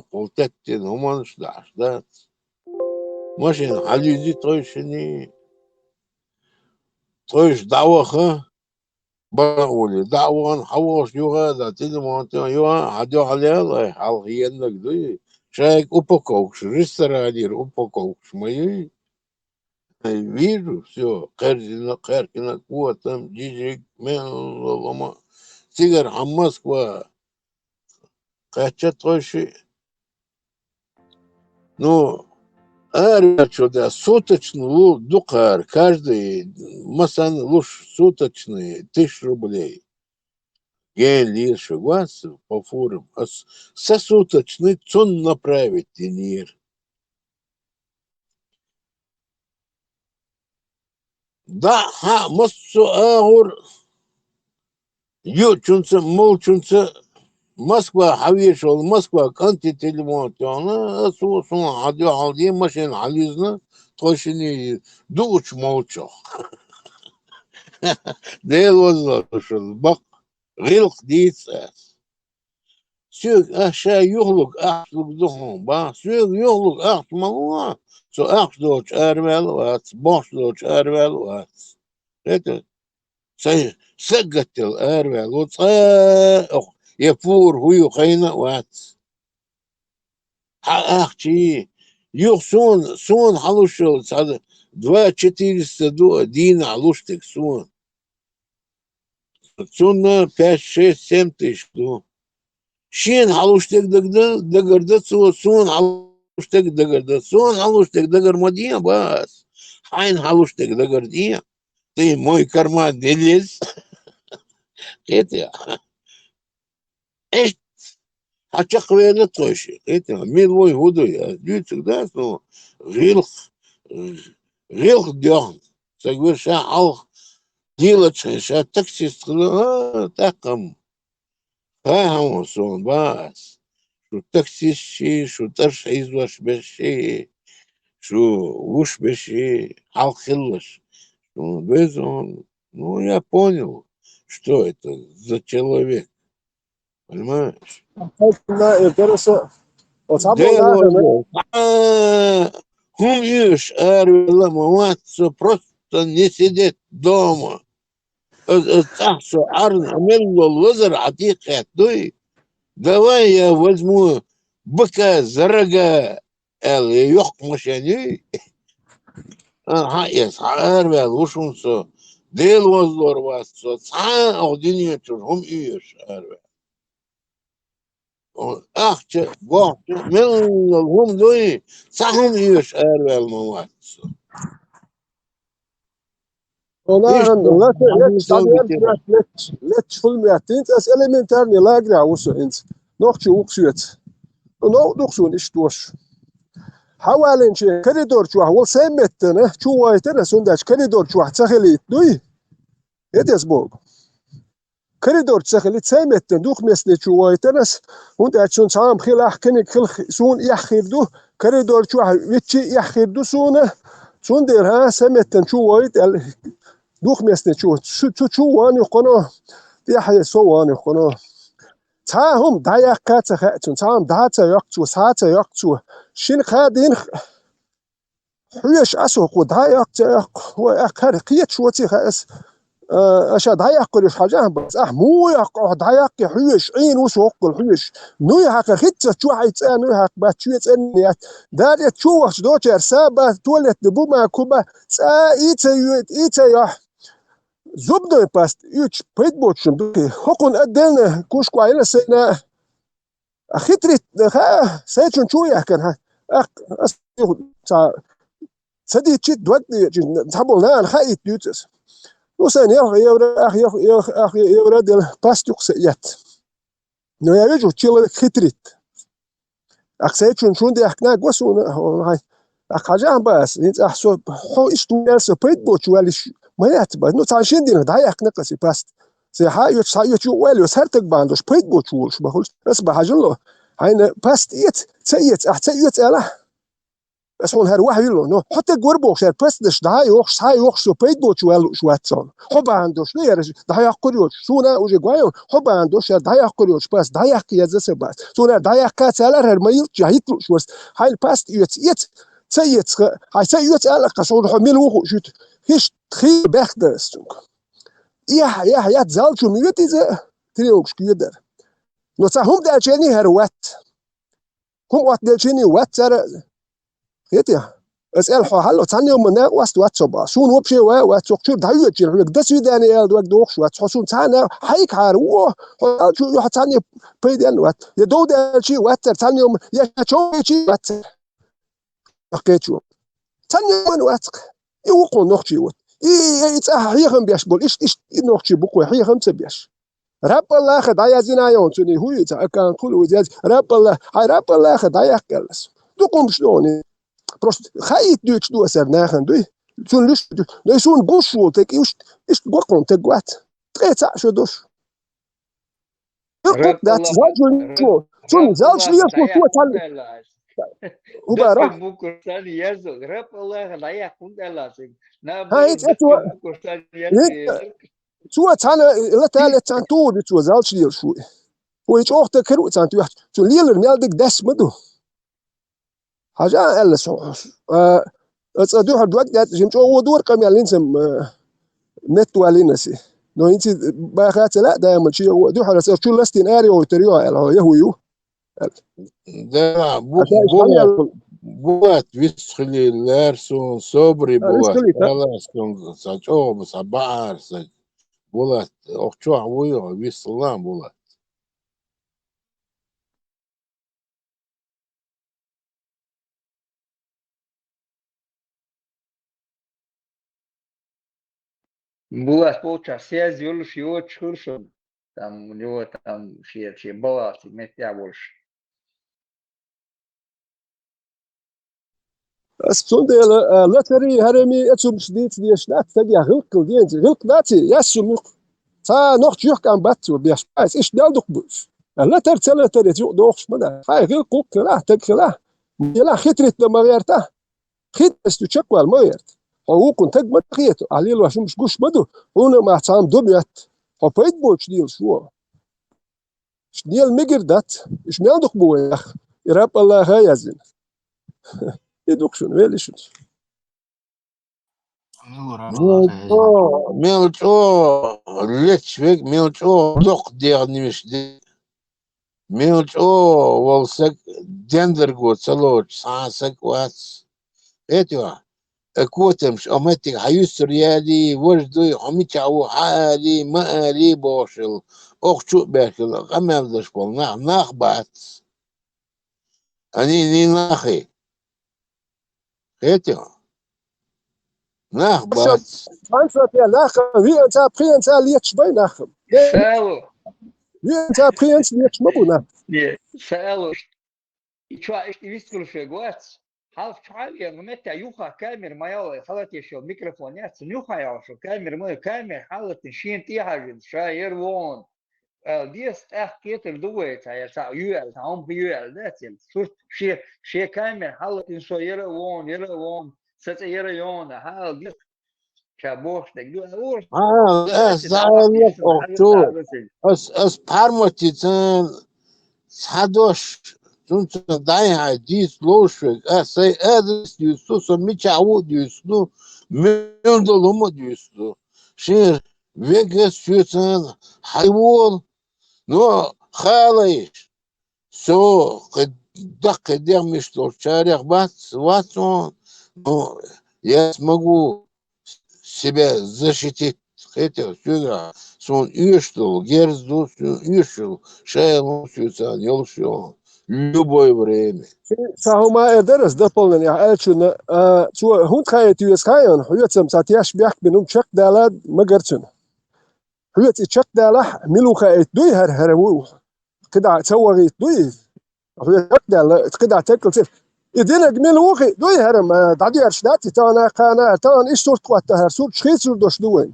полтеттин уман ждаш да машина халюзи точно тоиш даваха بقول دعوان حواش يوغا دا تلمون يوغا عدو عليها حالغي انك دي شايك упаковش ресторанир упаковш мои вижу все Кэркина куа там джижик лома сигар Москва кача троши ну что-то суточный дукар каждый масан луж суточный 1000 рублей. Ген лишь вас по форум. Сосуточный цон направить тенир. Да, ха, мосту агур. Ючунца, молчунца. Москва حويشول Москва كانت تلمون أنا أسوأ عادي عادي ماشين عليزنا توشني دوش موتشو ديل وزلشل بق غير قديس سوق أشياء يخلق أخلق دهم با سوق يخلق أخت ملوا سو أخت دوش أروال وات باش دوش أروال وات هذا سي سقط الأروال وتصا يفور هو خينا وات أختي يخ سون حلوشل هذا 2400 دين علوشتك سون 5, 6, 7 тысяч شين حلوشتك دقردت سون حلوشتك دقردت سون حلوشتك دقر مدينة بس حين حلوشتك دقردية ты мой карман не лез это حتشق وين توشي это ميلوي هدوي ديتك ده ну غير ديان تقول شا алх делать شا таксист تقم فاهم сон بس شو таксист شي شو ترش يزوش بشي شو وش بشي алхилش ну без он ну я понял что это за человек понимаешь هم يش أروي مواتسو просто не сидеть дома تحسو عرض عمل له الوزر عتيق دوي давай я возьму быка зарага اللي يحكمش يعني هايس أروي وشونسو ديل وزور واسو صا أوديني هم يش أروي أخت بوح من الهم دوي صحهم يش أروي المواد let fulmjätint as elementärni lägre också inte nog ju oxuet och nog så inte stors حوالين شيء كريدور شو هو سمتنا شو وايتنا سنداش كريدور شو تسخليت دوي يدسبوغ كريدور تسخليت سمتنا دوخ مسني شو وايتناس وند شون سام خيل احكنك خيل سون يخير دو كريدور شو ويتشي يخير دو سونه سندر ها سمتنا شو وايت دوخ مسني شو واني قنا دي حي سو واني قنا تاهم دايق كاتخاتون تاهم داتا يقتو ساتا يقتو شين خادين حيش اسوق ودايق هو اخر قيت شوتي خاس اشا دايق كل حاجه بس مو يقع دايق حيش عين وسوق الحيش نو يحق خت شو حيتان نو يحق باتشيت ان دار تشو دوتر سابا تولت بوما كوبا ايت يا زبده باست يوش بيت بوتشن دوكي حقن ادلنا كوش كويله سنه خطرت سيتشون شوية كان سدي تشيت دوت تحبوا أنا خايت يوتس وسان يا ولاد الباستيك سيات نو يا رجل تشيل خطرت سيتشون شون دي أحنا قوسون هاي حاجة بس أنت أحسب هو إيش تونس بيت بوش ولا ما يعتبر إنه تعيشين دينا ده أحنا قصي باست سي هاي يو ولا سهرتك باندوش بيت بوش وش بقول بس بحاجة له هاي باست سيت أحسيت ألا بس هون هروح يلو نو حتى قربوش باستش ده هاي سو بيت بوش ولا شو هتصل حب عندوش ليه رج ده هاي قريوش سونا وجي قايون حب عندوش ده هاي قريوش بس ده هاي يزس بس سونا ده هاي كاتسالر هرميل جايتلو شو هاي الباست سيت هاي سيت ألا قصور حمل وخو شوت هيش تخيل بخدستون يا تزال شو ميتي زي تريوكش كيدر نو هم دالشيني هروات هم وات دالشيني وات سر خيتيا اسال حو حلو ثاني يوم من واست وات صبا شون وبشي وات سوكشور دايو تشير لك دسوي داني ال دوك دوخ وات حسون ثاني هيك هارو شو يو ثاني بيدن وات يدو دالشي وات ثاني يوم يا شوي وات اكيتشو ثاني يوم وات يوقو نوختي وات هيهم بيشبول إيش نوختي بوكو هيهم تبيش رب الله خدايا زينايون توني هو كان كل وزاز رب الله هاي رب الله خدايا كلس دوكم شلوني بروست خايت دوتش دو اسر ناخن دوي تون لش نيسون بوشو تك إيش بوكون تقوات تقيت شو دوش رب ذات الله شو شو زالش لي شو تال دك بوكو ثاني يزو رب الله خدايا كنت لازم هاي اتوا بوكو ثاني يزو شو تانا لا تال تانتو دي شو زالش لي شو هو يش أخته كرو تانتو واحد شو ليل الميالدك داس مدو حاجة ألا سو أتصدق هاد وقت جات جمش هو دور كم يالينسم نت والينسي نو أنت باخات لا دائما شيء هو دور حرس شو لاستين أريو وتريو على يهويو ده بوات ويسخلي لارسون صبري بوات لارسون ساچو بس بعر ساچ بولات أخشوا عويو ويسلام بولات Булат получа связь, юлиш его чуршун. Там у него там все балласы, метя больше. السون دي لا تري هرمي اتسم شديد ديش لا تجي غلق دين غلق ناتي يسم تا نوخ جوخ كان باتو بيش باس ايش دال دوك بوف لا ترتل تري دوخ مدا هاي غلق لا تكلا يلا خطرت لما غيرته خيت استشكوا الميرت هو كنت تجمد خيته عليه لو عشان مش جوش مدو هنا ما تام دميت هو بيت بوش ديل شو ديال ميجردات ايش نالدك بو يا اخ يرب الله هايزين يدوك شنو ويلي شنو ميلتو ليتشفيك ميلتو دوق دير نيش ميلتو والسك دندرغو تسلوش ساسك واتس ايتوا اكوتمش امتك حيوس ريالي وجدوي حميتشاو حالي مالي بوشل اخشو باكل غمام دشبول ناخ بات اني ناخي ايتوا ناخ بات فرانسا يا لاخ وي انت برينس ليتش بيناخ سالو وي انت برينس ليتش مبونا سالو شو ايش يسكر في جوات حالف حاليا متى يوخا كامير ما يلا خلت يشو ميكروفونات يوخا يشو كامير ما كامير حالت شين تيها شاير وون ديس كيت الدويت هي سا يو هم بيو ذات شي كامير حالت شو يرا وون ست يرا يون حال ديس كابوش دو اور زعلت اخشو اس بارموتيتن صدوش تونت داي ديس لوشك اسي ادرس يوسو ميچاو ديسو مندولوم ديسو شير فيجاس شوتن حيوان نو خاليش سو قد دق دير مشتور شارع بس واتون ну я смогу себя защитить хотел сюда сон юштул герздус юштул шейлу сюда не лучше любое время. فهما درس دبلن يا ألشون شو هون خايت يسخاين حيات سمساتياش بيحك بنوم شك دالاد مقرشن حيات شك دالح ملو خايت دوي هرمو كده تسوغي دوي حيات شك دال كده تاكل سيف إذن جميل وخي دوي هرم دعدي أرشداتي تانا كانا تان إيش صورت قوات هر صورت شخيص صور دوش دوين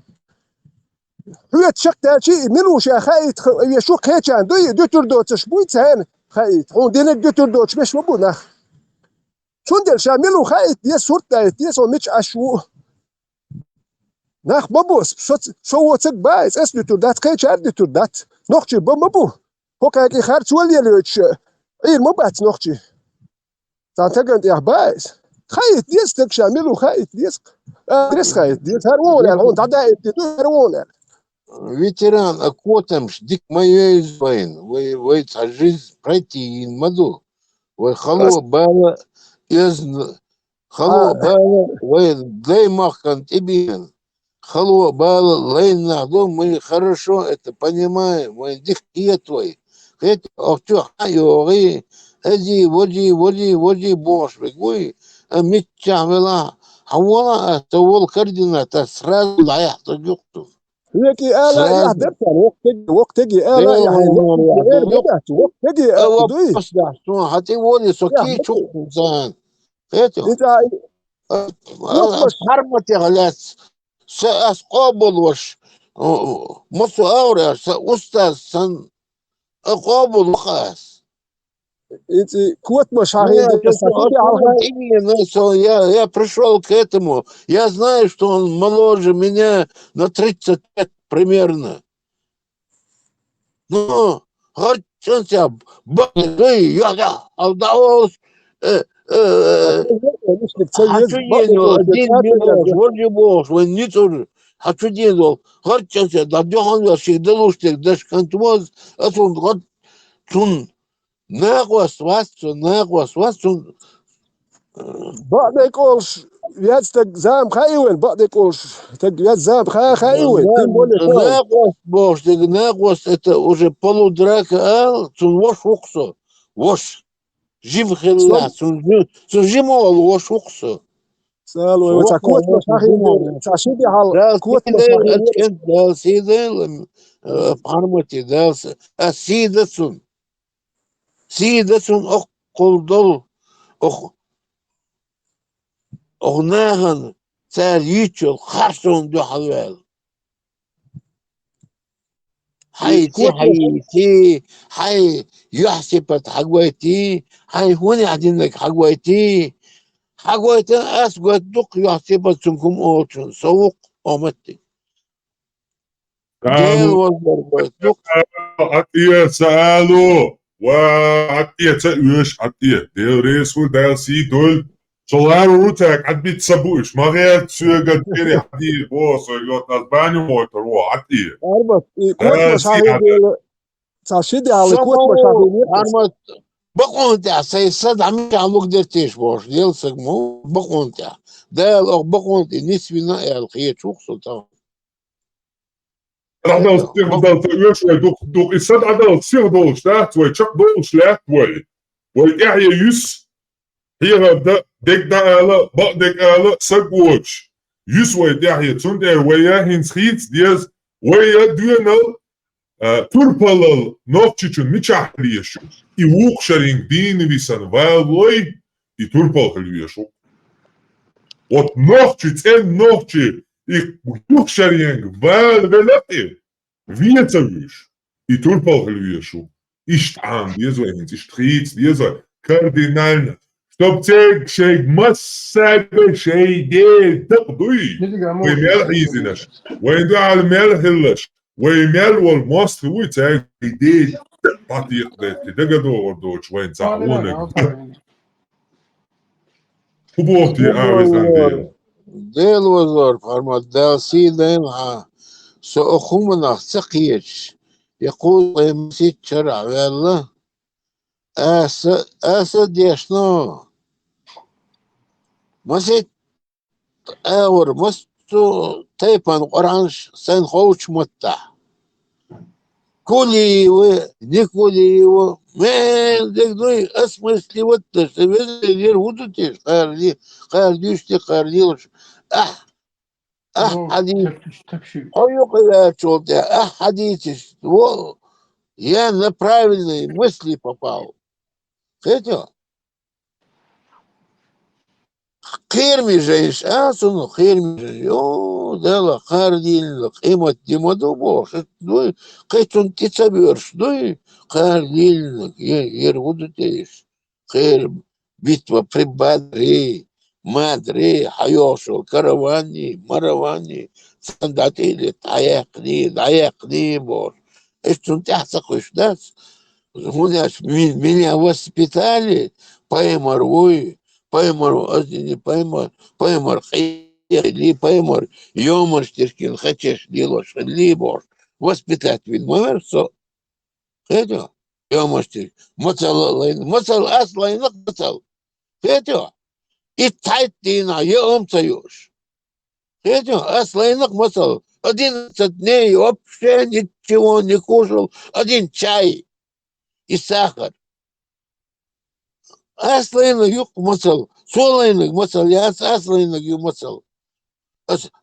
حيات شك دالشي ملو شا خايت يشو خيتشان دوي دو تور دوتش بويت هان خايت هون دينك دو تور دوتش مش مبونخ شون دل شاملو خايت دي صورت دي سو مش أشو نخ بابوس شو تك بايس اس دو تور دات خايت شار دو تور دات نوختي بابو هو كاكي خارج ولي لوتش عير مبات نوختي تانتقن يا بايس خايت ديس تك شاملو خايت ديس درس خايت ديس هرون هون تعدايت دو هرون Ветеран, а котомш, дик моё извоин, вы жизнь пройти маду, вы халу бала, халу бала, вы дай махкан тебе, халу бала, лейна, мы хорошо это понимаем, вы дик я твой, это актё хайори, эди води бош, вы митча вела, а вона это вол координата сразу даях то юкту. هيك آلة يهدر وقت تجي آلة يعني وقت تجي دوي حتى ولي سكي شوف إنسان هاتو أنت حرمتي غلاس سأسقابل وش مصو أورا أستاذ سن أقابل وخاس أنت كوت مش عارف я пришел к этому. Я знаю, что он моложе меня на 30 лет примерно. Ну, он тебя я отдавался. Хочу делать один миллион, вроде бог, вы не тоже. Хочу делать. Хочу тебя, да дёхан я всегда лучше, даже кантуаз, а он ناقص بعد يقولش ياتك زام خايول بعد يقولش تك زام خايول ناقص бош ناقص это уже полудрака вош уксо вош жив хилла жимол вош уксо سالوا وتكوت مشاهير تعشيدي على كوت مشاهير دال سيدل حرمتي دال سيدة أقول أغناهن ساريتشو خرسون دو حوال حي يحسبت حقويتي حي هوني عدينك حقويتي أسقط دق يحسبت سنكم أوتشن سوق أمتي ديل وزر دق عطية سألو وعطية تأويش عطية ديل ريسو ديل سي دول شلارو روتاك عدبيت سبوش ما غير تسوغا ديري حديد بوصو يوت نزباني موتر عطية أربط كوت مشاهير تعشيدي على كوت مشاهير بقونتع سيصد عمي عمو قدرتيش بوش ديل سقمو بقونتع ديل أو بقونتي نسبي نائع الخيط شوق سلطان عدال سيغ دال تأويش دوق إساد عدال سيغ دول شلات وي تشق دول شلات وي إحيا يس هي غبدا ديك دا آلا بق ديك آلا سقوش يس وي ديحيا تندير ويا هنس خيط ديز ويا دوينال توربالل نوكتشن ميشاحليشو إيوق شارين دين بيسان والوي توربال خليشو وات نوكتشن نوكتشي إيوق شارين والغلطي ويتويش توربال خليشو إشتعام ديزو هنس إشتخيط ديزو كاردينالنا Чтоб те шейк массага шейде تقضي ويمال حيزنش ويندو على المال هلش ويمال والمصر ويتاك دي بعطي تدقدو وردوش وين تعاونك خبوطي عاوزان ديل وزور فرمت دال سيدين سأخومنا سقيش يقول مسيت شرع والله أسد يشنو مسيت أور مستو تيبان قرانش سين خوش متع كولي نيكولي من دقدوي اسمسلي وتش غير ودتش قارديش قارديش اح حديث حيوق يا чёрт حديث вот я на правильные мысли попал. Хотя خير ميجيش سنو خير ميجيش دلا قاردين قيمة ديمادو بوش دوي قيتون تتبيرش دوي قاردين يرودو تيش خير битва при Бадре, Мадре, حيوشو كرواني مرواني صنداتيلي ضايقني بوش ايش تحسق ايش داس هنا меня воспитали поймар ой поймар не поймар خيلي поймар يومر تشكيل خشش ديلوش اللي بوش воспитать вид ممرسو خيتو يومر تشكيل مثل اصلا مثل خيتو اتحدينا يوم تيوش خيتو اصلا مثل 11 дней вообще ничего не кушал, один чай и сахар. Аслайна юк масал, солайна масал, я аслайна ю масал.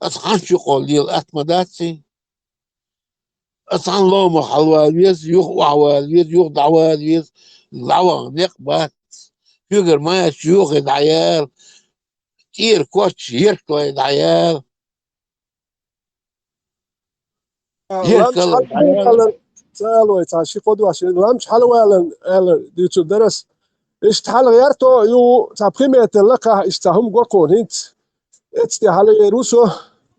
Ханчу قوليل أتمداتي أصلا لوما حلواليز يوخ وعواليز يوخ دعواليز دعوة نقبات يقر ما شيوخ العيال كتير كوتش يركلا العيال يركلا العيال سألوا يتعشي قدوا عشان لامش حلوة ألا ديتو درس إيش تحل غيرتو يو تابقيمة اللقاء إيش تهم قوقون هنت إتستي حل روسو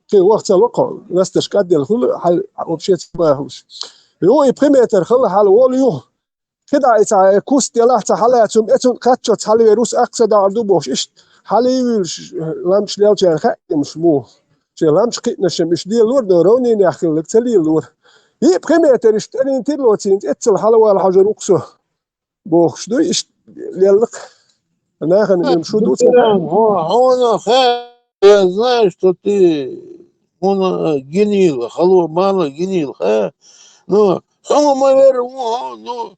في وقت اللقاء ناس تشكاد الخل حل وبشيت ما هوش يو إبقيمة الخل حل واليو كده إتا كوست يلا تحل اتون قاتشو تحل روس أقصد عردو بوش إيش حل لامش ليو تيان خايم مش مو لامش قيتنا شمش دي اللور دوروني ناخل لك تلي اللور يبقيمة الاشترين تلوتين إتسل حلوة الحجر وقصو بوخش دو إيش ليلق أنا يمشوا دوت هو я знаю, что ты генил, халва мало генил, но ну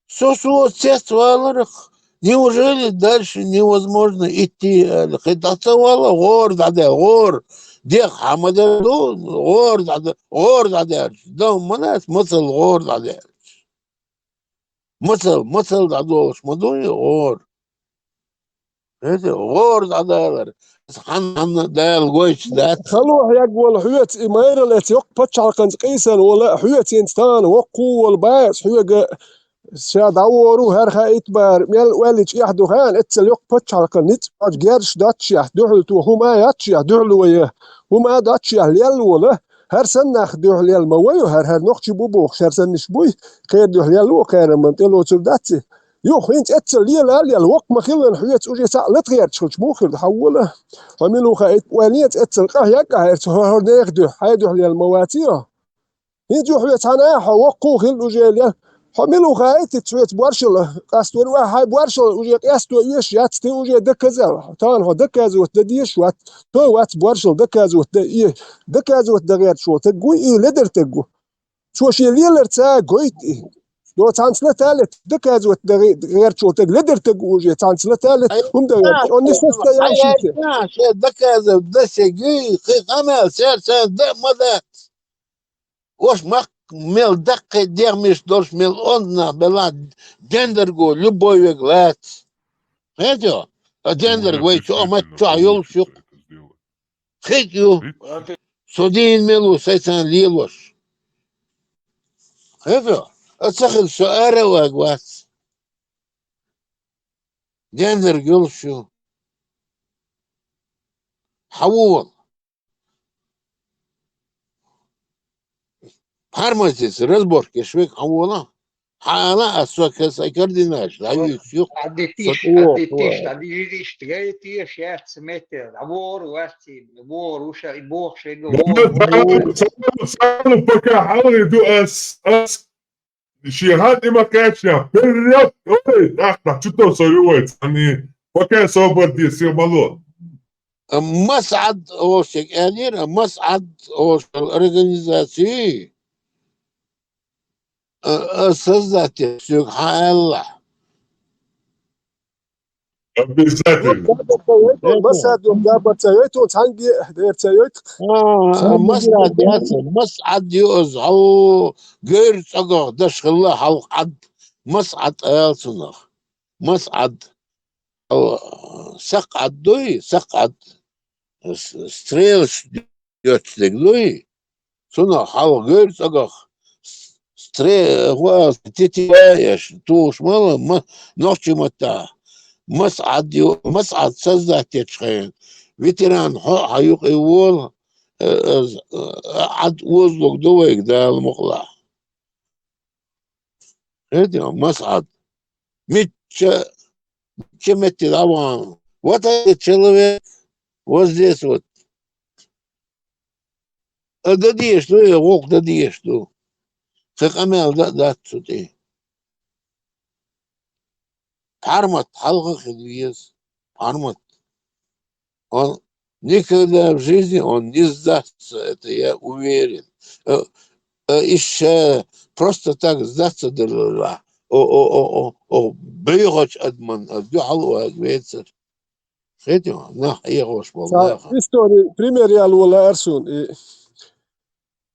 сосуотсествовалых, неужели дальше невозможно идти? Хотя гор дех хамададу гор да манас мысл гор мысл дадолш мадуи гор это гор дадалар حن دال قويش ذات خلوه يقول حيوت إمير التي يقبتش على قنز قيسا ولا حيوت ينستان وقو والباس حيوت شاد عورو هر خايت بار ميل والج يحدو خان اتسل يقبتش على قنز اج جيرش داتش يحدو تو هما ياتش يحدو وياه هما داتش يحليل ولا هر سنة خدوه ليل مويو هر نقش بوبوخ هر سنة شبوي خير دوه ليل وخير من تلو ترداتي يو خينت اتسل ليل الوقت ما خلن حيوت اوجي سألت غير تشلش موخر حوله ومنو خايت واليت اتسل يقع هر نيخدو حيدوه ليل مواتيو يجو حيوت هناحا وقو خل اوجي ليل حملوا خايت تشويت بورشل قاستور هاي بورشل وجي قاستو يش ياتستي وجي دكزل تان هو دكازو تديش وات تو وات بورشل دكازو تي دكازو تغير شو تقوي لدر تقو شو شي ليلر تا قويت دو تانسلا تالت دكازو تغير شو لدر تقو وجي تانسلا تالت هم دغير اوني ستا ياشي دكازو دسجي قمل سير مدى وش مق мел даккай дермиш дорш мел онна бела дендерго любой глад. Знаете? А дендерго и чё, мать чё, айол шук. Хекю. Судин мелу сайсан лилош. Знаете? А цахил шо арева глад. Дендерго шу. Хавуал. Harmonies разборки швек авола حالا اسوك سايكرديناش لا يشوق عديتيش تغيتيش يا سميتر عبور واسي بور وش يبوخ شيء صاروا بكا حاولوا يدو اس شيهات ما كانش بريات احنا شتو سويت يعني بكا صوبر دي سي مالو مسعد اوشك يعني مسعد اوش الاورجانيزاسيون создатель Аллах. Обязательно. مسعد يوزعو غير تقو دش الله حلق عد مسعد آلسنخ مسعد سقعد دوي سقعد ستريلش يوتشلك دوي سنة حلق غير تقو ستريل هو تيتي وايش توش مالا نوشي متى مسعد создатель شخين ветеран حيوق يقول عد وزلك دويك دا المقلع هذا مسعد متى طبعا вот этот человек вот здесь вот дадишь что я волк дадишь что как амел дат сюда пармат халка хидвиз пармат он никогда в жизни он не сдастся, это я уверен. Еще просто так сдаться дорога. Бейгоч адман, адюхалу адвейцер. Хотим, на, я гош История, пример я Лула Арсун.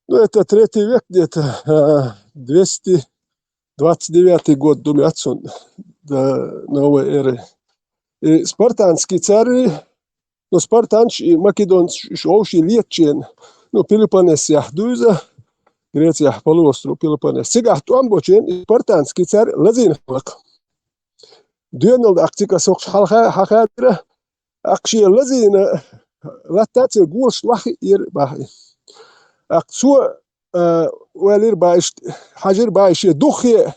Ну, это 3 век где-то, 229 год, думаю, отсюда, до новой эры. И спартанские цари, no Spartans i Makedons šauši liečien, no Pilipanes jahdūza, Griecia polostru Pilipanes. Cigahtu ambočien i Spartanski car lazinhalak. Düönald aktika soks hakadra, akshi lazina latatse guulst wahi ir bahi. Aksua walir baisht, hajir baishi dukhie,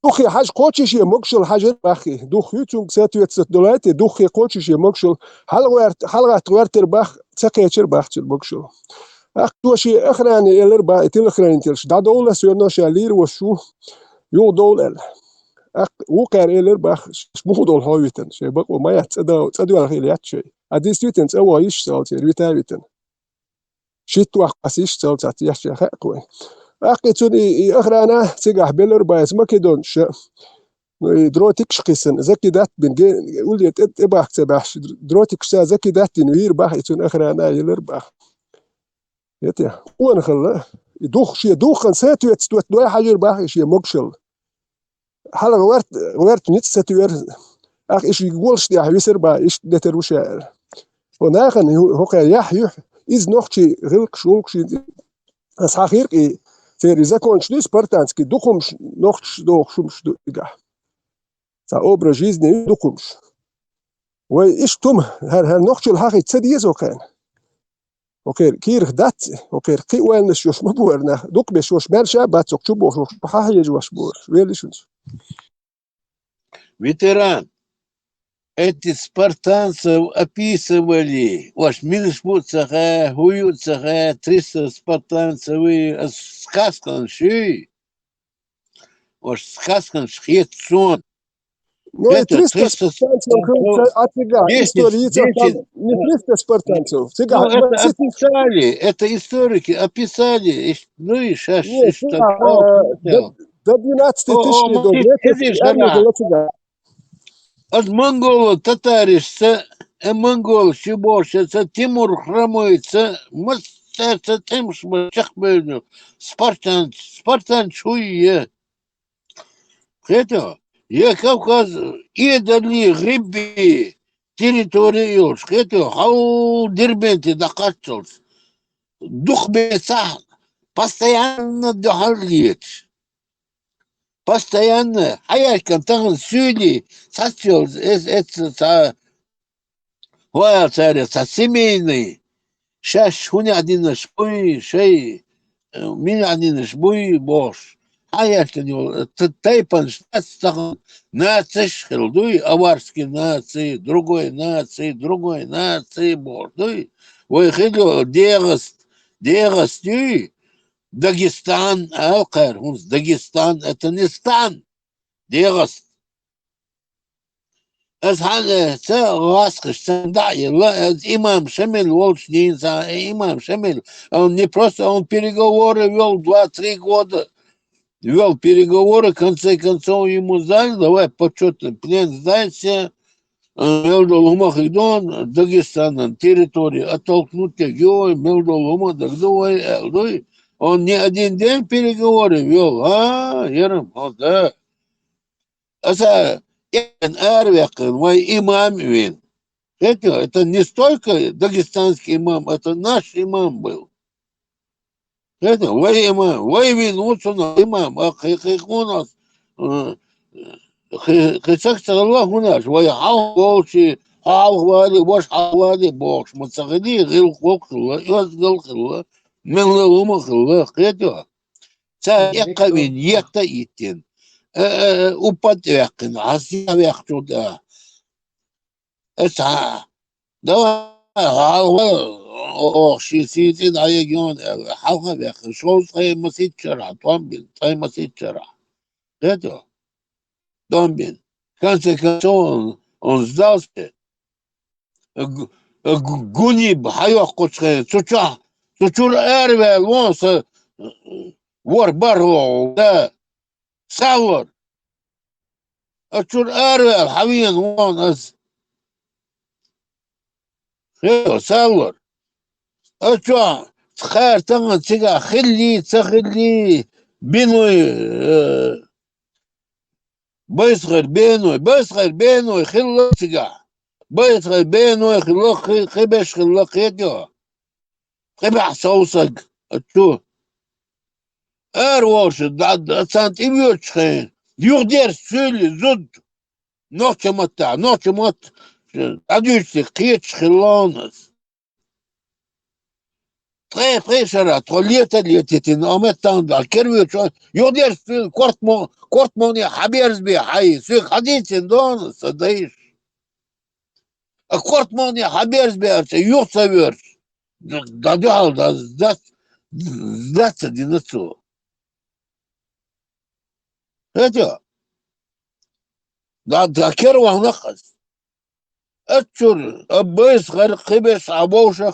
دخي حاج قوتشي مقشل حاجة باخي دخي تون ساتويت دولاتي دخي قوتشي مقشل حلقة غيرتر باخ سكيتشر باختر مقشل أختوشي أخراني إلر با إتل أخراني تلش دا دولة سيرنا شالير وشو يو دول وقار إلر باخ سمو دول هاويتن شي بق وما يتصدوا على خيليات شي أديس ويتن سوا إيش سالتي ريتا ويتن شيت وقاس إيش سالتي يحشي خاقوي أخيتون أخرانا سيجح بيلر بايس ما كدونش دروتك شقيسن زكي دات بين وليت إباح تباح دروتك شا زكي دات نوير باح يتون أخرانا يلر باح يتيا وانا خلا يدوخ شي دوخن ساتو يتستوت دوي حاجر باح شي مقشل حالا غورت نيت ساتوير أخ إيش يقولش يا يسر با إيش دتر وشاعر وناخن هو يح إز نوختي غلق شولكشي أصحير Теперь закончили спартанский духомш нохш дохшумш дуга. За образ жизни духомш. Ой, иш тум хер нохчил хахи цедиез окен. Окей, кирх дат, окей, ки уэлнес ёш мабуэрна, дук беш ёш мерша бацок чубох ёш хахи ёш буэр. Велишунс. Ветеран, эти спартанцы описывали, ваш милишпуцаха, хуюцаха, 300 спартанцев, сказкан ши, ваш сказкан шхетсон. Ну и 300 спартанцев от сега, историйцев, там не 300 спартанцев. Сега, ну, это описали, это историки описали, ну и сейчас до 12 тысяч до 2000 от монголов татаришься, монгол щеборщица, Тимур хромойца, мастер тем шмачахбелю, спартан чуе. Это я Кавказ и дали грибби территорию, это хау дербенти докатчился. Дух беса постоянно дохалит. Постоянно, а я там сюди, сосел, это царь, семейный. Сейчас хуйня один шпуй, шей, меня один шпуй, бош. А я что тайпан, наций, хилдуй, аварский нации, другой нации, бош, дуй. Ой, хилю, дегас, дуй. Дагестан, Алкар, Дагестан, это не стан, Дегас. Это да, имам Шамиль Волчнин, имам Шамиль, он не просто, он переговоры вел 2-3 года, вел переговоры, в конце концов ему сдали, давай почетный плен сдайся, Мелдолума Дагестана, территории оттолкнуть его, Мелдолума Дагдовой, он не один день переговоры вел, Ерем, да. Это мой имам вин. Это не столько дагестанский имам, это наш имам был. Это вой имам, вой вин, имам, у нас خسكت الله هناش ويحاول حاول وش حاول بوش متصغني غير وقت الله يزقل الله من الله الله قيده سيقبل يتيتين وبدقن عسيا يخطودا اسعى دوا شي سيتي دايجون حاول يخ شو صاي مسيت شرع طنبل صاي مسيت شرع قيده Домбин. В конце концов, он сдался. Гуниб, хайох кучхе, чучур эрвел, вон с вор барвол, да, савор. Чур эрвел, хавин, вон с савор. Чуа, тхар, танган, цига, цахили, биной, بيصغر بينه خلق سجع بيصغر بينه خلق خبش خلق يجوا خبح صوصق شو أروش داد سانت إبيوش خين يقدر سيل زود نوش مت أدوش قيتش خلانس très cher, ليتين أمت تاندال كيربي شو يقدر سيل كورتموني حبيرزبي حي سيل حديثين دون صديش كورتموني حبيرزبي يوصير دادوال دات دينتو هذا دا كيروا نقص أتشر أبيس غير خبش عبوشة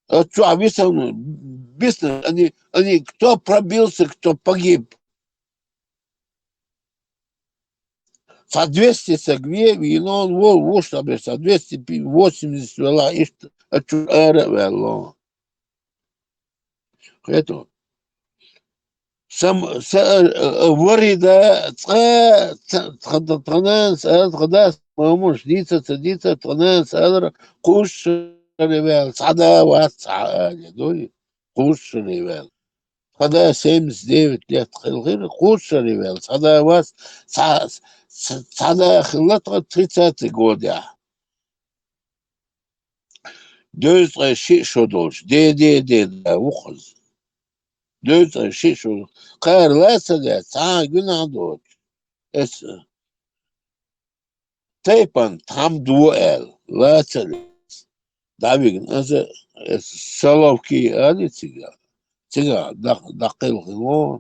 Что описано? Бизнес, они кто пробился, кто погиб. Соответствие с гвеви, но он вошел, соответствие 280 вела, и что это вело. Это сам варида транс это мамуш дица транс это куш ريال صعدة واسعة دوي قوش ريال صعدة 79 ليت غير قوش ريال صعدة واس صعدة خلطة 30 جودة دوز شيء شدوش دي وخز دوز شيء شو قار لا سدى ساعة جنا دوش اس تيبان تام دوال لا سدى دابيك أنت سلوكي هذه تيجا دقيق هو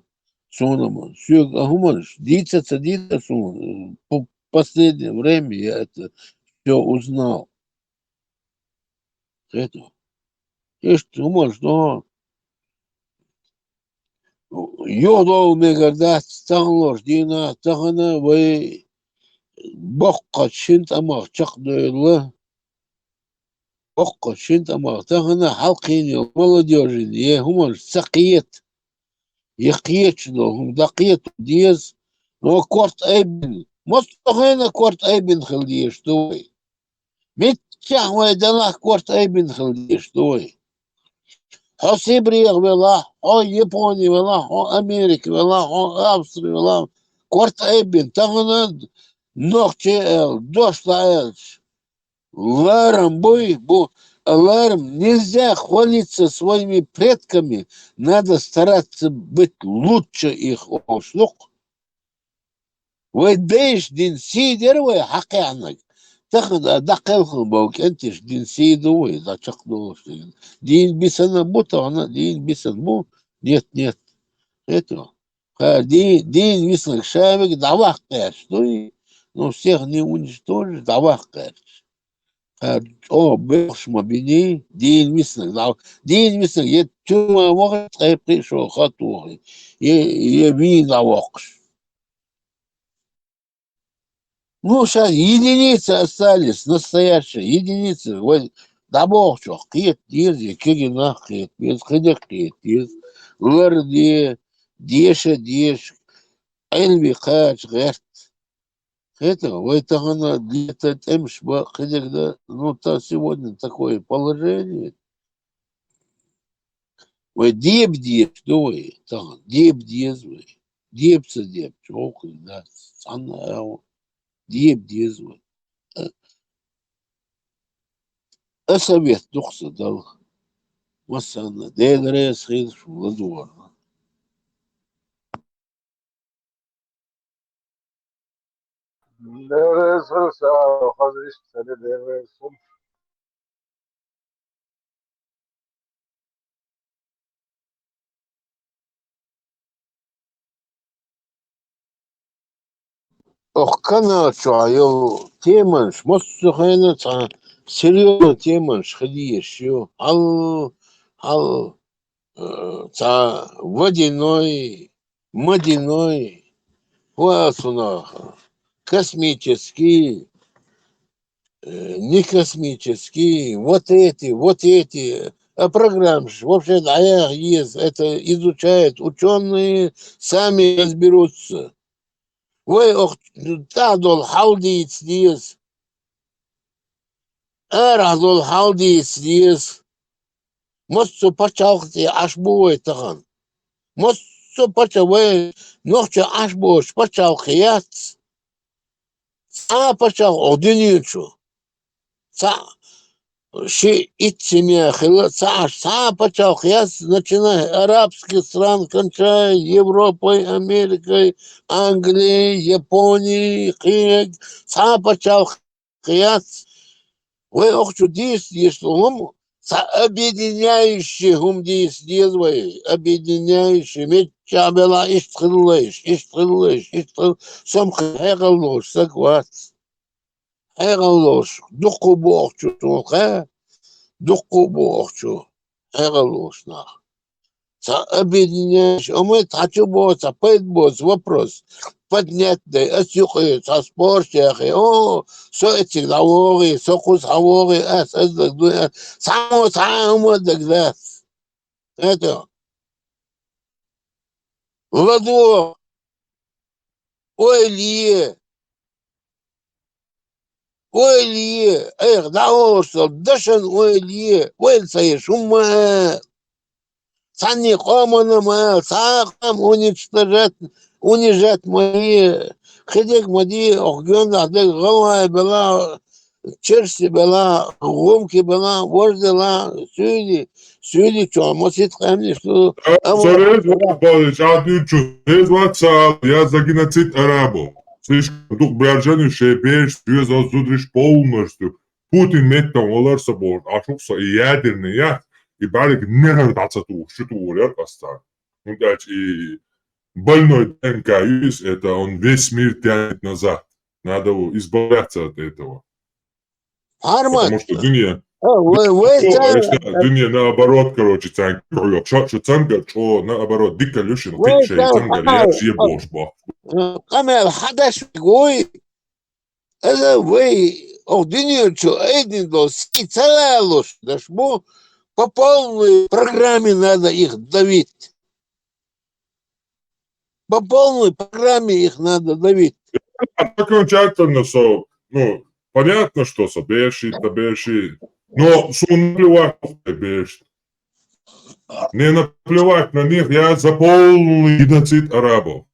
سونما سوق همش ديتا сун по последнее время я это все узнал это и что можно يوضو مقدات تغلوش دينا تغنى وي بقى شنت أما تقدر الله بقى شنت أما تغنى حلقين молодежи هم سقيت يقيت هم دقيت ديز но كورت أيبن مستغنى كورت أيبن خليش دوي متشا ويدلا كورت أيبن خليش دوي هو سيبريغ ولا هو يابوني ولا هو أمريكا ولا هو أستراليا ولا كورت أيبن تغنى نوختي دوشتا ларом ларом нельзя хвалиться своими предками, надо стараться быть лучше их ошлук. ويديش دين سيدر ويحقي تاخد دقيقهم بوك انتش دين سيدو وإذا تقدوش دين بسنة بوتا دين بسنة بو нет это день مثل شابك دعوة قاش ну всех не уничтожишь дعوة قاش о бешма бини дин мисн да дин мисн е тума вахт пришел хатури е вин да вахт. Ну, сейчас единицы остались, настоящие единицы. Вот, да бог что, кет, ези, кегина, кет, без хедек, кет, ез, ларди, деша, деш, эльви, хач, герт. Это, это она, где-то темш, хедек, да, ну, то сегодня такое положение. Вы деб, давай, так, деб, вы, дебца, деб, чок, да, санна, деб, вы. Совет духса дал. Масана, дегрес, хидш, владуар. Ох, канал, что, я теманш, мост сухайна, серьезно теманш, ходи еще. Ал, водяной, васуна, космический, не космический, вот эти, а программы, вообще, да, есть, это изучают ученые, сами разберутся. Вы, тадол, халдиц, диес, эразол, халдиц, диес, мосту пачалхти, аж будет таган. Мосту пачавай, нохча аж будет пачалхияц, пачал, одиничу. Ши итсимя хила пачал хяс, начиная арабских стран, кончая Европой, Америкой, Англией, Японией, хиг, пачал хяс. Вы охчу дис, если объединяющий гумдис дизвай, объединяющий, меча бела иштрилыш, сам хэгалош, саквац. Хэгалош, духу богчу, духу богчу, хэгалош нах. Объединяющий, мы хочу боться, вопрос. Поднять, осюхает, спорщах, все эти говори, сокус говори, само, тогда. Это. Владу, ой, лие. Ой, эх, да что, дашен, ой, саешь, ума. Сани комана, сахам унижать мои, хидек моди, огнен, адек, гава была, черси была, гумки была, вождела, сюди, что, мосит хамни, что... Зарез, Павлович, я за геноцид арабов. Слишком дух бражаны шебеш, связал судриш полностью. Путин меттан оларса борт, ашукса и ядерный яд, и барик нердацату, что-то кастар. Ну, и больной ДНК это он весь мир тянет назад. Надо избавляться от этого. Потому что дуния, дуния наоборот, короче, цанга, что наоборот, дика люшин, тикша и цанга, я ебошба. Камел, хадаш, гой, это вы, дуния, что один до целалуш, дашбо, по полной программе надо их давить. По полной программе их надо давить. Окончательно, ну, понятно, что собешит, но наплевать собешит. Не наплевать на них, я за полный геноцид арабов.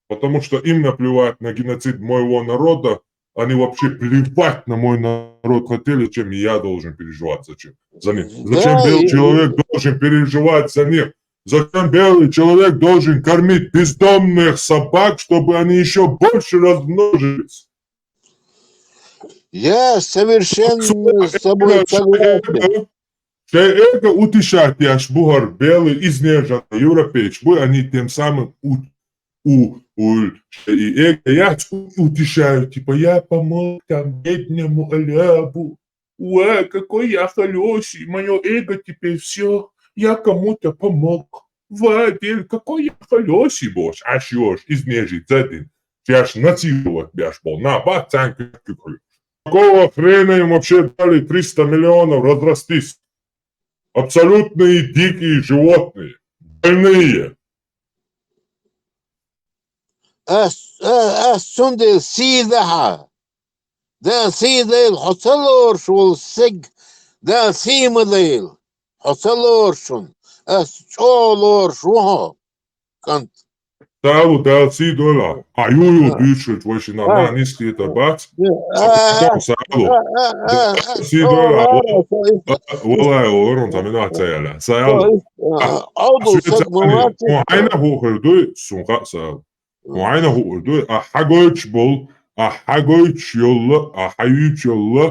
Потому что им наплевать на геноцид моего народа, они вообще плевать на мой народ хотели, чем я должен переживать за них. Зачем белый человек должен переживать за них? Зачем белый человек должен кормить бездомных собак, чтобы они еще больше размножились? Я совершенно с тобой согласен. Это утешает яш бугар белый изнеженный европейч, они тем самым я утешаю, типа я помог там бедному Алябу. какой я хороший, мое эго теперь все, я кому-то помог. Теперь какой я хороший, бош, аж ёж, изнежить один. Сейчас насиловать бяш был, на, бацанки. Какого хрена им вообще дали 300 миллионов разрастись? Абсолютные дикие животные, больные. السندل سيدها ده سيدل حصلور شو السج ده سيمدل حصلور شون شولور شو كنت Tēlu dēls īdolā. Jūju bīšķiet, vai šī nav nīskīt ar bats. Sēlu. Dēls īdolā. Olē, oron tam ir nācējā. Sēlu. Aina hūhirdu, sunqa sēlu. Aina hūhirdu, ahagojč bol, ahagojč yolla, ahayuč yolla,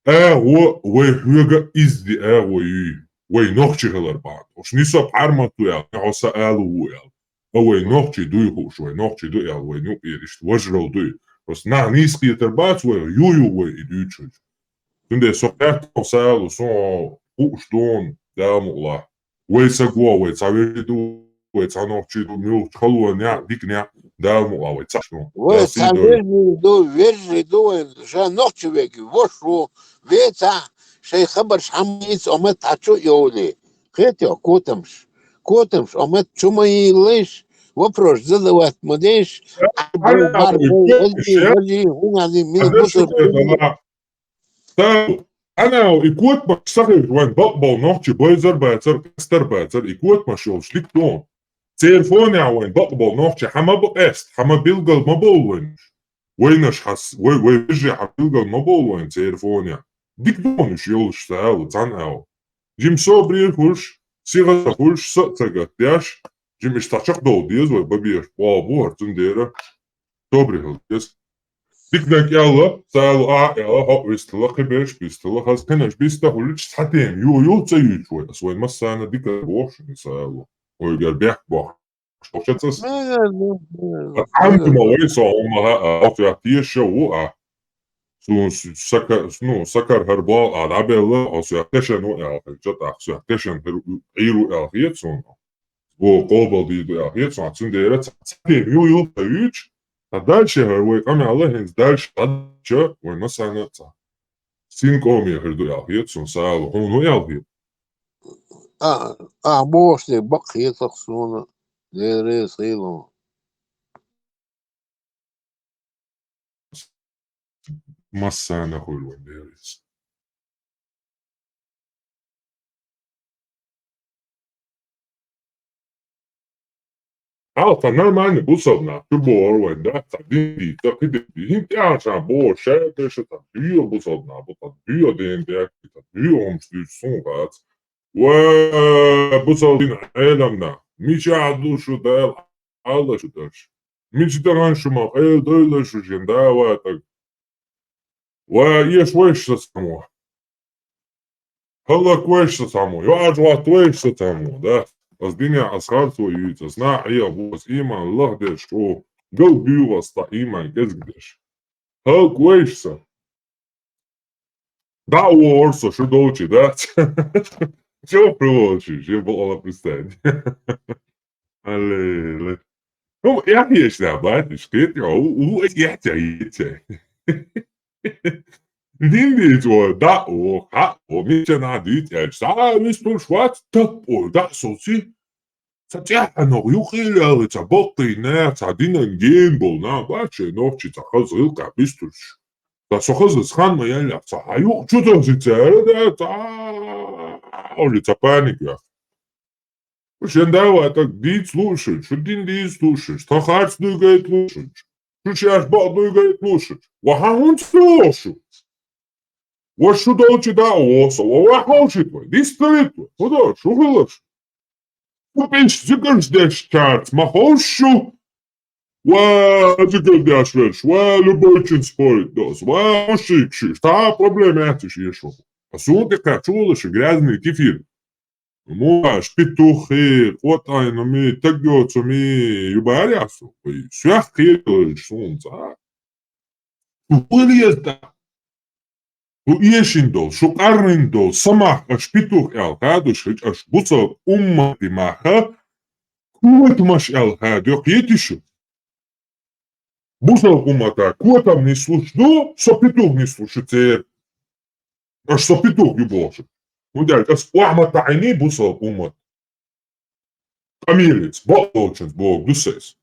vai hüga izdi jū. Vai nohčihelar bāt. Oš niso parmatu jāl, jāsa ēlu jāl. Ой, ногчи дуй хушой, ногчи дуй, а ой, ну и что важрал дуй. Просто на низкие тербац, ой, ой, и дючуть. Тунде сопят салу, со уштон, да мула. Ой, сагва, ой, цаведу, ой, цаногчи ду, мил, халуа, ня, дикня, да мула, ой, цашно. Ой, цаведу, ду, вержи, ду, жа ногчи веки, вошу, веца, шей хабар шамиц, омет тачу йоли. Хетя, котамш. Котамш, омет чумаи лиш. Вопрос задавать модеш. أنا إكوت ما صغير وين بقبل نحكي بيزر بيتر كستر بيتر إكوت ما شو شليك دون تلفوني وين بقبل نحكي حما بقست حما بيلقى ما بولين وينش حس وي بيجي حبيلقى ما بولين تلفوني ديك دون شيلش سأل تناو جيم صبري خوش سيغة خوش سقطة داش جيم اشتاق دو ديز وي ببيش بابو هرتنديرة صبري هلكس ديك يلا سألوا يلا هو بيستلا خبيش بيستلا خلاص كناش بيستهولش ساعتين يو تسيو شوي أسوي مسانا ديك بوش سألوا ويقال بيح بوش شوشتس عند ما ويسا أمها أطيعتي شو سكر هربال عدابيلا أسيعتشن وقع جت أسيعتشن عيرو أخيت سون وقوبل دي أخيت سون عتسنديرة ساعتين يو تسيوش دальше ой каме аллахин дальше дальше ой масана синко ми херду ял хетсон саал хоно ял хет бошле бак хетсона дере сило масана хулван дерис Alta нормально busovna, tu boruen, da, ta dindi, ta kidi, hinti acha bo, šēteša, ta bio busovna, bo ta bio dindi, ta bio omstūs sungāts, busovdina ēlamna, miči ādušu dēl, ālašu taču, miči taranšumā, dēlašu žendāvā, tak, ieš vešsa samo, halak vešsa samo, jāžvāt vešsa samo, da. Азбиня асхарцу юйца, зна я воз иман лахдеш, что гал бювас та иман кезгдеш. Халк вейшса. Да уорсо, что долчи, да? Чего приводишь? Я был на пристань. Але. Ну, я есть на батюш, ты я тебя. Динди то, да, митя надит, я висту шват, так, да, соци. Сатяно, юхиля, ца бокты, не, ца динан геймбол, на, баче, ночи, ца хазылка, бистуш. Ца сохазы схан маяля, ца аюк, чудо зицера, да, ца, оли, ца паника. Шендава, так, дит слушать, что дин дит слушать, та харц дугает слушать, что чаш бал дугает слушать. Вахаун слушать. Вот что долчи да оса, вахауши твой, дистрит твой, куда, что хылаш? Купиш, зикаш деш чарц, махошу, зикаш деш веш, любой чин спорит дос, ошикшиш, та проблема этиш ешо. А суды как чулыши, грязный кефир. Муаш, петухи, котайнами, тагёцами, юбарясу, свях кирилыш, солнца. Вылезда. وإيشندول شو قرندول سماح أشبيتوخ القادوش أش بوصل أمتي معها كوت مش القادو قيتشو بوصل أمتا كوتم نسلوش دو سبيتوخ نسلوش تير أش سبيتوخ يبوش ودال أس وعما تعيني بوصل أمت Камилец, болчens бог дусес.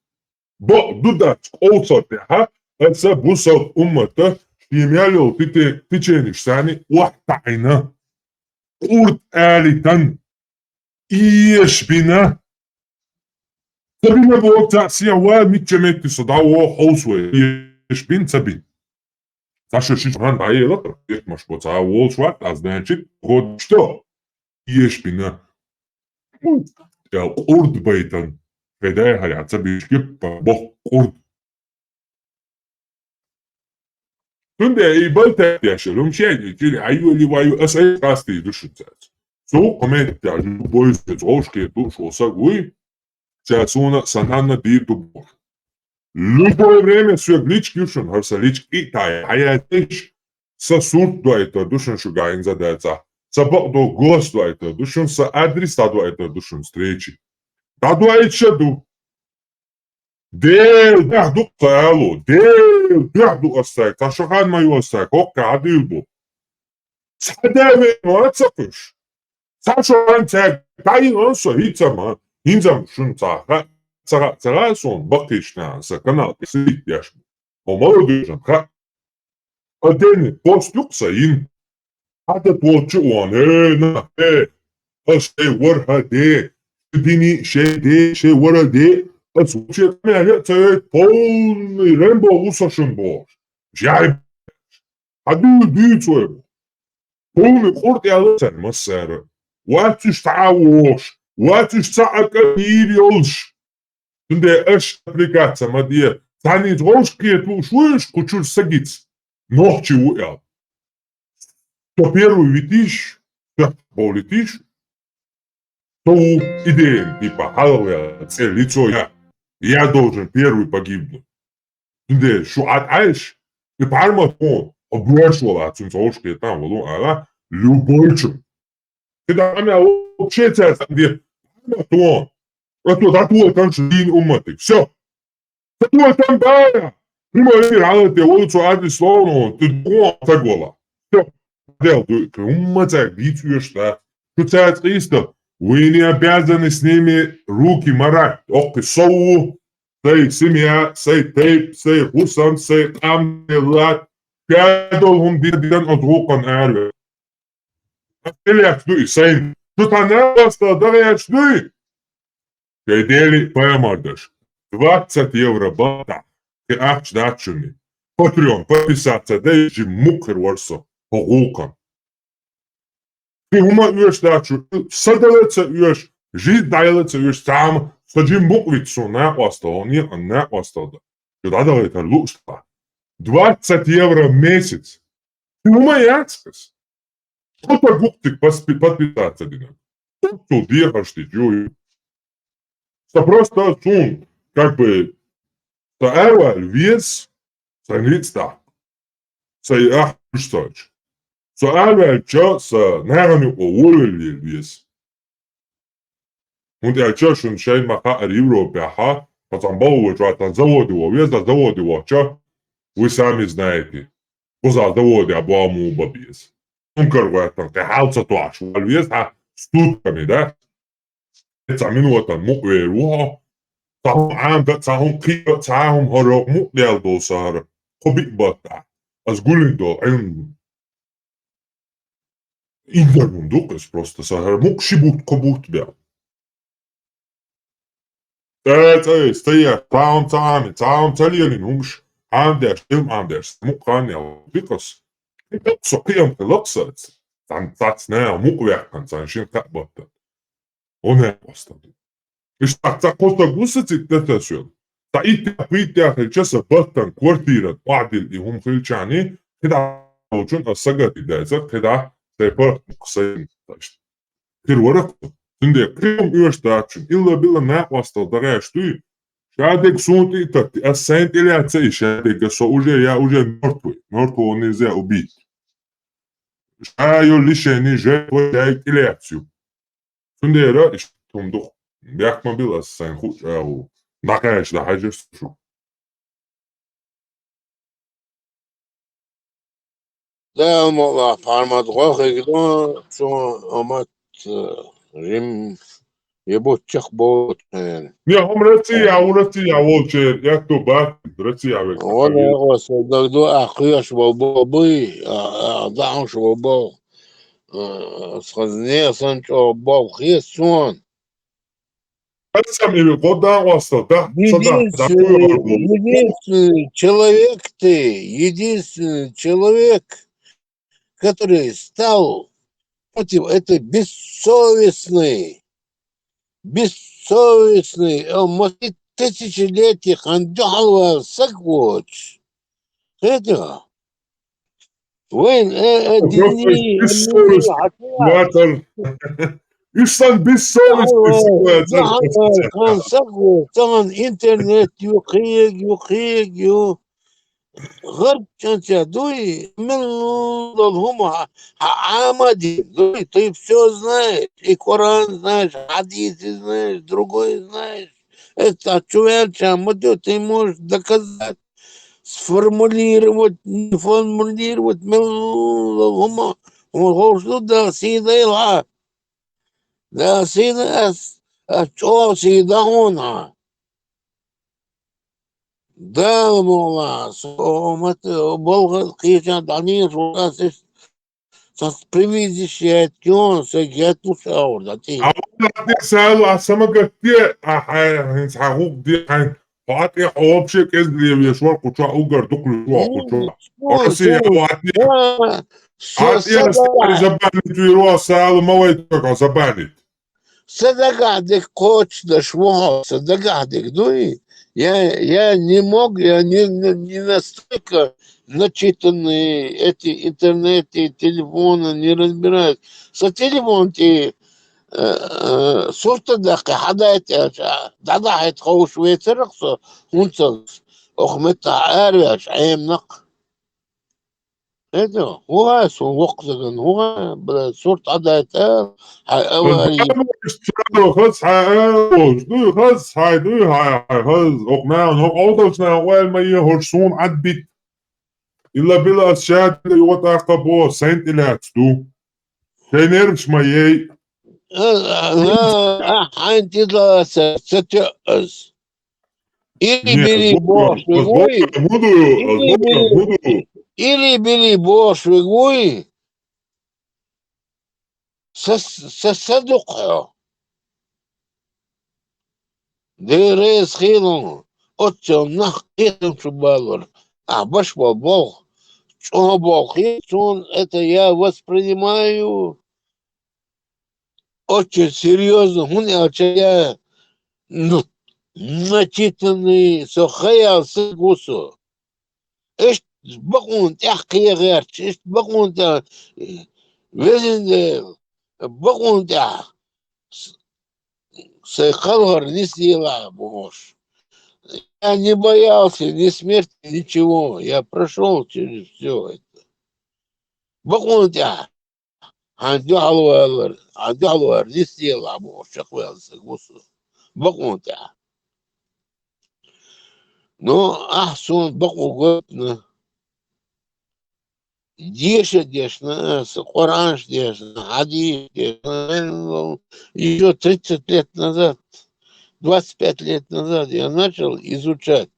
Бог дудат олсотеха, أسا بوصل أمتا يميالو تيجينيش ثاني وحتعينا قرد آلتن إيش بنا سبينا بوق تأسيا وميتشمتي صداوه حوصوه إيش بين سبين تاشو شيش ران بايه لطر إيش مش بوتا وولشوات أزدانشي قد شتو إيش بنا القرد بيتن فداها يعتبر يجيب بوق قرد Tunde i balta yaşarım ki ayu li vayu asay kasti düşünseniz. So koment ya boyuz hoşke duş olsa guy. Çasuna sanana dir tu bor. Любое время все глич кюшен харсалич и тай хаятич sa surt doayta düşün şu gayin zadayca. Sa bak do gos doayta düşün sa adres da doayta düşün streçi. Da doayta du. Del derdu qalo, del derdu astak, tashahan mayu astak, okka adilbo. Sadave no tsakış. Tashahan tag, tayin onso hitsama, hinzam shun tsaha, tsaha son bakishna sa kanal sit yash. O молодежь, ha. Adeni postuk sayin. Hada polchu on, na, asay war hade. Dini şey war hade. Звучит это полный Рэмбо Усашенбо. Жай. Аду дицу. Полный хорт я лысен массера. Ватиш таавош. Ватиш цаака нирьолш. Тунде эш аппликация мадье. Тани трошки эту шуешь кучур сагиц. Ногчи уял. То первый видишь, то полетишь. То идея типа халовая цель лицо я должен первый погибнуть. Ты что отаешь? Ты парматон обрушила от сумсошки там вот ала любой чем. Ты да меня вообще царь где парматон. А то да то конечно дин уматик. Все. То там да. Прямо рано ты вот что адрес словно ты то тагола. Все. Дел ты уматик дичуешь да. Ты царь Христа. Вы не обязаны с ними руки марать. Ох ты соу, сей семья, сей тейп, сей хусан, сей амнелат. Пядолхум диден от рукан әрве. Ателек дуй, сей. Тут она просто даряч дуй. Кайдели поймардаш. 20 евро бата. Ты ахч датчуни. Патреон, подписаться, да и мукр варсо. По рукам. Uma uurstaatje, saddeletse uurs, jieddeiletse uurs samen, dat je mokwit zo naastal, niet een naastal. Je dat al het lusta. 20 евро месяц. Uma яцкас. Кто-то гуктик подписаться дина. Кто-то держишь ты джую. Это просто сум, как бы, это вес, это не так. Это ахтуштач. Så er så nærmere overlevelse vis. Hun schon schein macha a Europa ha, потом бау трата заводы во везда заводы во ча. Вы сами знаете. Поза заводы абаму бабис. Он корватан, те халца туаш, везда стутками, да? Это минута мукве руha. Сам да сам киа сам хоро мукдел до сар. Хобик бата. Аз гулиндо Индермундукас просто сахар мукшибут кобут бя. Это стоя таун талианин умш андерс муканя бикос. Это сокиам локсац. Там цацна мукверкан цаншин кабата. Он е просто. И что коста гусацит это всё. Та итя часа баттан квартира падил и хум хилчани. Когда очень осагат идея, когда Тепер кусаyin taştı. Bir varak şimdi kıyım üyestaçın illa billa naqvastal darayştı. Şadek sunti takti asent ile atsa şadek so уже я уже мертвый. Мертвого нельзя убить. Шайо лишени жертвой дает лекцию. Сундера тумдух бяхма билас сайн хуч ау накаеш да хажерс шу. Да, мола формат гохигдо, что амат рим ебучих бот. Не, хом Россия волчер, як то бак, Россия век. Вона гос догдо ахыш бобы, даунш бобо. Схозне санчо боб хисон. Единственный человек ты, единственный человек, который стал против этой бессовестной, тысячелетий хандалва саквоч. Это وين İnsan biz كان سقوط طبعا انترنت يخيق غرب كانت دوي من هم عامدي دوي ты все знаешь и Коран знаешь, хадисы знаешь, другой знаешь. Это человек, ты можешь доказать, сформулировать, не формулировать, هم что да, сидела. Да, сына, что всегда она. Да, мола, Бог кричат, они журналисты, привезли он, я тушал, да ты. سأل السمكة دي هنسحقوك دي هاتي حوابشك إزلي يشوار كتوع أوجر دقل كتوع ورسي هاتي أستعري زباني تيروا سأل ما ويتوقع زباني صدقاتك коч дошел, صدقاتك дуй. Я не мог, я не настолько начитанные эти интернеты, телефоны, не разбираюсь. Со телефон ты сурта дақы хадайт дадахайт хоуш ветерқсо хунцалс охмета арваш аемнақ. Это هو وقتك هو صورة عدايت أولي خلص هاوش دوي خلص هاي دوي هاي خلص أقنعن هو أوضوشنا أول ما يهرسون عدبت إلا بلا أشياء اللي يوضع قبو سنت إلا تدو تنرفش ما يي أنت لا ستأس или бери Бог или бери Бог швигуй сосадукхо дерес хилон отчо нах этим шубалор баш Бог что Бог есть он это я воспринимаю очень серьезно я начитанный сохаял сгусу ايش بقون تحقي غير ايش بقون تا وزن بقون تا سيخلغر несила боже. Я не боялся ни смерти, ничего. Я прошел через все это. بقون تا عندي несила боже. شخوال سقوسو بقون تا но أحسن بقوا قلتنا дешно, Коран дешно, хадис дешно. Еще 30 лет назад, 25 лет назад я начал изучать,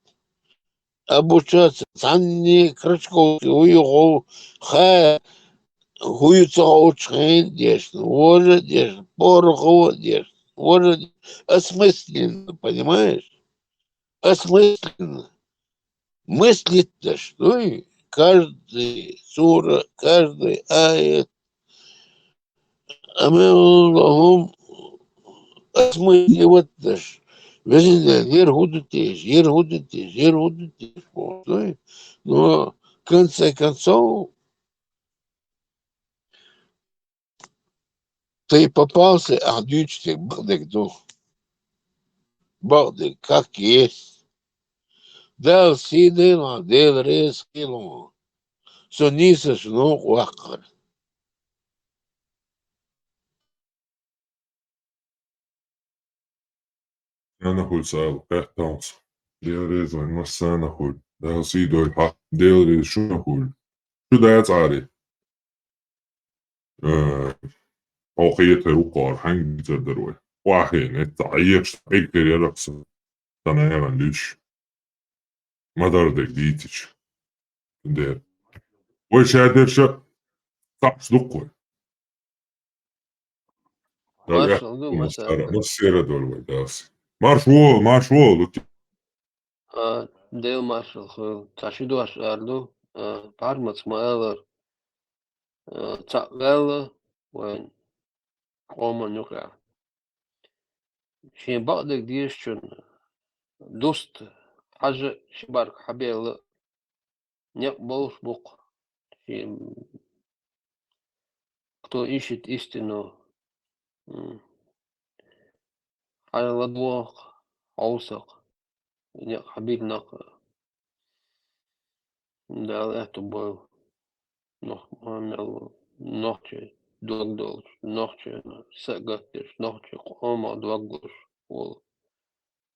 обучаться. Санни Крачковский уехал, хуюцаучхайн дешно, уже дешно, порохово дешно, уже осмысленно, понимаешь? Осмысленно. Мыслить-то что и каждый сура, каждый аят. Амеллахум осмысливать-то ж. Ер гудетиш. Но в конце концов ты попался, а дючтик Багдык, как есть. Del sidin, del reskilon. Sonisa shno wakar. أنا أقول سؤال تاونس ديالريز وين مسانا أقول ده سيدو الحق ديالريز شو نقول شو ده يتعاري أوقية روكار حنج تدروي واحين التعيش أكتر يرقص تنا يغنديش ما دردك ديتش دير وش هادر شا تعش دقوي مارشال دو مثلا مسيرة دول وداسي مارشول ديل مارشال خو تاشيدو أشاردو بارمت مايلر تاقل وين قوما نقع شين بعدك ديش شن دوست حاجة شبارك حبيل نقبلش بق شين кто ищет истину على الأضواق أوسق حبيبنا ده احتبال نوحتي دوغدولش نوحتي سأقتش نوحتي قوما دوغدولش وول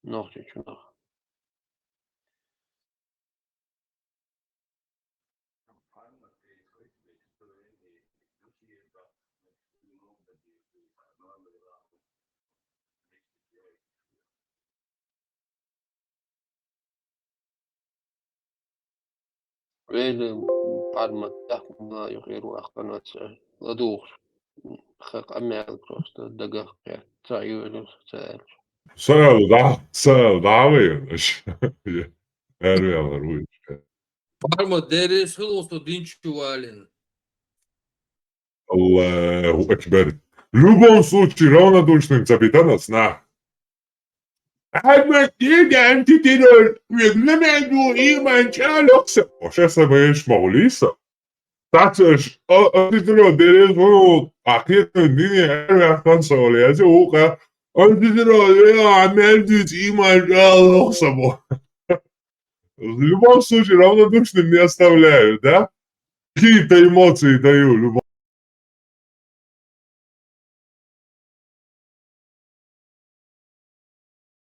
نوحتي شنخ ويل بعد ما تحكم لا يغيروا أخبارات لدوغش خاق أميال بروست دقاق تعيون سأل سأل دعويش أروي على روي Парма дерес хилосто динчувален. الله أكبر в любом случае равнодушным капитана сна Admetiga antitidol Vietnamadu iman Charloxa Oshesa beish Maulisa Tatsas antitidol deres vod Akit dini era console Yazi uka Antitidol Amendit iman Charloxa В любом случае равнодушным не оставляю, да? Какие-то эмоции даю,